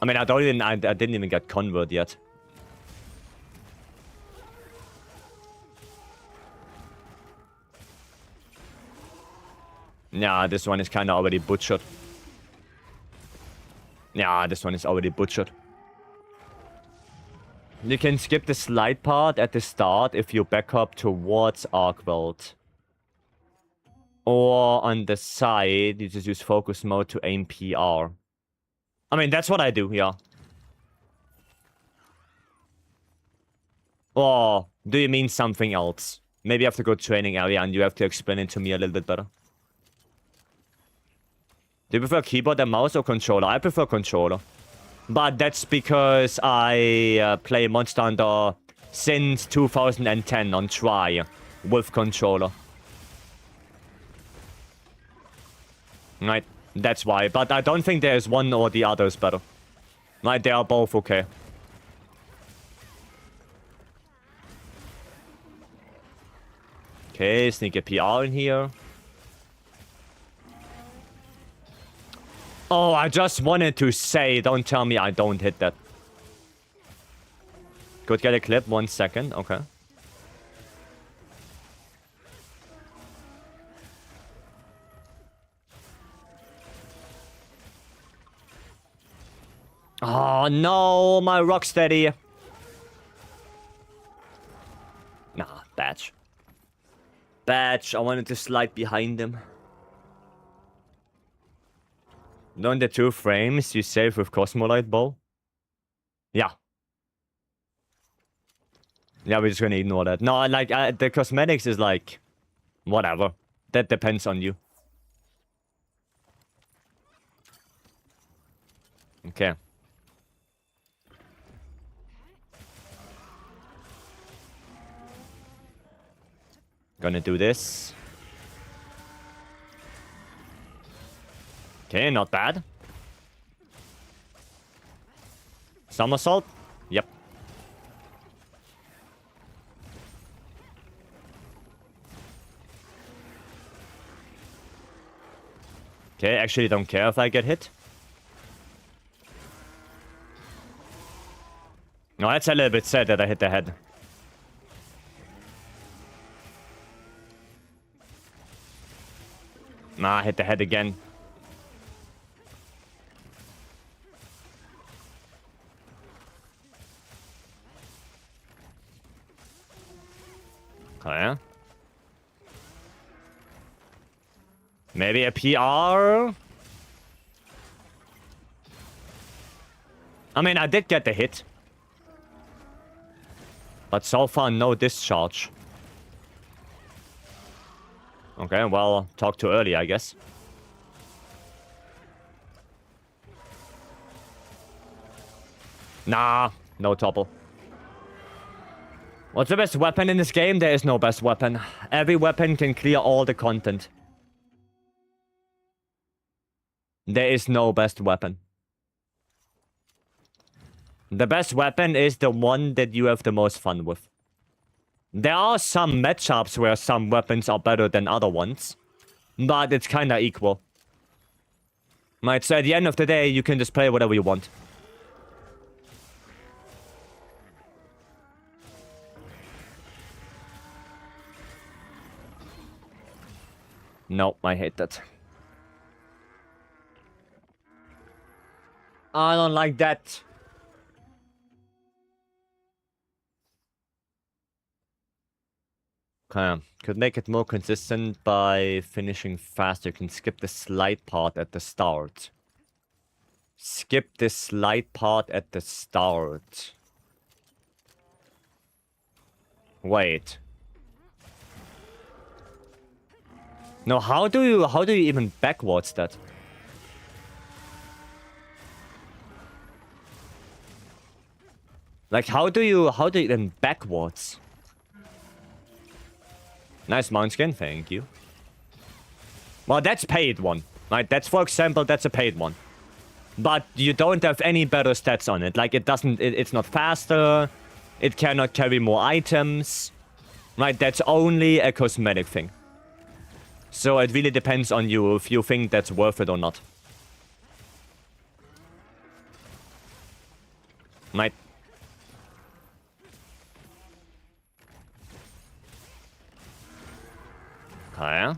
I mean, I didn't even get Convert yet. Yeah, this one is kind of already butchered. Yeah, this one is already butchered. You can skip the slide part at the start if you back up towards Arkwelt. Or on the side, you just use focus mode to aim PR. I mean, that's what I do, yeah. Or do you mean something else? Maybe I have to go training area and you have to explain it to me a little bit better. Do you prefer keyboard and mouse or controller? I prefer controller. But that's because I play Monster Hunter since 2010 on try with controller. Right, that's why. But I don't think there's one or the other is better. Right, they are both okay. Okay, sneak a PR in here. Oh, I just wanted to say, don't tell me I don't hit that. Could get a clip, 1 second, okay. Oh no, my Rocksteady. Nah, Batch. Batch, I wanted to slide behind him. Don't the 2 frames you save with Cosmolite Bow? Yeah, Yeah, we're just gonna ignore that. No, like, the cosmetics is like... Whatever. That depends on you. Okay. Gonna do this. Okay, not bad. Somersault? Yep. Okay, actually don't care if I get hit. No, that's a little bit sad that I hit the head. Nah, I hit the head again. Okay. Maybe a PR? I mean, I did get the hit. But so far, no discharge. Okay, well, talk too early, I guess. Nah, no topple. What's the best weapon in this game? There is no best weapon. Every weapon can clear all the content. There is no best weapon. The best weapon is the one that you have the most fun with. There are some matchups where some weapons are better than other ones. But it's kinda equal. Right, so at the end of the day, you can just play whatever you want. No, I hate that. I don't like that. Okay, could make it more consistent by finishing faster. You can skip the slide part at the start. Skip the slide part at the start. Wait. No, how do you even backwards that? Like, how do you even backwards? Nice mount skin, thank you. Well, that's paid one, right? That's, for example, that's a paid one. But you don't have any better stats on it. Like, it doesn't, it's not faster. It cannot carry more items. Right, that's only a cosmetic thing. So it really depends on you if you think that's worth it or not. Right. Okay.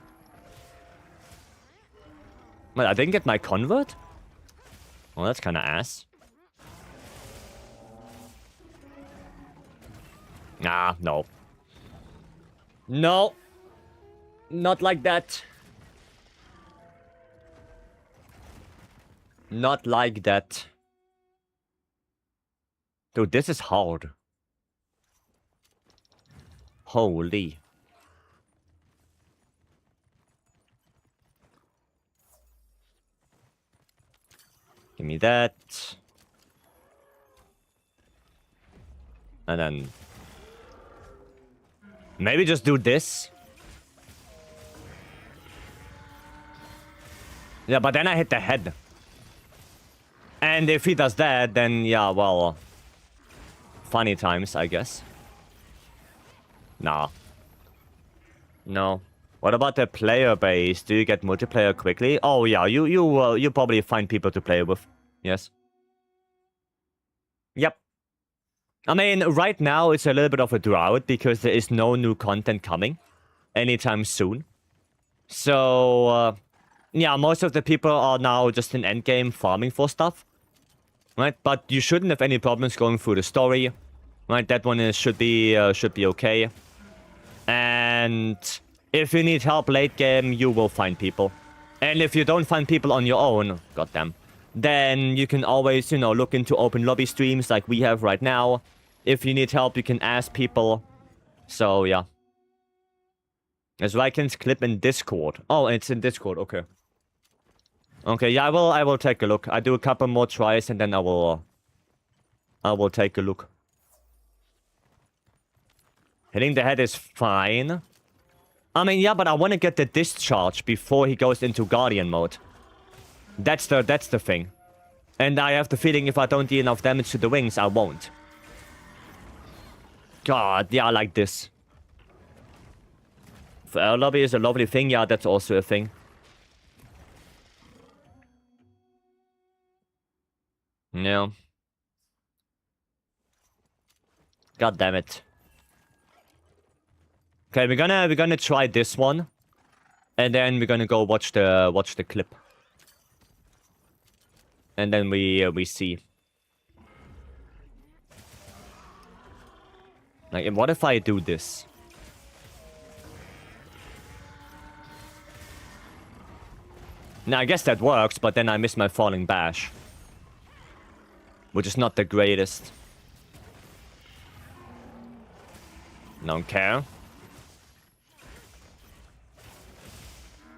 Well, I didn't get my convert? Well, that's kind of ass. Nah, no. No. Not like that. Not like that. Dude, this is hard. Holy. Give me that. And then... maybe just do this. Yeah, but then I hit the head. And if he does that, then yeah, well... funny times, I guess. Nah. No. What about the player base? Do you get multiplayer quickly? Oh yeah, you probably find people to play with. Yes. Yep. I mean, right now it's a little bit of a drought because there is no new content coming anytime soon. So, yeah, most of the people are now just in endgame farming for stuff. Right? But you shouldn't have any problems going through the story. Right? That one should be okay. And if you need help late game, you will find people. And if you don't find people on your own, goddamn, then you can always, you know, look into open lobby streams like we have right now. If you need help, you can ask people. So, yeah. There's Vyken's clip in Discord. Oh, it's in Discord. Okay. Okay, yeah, I will take a look. I do a couple more tries and then I will take a look. Hitting the head is fine. I mean, yeah, but I want to get the discharge before he goes into Guardian mode. That's the thing. And I have the feeling if I don't do enough damage to the wings, I won't. God, yeah, I like this. For air lobby is a lovely thing. Yeah, that's also a thing. Yeah. God damn it. Okay, we're gonna try this one. And then we're gonna go watch the clip. And then we see. Like, what if I do this? Now, I guess that works, but then I miss my falling bash. Which is not the greatest. Don't care.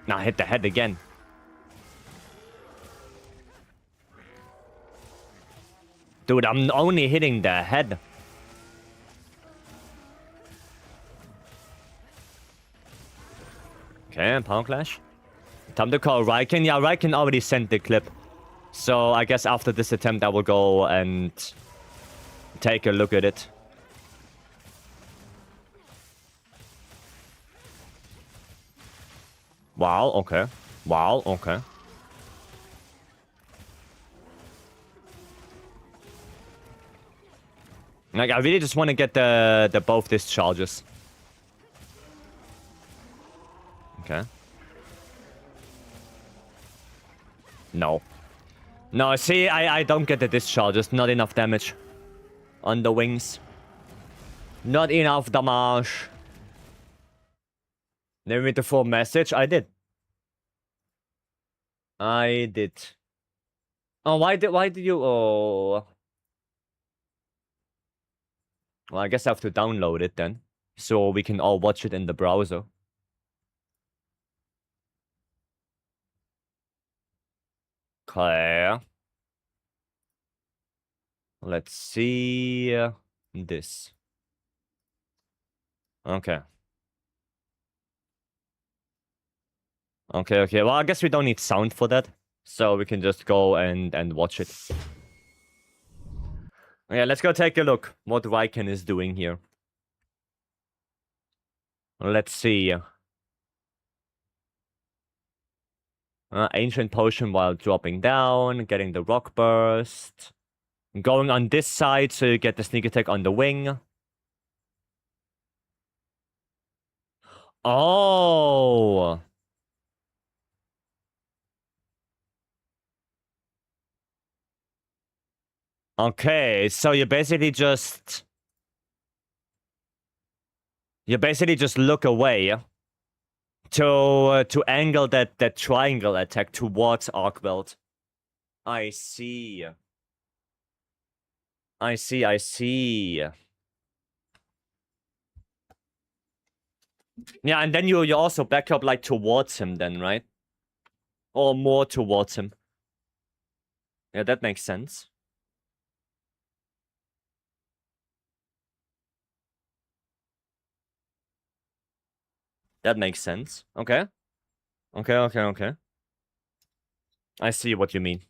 Now hit the head again. Dude, I'm only hitting the head. Okay, power clash. Time to call Ryken. Yeah, Ryken already sent the clip. So I guess after this attempt I will go and take a look at it. Wow, okay. Wow, okay. Like, I really just want to get the both discharges. Okay. No. No, see, I don't get the discharges. Not enough damage on the wings. Not enough damage. Never read the full message. I did. I did. Oh, why did you? Oh. Well, I guess I have to download it then, so we can all watch it in the browser. Okay. Let's see this. Okay. Okay. Well, I guess we don't need sound for that, so we can just go and watch it. Yeah, let's go take a look what Vyken is doing here. Let's see. Ancient potion while dropping down, getting the rock burst. Going on this side so you get the sneak attack on the wing. Oh! Okay, so you basically just... You basically just look away to angle that triangle attack towards Arkwelt. I see. I see. Yeah, and then you also back up like towards him then, right? Or more towards him. Yeah, that makes sense. That makes sense. Okay. Okay. I see what you mean.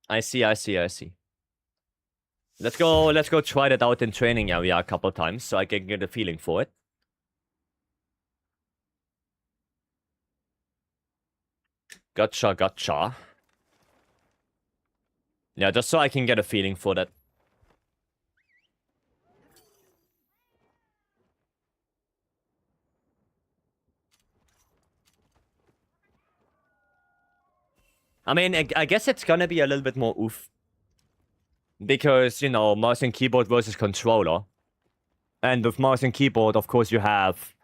I see. Let's go try that out in training area a couple times so I can get a feeling for it. Gotcha. Yeah, just so I can get a feeling for that. I mean, I guess it's gonna be a little bit more oof. Because, you know, mouse and keyboard versus controller. And with mouse and keyboard, of course, you have,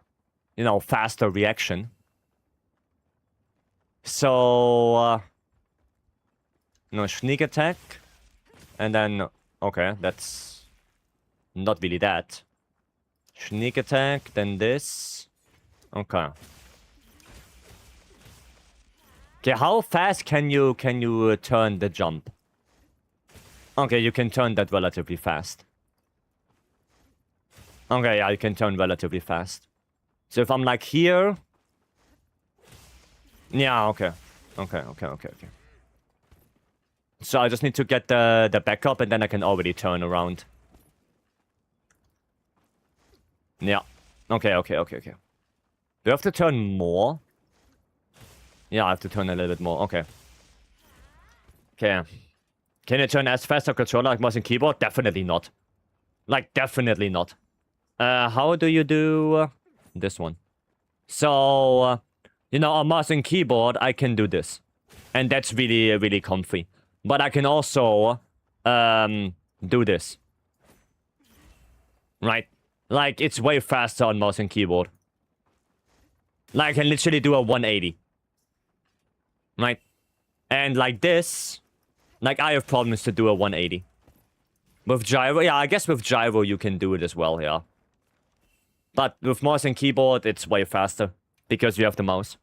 you know, faster reaction. So, no, sneak attack. And then, okay, that's... not really that. Sneak attack, then this. Okay. Okay, how fast can you turn the jump? Okay, you can turn that relatively fast. Okay, yeah, you can turn relatively fast. So if I'm like here... Yeah, okay. Okay. So I just need to get the backup and then I can already turn around. Yeah. Okay. Do I have to turn more? Yeah, I have to turn a little bit more. Okay. Okay. Can you turn as fast on controller like mouse and keyboard? Definitely not. Like, definitely not. How do you do this one? So, you know, on mouse and keyboard, I can do this. And that's really, really comfy. But I can also do this. Right? Like, it's way faster on mouse and keyboard. Like, I can literally do a 180. Right? And like this, like, I have problems to do a 180. With gyro, yeah, I guess with gyro you can do it as well, yeah. But with mouse and keyboard, it's way faster. Because you have the mouse.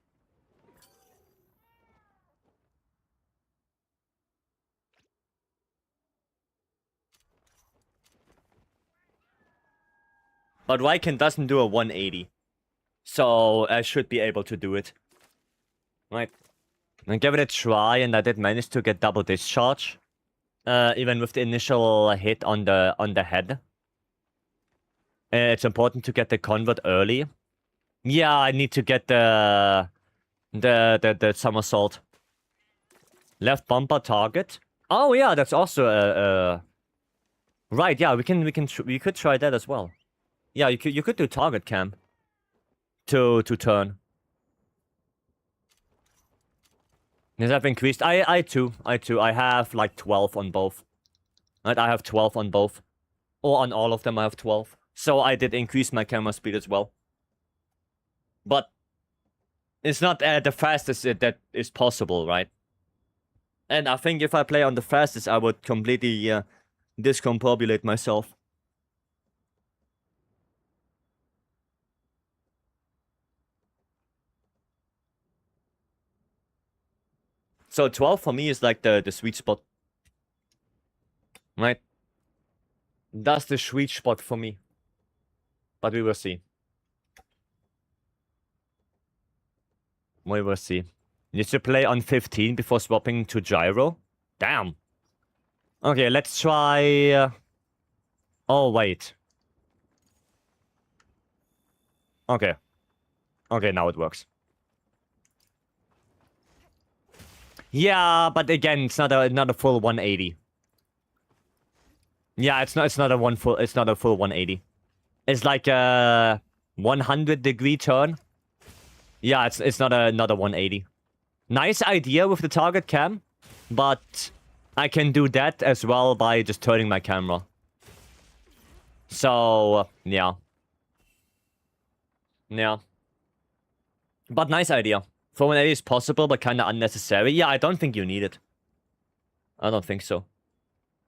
But Ryken doesn't do a 180. So I should be able to do it. Right. I gave it a try and I did manage to get double discharge. Even with the initial hit on the head. It's important to get the convert early. Yeah, I need to get the somersault. Left bumper target. Oh yeah, that's also a right. Yeah, we could try that as well. Yeah, you could do target cam to turn. Yes, I've increased. I too. I have like 12 on both. Right, I have 12 on both. Or on all of them I have 12. So I did increase my camera speed as well. But it's not the fastest that is possible, right? And I think if I play on the fastest, I would completely discombobulate myself. So 12 for me is like the sweet spot. Right? That's the sweet spot for me. But we will see. We will see. Need to play on 15 before swapping to gyro? Damn. Okay, let's try... Oh, wait. Okay. Okay, now it works. Yeah, but again, it's not a full 180. Yeah, it's not a full 180. It's like a 100-degree turn. Yeah, it's not a 180. Nice idea with the target cam, but I can do that as well by just turning my camera. So, yeah. Yeah. But nice idea. 480 is possible, but kind of unnecessary. Yeah, I don't think you need it. I don't think so. I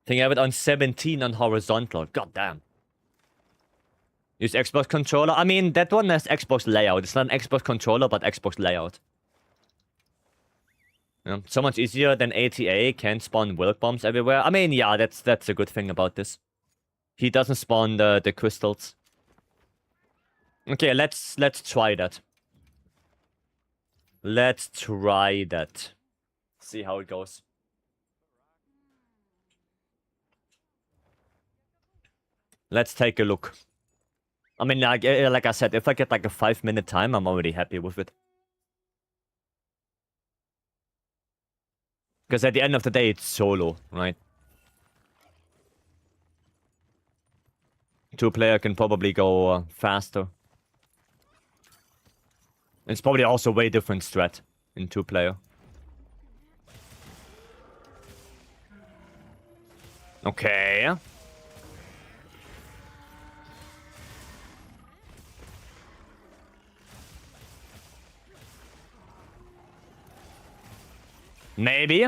think I have it on 17 on horizontal. God damn. Use Xbox controller. I mean, that one has Xbox layout. It's not an Xbox controller, but Xbox layout. Yeah, so much easier than ATA. Can't spawn Wilk bombs everywhere. I mean, yeah, that's a good thing about this. He doesn't spawn the crystals. Okay, let's try that. Let's try that. See how it goes. Let's take a look. I mean, like I said, if I get like a 5-minute time, I'm already happy with it. Because at the end of the day, it's solo, right? 2-player can probably go faster. It's probably also way different strat in 2-player. Okay. Maybe.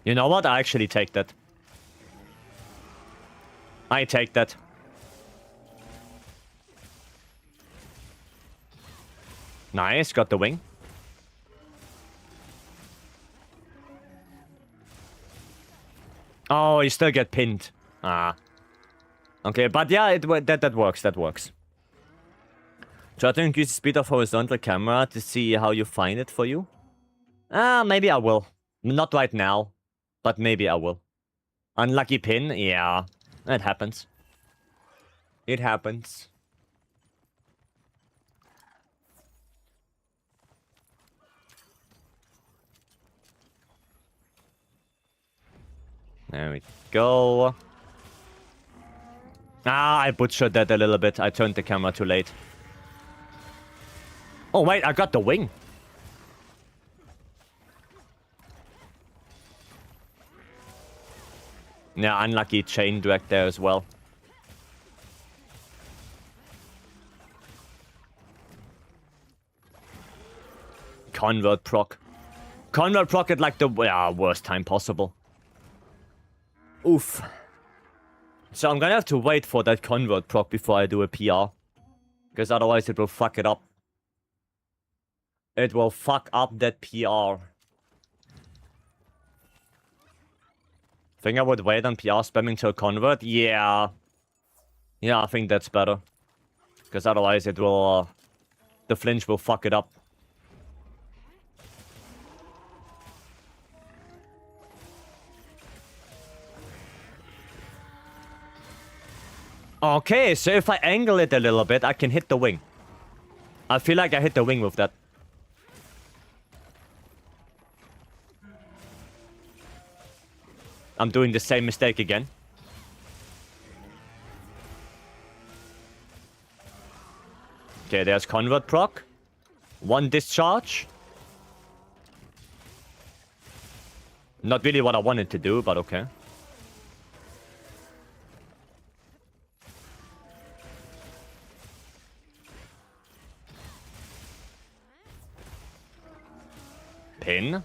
You know what? I actually take that. I take that. Nice, got the wing. Oh, you still get pinned. Ah. Okay, but yeah, that works, that works. Try to increase the speed of horizontal camera to see how you find it for you. Maybe I will. Not right now, but maybe I will. Unlucky pin? Yeah, it happens. It happens. There we go. I butchered that a little bit. I turned the camera too late. Oh, wait, I got the wing. Yeah, unlucky chain drag there as well. Convert proc. Convert proc at like the worst time possible. Oof. So I'm gonna have to wait for that convert proc before I do a PR. Because otherwise it will fuck it up. It will fuck up that PR. Think I would wait on PR spamming till convert? Yeah. Yeah, I think that's better. Because otherwise it will... the flinch will fuck it up. Okay, so if I angle it a little bit, I can hit the wing. I feel like I hit the wing with that. I'm doing the same mistake again. Okay, there's convert proc. One discharge. Not really what I wanted to do, but okay. Pin.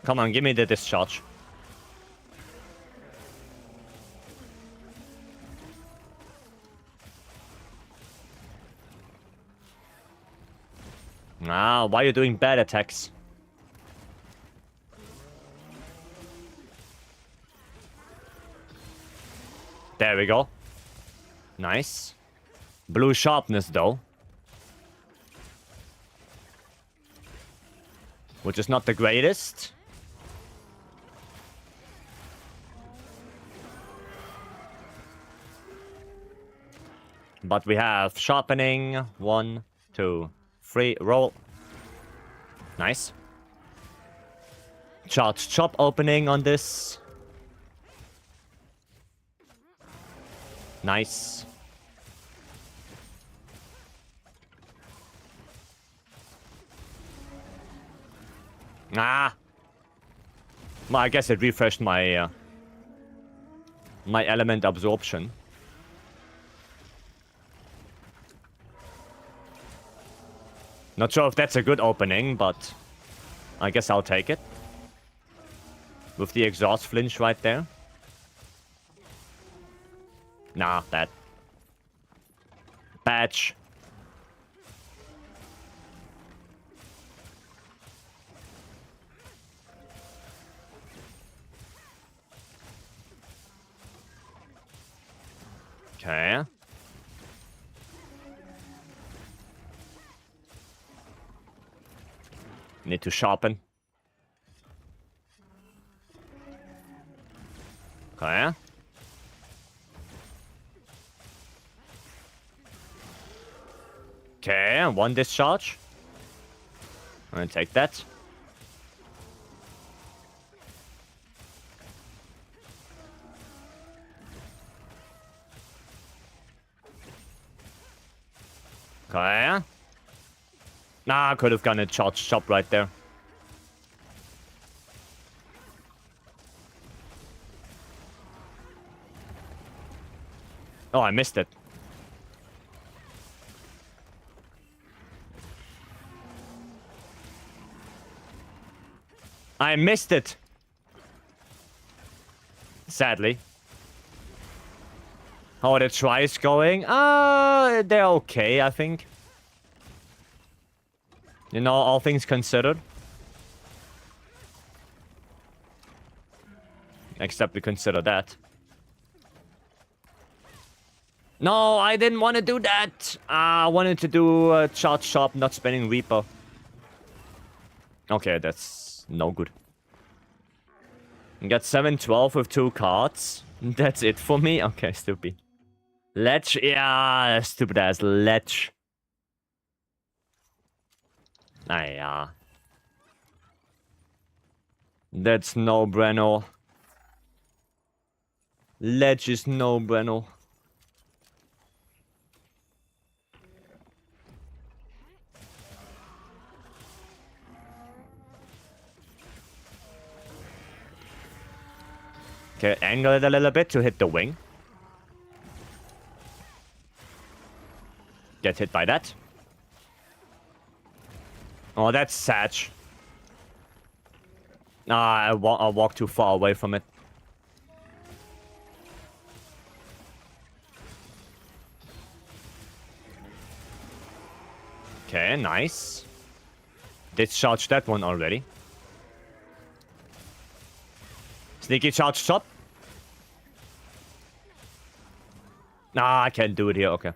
Come on, give me the discharge. Why are you doing bad attacks? There we go. Nice. Blue sharpness, though. Which is not the greatest. But we have sharpening. 1, 2, 3. Roll. Nice. Charge chop opening on this. Nice. Well, I guess it refreshed my my element absorption. Not sure if that's a good opening, but I guess I'll take it. With the exhaust flinch right there. Nah, bad. Badge. Okay. Need to sharpen. Okay. Okay, one discharge. I'm gonna take that. Okay. I could have gone a charge chop right there. Oh, I missed it. I missed it. Sadly. How are the tries going? They're okay, I think. You know, all things considered. Except we consider that. No, I didn't want to do that. I wanted to do charge shop, not spending Reaper. Okay, that's no good. Got 7-12 with 2 cards. That's it for me? Okay, stupid. Ledge? Yeah, stupid ass ledge. Ah, yeah. That's no Breno. Ledge is no Breno. Okay, angle it a little bit to hit the wing. Get hit by that. Oh, that's sad. I walked too far away from it. Okay, nice. Discharge that one already. Sneaky charge chop. Nah, I can't do it here, okay.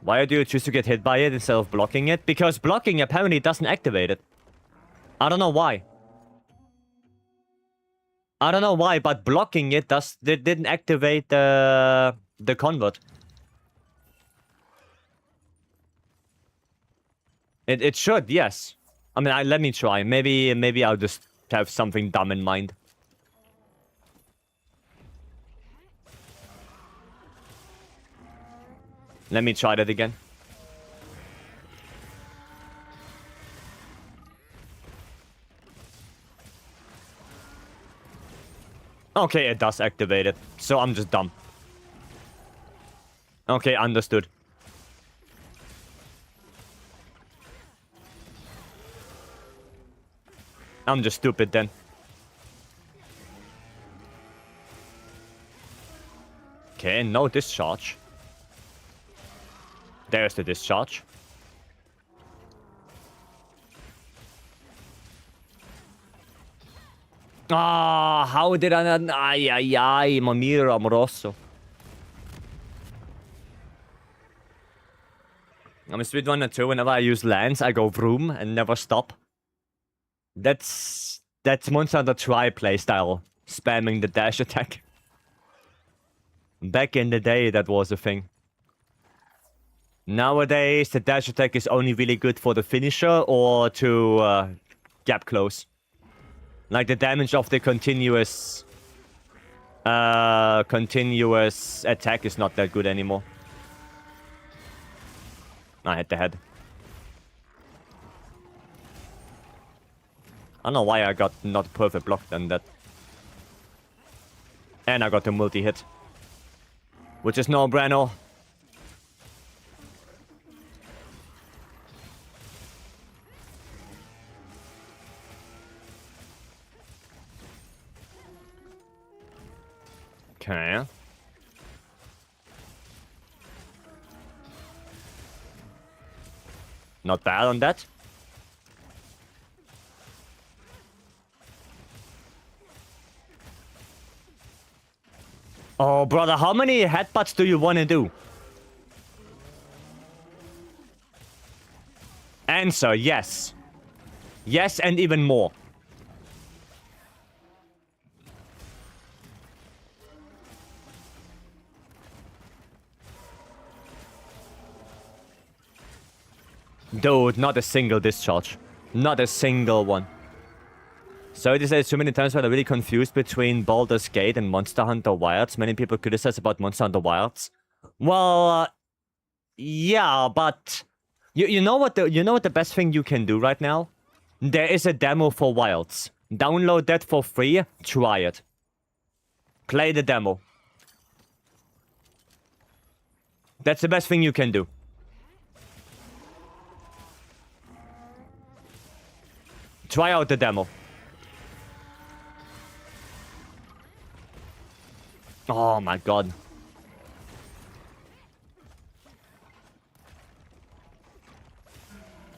Why do you choose to get hit by it instead of blocking it? Because blocking apparently doesn't activate it. I don't know why. I don't know why, but blocking it didn't activate the convert. It should, yes. I mean, let me try. Maybe I'll just have something dumb in mind. Let me try that again. Okay, it does activate it. So I'm just dumb. Okay, understood. I'm just stupid then. Okay, no discharge. There's the discharge. Ah, how did I not... Ay, ay, ay, Mamiro Amoroso. I'm a Speedrunner too. Whenever I use lands, I go vroom and never stop. That's Monster Hunter Tri playstyle. Spamming the dash attack. Back in the day, that was a thing. Nowadays, the dash attack is only really good for the finisher or to gap close. Like the damage of the continuous attack is not that good anymore. I hit the head. I don't know why I got not perfect block than that. And I got the multi-hit. Which is no Brano. Okay. Not bad on that. Oh, brother, how many headbutts do you want to do? Answer, yes. Yes, and even more. Dude, not a single discharge. Not a single one. So it is too many times when I'm really confused between Baldur's Gate and Monster Hunter Wilds. Many people criticize about Monster Hunter Wilds. Well, yeah, but you know what the best thing you can do right now? There is a demo for Wilds. Download that for free. Try it. Play the demo. That's the best thing you can do. Try out the demo. Oh my god.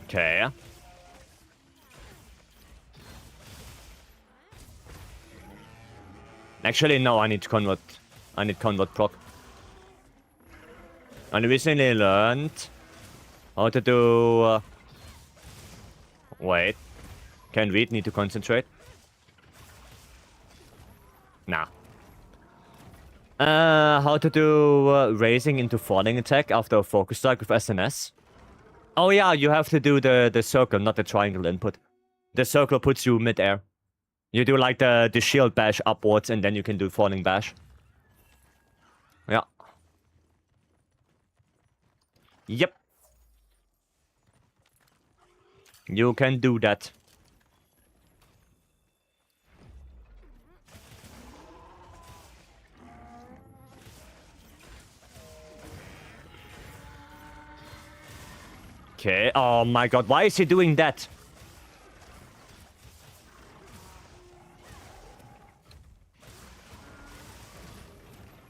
Okay. Actually, no, I need to convert. I need convert proc. I recently learned how to do... wait. Can't read, need to concentrate. Nah. How to do raising into falling attack after a focus strike with SNS. Oh yeah, you have to do the circle, not the triangle input. The circle puts you mid-air. You do like the shield bash upwards and then you can do falling bash. Yeah. Yep. You can do that. Okay. Oh my god, why is he doing that?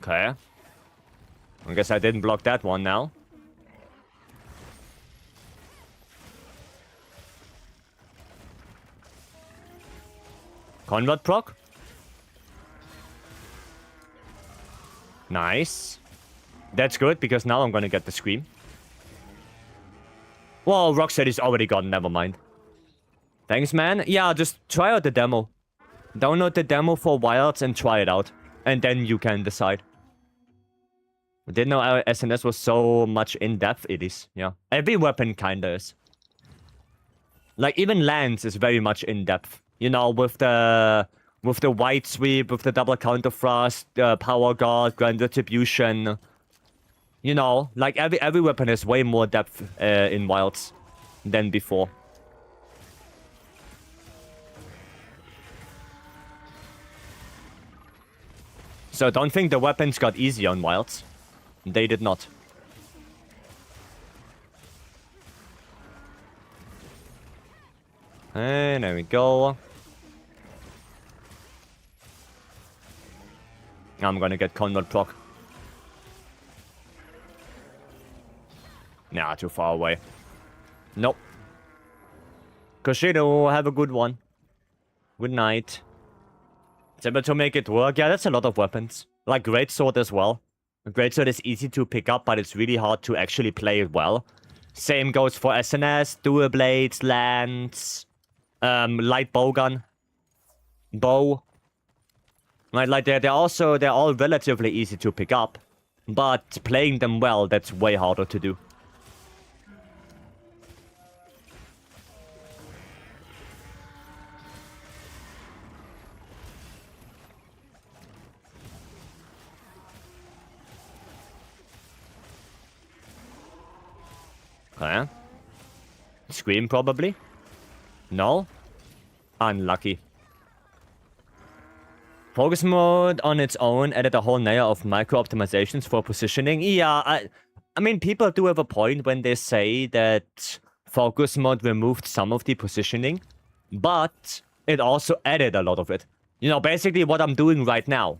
Okay. I guess I didn't block that one now. Convert proc. Nice. That's good, because now I'm gonna get the scream. Well, Rocksteady's already gone, never mind. Thanks, man. Yeah, just try out the demo. Download the demo for Wilds and try it out. And then you can decide. I didn't know our SNS was so much in-depth. It is, yeah. Every weapon kinda is. Like, even Lance is very much in-depth. You know, with the wide sweep, with the double counter thrust, power guard, grand retribution. You know, like every weapon has way more depth in Wilds than before. So don't think the weapons got easy on Wilds. They did not. And there we go. I'm gonna get convert proc. Nah, too far away. Nope. Koshido, have a good one. Good night. It's able to make it work. Yeah, that's a lot of weapons. Like Greatsword as well. Greatsword is easy to pick up, but it's really hard to actually play it well. Same goes for SNS, dual blades, lance, light bowgun, bow. Right, like they're all relatively easy to pick up, but playing them well, that's way harder to do. Okay. Scream probably? No? Unlucky. Focus mode on its own added a whole layer of micro optimizations for positioning. Yeah, I mean, people do have a point when they say that focus mode removed some of the positioning, but it also added a lot of it. You know, basically what I'm doing right now.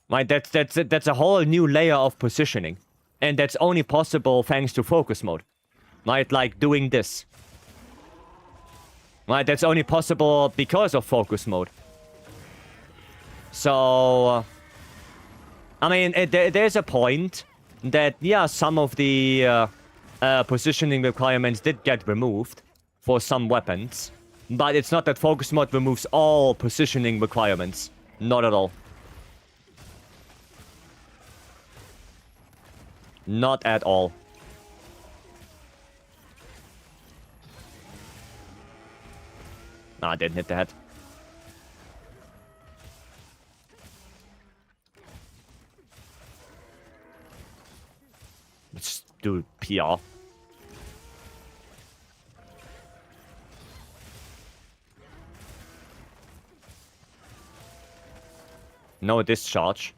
Right, that's a whole new layer of positioning. And that's only possible thanks to focus mode. Right, like doing this. Right, that's only possible because of focus mode. So, I mean, there's a point that, yeah, some of the positioning requirements did get removed for some weapons. But it's not that focus mode removes all positioning requirements. Not at all. Not at all. Nah, I didn't hit the head. Let's do PR. No discharge.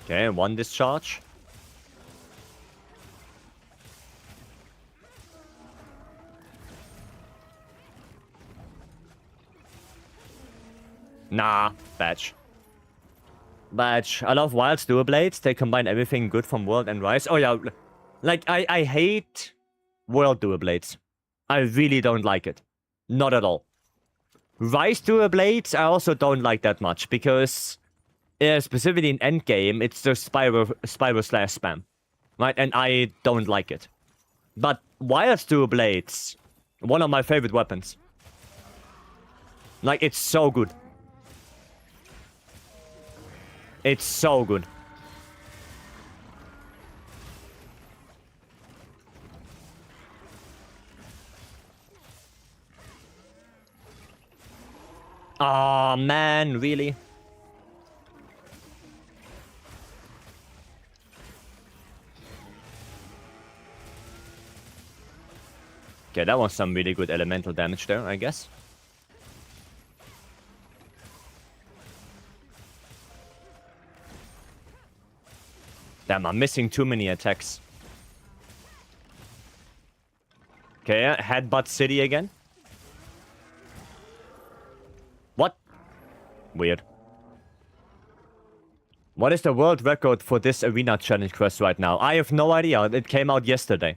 Okay, one discharge. Nah, badge. Badge. I love Wild's dual blades. They combine everything good from World and Rise. Oh yeah, like I hate World dual blades. I really don't like it. Not at all. Rise dual blades I also don't like that much because specifically in endgame it's just spiral slash spam. Right? And I don't like it. But Wild's dual blades, one of my favorite weapons. Like, it's so good. It's so good. Aw, man, really? Okay, that was some really good elemental damage there, I guess. Damn, I'm missing too many attacks. Okay, Headbutt City again. What? Weird. What is the world record for this arena challenge quest right now? I have no idea. It came out yesterday.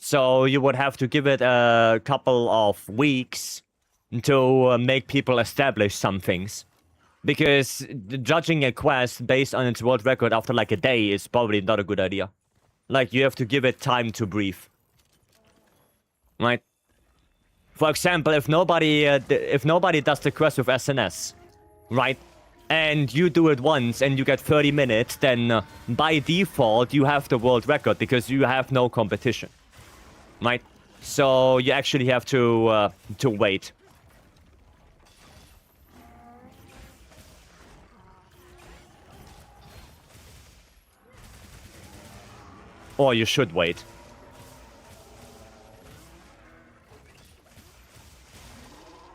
So you would have to give it a couple of weeks to make people establish some things. Because judging a quest based on its world record after like a day is probably not a good idea. Like, you have to give it time to breathe. Right? For example, if nobody does the quest with SNS, right? And you do it once and you get 30 minutes, then by default you have the world record because you have no competition. Right? So you actually have to wait. Or you should wait.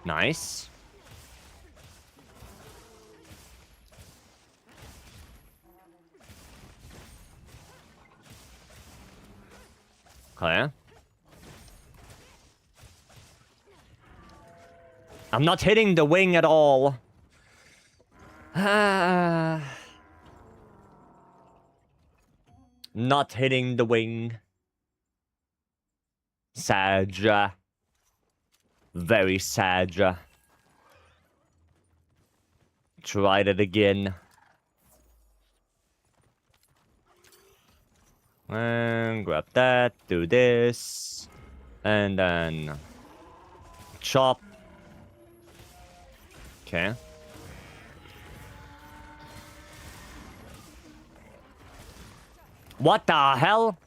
Nice. Okay. I'm not hitting the wing at all. Not hitting the wing. Sad. Very sad. Tried it again. And grab that, do this. And then chop. Okay. What the hell?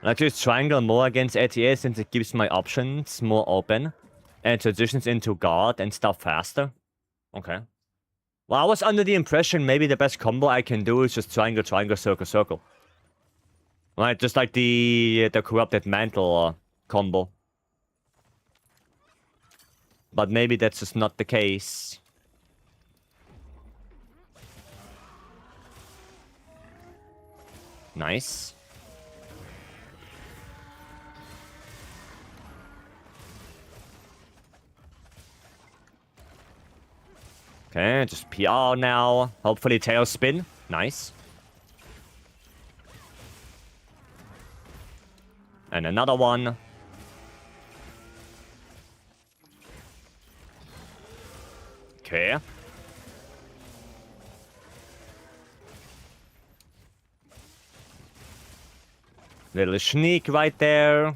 I choose triangle more against ATA since it keeps my options more open. And transitions into guard and stuff faster. Okay. Well, I was under the impression maybe the best combo I can do is just triangle, triangle, circle, circle. Right, just like the corrupted mantle combo. But maybe that's just not the case. Nice. Okay, just PR now. Hopefully tailspin. Nice. And another one. Okay. Little sneak right there.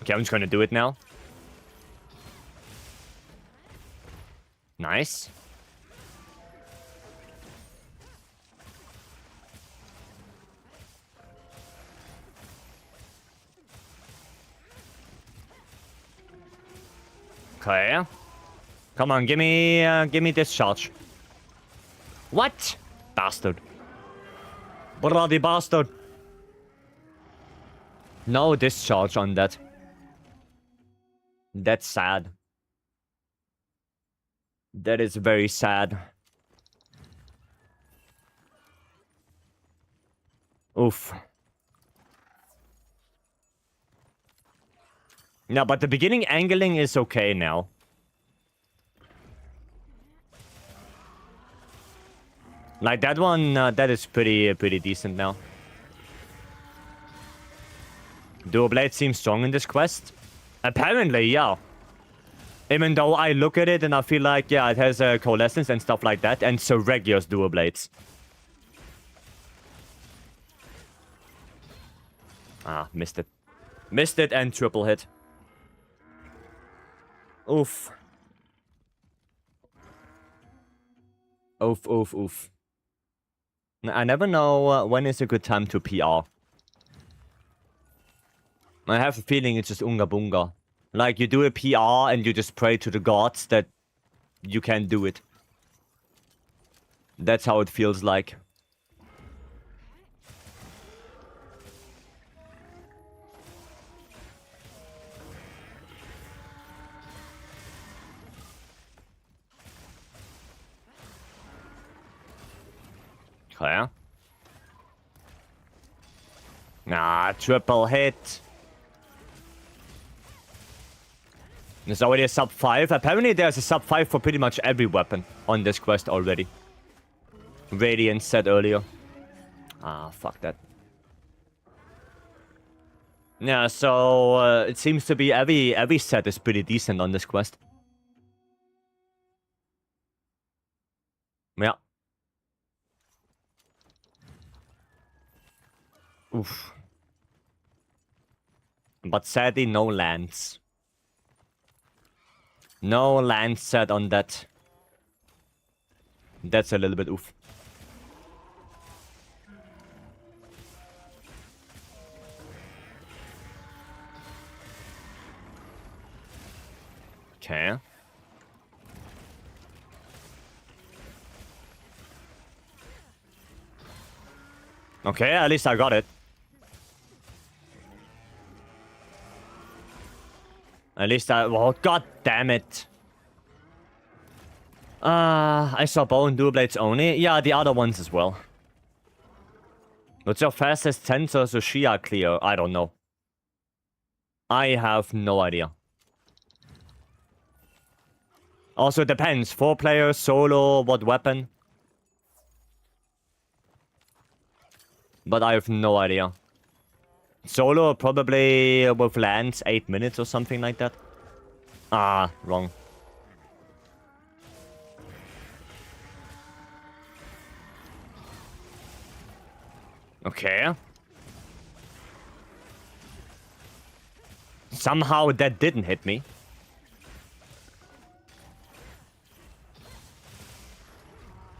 Okay, I'm just gonna do it now. Nice. Okay. Come on, give me discharge. What? Bastard. Bloody bastard. No discharge on that. That's sad. That is very sad. Oof. No, but the beginning angling is okay now. Like that one, that is pretty decent now. Dual Blade seems strong in this quest. Apparently, yeah. Even though I look at it and I feel like, yeah, it has coalescence and stuff like that, and so regular dual blades. Ah, missed it. Missed it and triple hit. Oof. Oof, oof, oof. I never know when is a good time to PR. I have a feeling it's just unga bunga. Like, you do a PR and you just pray to the gods that you can do it. That's how it feels like. Okay. Nah, triple hit. There's already a sub 5. Apparently there's a sub 5 for pretty much every weapon on this quest already. Radiant said earlier. Ah, fuck that. Yeah, so it seems to be every set is pretty decent on this quest. Yeah. Oof. But sadly, no lands. No land set on that. That's a little bit oof. Okay. Okay, at least I got it. At least I... Oh, god damn it. I saw bow and dual blades only. Yeah, the other ones as well. What's your fastest tensor so Shia clear? I don't know. I have no idea. Also, it depends. 4 players, solo, what weapon? But I have no idea. Solo, probably with lands, 8 minutes or something like that. Ah, wrong. Okay. Somehow that didn't hit me.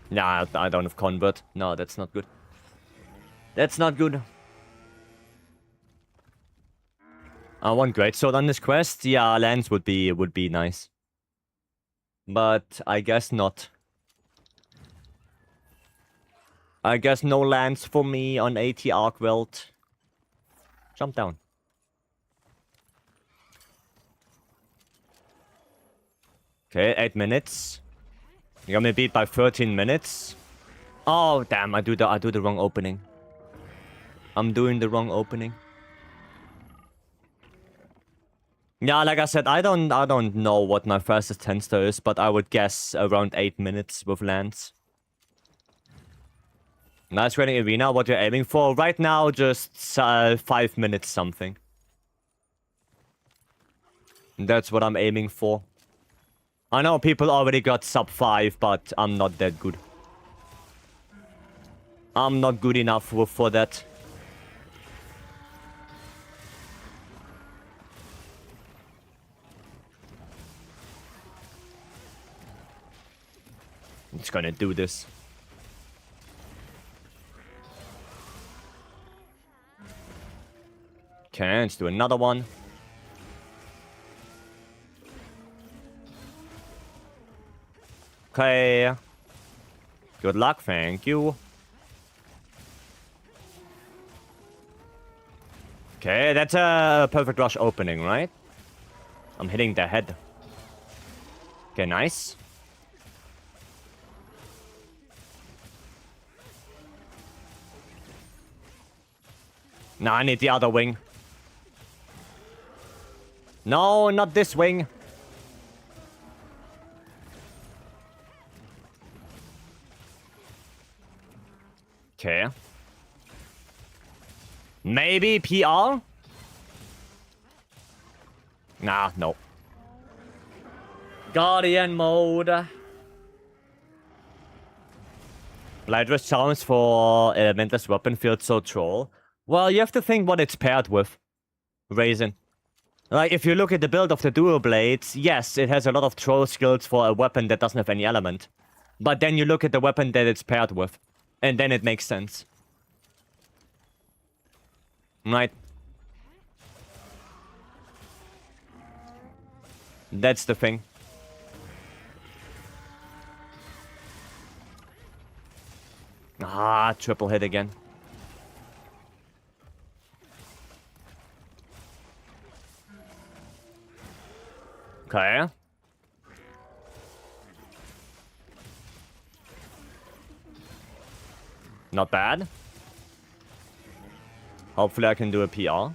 Nah, I don't have convert. No, that's not good. That's not good. One greatsword on this quest? Yeah, lands would be nice. But I guess not. I guess no lands for me on AT Arkwelt. Jump down. Okay, 8 minutes. You got me beat by 13 minutes. Oh damn! I do the wrong opening. I'm doing the wrong opening. Yeah, like I said, I don't know what my fastest tensor is, but I would guess around 8 minutes with lands. Nice running arena. What you're aiming for right now? Just 5 minutes something. That's what I'm aiming for. I know people already got sub 5, but I'm not that good. I'm not good enough for that. I'm just gonna do this. Okay, let's do another one. Okay. Good luck, thank you. Okay, that's a perfect rush opening, right? I'm hitting the head. Okay, nice. Nah, I need the other wing. No, not this wing. Okay. Maybe PR? Nah, no. Guardian mode. Blindress challenge for elementless weapon feels so troll. Well, you have to think what it's paired with. Raisin. Like, if you look at the build of the dual blades, yes, it has a lot of troll skills for a weapon that doesn't have any element. But then you look at the weapon that it's paired with, and then it makes sense. Right. That's the thing. Ah, triple hit again. Okay. Not bad. Hopefully I can do a PR.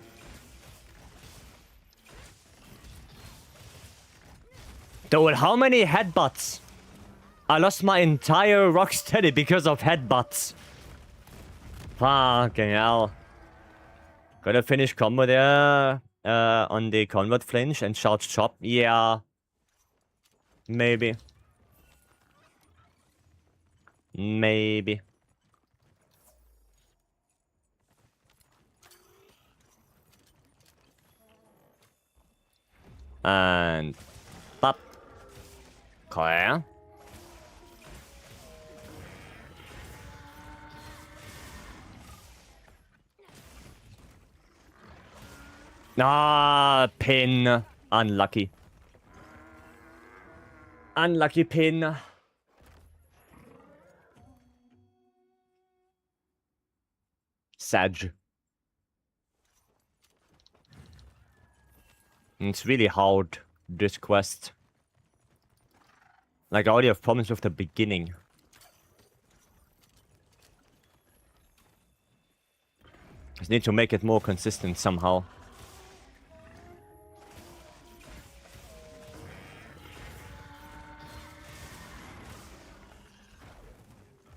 Dude, how many headbutts? I lost my entire Rocksteady because of headbutts. Fucking hell. Gotta finish combo there on the convert flinch and charge chop. Yeah. Maybe. Maybe. And pop. Okay. Ah, pin. Unlucky. Unlucky pin. Sag. It's really hard, this quest. Like, I already have problems with the beginning. Just need to make it more consistent somehow.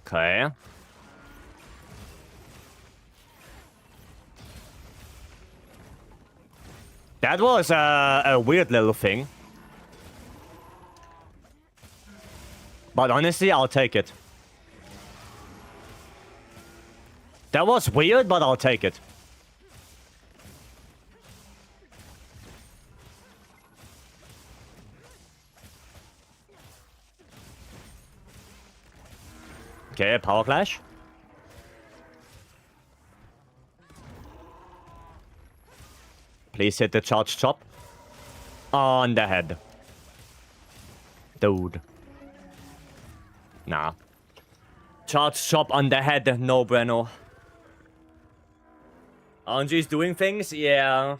Okay. That was a weird little thing. But honestly, I'll take it. That was weird, but I'll take it. Okay, power clash. Please hit the charge chop. On the head. Dude. Nah. Charge chop on the head, no bueno. RNG's doing things? Yeah.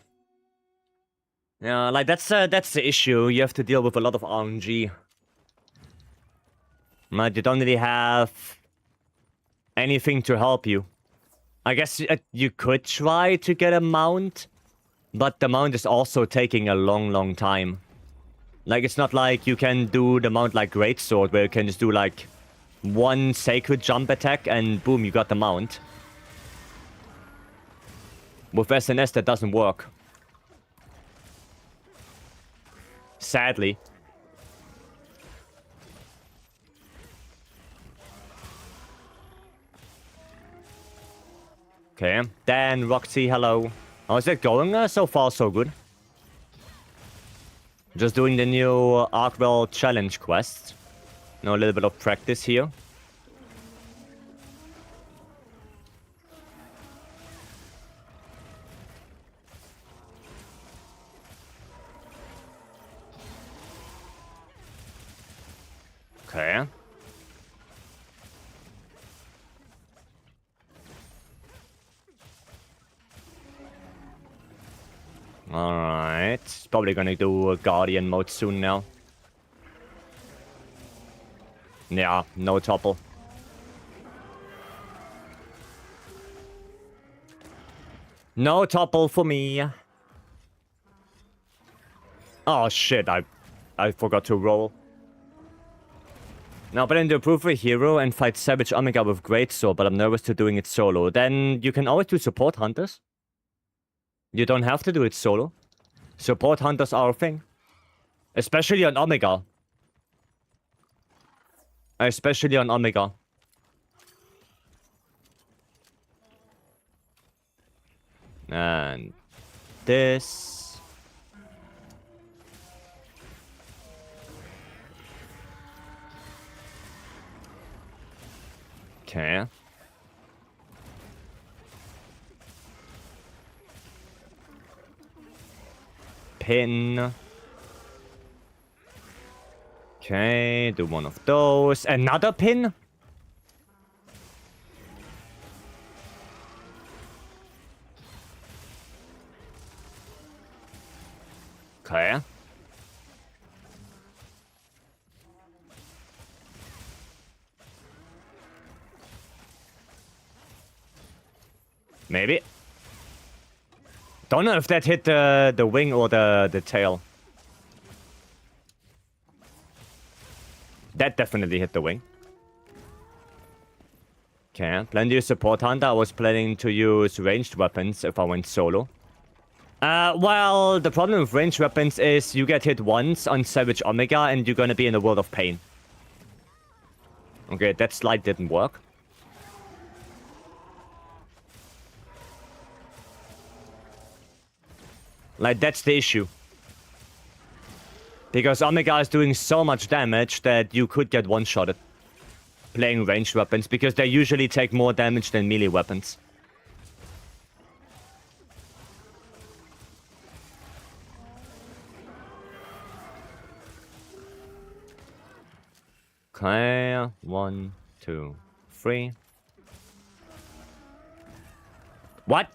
Yeah, like that's the issue. You have to deal with a lot of RNG. But you don't really have anything to help you. I guess you could try to get a mount, but the mount is also taking a long time. Like, it's not like you can do the mount like Greatsword, where you can just do like one sacred jump attack and boom, you got the mount. With SNS, that doesn't work. Sadly. Okay, Dan, Roxy, hello. How's it going? So far, so good. Just doing the new Arkwell challenge quest. Now a little bit of practice here. Okay. Alright. Probably gonna do a Guardian mode soon now. Yeah, no topple. No topple for me. Oh shit, I forgot to roll. Now, but then to improve a hero and fight Savage Omega with Greatsword, but I'm nervous to doing it solo. Then you can always do support hunters. You don't have to do it solo. Support hunters are a thing. Especially on Omega. Especially on Omega. And this. Okay. Pin. Okay, do one of those. Another pin? Okay. Maybe. Don't know if that hit the wing or the tail. That definitely hit the wing. Okay, plan to use support hunter. I was planning to use ranged weapons if I went solo. Well, the problem with ranged weapons is you get hit once on Savage Omega and you're gonna be in a world of pain. Okay, that slide didn't work. Like, that's the issue. Because Omega is doing so much damage that you could get one-shotted playing ranged weapons, because they usually take more damage than melee weapons. Okay, 1, 2, 3. What?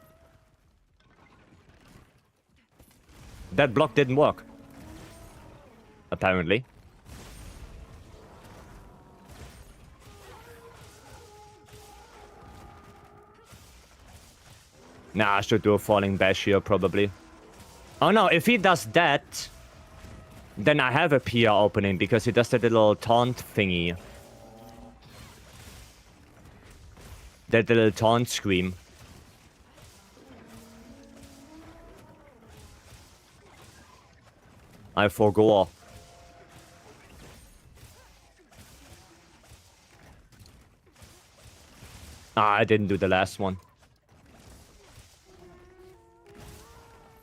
That block didn't work. Apparently. Nah, I should do a falling bash here, probably. Oh no, if he does that, then I have a PR opening, because he does that little taunt thingy. That little taunt scream. I forgo. Ah, I didn't do the last one.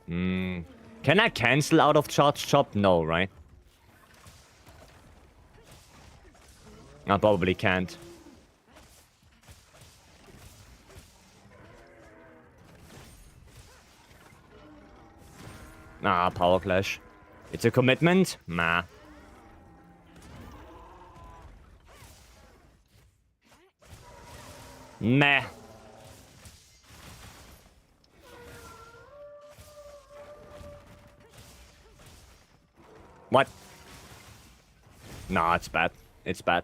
Can I cancel out of charge chop? No, right? I probably can't. Ah, power clash. It's a commitment? Nah. Meh. What? Nah, it's bad. It's bad.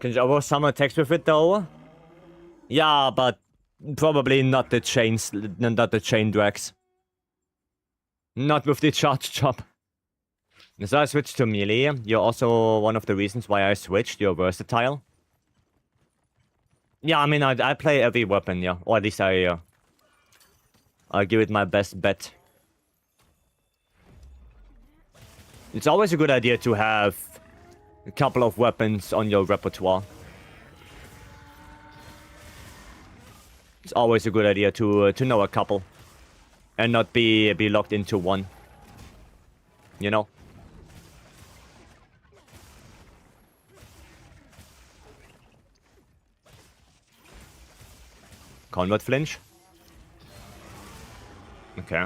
Can you over summon text with it though? Yeah, but probably not the chains, not the chain drags. Not with the charge chop. So I switched to melee. You're also one of the reasons why I switched. You're versatile. Yeah, I mean, I play every weapon, yeah. Or at least I'll give it my best bet. It's always a good idea to have a couple of weapons on your repertoire. It's always a good idea to know a couple. And not be locked into one. You know? Convert flinch? Okay.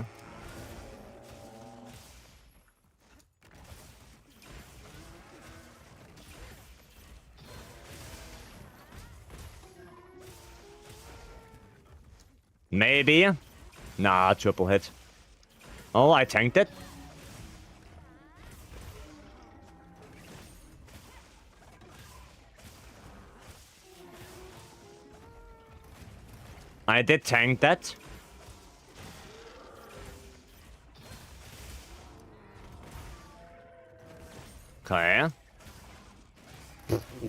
Maybe. Nah, triple hit. Oh, I tanked it. I did tank that. Okay.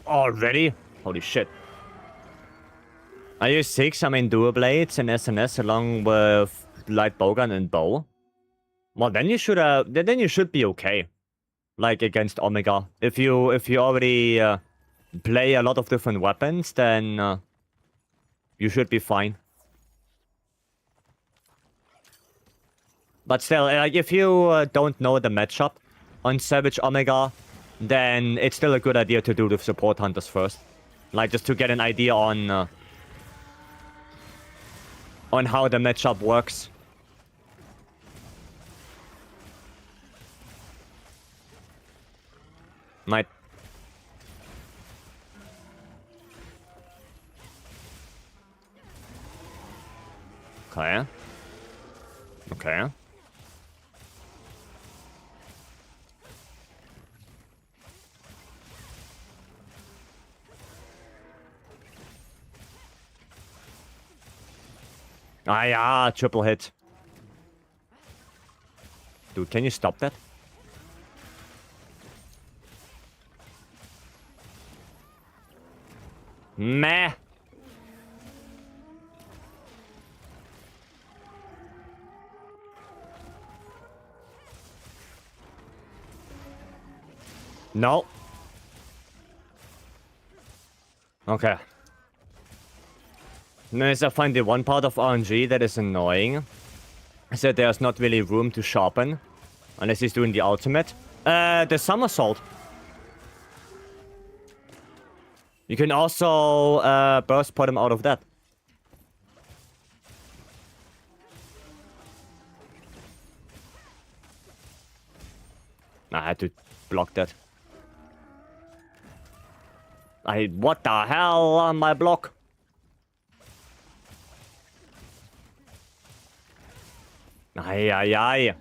Already? Holy shit. I use 6, I mean, dual blades and SNS along with light bowgun and bow. Well, then you should be okay. Like, against Omega. If you already play a lot of different weapons, then you should be fine. But still, like, if you don't know the matchup on Savage Omega, then it's still a good idea to do the support hunters first. Like, just to get an idea on how the matchup works. Might. Okay. Okay. Ah, yeah, triple hit. Dude, can you stop that? Meh. No. Okay. Nice, I find the one part of RNG that is annoying is that there's not really room to sharpen. Unless he's doing the ultimate. The somersault. You can also burst put him out of that. I had to block that. What the hell on my block? Ay, ay, ay.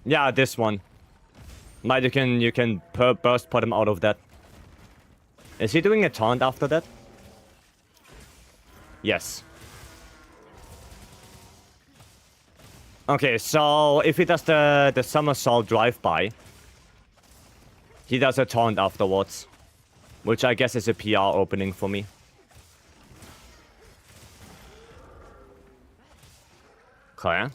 Yeah, this one. Like, you can burst put him out of that. Is he doing a taunt after that? Yes. Okay, so if he does the somersault drive-by, he does a taunt afterwards. Which I guess is a PR opening for me. Okay.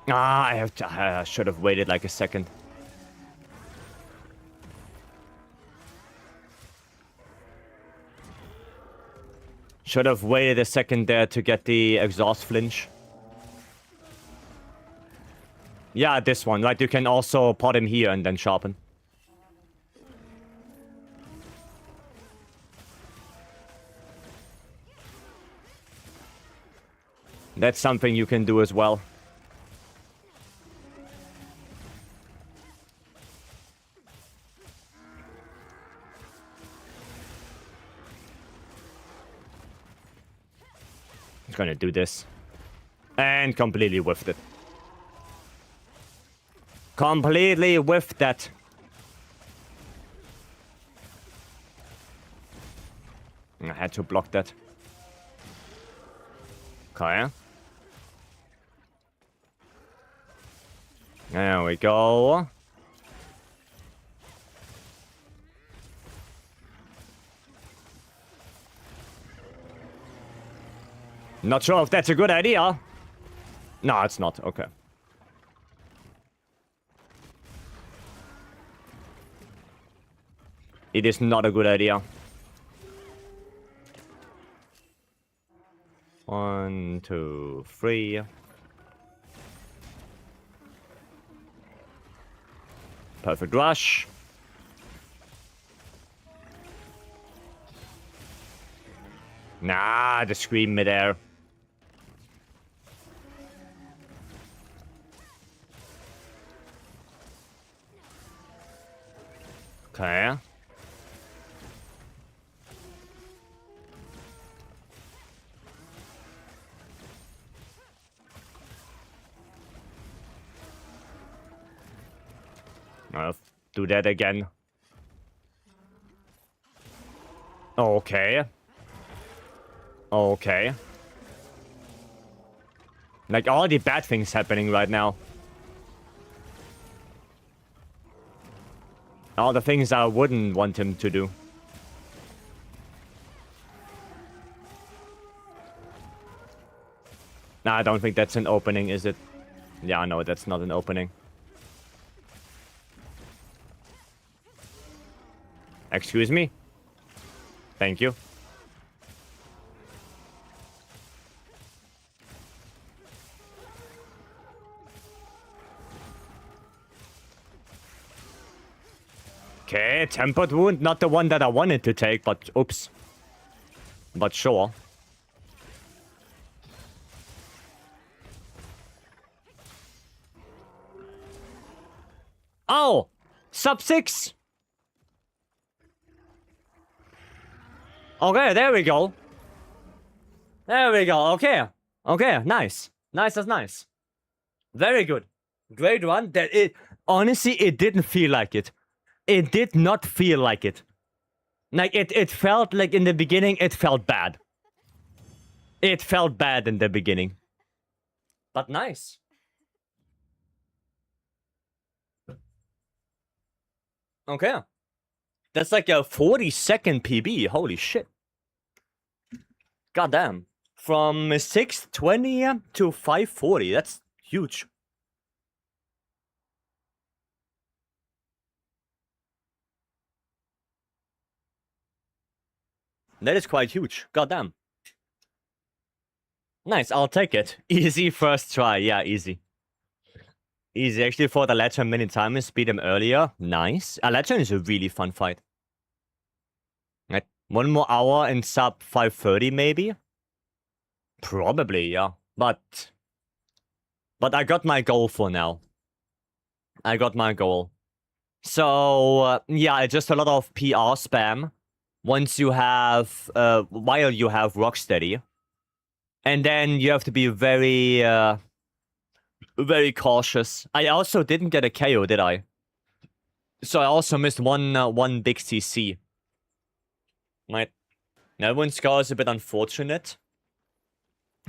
Ah, I should have waited like a second. Should have waited a second there to get the exhaust flinch. Yeah, this one. Like, you can also pot him here and then sharpen. That's something you can do as well. Just gonna do this. And completely whiffed it. Completely whiffed that. I had to block that. Okay. There we go. Not sure if that's a good idea. No, it's not. Okay. It is not a good idea. 1, 2, 3. Perfect rush. Nah, the scream midair. Okay. Do that again. Okay. Okay. Like, all the bad things happening right now. All the things I wouldn't want him to do. Nah, I don't think that's an opening, is it? Yeah, no, that's not an opening. Excuse me? Thank you. Okay, tempered wound, not the one that I wanted to take, but oops. But sure. Oh! Sub 6! Okay, there we go. There we go, okay. Okay, nice. Nice, that's nice. Very good. Great run. Honestly, it didn't feel like it. It did not feel like it. Like, it felt like in the beginning, it felt bad. It felt bad in the beginning. But nice. Okay. That's like a 40-second PB. Holy shit. Goddamn. From 620 to 540. That's huge. That is quite huge. Goddamn. Nice, I'll take it. Easy first try. Yeah, easy. Easy. Actually, fought a Legend many times. Beat him earlier. Nice. A Legend is a really fun fight. Right. 1 more hour in sub 530, maybe? Probably, yeah. But I got my goal for now. I got my goal. So, yeah, just a lot of PR spam. Once you have, while you have Rocksteady. And then you have to be very, very cautious. I also didn't get a KO, did I? So I also missed one big CC. Right. That wound scar is a bit unfortunate.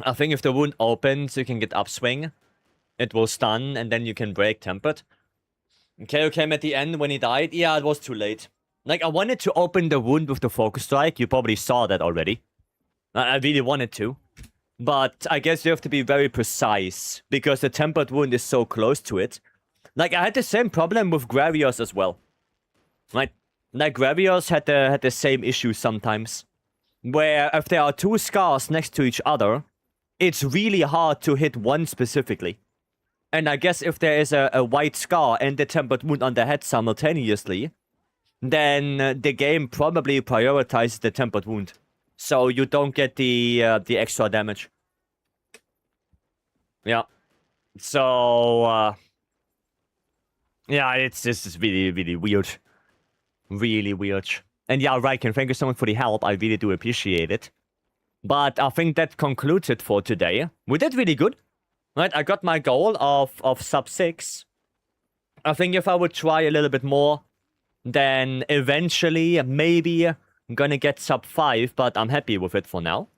I think if the wound opens, you can get upswing. It will stun, and then you can break tempered. KO came at the end when he died. Yeah, it was too late. Like, I wanted to open the wound with the focus strike. You probably saw that already. I really wanted to. But I guess you have to be very precise, because the tempered wound is so close to it. Like, I had the same problem with Gravios as well. Right? Like, Gravios had the same issue sometimes. Where if there are 2 scars next to each other, it's really hard to hit one specifically. And I guess if there is a white scar and the tempered wound on the head simultaneously, then the game probably prioritizes the tempered wound. So you don't get the extra damage. Yeah. So, yeah, this is really, really weird. Really weird. And yeah, Ryken, thank you so much for the help. I really do appreciate it. But I think that concludes it for today. We did really good. Right, I got my goal of sub 6. I think if I would try a little bit more, then eventually, maybe, I'm gonna get sub 5, but I'm happy with it for now.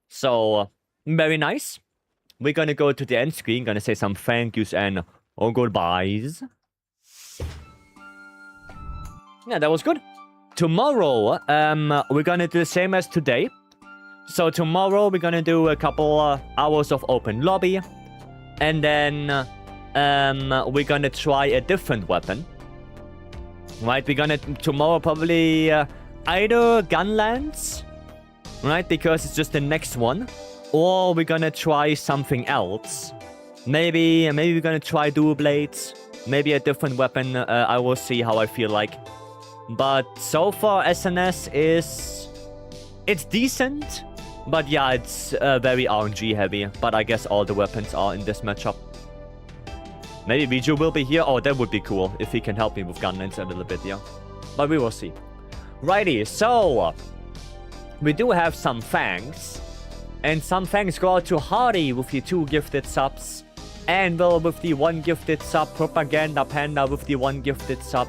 So, very nice. We're gonna go to the end screen, gonna say some thank yous and goodbyes. Yeah, that was good. Tomorrow, we're gonna do the same as today. So tomorrow, we're gonna do a couple hours of open lobby. And then, we're gonna try a different weapon. Right, we're gonna, tomorrow probably, either Gunlands. Right, because it's just the next one. Or we're gonna try something else. Maybe we're gonna try dual blades. Maybe a different weapon. I will see how I feel like. But so far, SNS is... It's decent. But yeah, it's very RNG heavy. But I guess all the weapons are in this matchup. Maybe Viju will be here. Oh, that would be cool. If he can help me with Gunlands a little bit, yeah. But we will see. Righty, so... we do have some thanks. And some thanks go out to Hardy with your 2 gifted subs. Anvil with the 1 gifted sub, Propaganda Panda with the 1 gifted sub,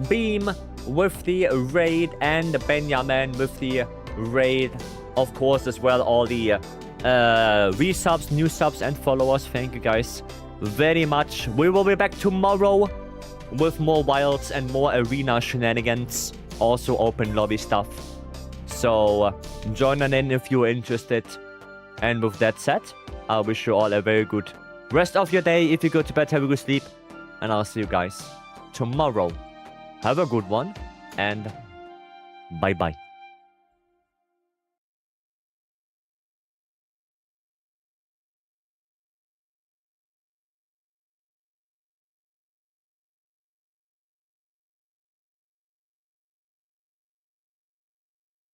Beam with the raid, and Benjamin with the raid. Of course, as well, all the resubs, new subs, and followers. Thank you guys very much. We will be back tomorrow with more wilds and more arena shenanigans. Also open lobby stuff. So join on in if you're interested. And with that said, I wish you all a very good rest of your day. If you go to bed, have a good sleep. And I'll see you guys tomorrow. Have a good one. And bye-bye.